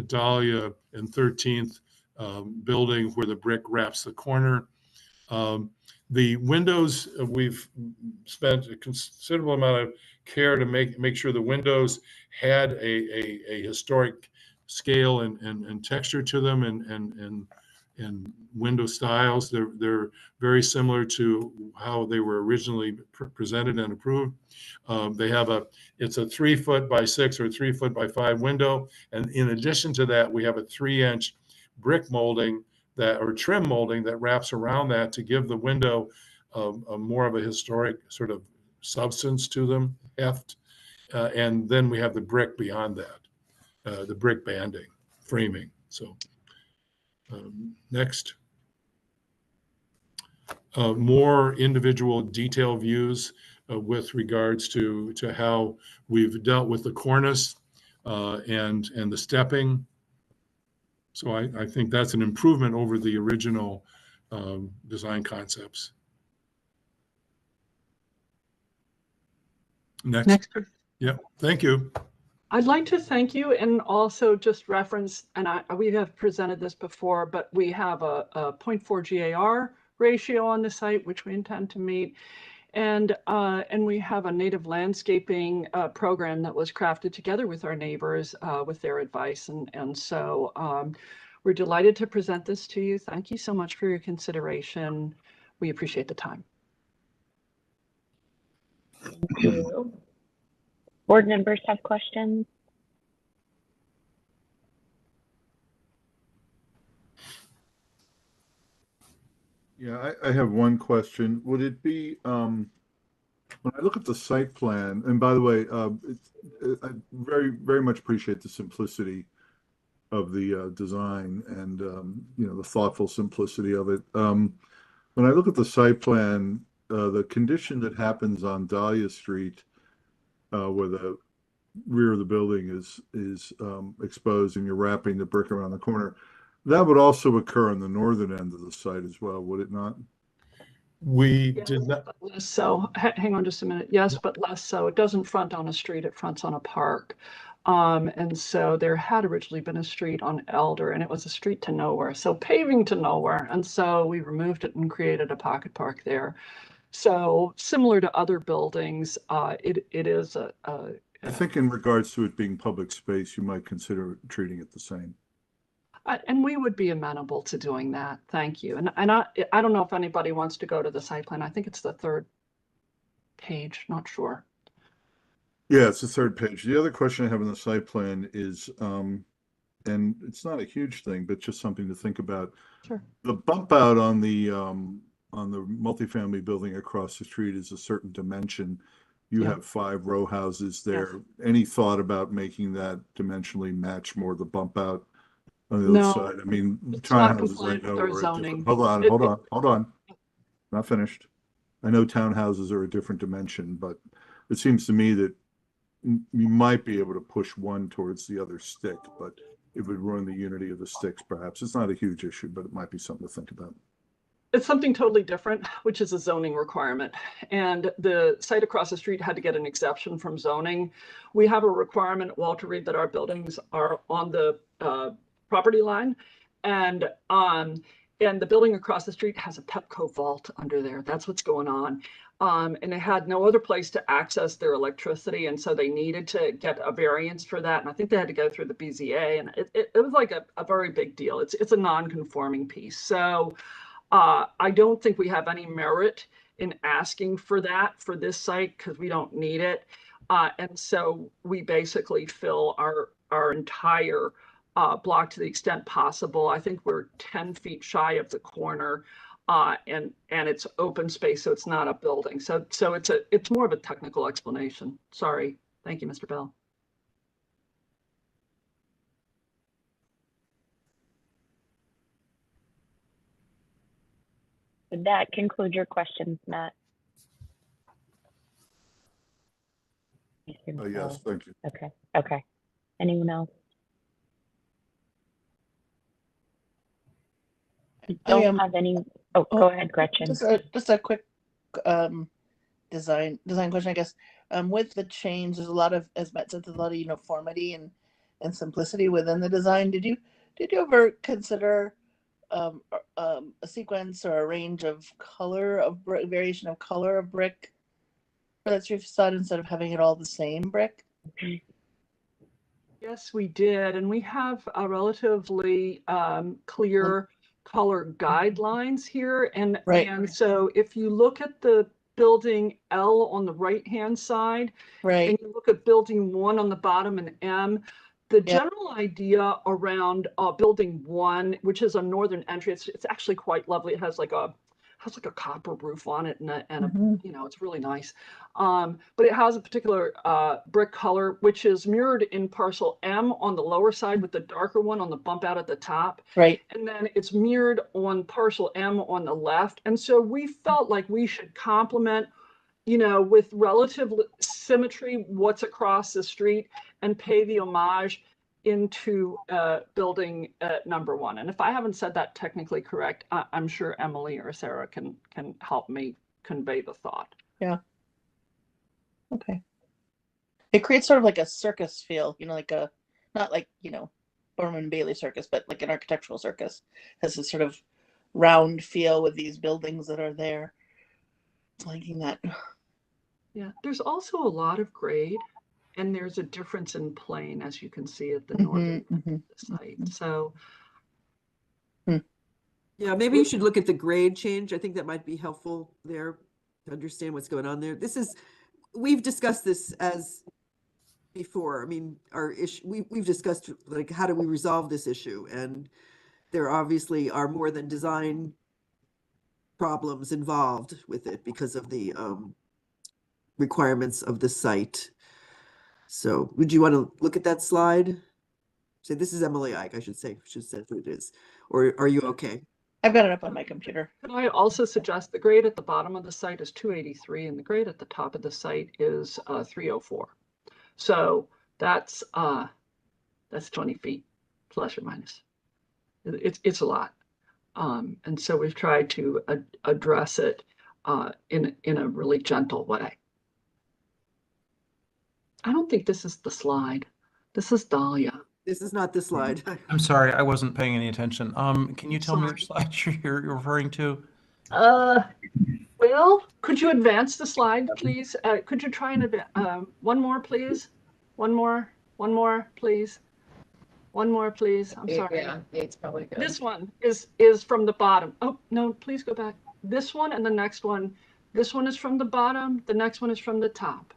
[SPEAKER 5] Dahlia and 13th building where the brick wraps the corner. The windows, we've spent a considerable amount of care to make sure the windows had a historic scale and texture to them and window styles. They're very similar to how they were originally presented and approved. They have it's a 3 foot by 6 or 3 foot by 5 window. And in addition to that, we have a 3-inch brick molding or trim molding that wraps around that to give the window a more of a historic sort of substance to them, heft. And then we have the brick beyond that, the brick banding, framing. So next. More individual detail views with regards to how we've dealt with the cornice and the stepping. So I think that's an improvement over the original design concepts. Next. Yeah, thank you.
[SPEAKER 18] I'd like to thank you and also just reference, and we have presented this before, but we have a 0.4 GAR ratio on the site, which we intend to meet. And we have a native landscaping program that was crafted together with our neighbors with their advice. And so we're delighted to present this to you. Thank you so much for your consideration. We appreciate the time.
[SPEAKER 3] Thank you. Board members have questions?
[SPEAKER 5] Yeah, I have one question. Would it be, when I look at the site plan, and by the way, I very, very much appreciate the simplicity of the design and, the thoughtful simplicity of it. When I look at the site plan, the condition that happens on Dahlia Street, where the rear of the building is exposed and you're wrapping the brick around the corner, that would also occur on the northern end of the site as well, would it not? We did not.
[SPEAKER 18] Less so. Hang on just a minute. Yes, but less so. It doesn't front on a street, it fronts on a park. And so there had originally been a street on Elder, and it was a street to nowhere, so paving to nowhere. And so we removed it and created a pocket park there. So similar to other buildings, it is
[SPEAKER 5] I think in regards to it being public space, you might consider treating it the same.
[SPEAKER 18] And we would be amenable to doing that. Thank you. And I don't know if anybody wants to go to the site plan. I think it's the 3rd page, not sure.
[SPEAKER 5] Yeah, it's the 3rd page. The other question I have on the site plan is, and it's not a huge thing, but just something to think about.
[SPEAKER 18] Sure.
[SPEAKER 5] The bump out on the multifamily building across the street is a certain dimension. You have 5 row houses there. Yes. Any thought about making that dimensionally match more the bump out on the other side? I mean, townhouses, I know are
[SPEAKER 18] zoning.
[SPEAKER 5] Hold on. Not finished. I know townhouses are a different dimension, but it seems to me that you might be able to push one towards the other stick, but it would ruin the unity of the sticks, perhaps. It's not a huge issue, but it might be something to think about.
[SPEAKER 18] It's something totally different, which is a zoning requirement. And the site across the street had to get an exception from zoning. We have a requirement at Walter Reed that our buildings are on the property line. And the building across the street has a Pepco vault under there. That's what's going on. And they had no other place to access their electricity. And so they needed to get a variance for that. And I think they had to go through the BZA. And it was like a very big deal. It's a non-conforming piece. So I don't think we have any merit in asking for that for this site because we don't need it. And so we basically fill our entire block to the extent possible. I think we're 10 feet shy of the corner, and it's open space, so it's not a building. So it's more of a technical explanation. Sorry. Thank you, Mr. Bell.
[SPEAKER 3] Did that conclude your questions, Matt?
[SPEAKER 5] Yes, thank you.
[SPEAKER 3] Okay. Okay. Anyone else? I don't have any. Oh, go ahead, Gretchen.
[SPEAKER 2] Just a quick design question, I guess. With the change, there's a lot of, as Matt said, there's a lot of uniformity and simplicity within the design. Did you ever consider a sequence or a range of color of variation of color of brick for that street facade instead of having it all the same brick?
[SPEAKER 18] Yes, we did, and we have a relatively clear color guidelines here, and so if you look at the building L on the right-hand side, and you look at building 1 on the bottom and M, the general idea around building 1, which is a northern entry, it's actually quite lovely. It has like a copper roof on it, and a, you know, it's really nice. But it has a particular brick color, which is mirrored in parcel M on the lower side with the darker one on the bump out at the top.
[SPEAKER 2] Right.
[SPEAKER 18] And then it's mirrored on parcel M on the left. And so we felt like we should complement, you know, with relative symmetry, what's across the street, and pay the homage into building number 1. And if I haven't said that technically correct, I'm sure Emily or Sarah can help me convey the thought.
[SPEAKER 2] Yeah. Okay. It creates sort of like a circus feel, you know, like a, not like, you know, Ormond Bailey circus, but like an architectural circus. Has this sort of round feel with these buildings that are there. Liking that.
[SPEAKER 18] Yeah, there's also a lot of grade, and there's a difference in plane, as you can see at the northern site. So,
[SPEAKER 1] yeah, maybe you should look at the grade change. I think that might be helpful there to understand what's going on there. We've discussed this as before. I mean, our issue, we've discussed like, how do we resolve this issue? And there obviously are more than design problems involved with it because of the requirements of the site. So would you want to look at that slide? Say, this is Emily Ike, I should say, she said who it is. Or are you okay?
[SPEAKER 2] I've got it up on my computer.
[SPEAKER 18] Could I also suggest the grade at the bottom of the site is 283 and the grade at the top of the site is 304. So that's 20 feet plus or minus. It's a lot. And so we've tried to address it in a really gentle way. I don't think this is the slide. This is Dahlia.
[SPEAKER 1] This is not the slide.
[SPEAKER 4] I'm sorry, I wasn't paying any attention. Can you tell me which slide you're referring to?
[SPEAKER 18] Well, could you advance the slide, please? Could you try and one more, please? One more, please. One more, please. I'm sorry.
[SPEAKER 11] Yeah, it's probably good.
[SPEAKER 18] This one is from the bottom. Oh, no, please go back. This one and the next one. This one is from the bottom. The next one is from the top.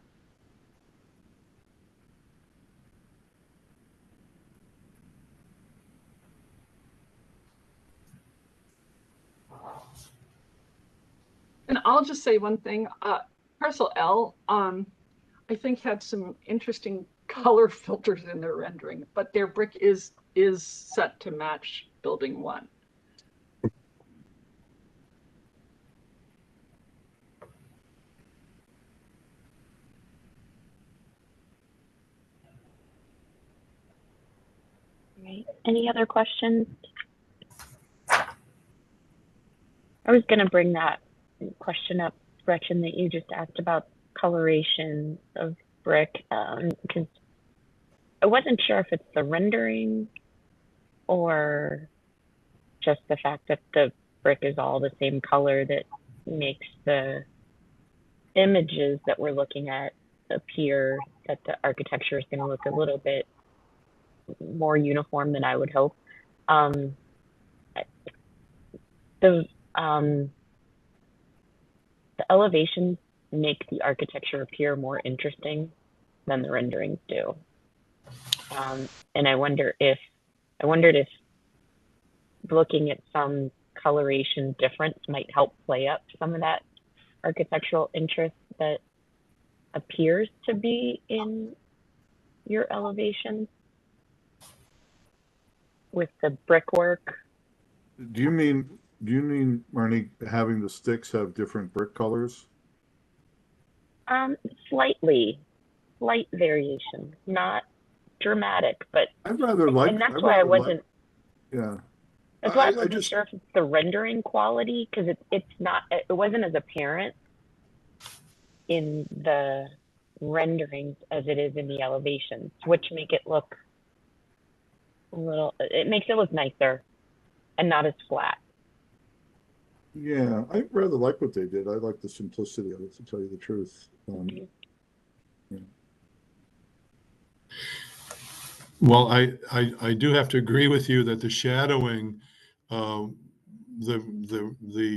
[SPEAKER 18] And I'll just say one thing. Parcel L, I think had some interesting color filters in their rendering, but their brick is set to match building 1.
[SPEAKER 3] Right. Any other questions? I was going to bring that question up, Gretchen, that you just asked about coloration of brick, because I wasn't sure if it's the rendering or just the fact that the brick is all the same color that makes the images that we're looking at appear that the architecture is going to look a little bit more uniform than I would hope. The elevations make the architecture appear more interesting than the renderings do. And I wonder if I wondered if looking at some coloration difference might help play up some of that architectural interest that appears to be in your elevations with the brickwork.
[SPEAKER 5] Do you mean, Marnie, having the sticks have different brick colors?
[SPEAKER 3] Slight variation, not dramatic, but
[SPEAKER 5] I'd rather like.
[SPEAKER 3] and that's
[SPEAKER 5] I'd
[SPEAKER 3] why I
[SPEAKER 5] rather like-
[SPEAKER 3] wasn't.
[SPEAKER 5] Yeah.
[SPEAKER 3] That's why I
[SPEAKER 5] I
[SPEAKER 3] wasn't
[SPEAKER 5] just-
[SPEAKER 3] sure if it's the rendering quality, because it wasn't as apparent in the renderings as it is in the elevations, which make it look it makes it look nicer and not as flat.
[SPEAKER 5] Yeah, I rather like what they did. I like the simplicity of it, to tell you the truth. Yeah.
[SPEAKER 19] Well, I do have to agree with you that the shadowing, the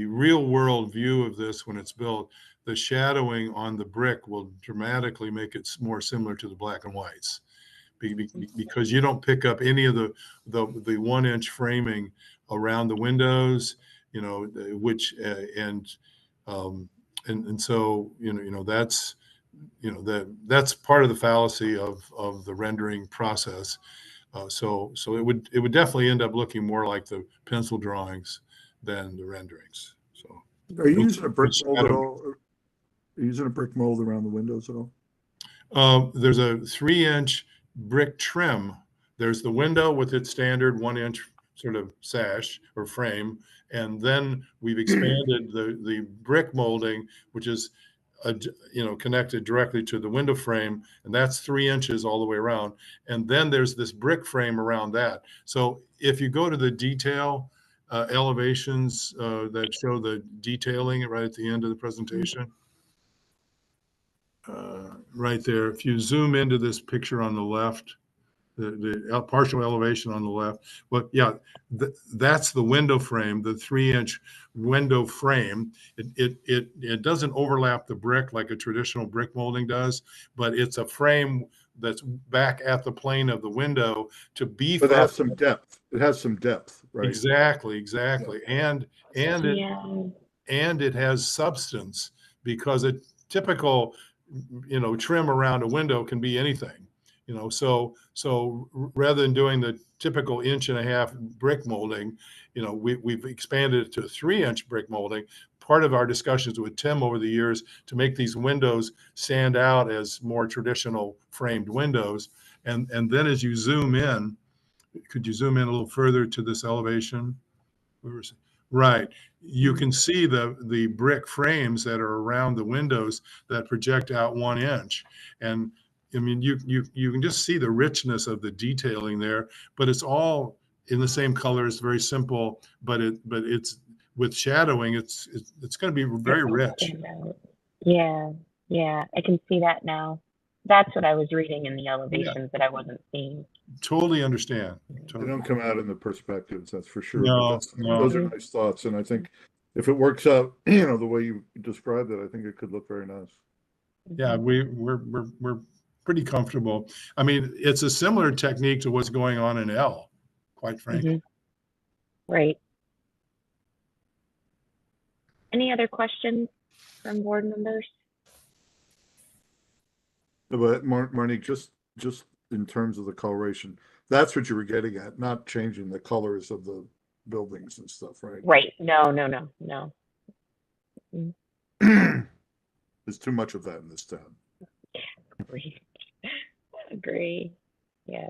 [SPEAKER 19] real world view of this when it's built, the shadowing on the brick will dramatically make it more similar to the black and whites, because you don't pick up any of the 1 inch framing around the windows, you know, which and so that's that's part of the fallacy of the rendering process. So it would definitely end up looking more like the pencil drawings than the renderings. So
[SPEAKER 5] Are you using a brick mold at all? Are you using a brick mold around the windows at all?
[SPEAKER 19] There's a 3-inch brick trim. There's the window with its standard 1 inch sort of sash or frame, and then we've expanded the brick molding, which is connected directly to the window frame, and that's 3 inches all the way around. And then there's this brick frame around that. So if you go to the detail elevations that show the detailing right at the end of the presentation, right there, if you zoom into this picture on the left, the partial elevation on the left, well, yeah, that's the window frame, the 3-inch window frame. It doesn't overlap the brick like a traditional brick molding does, but it's a frame that's back at the plane of the window to beef
[SPEAKER 5] But it
[SPEAKER 19] up.
[SPEAKER 5] has some depth. It has some depth, right?
[SPEAKER 19] Exactly.
[SPEAKER 5] Yeah.
[SPEAKER 19] And it has substance, because a typical trim around a window can be anything. So rather than doing the typical 1.5 inch brick molding, we've expanded it to a 3-inch brick molding. Part of our discussions with Tim over the years to make these windows stand out as more traditional framed windows. And then as you zoom in, could you zoom in a little further to this elevation? Right. You can see the brick frames that are around the windows that project out 1 inch. And I mean, you can just see the richness of the detailing there, but it's all in the same color. It's very simple, but it's with shadowing, it's going to be very rich.
[SPEAKER 3] Yeah, I can see that now. That's what I was reading in the elevations that I wasn't seeing.
[SPEAKER 19] Totally understand.
[SPEAKER 5] They don't come out in the perspectives, that's for sure.
[SPEAKER 19] No,
[SPEAKER 5] But those are nice thoughts, and I think if it works out, the way you described it, I think it could look very nice.
[SPEAKER 19] Yeah, we're pretty comfortable. I mean, it's a similar technique to what's going on in L, quite frankly.
[SPEAKER 3] Right. Any other questions from board members?
[SPEAKER 5] But Marnie, just in terms of the coloration, that's what you were getting at, not changing the colors of the buildings and stuff, right?
[SPEAKER 3] Right. No.
[SPEAKER 5] There's too much of that in this town.
[SPEAKER 3] Agree. Yeah.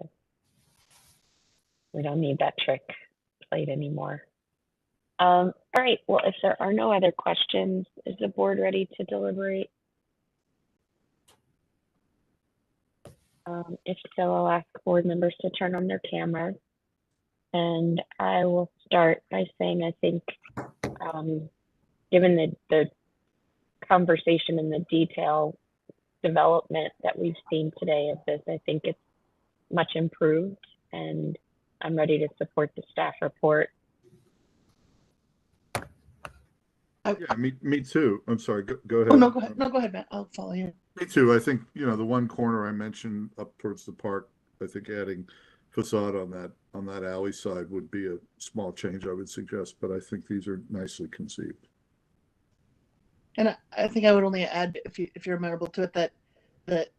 [SPEAKER 3] We don't need that trick played anymore. All right. Well, if there are no other questions, is the board ready to deliberate? If so, I'll ask board members to turn on their cameras. And I will start by saying, I think, given the conversation and the detail development that we've seen today of this, I think it's much improved, and I'm ready to support the staff report.
[SPEAKER 5] Yeah, me too. I'm sorry. Go ahead.
[SPEAKER 2] Oh, no, go ahead. No, go ahead, Matt. I'll follow you.
[SPEAKER 5] Me too. I think, the one corner I mentioned up towards the park, I think adding facade on that alley side would be a small change I would suggest, but I think these are nicely conceived.
[SPEAKER 2] And I think I would only add, if you're amenable to it, that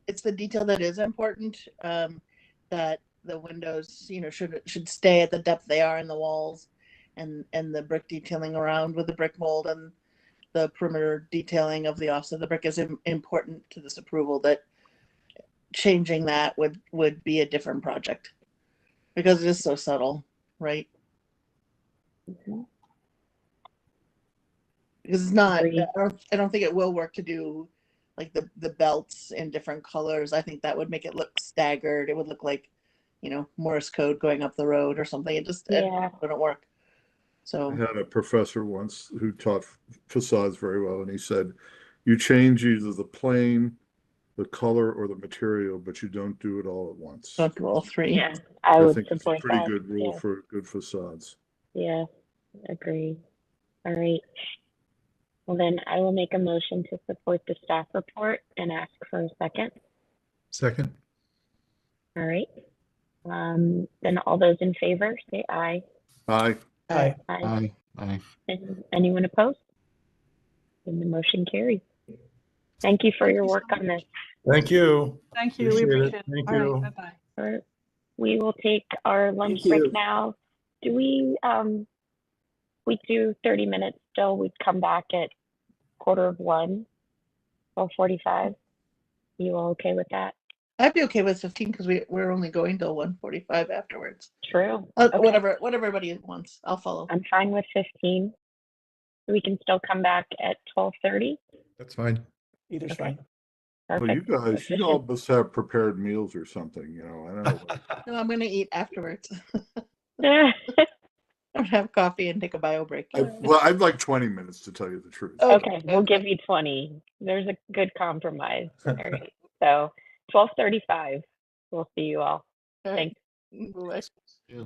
[SPEAKER 2] it's the detail that is important. That the windows, should stay at the depth they are in the walls, and the brick detailing around with the brick mold and the perimeter detailing of the offset of the brick is important to this approval. That changing that would be a different project because it is so subtle, right? Because it's not. I don't think it will work to do like the belts in different colors. I think that would make it look staggered. It would look like, Morse code going up the road or something. It wouldn't work. So
[SPEAKER 5] I had a professor once who taught facades very well, and he said, you change either the plane, the color, or the material, but you don't do it all at once.
[SPEAKER 2] don't do all three.
[SPEAKER 3] Yeah, I would
[SPEAKER 5] think it's a
[SPEAKER 3] support
[SPEAKER 5] pretty
[SPEAKER 3] that.
[SPEAKER 5] good rule
[SPEAKER 3] Yeah.
[SPEAKER 5] for good facades.
[SPEAKER 3] Yeah, agree. All right. Well, then I will make a motion to support the staff report and ask for a second.
[SPEAKER 16] Second.
[SPEAKER 3] All right. Then all those in favor, say aye.
[SPEAKER 5] Aye.
[SPEAKER 6] Aye.
[SPEAKER 3] Aye.
[SPEAKER 16] Aye.
[SPEAKER 3] And anyone opposed? And the motion carries. Thank you for your work on this.
[SPEAKER 19] Thank you.
[SPEAKER 18] Thank you. We appreciate it.
[SPEAKER 19] Thank
[SPEAKER 18] All
[SPEAKER 19] you.
[SPEAKER 18] right. Bye-bye.
[SPEAKER 3] All right. We will take our lunch
[SPEAKER 1] Thank you.
[SPEAKER 3] break now. Do we do 30 minutes still? We'd come back at 1:45, 12:45. You all okay with that?
[SPEAKER 2] I'd be okay with 15 because we're only going till 1:45 afterwards.
[SPEAKER 3] True. Okay.
[SPEAKER 2] Whatever everybody wants, I'll follow.
[SPEAKER 3] I'm fine with 15. We can still come back at 12:30.
[SPEAKER 16] That's fine.
[SPEAKER 6] Either's
[SPEAKER 3] Okay.
[SPEAKER 6] fine.
[SPEAKER 5] Well, you
[SPEAKER 3] Perfect.
[SPEAKER 5] guys, you all must have prepared meals or something, I don't know.
[SPEAKER 2] No, I'm gonna eat afterwards.
[SPEAKER 3] Yeah.
[SPEAKER 2] I'm gonna have coffee and take a bio break.
[SPEAKER 5] I'd like 20 minutes to tell you the truth.
[SPEAKER 3] Okay, we'll give you 20. There's a good compromise. All right. So 12:35. We'll see you all.
[SPEAKER 2] All right.
[SPEAKER 3] Thanks.
[SPEAKER 2] Bye.
[SPEAKER 16] Yeah.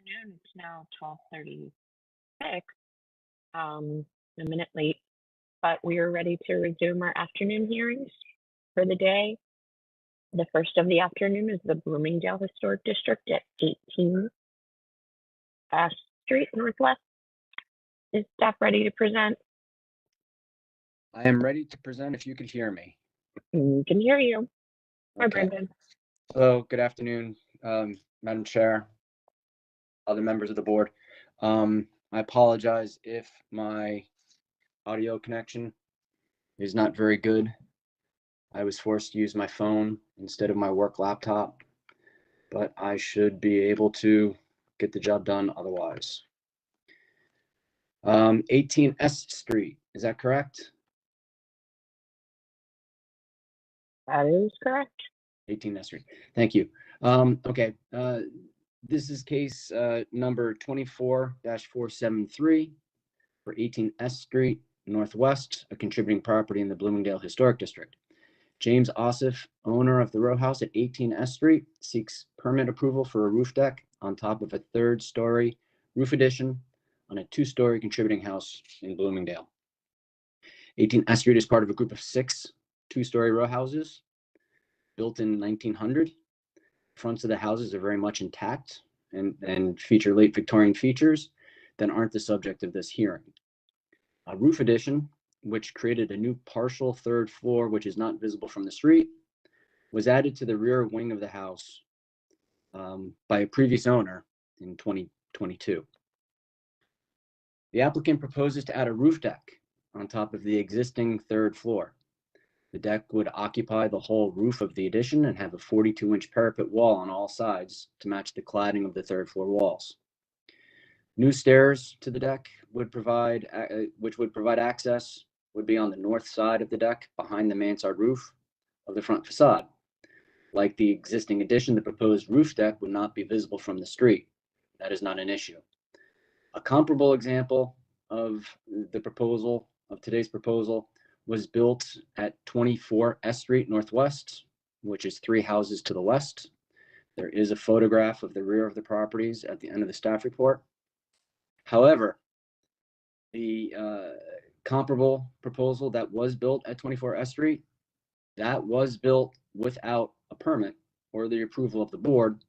[SPEAKER 3] afternoon. It's now 12:36, a minute late, but we are ready to resume our afternoon hearings for the day. The first of the afternoon is the Bloomingdale Historic District at 18 Street Northwest. Is staff ready to present?
[SPEAKER 20] I am ready to present if you could hear me.
[SPEAKER 3] We can hear you. Hi,
[SPEAKER 20] Okay.
[SPEAKER 3] Brendan.
[SPEAKER 20] Hello, good afternoon, Madam Chair, other members of the board. I apologize if my audio connection is not very good. I was forced to use my phone instead of my work laptop, but I should be able to get the job done otherwise. 18 S Street, is that correct?
[SPEAKER 3] That is correct.
[SPEAKER 20] 18 S Street, thank you. Okay, this is case number 24-473 for 18 S Street Northwest, a contributing property in the Bloomingdale Historic District. James Ossif, owner of the row house at 18 S Street, seeks permit approval for a roof deck on top of a 3rd-story roof addition on a 2-story contributing house in Bloomingdale. 18 S Street is part of a group of 6 2-story row houses built in 1900. Fronts of the houses are very much intact and feature late Victorian features that aren't the subject of this hearing. A roof addition, which created a new partial 3rd floor, which is not visible from the street, was added to the rear wing of the house by a previous owner in 2022. The applicant proposes to add a roof deck on top of the existing 3rd floor. The deck would occupy the whole roof of the addition and have a 42-inch parapet wall on all sides to match the cladding of the 3rd floor walls. New stairs to the deck would provide, which would provide access, would be on the north side of the deck behind the mansard roof of the front facade. Like the existing addition, the proposed roof deck would not be visible from the street. That is not an issue. A comparable example of the proposal, of today's proposal, was built at 24 S Street Northwest, which is 3 houses to the west. There is a photograph of the rear of the properties at the end of the staff report. However, the comparable proposal that was built at 24 S Street, that was built without a permit or the approval of the board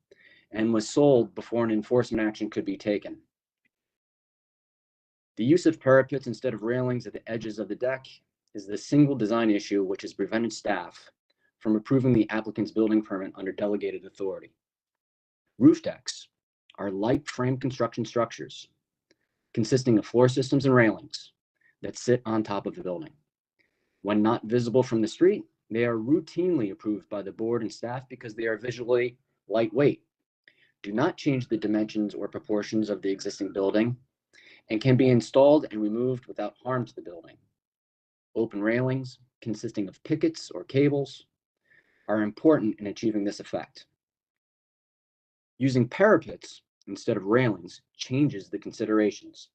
[SPEAKER 20] and was sold before an enforcement action could be taken. The use of parapets instead of railings at the edges of the deck is the single design issue which has prevented staff from approving the applicant's building permit under delegated authority. Roof decks are light frame construction structures consisting of floor systems and railings that sit on top of the building. When not visible from the street, they are routinely approved by the board and staff because they are visually lightweight, do not change the dimensions or proportions of the existing building, and can be installed and removed without harm to the building. Open railings consisting of pickets or cables are important in achieving this effect. Using parapets instead of railings changes the considerations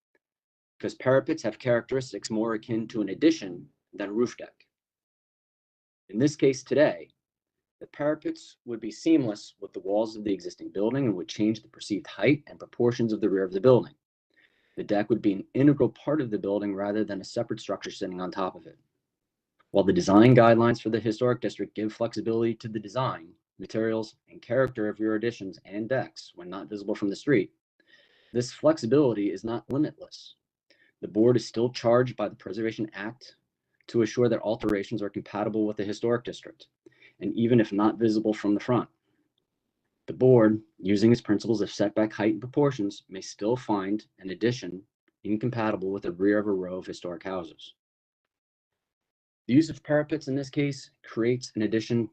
[SPEAKER 20] because parapets have characteristics more akin to an addition than a roof deck. In this case today, the parapets would be seamless with the walls of the existing building and would change the perceived height and proportions of the rear of the building. The deck would be an integral part of the building rather than a separate structure sitting on top of it. While the design guidelines for the historic district give flexibility to the design, materials, and character of rear additions and decks when not visible from the street, this flexibility is not limitless. The board is still charged by the Preservation Act to assure that alterations are compatible with the historic district, and even if not visible from the front. The board, using its principles of setback height and proportions, may still find an addition incompatible with the rear of a row of historic houses. The use of parapets in this case creates an addition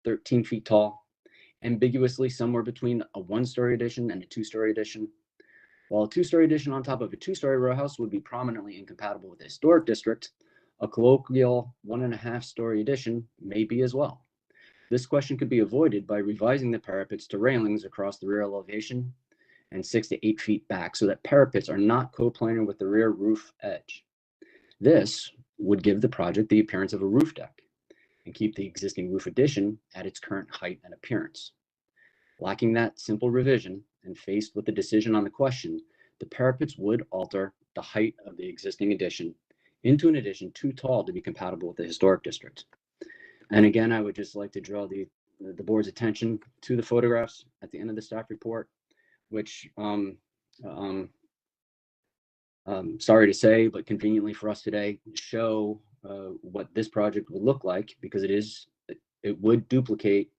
[SPEAKER 20] 13 feet tall, ambiguously somewhere between a 1-story addition and a 2-story addition. While a 2-story addition on top of a 2-story row house would be prominently incompatible with the historic district, a colloquial 1.5-story addition may be as well. This question could be avoided by revising the parapets to railings across the rear elevation and 6 to 8 feet back so that parapets are not coplanar with the rear roof edge. This would give the project the appearance of a roof deck and keep the existing roof addition at its current height and appearance. Lacking that simple revision and faced with the decision on the question, the parapets would alter the height of the existing addition into an addition too tall to be compatible with the historic district. And again, I would just like to draw the board's attention to the photographs at the end of the staff report, which sorry to say, but conveniently for us today, show what this project would look like, because it would duplicate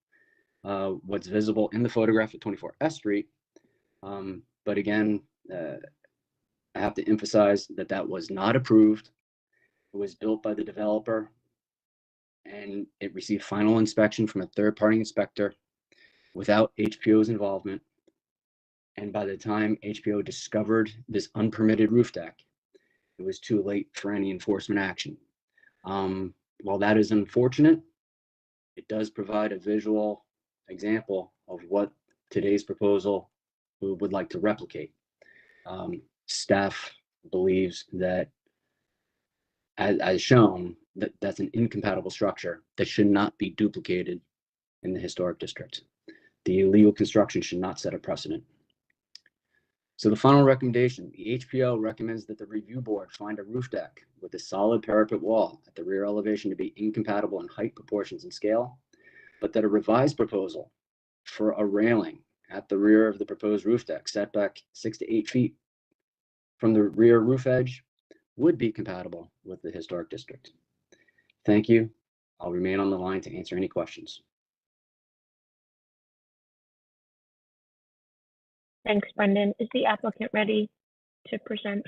[SPEAKER 20] what's visible in the photograph at 24 S Street. But again, I have to emphasize that that was not approved. It was built by the developer, and it received final inspection from a third-party inspector without HPO's involvement. And by the time HPO discovered this unpermitted roof deck, it was too late for any enforcement action. While that is unfortunate, it does provide a visual example of what today's proposal would like to replicate. Staff believes that, as shown, that's an incompatible structure that should not be duplicated in the historic district. The illegal construction should not set a precedent. So the final recommendation, the HPO recommends that the review board find a roof deck with a solid parapet wall at the rear elevation to be incompatible in height, proportions, and scale, but that a revised proposal for a railing at the rear of the proposed roof deck, set back 6 to 8 feet from the rear roof edge, would be compatible with the historic district. Thank you. I'll remain on the line to answer any questions.
[SPEAKER 3] Thanks, Brendan. Is the applicant ready to present?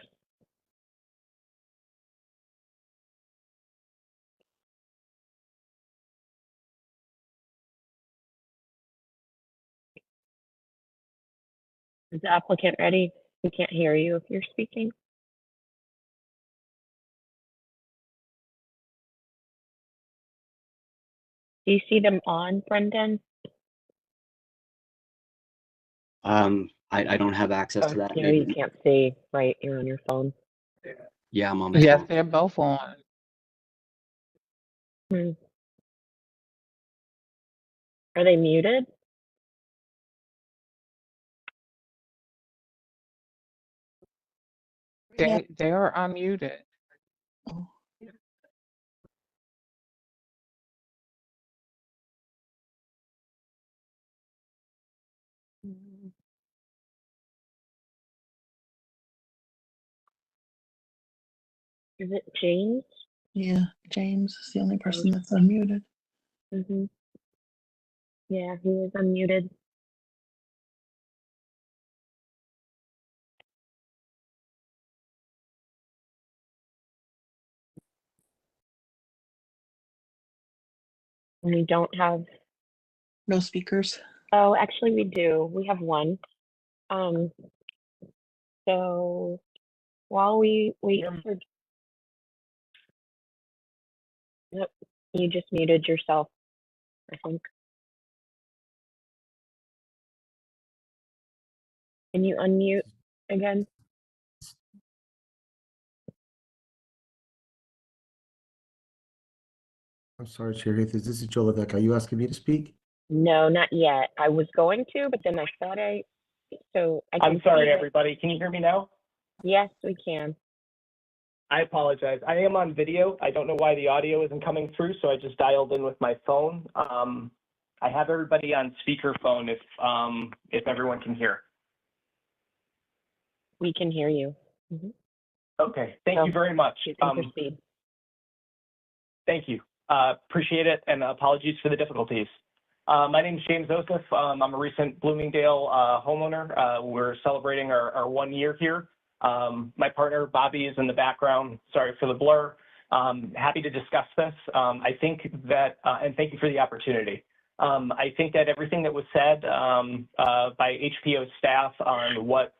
[SPEAKER 3] Is the applicant ready? We can't hear you if you're speaking. Do you see them on, Brendan?
[SPEAKER 20] I don't have access to that.
[SPEAKER 3] No, you can't see, right? You're on your phone.
[SPEAKER 20] Yeah, I'm on my
[SPEAKER 21] Yes,
[SPEAKER 20] phone.
[SPEAKER 21] they're both on.
[SPEAKER 3] Are they muted?
[SPEAKER 21] They are unmuted.
[SPEAKER 3] Is it James?
[SPEAKER 2] Yeah, James is the only person that's unmuted.
[SPEAKER 3] Mm-hmm. Yeah, he is unmuted. We don't have
[SPEAKER 2] no speakers.
[SPEAKER 3] Oh, actually we do. We have one. So while we wait for Yep, you just muted yourself, I think. Can you unmute again?
[SPEAKER 22] I'm sorry, Chair Heath. This is Joe Levesque. Are you asking me to speak?
[SPEAKER 3] No, not yet. I was going to, but then I thought
[SPEAKER 23] I'm sorry, everybody. Can you hear me now?
[SPEAKER 3] Yes, we can.
[SPEAKER 23] I apologize. I am on video. I don't know why the audio isn't coming through, so I just dialed in with my phone. I have everybody on speakerphone if everyone can hear.
[SPEAKER 3] We can hear you. Mm-hmm.
[SPEAKER 23] Okay, thank you very much. Thank you. Appreciate it, and apologies for the difficulties. My name is James Joseph. I'm a recent Bloomingdale homeowner. We're celebrating our 1 year here. My partner, Bobby, is in the background. Sorry for the blur. Happy to discuss this. I think that, and thank you for the opportunity. I think that everything that was said by HPO staff on what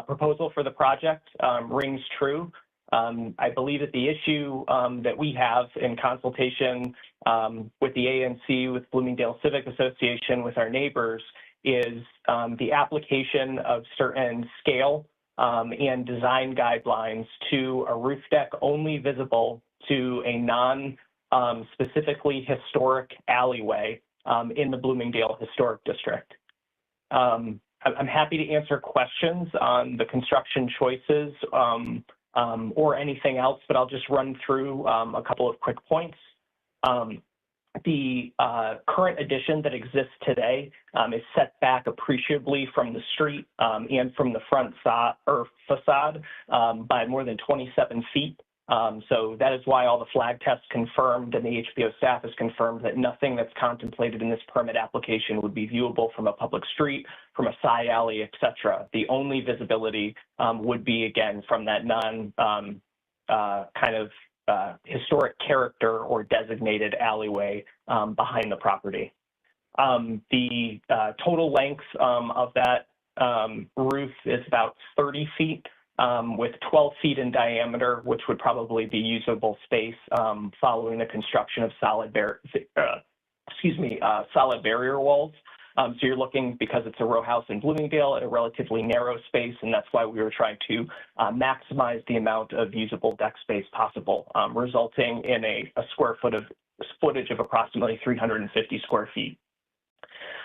[SPEAKER 23] proposal for the project rings true. I believe that the issue that we have in consultation with the ANC, with Bloomingdale Civic Association, with our neighbors, is the application of certain scale and design guidelines to a roof deck only visible to a non-specifically historic alleyway in the Bloomingdale Historic District. I'm happy to answer questions on the construction choices or anything else, but I'll just run through a couple of quick points. The current addition that exists today is set back appreciably from the street and from the front facade by more than 27 feet. So that is why all the flag tests confirmed and the HPO staff has confirmed that nothing that's contemplated in this permit application would be viewable from a public street, from a side alley, et cetera. The only visibility would be, again, from that historic character or designated alleyway behind the property. The total length of that roof is about 30 feet. With 12 feet in diameter, which would probably be usable space following the construction of solid barrier walls. So you're looking, because it's a row house in Bloomingdale, at a relatively narrow space, and that's why we were trying to maximize the amount of usable deck space possible, resulting in a footage of approximately 350 square feet.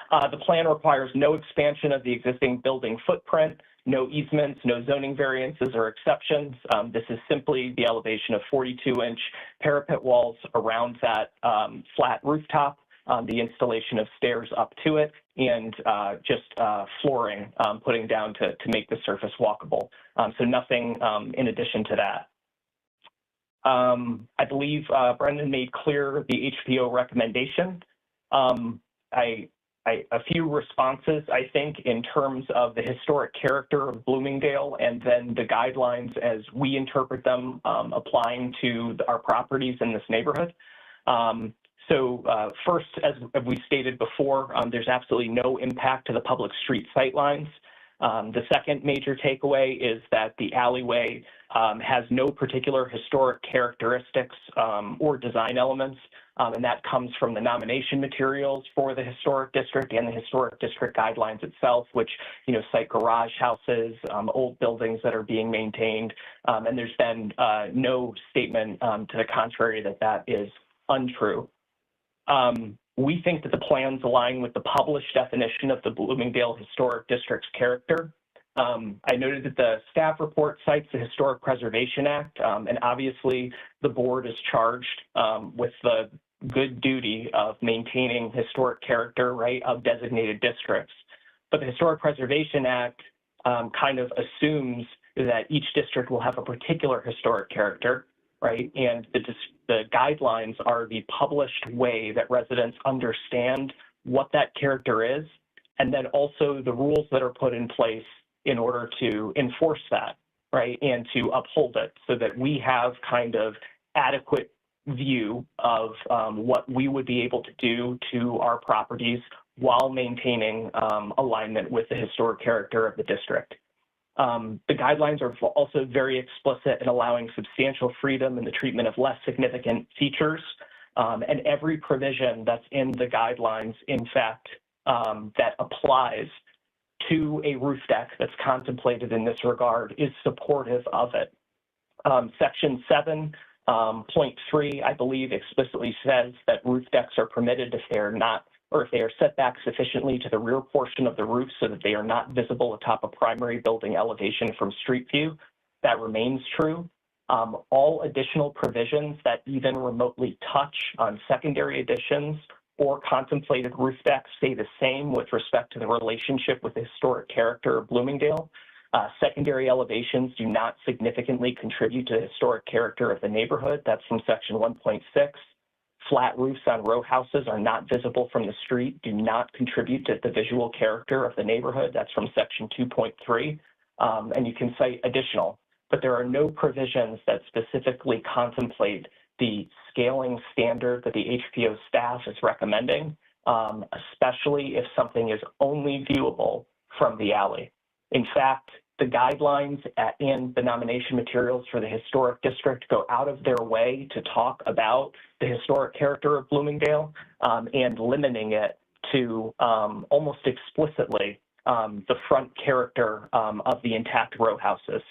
[SPEAKER 23] The plan requires no expansion of the existing building footprint, no easements, no zoning variances or exceptions. This is simply the elevation of 42-inch parapet walls around that flat rooftop, the installation of stairs up to it, and just flooring putting down to make the surface walkable. So nothing in addition to that. I believe Brendan made clear the HPO recommendation. A few responses, I think, in terms of the historic character of Bloomingdale and then the guidelines as we interpret them applying to our properties in this neighborhood. First, as we stated before, there's absolutely no impact to the public street sightlines. The second major takeaway is that the alleyway has no particular historic characteristics or design elements, and that comes from the nomination materials for the historic district and the historic district guidelines itself, which cite garage houses, old buildings that are being maintained, and there's been no statement to the contrary that is untrue. We think that the plans align with the published definition of the Bloomingdale Historic District's character. I noted that the staff report cites the Historic Preservation Act, and obviously the board is charged with the good duty of maintaining historic character, right, of designated districts. But the Historic Preservation Act kind of assumes that each district will have a particular historic character, right? And the guidelines are the published way that residents understand what that character is, and then also the rules that are put in place in order to enforce that, right? And to uphold it so that we have kind of adequate view of what we would be able to do to our properties while maintaining alignment with the historic character of the district. The guidelines are also very explicit in allowing substantial freedom in the treatment of less significant features, and every provision that's in the guidelines, in fact, that applies to a roof deck that's contemplated in this regard is supportive of it. Section 7.3, I believe, explicitly says that roof decks are permitted if they are not, or if they are set back sufficiently to the rear portion of the roof so that they are not visible atop a primary building elevation from street view. That remains true. All additional provisions that even remotely touch on secondary additions or contemplated roof decks stay the same with respect to the relationship with the historic character of Bloomingdale. Secondary elevations do not significantly contribute to the historic character of the neighborhood. That's from section 1.6. Flat roofs on row houses are not visible from the street, do not contribute to the visual character of the neighborhood. That's from section 2.3. And you can cite additional, but there are no provisions that specifically contemplate the scaling standard that the HPO staff is recommending, especially if something is only viewable from the alley. In fact, the guidelines and the nomination materials for the historic district go out of their way to talk about the historic character of Bloomingdale and limiting it to almost explicitly the front character of the intact row houses.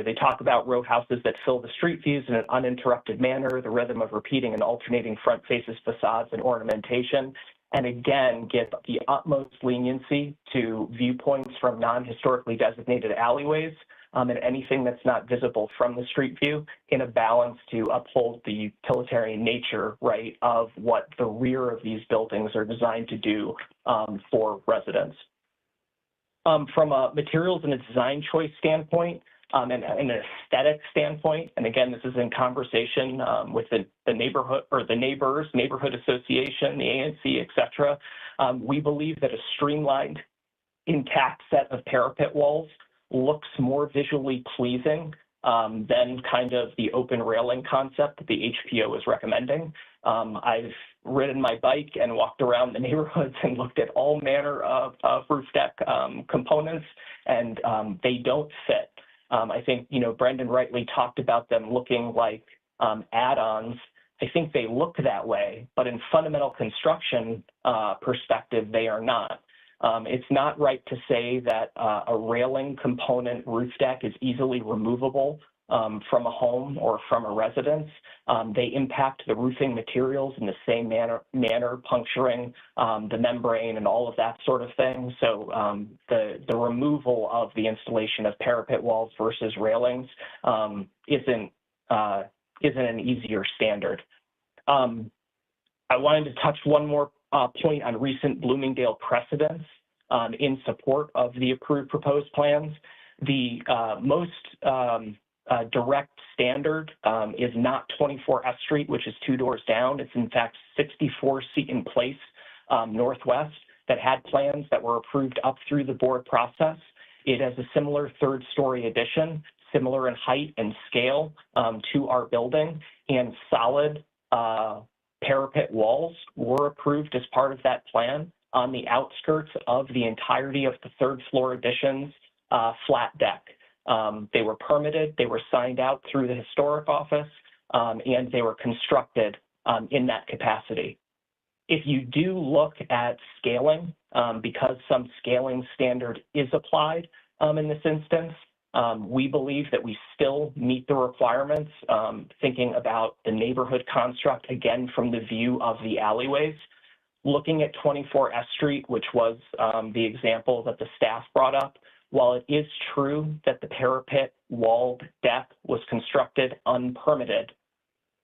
[SPEAKER 23] They talk about row houses that fill the street views in an uninterrupted manner, the rhythm of repeating and alternating front faces, facades, and ornamentation. and again, give the utmost leniency to viewpoints from non-historically designated alleyways and anything that's not visible from the street view, in a balance to uphold the utilitarian nature, right, of what the rear of these buildings are designed to do for residents. From a materials and a design choice standpoint, and an aesthetic standpoint, and again, this is in conversation with the neighborhood or the neighbors, neighborhood association, the ANC, et cetera, we believe that a streamlined, intact set of parapet walls looks more visually pleasing than kind of the open railing concept that the HPO is recommending. I've ridden my bike and walked around the neighborhoods and looked at all manner of roof deck components, and they don't fit. I think, you know, Brendan rightly talked about them looking like add-ons. I think they look that way, but in fundamental construction perspective, they are not. It's not right to say that a railing component roof deck is easily removable from a home or from a residence. They impact the roofing materials in the same manner, puncturing the membrane and all of that sort of thing. So the removal of the installation of parapet walls versus railings isn't an easier standard. I wanted to touch one more point on recent Bloomingdale precedents in support of the approved proposed plans. The most direct standard is not 24 S Street, which is 2 doors down. It's in fact 64 Seton Place Northwest that had plans that were approved up through the board process. It has a similar 3rd-story addition, similar in height and scale to our building, and solid parapet walls were approved as part of that plan on the outskirts of the entirety of the 3rd floor addition's flat deck. They were permitted, they were signed out through the historic office, and they were constructed in that capacity. If you do look at scaling, because some scaling standard is applied in this instance, we believe that we still meet the requirements, thinking about the neighborhood construct, again, from the view of the alleyways. Looking at 24 S Street, which was the example that the staff brought up, while it is true that the parapet walled deck was constructed unpermitted,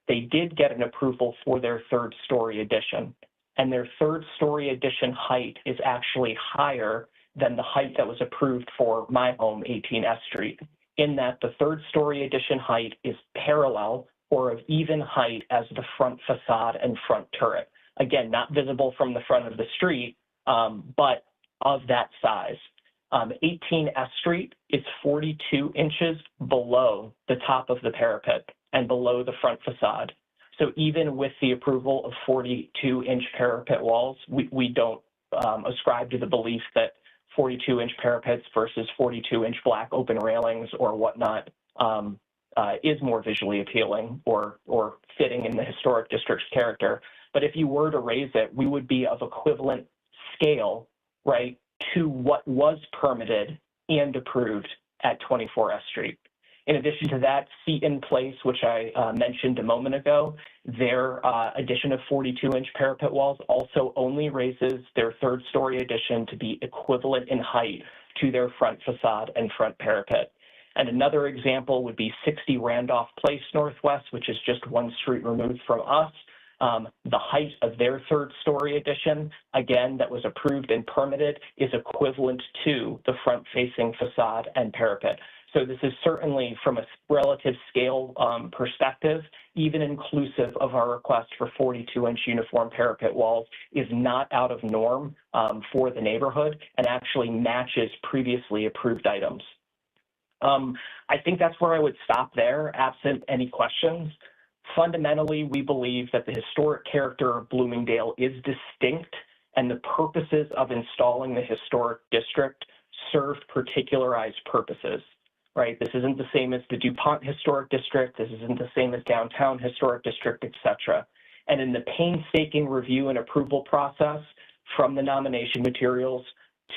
[SPEAKER 23] they did get an approval for their 3rd-story addition. And their 3rd-story addition height is actually higher than the height that was approved for my home, 18 S Street, in that the 3rd-story addition height is parallel or of even height as the front facade and front turret. Again, not visible from the front of the street, but of that size. 18 S Street is 42 inches below the top of the parapet and below the front facade. So even with the approval of 42-inch parapet walls, we don't ascribe to the belief that 42-inch parapets versus 42-inch black open railings or whatnot is more visually appealing or fitting in the historic district's character. But if you were to raise it, we would be of equivalent scale, right, to what was permitted and approved at 24 S Street. In addition to that, Seton Place, which I mentioned a moment ago, their addition of 42-inch parapet walls also only raises their 3rd-story addition to be equivalent in height to their front facade and front parapet. And another example would be 60 Randolph Place Northwest, which is just 1 street removed from us. The height of their 3rd-story addition, again, that was approved and permitted, is equivalent to the front-facing facade and parapet. So this is certainly, from a relative scale perspective, even inclusive of our request for 42-inch uniform parapet walls, is not out of norm for the neighborhood and actually matches previously approved items. I think that's where I would stop there, absent any questions. Fundamentally, we believe that the historic character of Bloomingdale is distinct, and the purposes of installing the historic district served particularized purposes, right? This isn't the same as the DuPont Historic District. This isn't the same as Downtown Historic District, et cetera. And in the painstaking review and approval process, from the nomination materials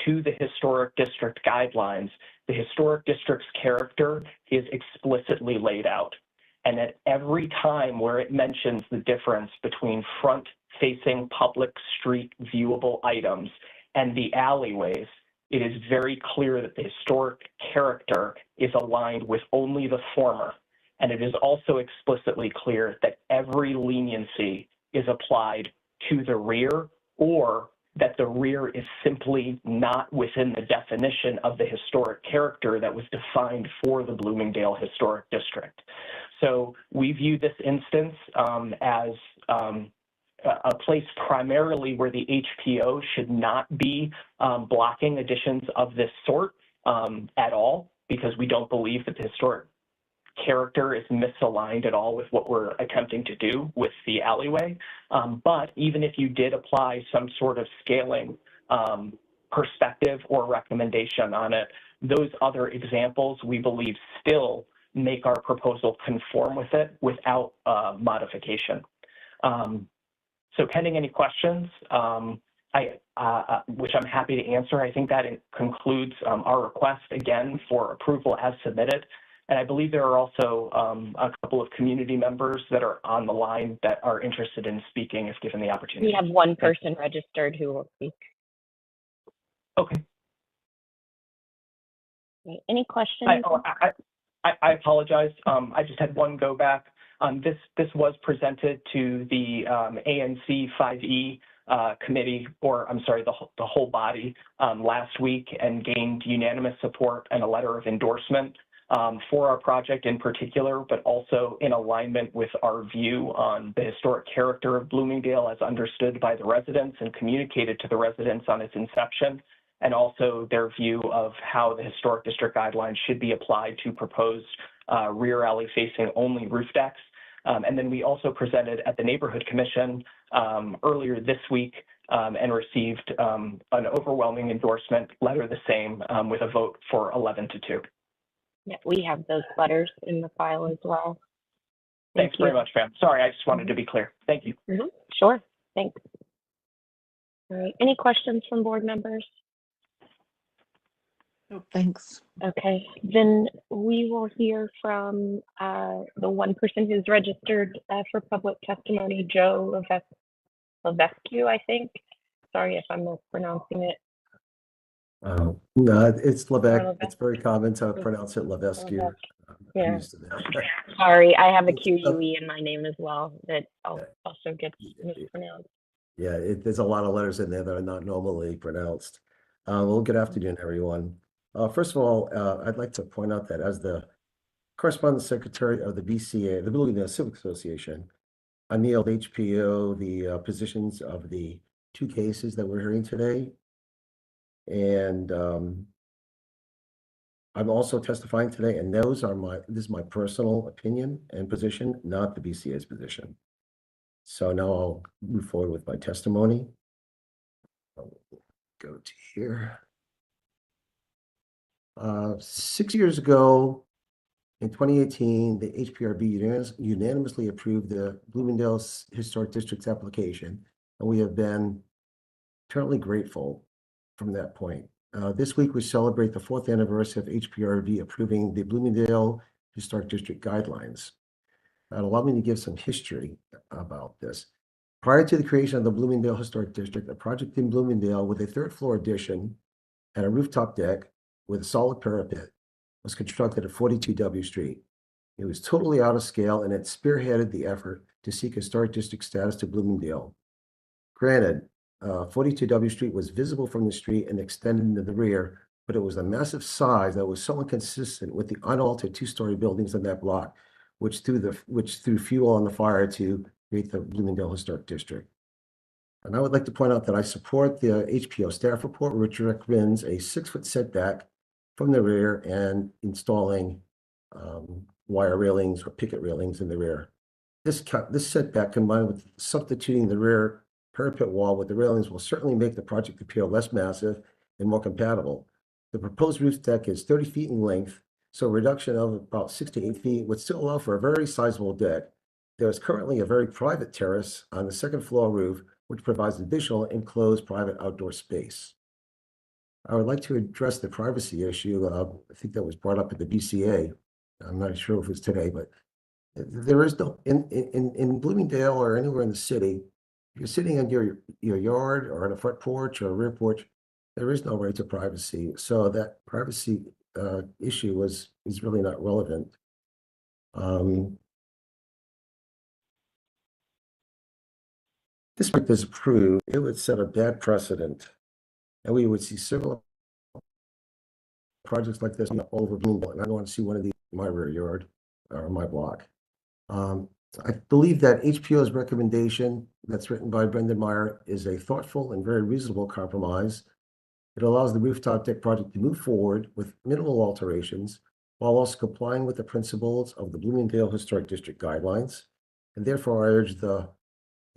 [SPEAKER 23] to the historic district guidelines, the historic district's character is explicitly laid out. And at every time where it mentions the difference between front-facing public street viewable items and the alleyways, it is very clear that the historic character is aligned with only the former. And it is also explicitly clear that every leniency is applied to the rear, or that the rear is simply not within the definition of the historic character that was defined for the Bloomingdale Historic District. So we view this instance as a place primarily where the HPO should not be blocking additions of this sort at all, because we don't believe that the historic character is misaligned at all with what we're attempting to do with the alleyway. But even if you did apply some sort of scaling perspective or recommendation on it, those other examples we believe still make our proposal conform with it without modification. So pending any questions, which I'm happy to answer, I think that concludes our request again for approval as submitted. And I believe there are also a couple of community members that are on the line that are interested in speaking if given the opportunity.
[SPEAKER 3] We have one person registered who will speak.
[SPEAKER 23] Okay.
[SPEAKER 3] Okay. Any questions?
[SPEAKER 23] I apologize. I just had one go back. This was presented to the ANC 5E committee, or I'm sorry, the whole body last week, and gained unanimous support and a letter of endorsement for our project in particular, but also in alignment with our view on the historic character of Bloomingdale as understood by the residents and communicated to the residents on its inception, and also their view of how the historic district guidelines should be applied to proposed rear alley facing only roof decks. And then we also presented at the Neighborhood Commission earlier this week and received an overwhelming endorsement, letter the same, with a vote for 11-2.
[SPEAKER 3] Yeah, we have those letters in the file as well.
[SPEAKER 23] Thanks very much, ma'am. Sorry, I just wanted to be clear. Thank you.
[SPEAKER 3] Sure, thanks. All right, any questions from board members?
[SPEAKER 2] No, thanks.
[SPEAKER 3] Okay, then we will hear from the one person who's registered for public testimony, Joe Levesque, I think. Sorry if I'm mispronouncing it.
[SPEAKER 22] No, it's Levesque. It's very common to pronounce it Levesque.
[SPEAKER 3] Yeah. Sorry, I have a QUE in my name as well that also gets mispronounced.
[SPEAKER 22] Yeah, there's a lot of letters in there that are not normally pronounced. Well, good afternoon, everyone. First of all, I'd like to point out that as the correspondent secretary of the BCA, the Bloomingdale Civic Association, I mailed HPO the positions of the two cases that we're hearing today. And I'm also testifying today, and this is my personal opinion and position, not the BCA's position. So now I'll move forward with my testimony. I'll go to here. 6 years ago, in 2018, the HPRB unanimously approved the Bloomingdale Historic District's application, and we have been eternally grateful from that point. This week, we celebrate the 4th anniversary of HPRB approving the Bloomingdale Historic District guidelines. Allow me to give some history about this. Prior to the creation of the Bloomingdale Historic District, a project in Bloomingdale with a 3rd floor addition and a rooftop deck with a solid parapet was constructed at 42 W Street. It was totally out of scale, and it spearheaded the effort to seek historic district status to Bloomingdale. Granted, 42 W Street was visible from the street and extended into the rear, but it was a massive size that was so inconsistent with the unaltered 2-story buildings in that block, which threw fuel on the fire to create the Bloomingdale Historic District. And I would like to point out that I support the HPO staff report, which recommends a 6-foot setback from the rear and installing wire railings or picket railings in the rear. This setback, combined with substituting the rear parapet wall with the railings, will certainly make the project appear less massive and more compatible. The proposed roof deck is 30 feet in length, so a reduction of about 6 to 8 feet would still allow for a very sizable deck. There is currently a very private terrace on the 2nd floor roof, which provides additional enclosed private outdoor space. I would like to address the privacy issue. I think that was brought up at the BCA. I'm not sure if it was today, but There is no, in Bloomingdale or anywhere in the city, if you're sitting in your yard or on a front porch or a rear porch, there is no right to privacy. So that privacy issue is really not relevant. This project is approved, it would set a bad precedent, and we would see several projects like this all over Bloomingdale, and I don't want to see one of these in my rear yard or my block. I believe that HPO's recommendation that's written by Brendan Meyer is a thoughtful and very reasonable compromise. It allows the rooftop deck project to move forward with minimal alterations while also complying with the principles of the Bloomingdale Historic District guidelines. And therefore, I urge the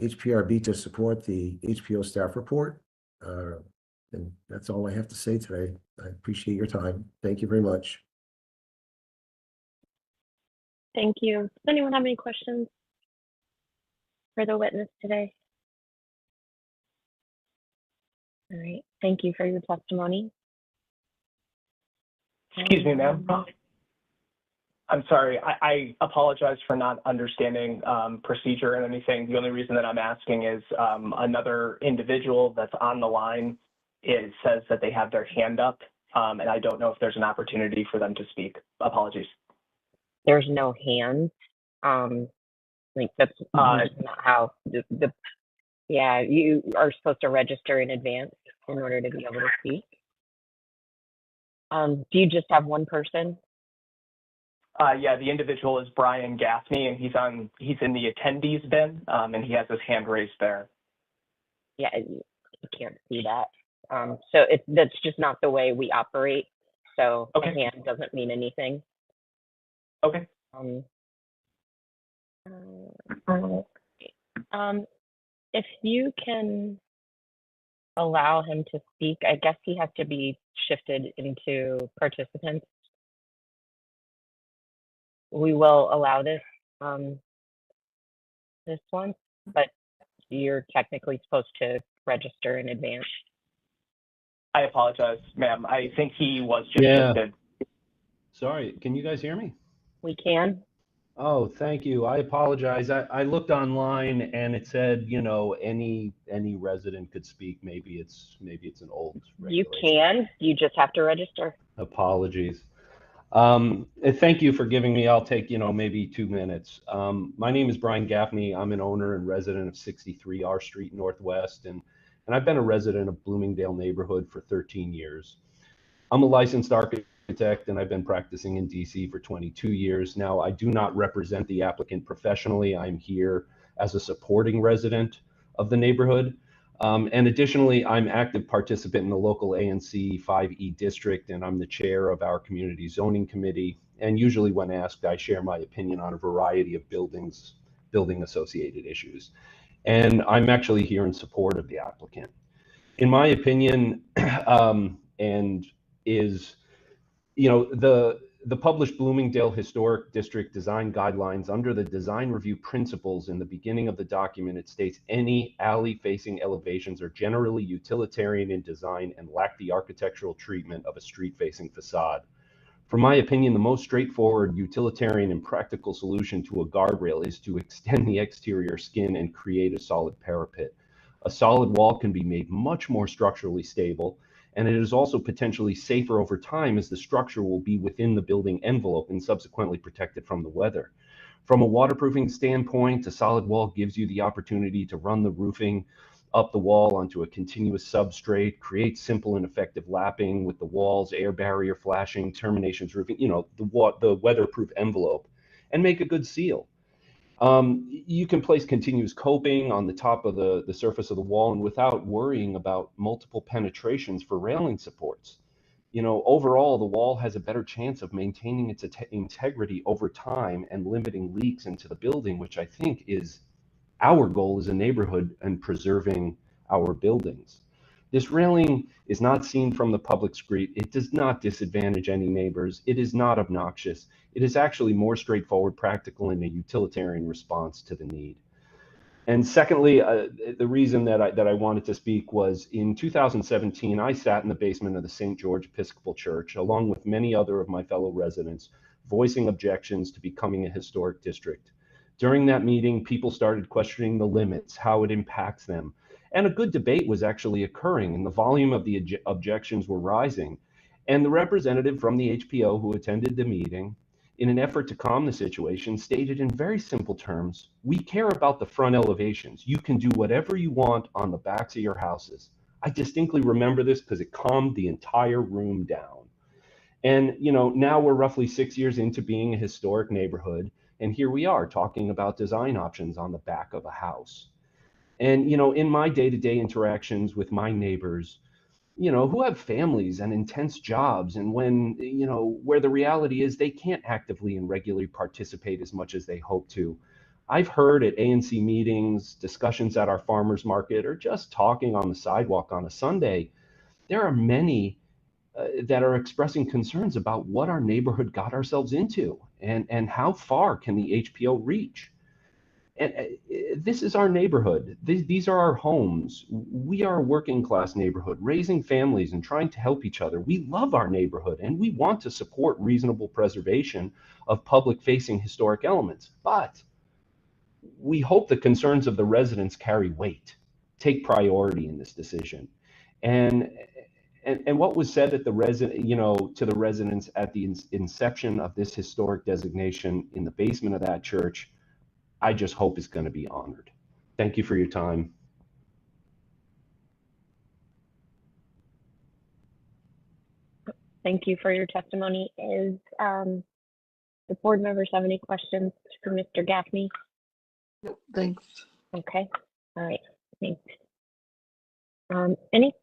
[SPEAKER 22] HPRB to support the HPO staff report. And that's all I have to say today. I appreciate your time. Thank you very much.
[SPEAKER 3] Thank you. Does anyone have any questions for the witness today? All right. Thank you for your testimony.
[SPEAKER 23] Excuse me, ma'am. I'm sorry. I apologize for not understanding procedure and anything. The only reason that I'm asking is another individual that's on the line says that they have their hand up, and I don't know if there's an opportunity for them to speak. Apologies.
[SPEAKER 3] There's no hand. Like that's not how yeah, you are supposed to register in advance in order to be able to speak. Do you just have one person?
[SPEAKER 23] Yeah, the individual is Brian Gaffney, and he's in the attendees bin, and he has his hand raised there.
[SPEAKER 3] Yeah, you can't see that. So that's just not the way we operate. So
[SPEAKER 23] Okay.
[SPEAKER 3] a hand doesn't mean anything.
[SPEAKER 23] Okay.
[SPEAKER 3] If you can allow him to speak, I guess he has to be shifted into participants. We will allow this this one, but you're technically supposed to register in advance.
[SPEAKER 23] I apologize, ma'am. I think he was just
[SPEAKER 7] Yeah.
[SPEAKER 23] shifted.
[SPEAKER 7] Sorry, can you guys hear me?
[SPEAKER 3] We can.
[SPEAKER 7] Oh, thank you. I apologize. I looked online and it said, any resident could speak. Maybe it's an old
[SPEAKER 3] You
[SPEAKER 7] regulation.
[SPEAKER 3] can. You just have to register.
[SPEAKER 7] Apologies. Thank you for giving me, I'll take, maybe 2 minutes. My name is Brian Gaffney. I'm an owner and resident of 63 R Street Northwest, and I've been a resident of Bloomingdale neighborhood for 13 years. I'm a licensed architect, and I've been practicing in DC for 22 years. Now, I do not represent the applicant professionally. I'm here as a supporting resident of the neighborhood. And additionally, I'm active participant in the local ANC 5E district, and I'm the chair of our community zoning committee. And usually when asked, I share my opinion on a variety of building associated issues. And I'm actually here in support of the applicant. In my opinion, the published Bloomingdale Historic District Design Guidelines, under the design review principles in the beginning of the document, it states any alley-facing elevations are generally utilitarian in design and lack the architectural treatment of a street-facing facade. From my opinion, the most straightforward, utilitarian, and practical solution to a guardrail is to extend the exterior skin and create a solid parapet. A solid wall can be made much more structurally stable, and it is also potentially safer over time as the structure will be within the building envelope and subsequently protected from the weather. From a waterproofing standpoint, a solid wall gives you the opportunity to run the roofing up the wall onto a continuous substrate, create simple and effective lapping with the walls, air barrier flashing, terminations roofing, the weatherproof envelope, and make a good seal. You can place continuous coping on the top of the surface of the wall and without worrying about multiple penetrations for railing supports. Overall, the wall has a better chance of maintaining its integrity over time and limiting leaks into the building, which I think is our goal as a neighborhood and preserving our buildings. This railing is not seen from the public street. It does not disadvantage any neighbors. It is not obnoxious. It is actually more straightforward, practical, and a utilitarian response to the need. And secondly, the reason that I wanted to speak was in 2017, I sat in the basement of the St. George Episcopal Church, along with many other of my fellow residents, voicing objections to becoming a historic district. During that meeting, people started questioning the limits, how it impacts them. And a good debate was actually occurring, and the volume of the objections were rising. And the representative from the HPO who attended the meeting, in an effort to calm the situation, stated in very simple terms, "We care about the front elevations. You can do whatever you want on the backs of your houses." I distinctly remember this because it calmed the entire room down. And, you know, now we're roughly 6 years into being a historic neighborhood, and here we are talking about design options on the back of a house. And, you know, in my day-to-day interactions with my neighbors, you know, who have families and intense jobs, and when, you know, where the reality is they can't actively and regularly participate as much as they hope to. I've heard at ANC meetings, discussions at our farmers market, or just talking on the sidewalk on a Sunday, there are many that are expressing concerns about what our neighborhood got ourselves into, and how far can the HPO reach. And this is our neighborhood. These are our homes. We are a working class neighborhood, raising families and trying to help each other. We love our neighborhood, and we want to support reasonable preservation of public facing historic elements. But we hope the concerns of the residents carry weight, take priority in this decision. And what was said at the to the residents at the inception of this historic designation in the basement of that church, I just hope is going to be honored. Thank you for your time.
[SPEAKER 3] Thank you for your testimony. Is the board members have any questions for Mr. Gaffney?
[SPEAKER 2] Nope, thanks.
[SPEAKER 3] Okay. All right. Thanks. Any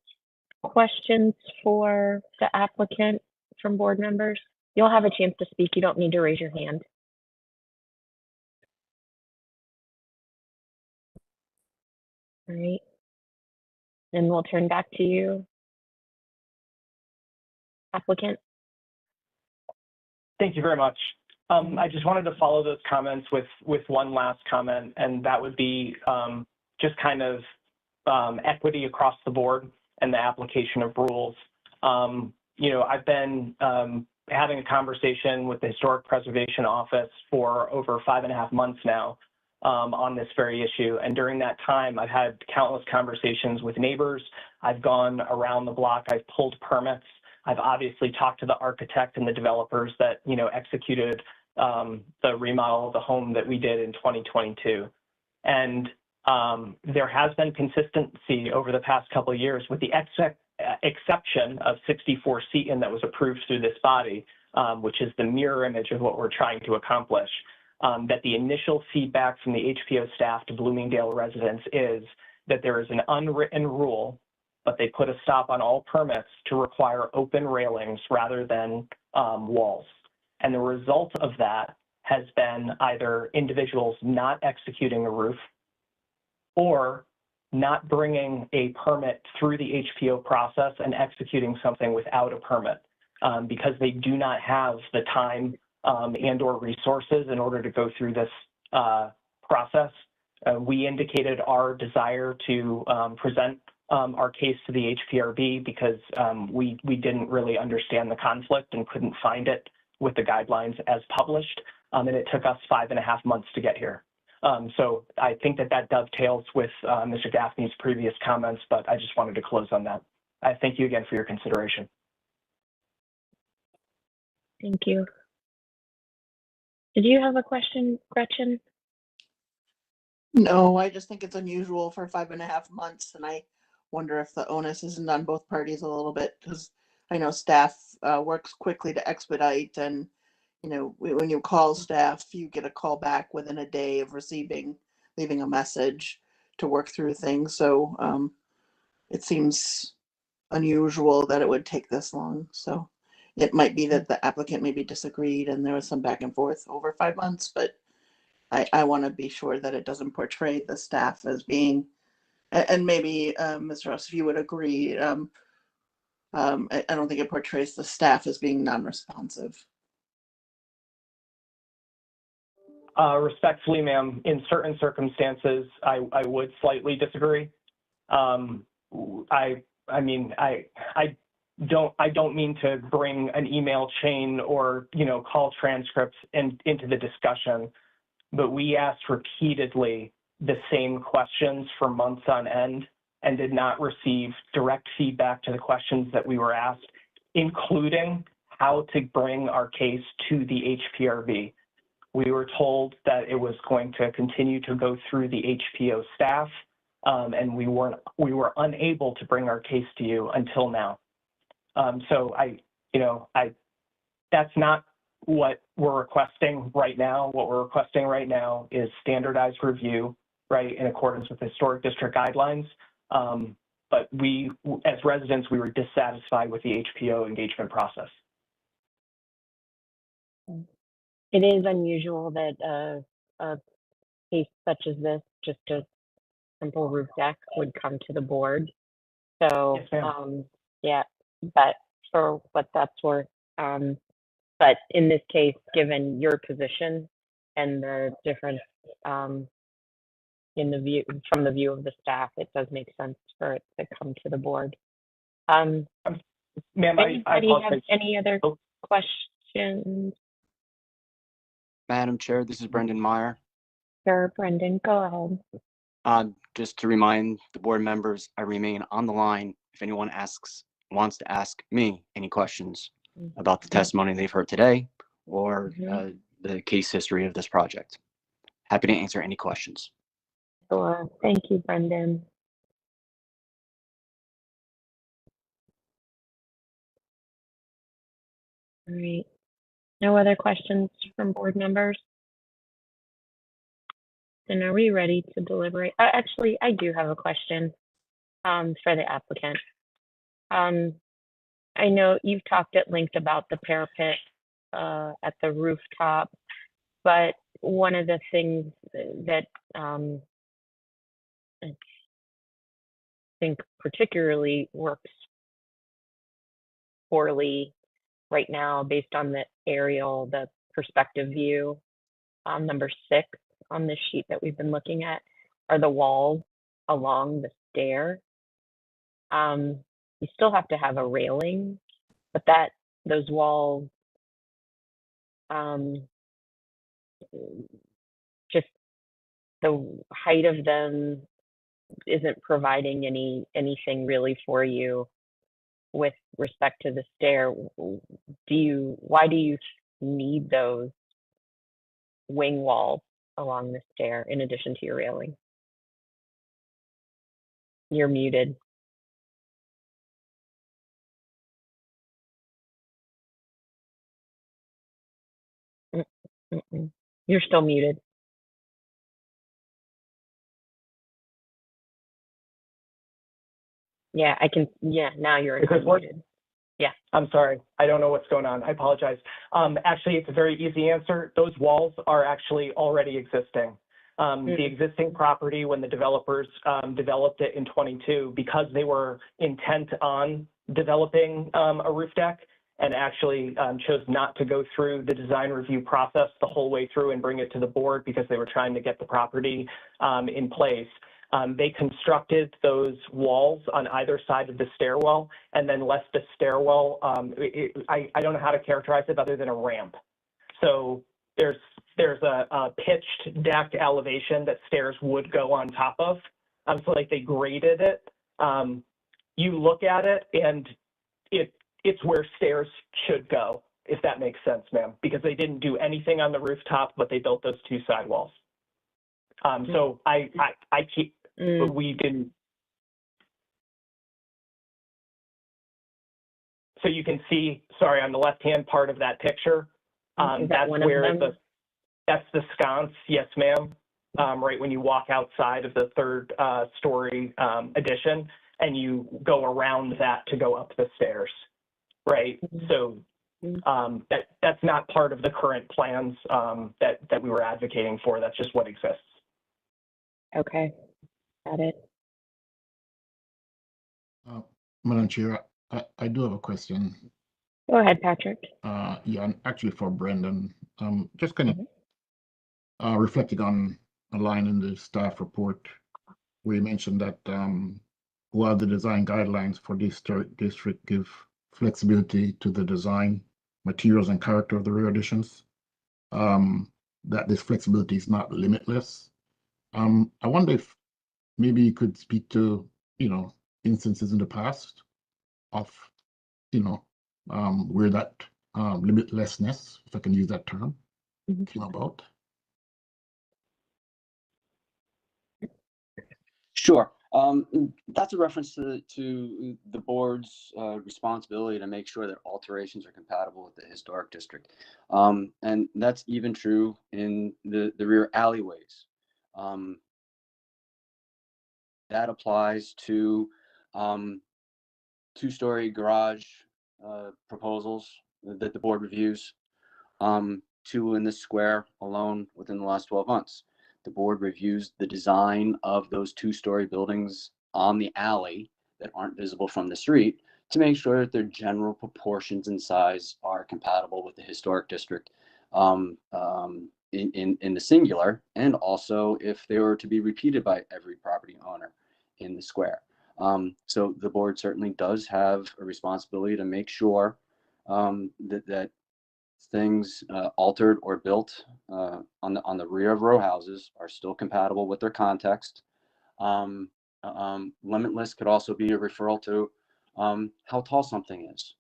[SPEAKER 3] questions for the applicant from board members? You'll have a chance to speak. You don't need to raise your hand. All right. And we'll turn back to you, applicant.
[SPEAKER 23] Thank you very much. I just wanted to follow those comments with one last comment, and that would be just kind of equity across the board and the application of rules. You know, I've been having a conversation with the Historic Preservation Office for over 5.5 months now on this very issue. And during that time, I've had countless conversations with neighbors. I've gone around the block. I've pulled permits. I've obviously talked to the architect and the developers that, you know, executed the remodel of the home that we did in 2022. And there has been consistency over the past couple of years, with the exception of 64 Seton that was approved through this body, which is the mirror image of what we're trying to accomplish. That the initial feedback from the HPO staff to Bloomingdale residents is that there is an unwritten rule, but they put a stop on all permits to require open railings rather than walls. And the result of that has been either individuals not executing a roof or not bringing a permit through the HPO process and executing something without a permit because they do not have the time and or resources in order to go through this process. We indicated our desire to present our case to the HPRB because we didn't really understand the conflict and couldn't find it with the guidelines as published, and it took us 5.5 months to get here. So I think that dovetails with Mr. Gaffney's previous comments, but I just wanted to close on that. I thank you again for your consideration.
[SPEAKER 3] Thank you. Did you have a question, Gretchen?
[SPEAKER 2] No, I just think it's unusual for 5.5 months, and I wonder if the onus isn't on both parties a little bit, because I know staff works quickly to expedite, and you know, when you call staff, you get a call back within a day of leaving a message to work through things. So it seems unusual that it would take this long. So it might be that the applicant maybe disagreed and there was some back and forth over 5 months, but I want to be sure that it doesn't portray the staff as being, and maybe Mr. Ross, if you would agree, I don't think it portrays the staff as being non-responsive.
[SPEAKER 23] Respectfully, ma'am, in certain circumstances, I would slightly disagree. I mean, I I don't mean to bring an email chain or, call transcripts into the discussion, but we asked repeatedly the same questions for months on end and did not receive direct feedback to the questions that we were asked, including how to bring our case to the HPRB. We were told that it was going to continue to go through the HPO staff, and we were unable to bring our case to you until now. So that's not what we're requesting right now. What we're requesting right now is standardized review, right, in accordance with historic district guidelines. But we, as residents, we were dissatisfied with the HPO engagement process.
[SPEAKER 3] It is unusual that a case such as this, just a simple roof deck, would come to the board. So,
[SPEAKER 23] Yes, ma'am.
[SPEAKER 3] yeah, but for what that's worth, but in this case, given your position and the difference in the view from the view of the staff, it does make sense for it to come to the board.
[SPEAKER 23] Ma'am, I
[SPEAKER 3] Anybody have
[SPEAKER 23] apologize.
[SPEAKER 3] any other questions?
[SPEAKER 20] Madam Chair, this is Brendan Meyer.
[SPEAKER 3] Sure, Brendan, go ahead.
[SPEAKER 20] Just to remind the board members, I remain on the line if anyone wants to ask me any questions about the testimony they've heard today or the case history of this project. Happy to answer any questions.
[SPEAKER 3] Sure. Thank you, Brendan. All right. No other questions from board members? Then are we ready to deliberate? Actually, I do have a question for the applicant. I know you've talked at length about the parapet at the rooftop, but one of the things that I think particularly works poorly right now based on the aerial, the perspective view, number 6 on this sheet that we've been looking at, are the walls along the stair. You still have to have a railing, but those walls, just the height of them isn't providing anything really for you with respect to the stair. Why do you need those wing walls along the stair in addition to your railing? You're muted. You're still muted. Yeah, I can. Yeah, now you're muted. Yeah.
[SPEAKER 23] I'm sorry. I don't know what's going on. I apologize. Actually, it's a very easy answer. Those walls are actually already existing. The existing property, when the developers developed it in 22, because they were intent on developing a roof deck and actually chose not to go through the design review process the whole way through and bring it to the board because they were trying to get the property in place. They constructed those walls on either side of the stairwell and then left the stairwell, I don't know how to characterize it other than a ramp. So there's a pitched deck elevation that stairs would go on top of. So like they graded it. You look at it and it's where stairs should go, if that makes sense, ma'am, because they didn't do anything on the rooftop, but they built those 2 sidewalls. So we didn't. So you can see, sorry, on the left-hand part of that picture, that's where that's the sconce, yes, ma'am. Right when you walk outside of the 3rd story addition and you go around that to go up the stairs, right? So that's not part of the current plans that we were advocating for. That's just what exists.
[SPEAKER 3] Okay. Got it.
[SPEAKER 8] Madam Chair, I do have a question.
[SPEAKER 3] Go ahead, Patrick.
[SPEAKER 8] Yeah, and actually for Brendan, just kind of reflecting on a line in the staff report where you mentioned that while the design guidelines for this district give flexibility to the design, materials, and character of the rear additions. That this flexibility is not limitless. I wonder if maybe you could speak to, instances in the past of, where that limitlessness, if I can use that term, came about.
[SPEAKER 20] Sure. That's a reference to the board's responsibility to make sure that alterations are compatible with the historic district. And that's even true in the rear alleyways. That applies to two-story garage proposals that the board reviews, 2 in the square alone within the last 12 months. The board reviews the design of those 2-story buildings on the alley that aren't visible from the street to make sure that their general proportions and size are compatible with the historic district in the singular, and also if they were to be repeated by every property owner in the square. So the board certainly does have a responsibility to make sure that things altered or built on the rear of row houses are still compatible with their context. Limitless could also be a referral to how tall something is.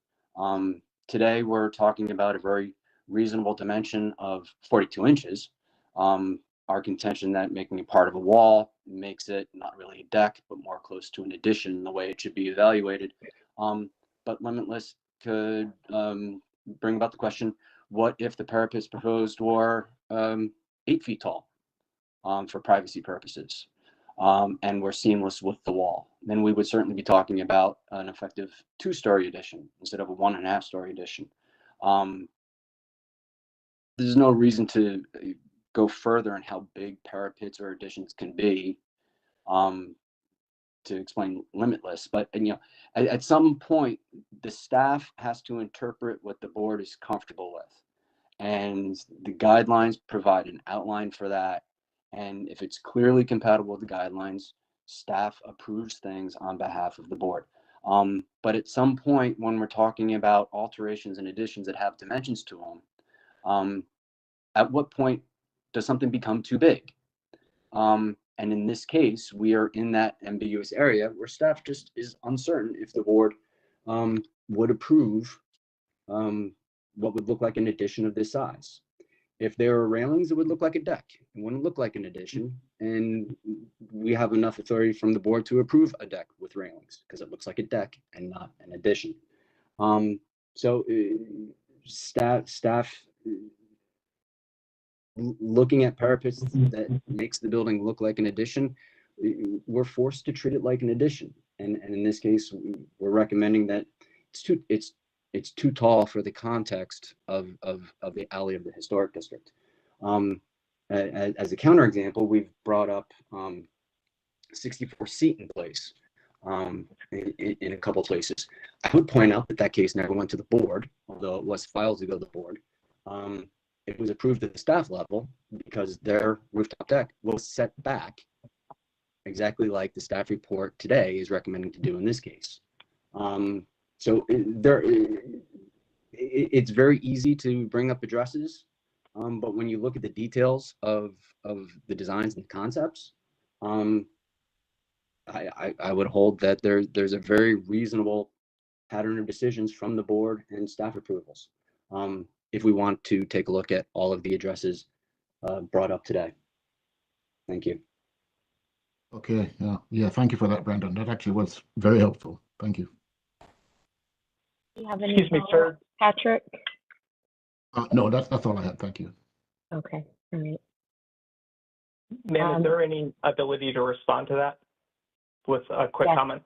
[SPEAKER 20] Today we're talking about a very reasonable dimension of 42 inches. Our contention that making it part of a wall makes it not really a deck, but more close to an addition, the way it should be evaluated. But limitless could bring about the question, what if the parapets proposed were 8 feet tall for privacy purposes, and were seamless with the wall? Then we would certainly be talking about an effective 2-story addition instead of a 1.5-story addition. There's no reason to go further in how big parapets or additions can be to explain limitless, but at some point the staff has to interpret what the board is comfortable with, and the guidelines provide an outline for that. And if it's clearly compatible with the guidelines, staff approves things on behalf of the board. But at some point when we're talking about alterations and additions that have dimensions to them, at what point does something become too big? And in this case, we are in that ambiguous area where staff just is uncertain if the board would approve what would look like an addition of this size. If there were railings, it would look like a deck. It wouldn't look like an addition. And we have enough authority from the board to approve a deck with railings because it looks like a deck and not an addition. So staff looking at parapets that makes the building look like an addition, we're forced to treat it like an addition. And in this case, we're recommending that it's too tall for the context of the alley of the historic district. As a counterexample, we've brought up 64 Seton Place in a couple places. I would point out that case never went to the board, although it was filed to go to the board. It was approved at the staff level because their rooftop deck was set back exactly like the staff report today is recommending to do in this case. So it's very easy to bring up addresses, but when you look at the details of the designs and concepts, I would hold that there's a very reasonable pattern of decisions from the board and staff approvals, if we want to take a look at all of the addresses brought up today. Thank you.
[SPEAKER 8] Okay, yeah, thank you for that, Brandon. That actually was very helpful. Thank you.
[SPEAKER 3] Do you have any
[SPEAKER 23] Excuse me, sir.
[SPEAKER 3] Patrick?
[SPEAKER 8] No, that's all I had. Thank you.
[SPEAKER 3] Okay, all right.
[SPEAKER 23] Ma'am, is there any ability to respond to that with a quick
[SPEAKER 3] Yes.
[SPEAKER 23] comment?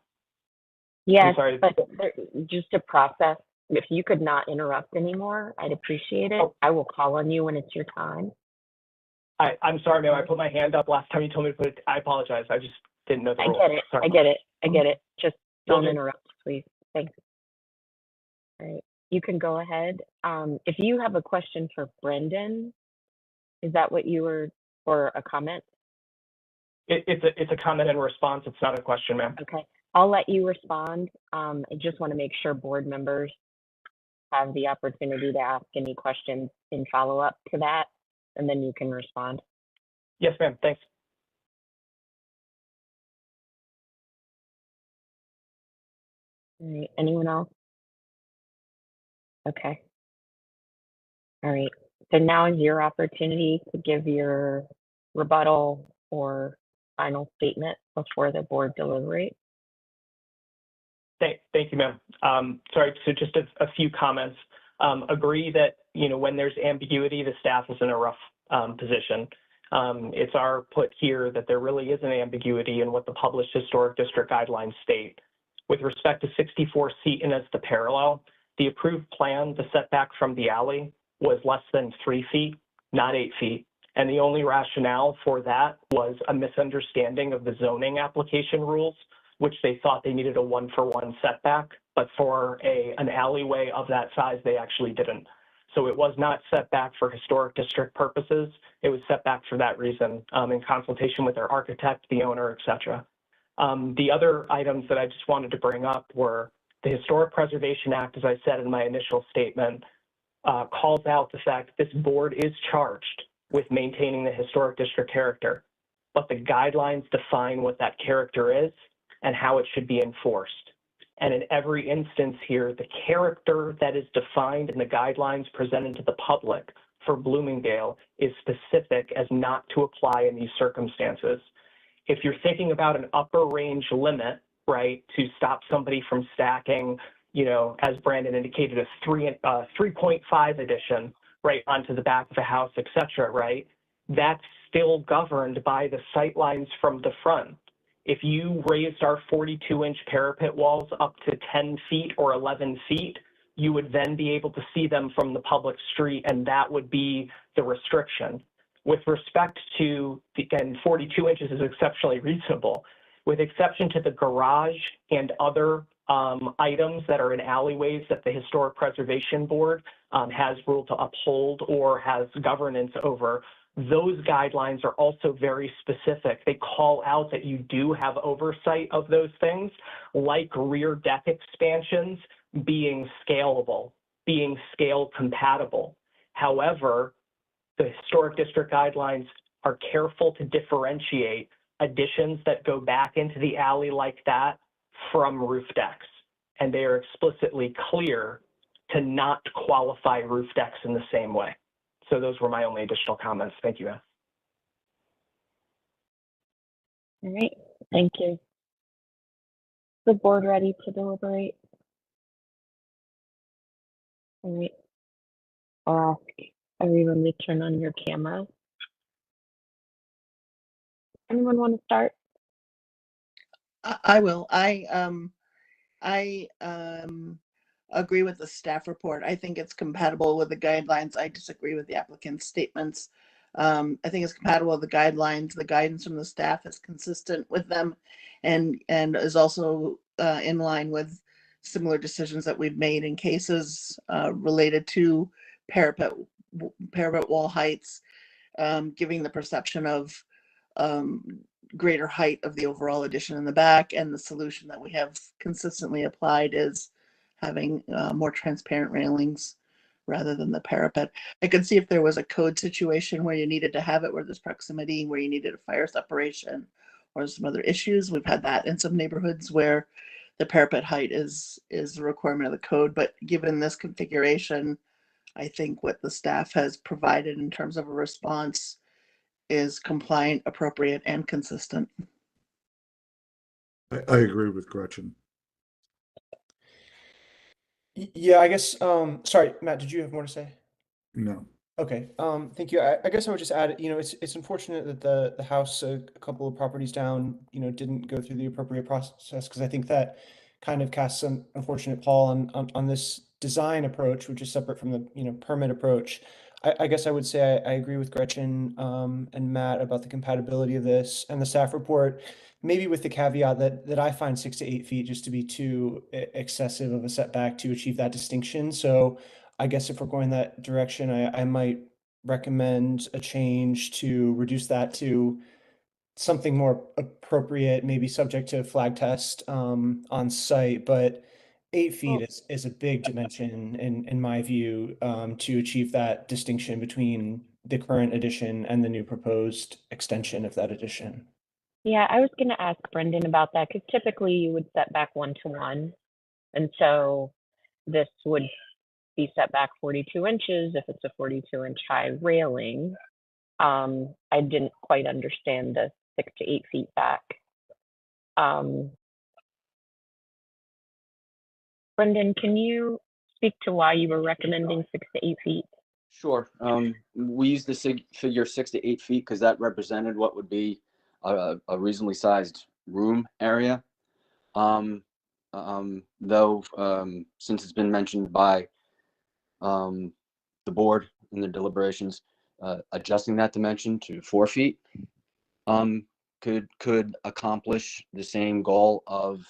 [SPEAKER 3] Yes,
[SPEAKER 23] sorry.
[SPEAKER 3] but just to process, if you could not interrupt anymore, I'd appreciate it.
[SPEAKER 23] Oh.
[SPEAKER 3] I will call on you when it's your time.
[SPEAKER 23] I'm sorry, ma'am. I put my hand up last time you told me to put it. I apologize. I just didn't know the
[SPEAKER 3] I
[SPEAKER 23] rules.
[SPEAKER 3] get it.
[SPEAKER 23] Sorry.
[SPEAKER 3] I get it. I get it. Just don't
[SPEAKER 23] Okay.
[SPEAKER 3] interrupt, please. Thanks. All right, you can go ahead. If you have a question for Brendan, is that what you were, or a comment?
[SPEAKER 23] It's a comment and response. It's not a question, ma'am.
[SPEAKER 3] Okay. I'll let you respond. I just want to make sure board members have the opportunity to ask any questions in follow-up to that, and then you can respond.
[SPEAKER 23] Yes, ma'am. Thanks.
[SPEAKER 3] All right. Anyone else? Okay. All right. So now is your opportunity to give your rebuttal or final statement before the board deliberates.
[SPEAKER 23] Thank you, ma'am. Sorry, so just a few comments. Agree that, when there's ambiguity, the staff is in a rough position. It's our put here that there really is an ambiguity in what the published historic district guidelines state. With respect to 64 Seton as the parallel, the approved plan, the setback from the alley was less than 3 feet, not 8 feet. And the only rationale for that was a misunderstanding of the zoning application rules, which they thought they needed a 1-for-1 setback, but for an alleyway of that size, they actually didn't. So it was not set back for historic district purposes. It was set back for that reason, in consultation with their architect, the owner, et cetera. The other items that I just wanted to bring up were the Historic Preservation Act, as I said in my initial statement, calls out the fact that this board is charged with maintaining the historic district character, but the guidelines define what that character is and how it should be enforced. And in every instance here, the character that is defined in the guidelines presented to the public for Bloomingdale is specific as not to apply in these circumstances. If you're thinking about an upper range limit, right, to stop somebody from stacking, as Brandon indicated, a 3.5 addition, right, onto the back of a house, et cetera, right, that's still governed by the sight lines from the front. If you raised our 42-inch parapet walls up to 10 feet or 11 feet, you would then be able to see them from the public street, and that would be the restriction. With respect to, again, 42 inches is exceptionally reasonable. With exception to the garage and other items that are in alleyways that the Historic Preservation Board has ruled to uphold or has governance over, those guidelines are also very specific. They call out that you do have oversight of those things, like rear deck expansions being scalable, being scale compatible. However, the Historic District Guidelines are careful to differentiate additions that go back into the alley like that from roof decks. And they are explicitly clear to not qualify roof decks in the same way. So those were my only additional comments. Thank you, Anne.
[SPEAKER 3] All right, thank you. The board ready to deliberate? All right, I'll ask everyone to turn on your camera. Anyone want to start?
[SPEAKER 2] I will. I agree with the staff report. I think it's compatible with the guidelines. I disagree with the applicant's statements. I think it's compatible with the guidelines. The guidance from the staff is consistent with them and is also in line with similar decisions that we've made in cases related to parapet wall heights, giving the perception of greater height of the overall addition in the back. And the solution that we have consistently applied is having more transparent railings rather than the parapet. I could see if there was a code situation where you needed to have it, where there's proximity, where you needed a fire separation or some other issues. We've had that in some neighborhoods where the parapet height is a requirement of the code. But given this configuration, I think what the staff has provided in terms of a response is compliant, appropriate, and consistent.
[SPEAKER 5] I agree with Gretchen.
[SPEAKER 6] Yeah, I guess, sorry, Matt, did you have more to say?
[SPEAKER 5] No.
[SPEAKER 6] Okay, thank you. I guess I would just add, it's unfortunate that the house, a couple of properties down, didn't go through the appropriate process, because I think that kind of casts an unfortunate pall on this design approach, which is separate from the, permit approach. I guess I would say I agree with Gretchen and Matt about the compatibility of this and the staff report, maybe with the caveat that I find 6 to 8 feet just to be too excessive of a setback to achieve that distinction. So I guess if we're going that direction, I might recommend a change to reduce that to something more appropriate, maybe subject to a flag test on site, but 8 feet is a big dimension in my view to achieve that distinction between the current addition and the new proposed extension of that addition.
[SPEAKER 3] Yeah, I was going to ask Brendan about that because typically you would set back 1-to-1. And so this would be set back 42 inches if it's a 42-inch high railing. I didn't quite understand the 6 to 8 feet back. Brendan, can you speak to why you were recommending 6 to 8 feet?
[SPEAKER 20] Sure. We used the figure 6 to 8 feet because that represented what would be a reasonably sized room area. Though, since it's been mentioned by the board in their deliberations, adjusting that dimension to 4 feet could accomplish the same goal of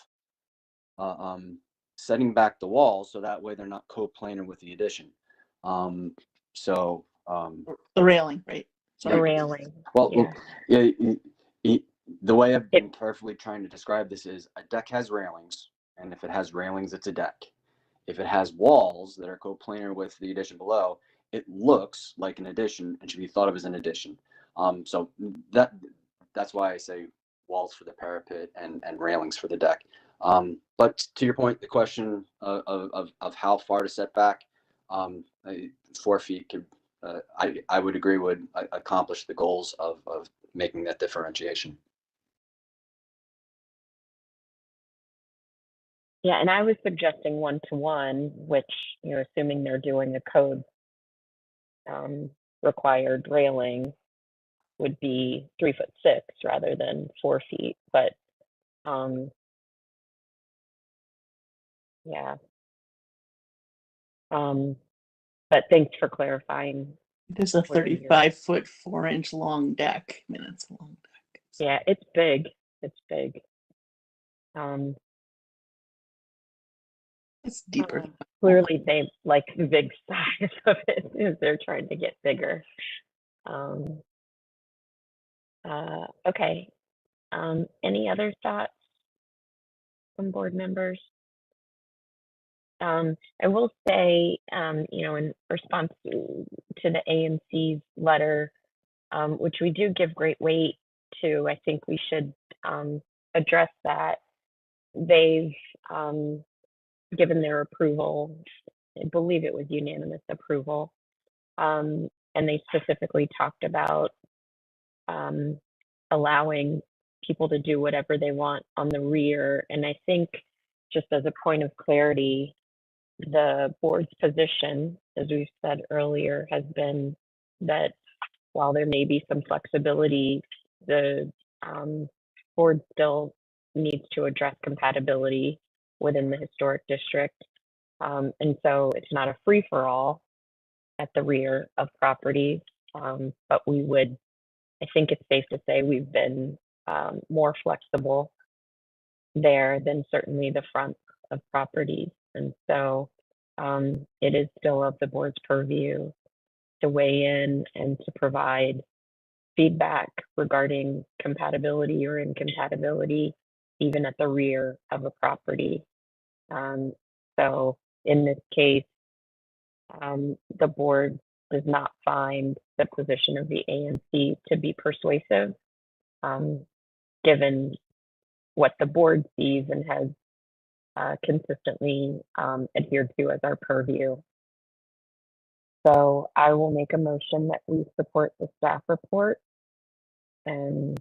[SPEAKER 20] setting back the walls so that way they're not coplanar with the addition. The
[SPEAKER 2] railing, right?
[SPEAKER 3] The railing.
[SPEAKER 20] Well,
[SPEAKER 3] yeah.
[SPEAKER 20] The way I've been carefully trying to describe this is a deck has railings, and if it has railings, it's a deck. If it has walls that are coplanar with the addition below, it looks like an addition and should be thought of as an addition. So that's why I say walls for the parapet and railings for the deck. But to your point, the question of how far to set back, 4 feet could, I would agree, would accomplish the goals of making that differentiation.
[SPEAKER 3] Yeah, and I was suggesting 1-to-1, which, assuming they're doing a code required railing, would be 3'6" rather than 4 feet. But yeah. But thanks for clarifying.
[SPEAKER 2] It is a 35-foot, 4-inch long deck. I mean, it's a long deck.
[SPEAKER 3] Yeah, it's big. It's big.
[SPEAKER 2] It's deeper.
[SPEAKER 3] Clearly, they like the big size of it as they're trying to get bigger. Okay. Any other thoughts from board members? I will say, in response to the AMC's letter, which we do give great weight to, I think we should address that. They've given their approval, I believe it was unanimous approval, and they specifically talked about allowing people to do whatever they want on the rear. And I think, just as a point of clarity, the board's position, as we've said earlier, has been that while there may be some flexibility, the board still needs to address compatibility within the historic district. And so it's not a free-for-all at the rear of properties, but we would, I think it's safe to say we've been more flexible there than certainly the front of properties. And so it is still of the board's purview to weigh in and to provide feedback regarding compatibility or incompatibility, even at the rear of a property. So in this case, the board does not find the position of the ANC to be persuasive, given what the board sees and has consistently adhered to as our purview. So I will make a motion that we support the staff report, and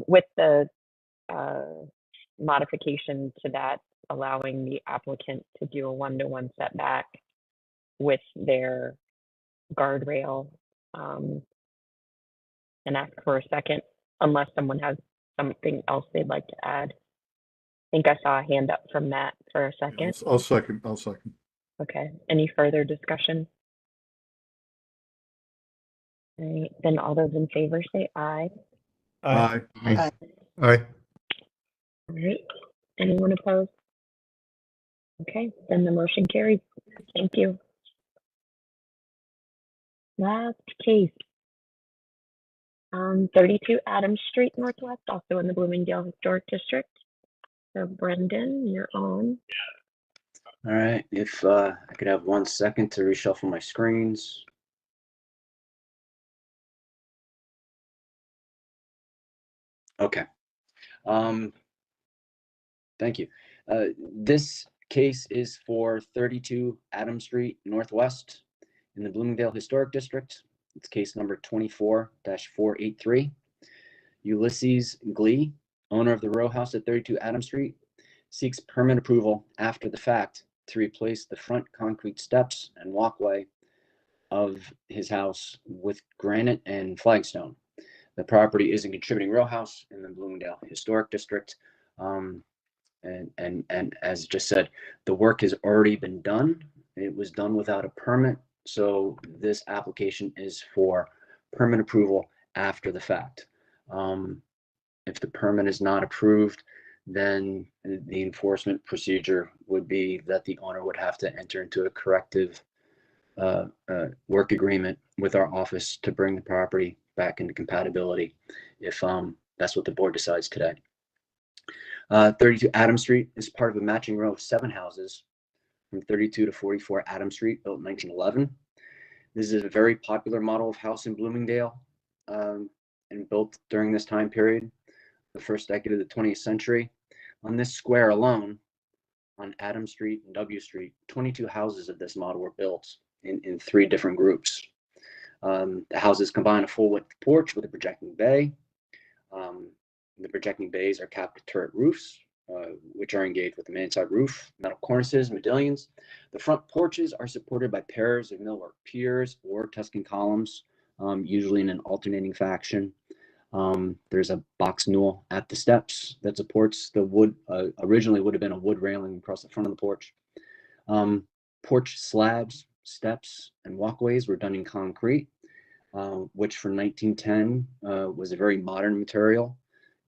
[SPEAKER 3] with the modification to that, allowing the applicant to do a 1-to-1 setback with their guardrail, and ask for a second, unless someone has something else they'd like to add. I think I saw a hand up from Matt for a second.
[SPEAKER 5] I'll second.
[SPEAKER 3] Okay, any further discussion? All right, then all those in favor say aye.
[SPEAKER 5] Aye.
[SPEAKER 16] Aye.
[SPEAKER 3] All right, anyone opposed? Okay, then the motion carries. Thank you. Last case. 32 Adams Street Northwest, also in the Bloomingdale Historic District. So Brendan, you're on.
[SPEAKER 20] All right, if I could have 1 second to reshuffle my screens. Okay. Thank you. This case is for 32 Adams Street Northwest in the Bloomingdale Historic District. It's case number 24-483. Ulysses Glee, owner of the row house at 32 Adams Street, seeks permit approval after the fact to replace the front concrete steps and walkway of his house with granite and flagstone. The property is a contributing row house in the Bloomingdale Historic District. And as just said, the work has already been done. It was done without a permit. So this application is for permit approval after the fact. If the permit is not approved, then the enforcement procedure would be that the owner would have to enter into a corrective work agreement with our office to bring the property back into compatibility if that's what the board decides today. 32 Adams Street is part of a matching row of 7 houses from 32 to 44 Adams Street, built in 1911. This is a very popular model of house in Bloomingdale and built during this time period, the first decade of the 20th century. On this square alone, on Adams Street and W Street, 22 houses of this model were built in 3 different groups. The houses combine a full-width porch with a projecting bay. The projecting bays are capped with turret roofs, which are engaged with the mansard roof, metal cornices, modillions. The front porches are supported by pairs of millwork piers or Tuscan columns, usually in an alternating fashion. There's a box newel at the steps that supports the wood, originally would have been a wood railing across the front of the porch. Porch slabs, steps, and walkways were done in concrete, which for 1910 was a very modern material.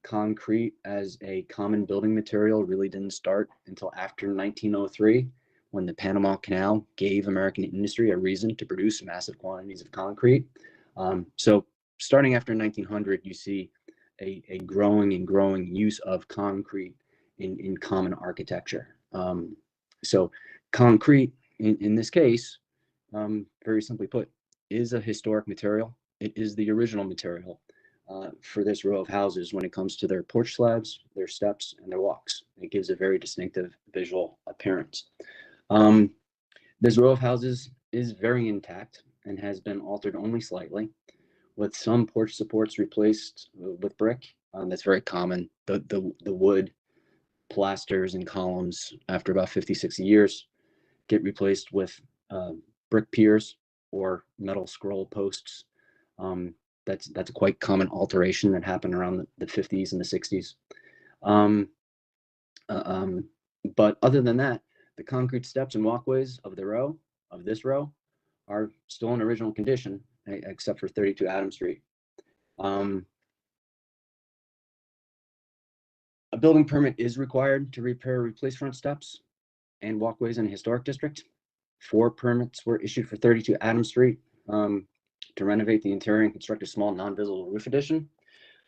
[SPEAKER 20] Concrete as a common building material really didn't start until after 1903, when the Panama Canal gave American industry a reason to produce massive quantities of concrete. So starting after 1900, you see a growing and growing use of concrete in common architecture. So concrete, in this case, very simply put, is a historic material. It is the original material for this row of houses when it comes to their porch slabs, their steps, and their walks. It gives a very distinctive visual appearance. This row of houses is very intact and has been altered only slightly, with some porch supports replaced with brick. That's very common. The wood pilasters and columns, after about 50, 60 years, get replaced with brick piers or metal scroll posts. That's a quite common alteration that happened around the 50s and the 60s. But other than that, the concrete steps and walkways of this row are still in original condition, except for 32 Adams Street. A building permit is required to repair or replace front steps and walkways in a historic district. 4 permits were issued for 32 Adams Street to renovate the interior and construct a small non-visible roof addition,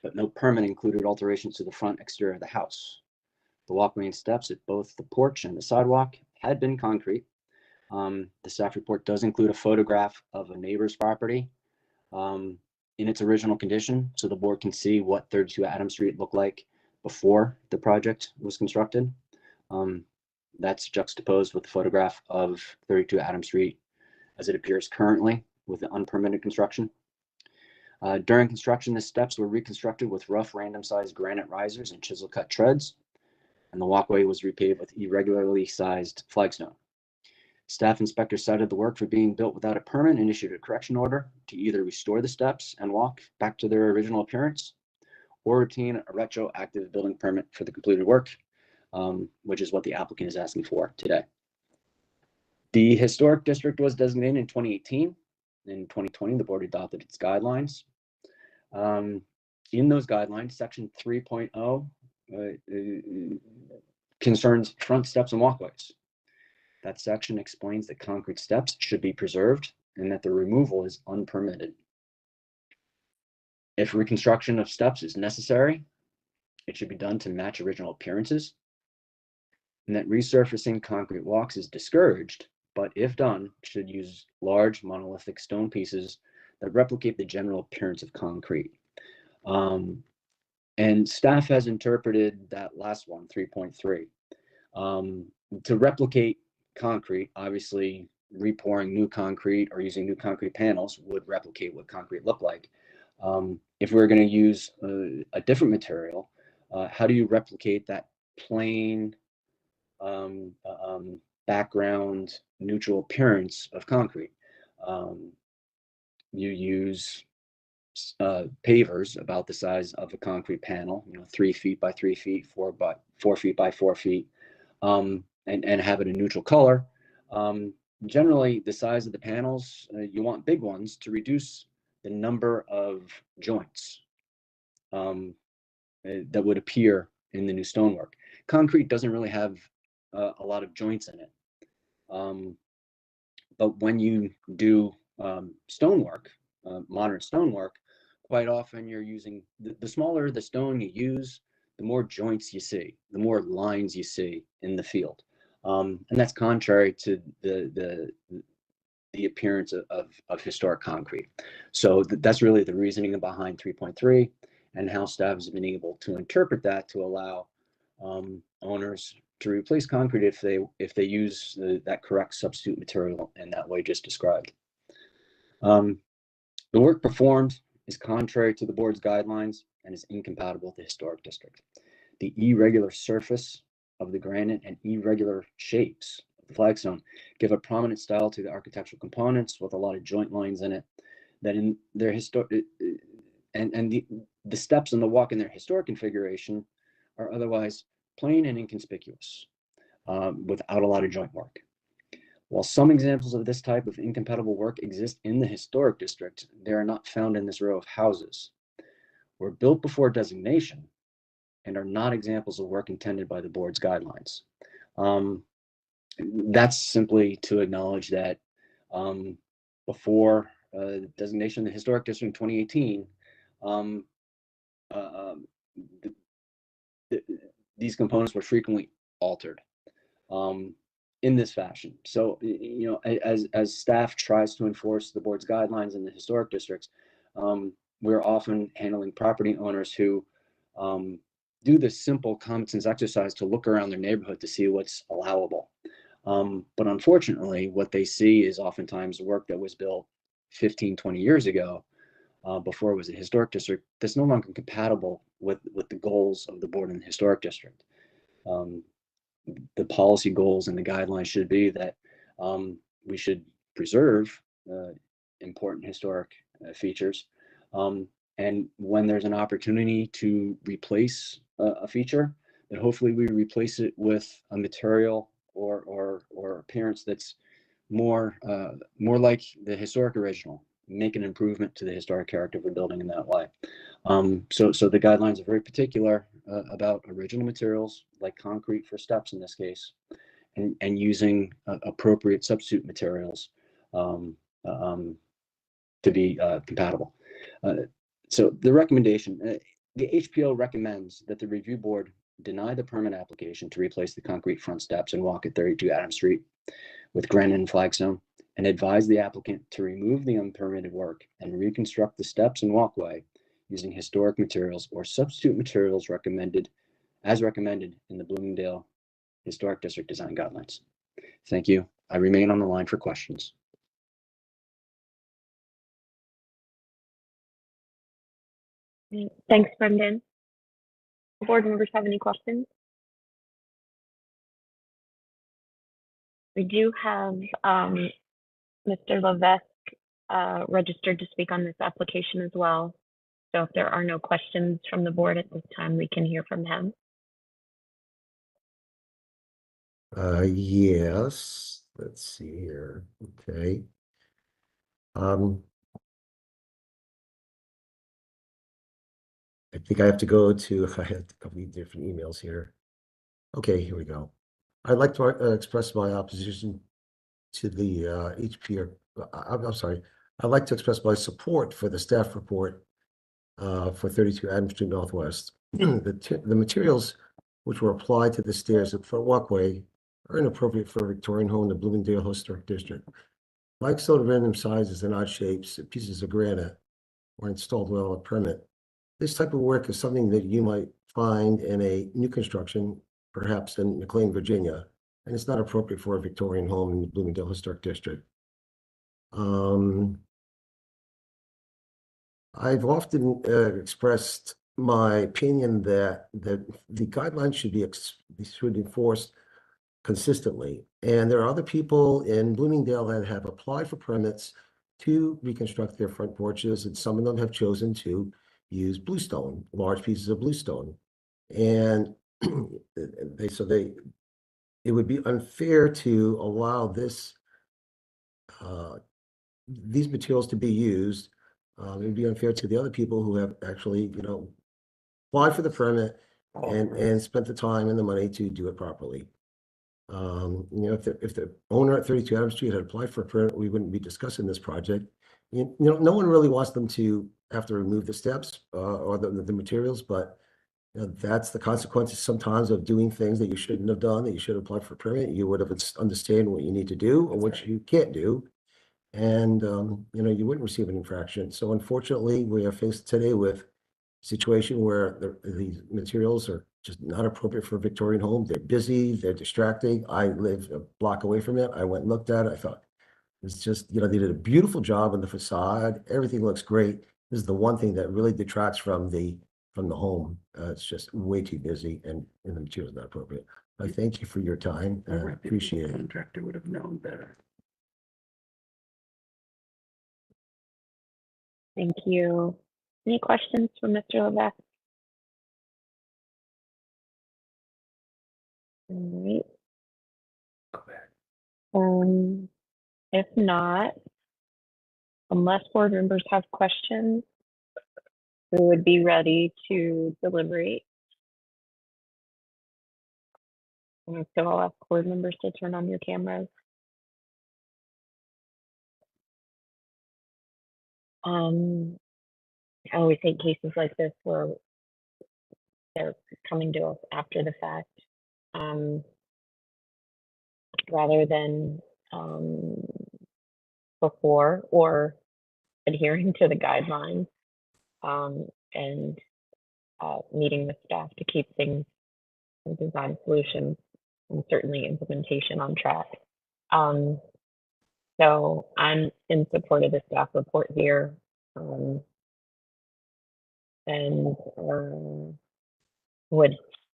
[SPEAKER 20] but no permit included alterations to the front exterior of the house. The walkway and steps at both the porch and the sidewalk had been concrete. The staff report does include a photograph of a neighbor's property in its original condition, so the board can see what 32 Adams Street looked like before the project was constructed. That's juxtaposed with the photograph of 32 Adams Street as it appears currently with the unpermitted construction. During construction, the steps were reconstructed with rough random-sized granite risers and chisel-cut treads, and the walkway was repaved with irregularly sized flagstone. Staff inspector cited the work for being built without a permit and issued a correction order to either restore the steps and walk back to their original appearance or obtain a retroactive building permit for the completed work, which is what the applicant is asking for today. The historic district was designated in 2018. In 2020, the board adopted its guidelines. In those guidelines, section 3.0 concerns front steps and walkways. That section explains that concrete steps should be preserved and that the removal is unpermitted. If reconstruction of steps is necessary, it should be done to match original appearances, and that resurfacing concrete walks is discouraged, but if done, should use large monolithic stone pieces that replicate the general appearance of concrete. And staff has interpreted that last one, 3.3. To replicate concrete, obviously repouring new concrete or using new concrete panels would replicate what concrete looked like. If we're going to use a different material, how do you replicate that plain background neutral appearance of concrete? You use pavers about the size of a concrete panel, 3 feet by 3 feet, 4 feet by 4 feet, and have it a neutral color. Generally, the size of the panels, you want big ones to reduce the number of joints that would appear in the new stonework. Concrete doesn't really have a lot of joints in it. But when you do stonework, modern stonework, quite often you're using, the smaller the stone you use, the more joints you see, the more lines you see in the field. And that's contrary to the appearance of historic concrete. So that's really the reasoning behind 3.3 and how staff has been able to interpret that to allow owners to replace concrete if they use that correct substitute material in that way just described. The work performed is contrary to the board's guidelines and is incompatible with the historic district. The irregular surface of the granite and irregular shapes of the flagstone give a prominent style to the architectural components with a lot of joint lines in it that in their historic and the steps in the walk in their historic configuration are otherwise plain and inconspicuous without a lot of joint work. While some examples of this type of incompatible work exist in the historic district, they are not found in this row of houses. Were built before designation and are not examples of work intended by the board's guidelines. That's simply to acknowledge that before designation of the historic district in 2018, these components were frequently altered in this fashion. So, as staff tries to enforce the board's guidelines in the historic districts, we're often handling property owners who do this simple common sense exercise to look around their neighborhood to see what's allowable. But unfortunately, what they see is oftentimes work that was built 15, 20 years ago before it was a historic district that's no longer compatible with the goals of the board in the historic district. The policy goals and the guidelines should be that we should preserve important historic features. And when there's an opportunity to replace a feature, then hopefully we replace it with a material or appearance that's more like the historic original, make an improvement to the historic character of a building in that way. So the guidelines are very particular about original materials like concrete for steps in this case, and using appropriate substitute materials to be compatible. So the recommendation, the HPO recommends that the review board deny the permit application to replace the concrete front steps and walk at 32 Adams Street with granite and flagstone, and advise the applicant to remove the unpermitted work and reconstruct the steps and walkway using historic materials or substitute materials as recommended in the Bloomingdale Historic District Design Guidelines. Thank you. I remain on the line for questions.
[SPEAKER 3] Thanks, Brendan. Board members have any questions? We do have Mr. Levesque registered to speak on this application as well. So if there are no questions from the board at this time, we can hear from him.
[SPEAKER 22] Yes, let's see here. Okay. I think I have to go to, I have a couple of different emails here. Okay, here we go. I'd like to express my opposition to the HPR. I'm sorry. I'd like to express my support for the staff report for 32 Adams Street Northwest. The materials which were applied to the stairs at the front walkway are inappropriate for a Victorian home in the Bloomingdale Historic District. Limestone of random sizes and odd shapes, pieces of granite were installed without a permit. This type of work is something that you might find in a new construction, perhaps in McLean, Virginia, and it's not appropriate for a Victorian home in the Bloomingdale Historic District. I've often expressed my opinion that the guidelines should be enforced consistently. And there are other people in Bloomingdale that have applied for permits to reconstruct their front porches, and some of them have chosen to use bluestone, large pieces of bluestone. And it would be unfair to allow these materials to be used. It would be unfair to the other people who have actually, applied for the permit and spent the time and the money to do it properly. If the owner at 32 Adams Street had applied for a permit, we wouldn't be discussing this project. No one really wants them to have to remove the steps or the materials, but that's the consequences sometimes of doing things that you shouldn't have done, that you should have applied for a permit. You would have understand what you need to do or what you can't do. And, you wouldn't receive an infraction. So unfortunately, we are faced today with a situation where these materials are just not appropriate for a Victorian home. They're busy, they're distracting. I live a block away from it. I went and looked at it. I thought, it's just, they did a beautiful job on the facade. Everything looks great. This is the one thing that really detracts from the home. It's just way too busy and the material is not appropriate. I thank you for your time. Appreciate it.
[SPEAKER 9] Contractor would have known better.
[SPEAKER 3] Thank you. Any questions for Mr. Levesque? All right. If not, unless board members have questions, we would be ready to deliberate. And so I'll ask board members to turn on your cameras. I always hate cases like this where they're coming to us after the fact, rather than before, or adhering to the guidelines and meeting with staff to keep things and design solutions and certainly implementation on track. So I'm in support of the staff report here, and would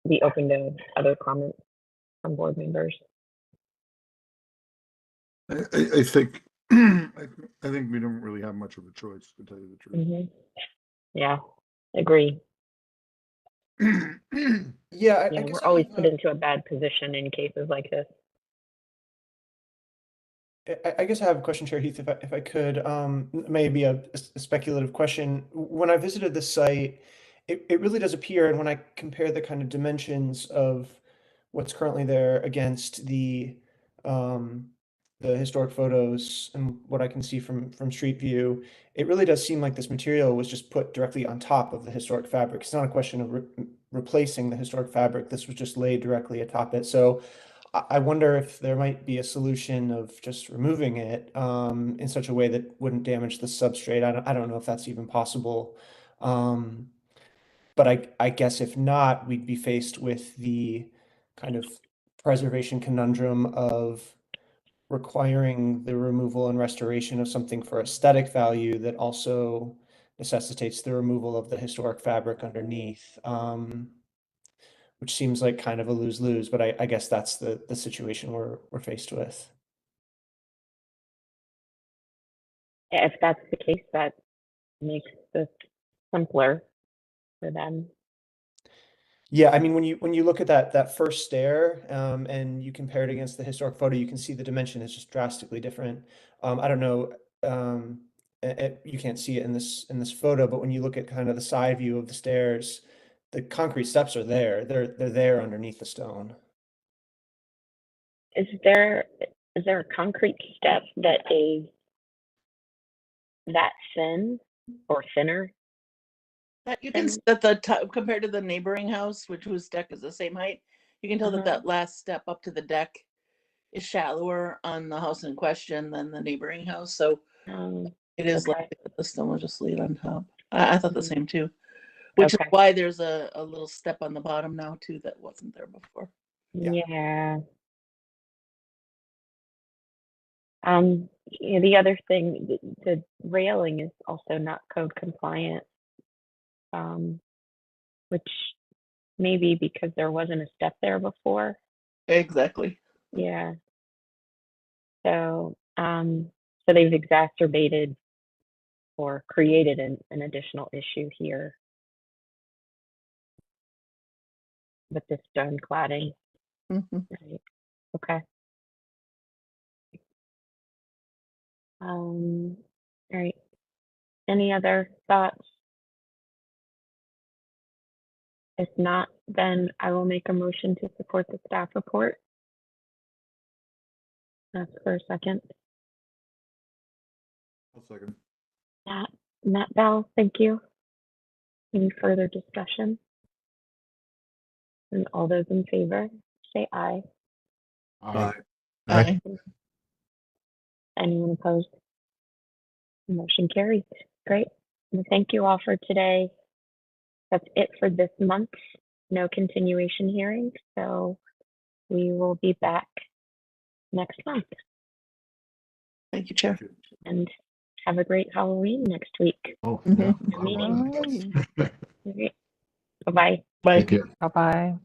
[SPEAKER 3] be open to other comments from board members.
[SPEAKER 5] I think I think we don't really have much of a choice, to tell you the truth.
[SPEAKER 3] Mm-hmm. Yeah, agree.
[SPEAKER 6] Yeah,
[SPEAKER 3] We're always put into a bad position in cases like this.
[SPEAKER 6] I guess I have a question, Chair Heath, if I could, maybe a speculative question. When I visited the site, it really does appear, and when I compare the kind of dimensions of what's currently there against the historic photos and what I can see from Street View, it really does seem like this material was just put directly on top of the historic fabric. It's not a question of replacing the historic fabric. This was just laid directly atop it. So I wonder if there might be a solution of just removing it in such a way that wouldn't damage the substrate. I don't know if that's even possible. But I guess if not, we'd be faced with the kind of preservation conundrum of requiring the removal and restoration of something for aesthetic value that also necessitates the removal of the historic fabric underneath. Which seems like kind of a lose-lose, but I guess that's the situation we're faced with.
[SPEAKER 3] If that's the case, that makes this simpler for them.
[SPEAKER 6] Yeah, I mean, when you look at that first stair and you compare it against the historic photo, you can see the dimension is just drastically different. I don't know, you can't see it in this photo, but when you look at kind of the side view of the stairs, the concrete steps are there. They're there underneath the stone.
[SPEAKER 3] Is there a concrete step that is that thin or thinner
[SPEAKER 2] You can, at the top, compared to the neighboring house, whose deck is the same height, you can tell that that last step up to the deck is shallower on the house in question than the neighboring house. So it is likely that the stone was just laid on top. I thought the same too, which is why there's a little step on the bottom now too that wasn't there before.
[SPEAKER 3] Yeah. The other thing, the railing is also not code compliant, which may be because there wasn't a step there before.
[SPEAKER 2] Exactly.
[SPEAKER 3] Yeah. So, so they've exacerbated or created an additional issue here with this stone cladding. Right. Okay. All right. Any other thoughts? If not, then I will make a motion to support the staff report. That's for a second.
[SPEAKER 5] I'll second.
[SPEAKER 3] Matt Bell, thank you. Any further discussion? And all those in favor, say aye.
[SPEAKER 5] Aye.
[SPEAKER 2] Aye.
[SPEAKER 3] Anyone opposed? Motion carries. Great. Well, thank you all for today. That's it for this month. No continuation hearings, so we will be back next month.
[SPEAKER 2] Thank you, Chair.
[SPEAKER 3] And have a great Halloween next week.
[SPEAKER 8] Oh,
[SPEAKER 3] Meeting.
[SPEAKER 8] yeah.
[SPEAKER 3] Bye-bye.
[SPEAKER 2] Bye.
[SPEAKER 8] Take care.
[SPEAKER 21] Bye-bye.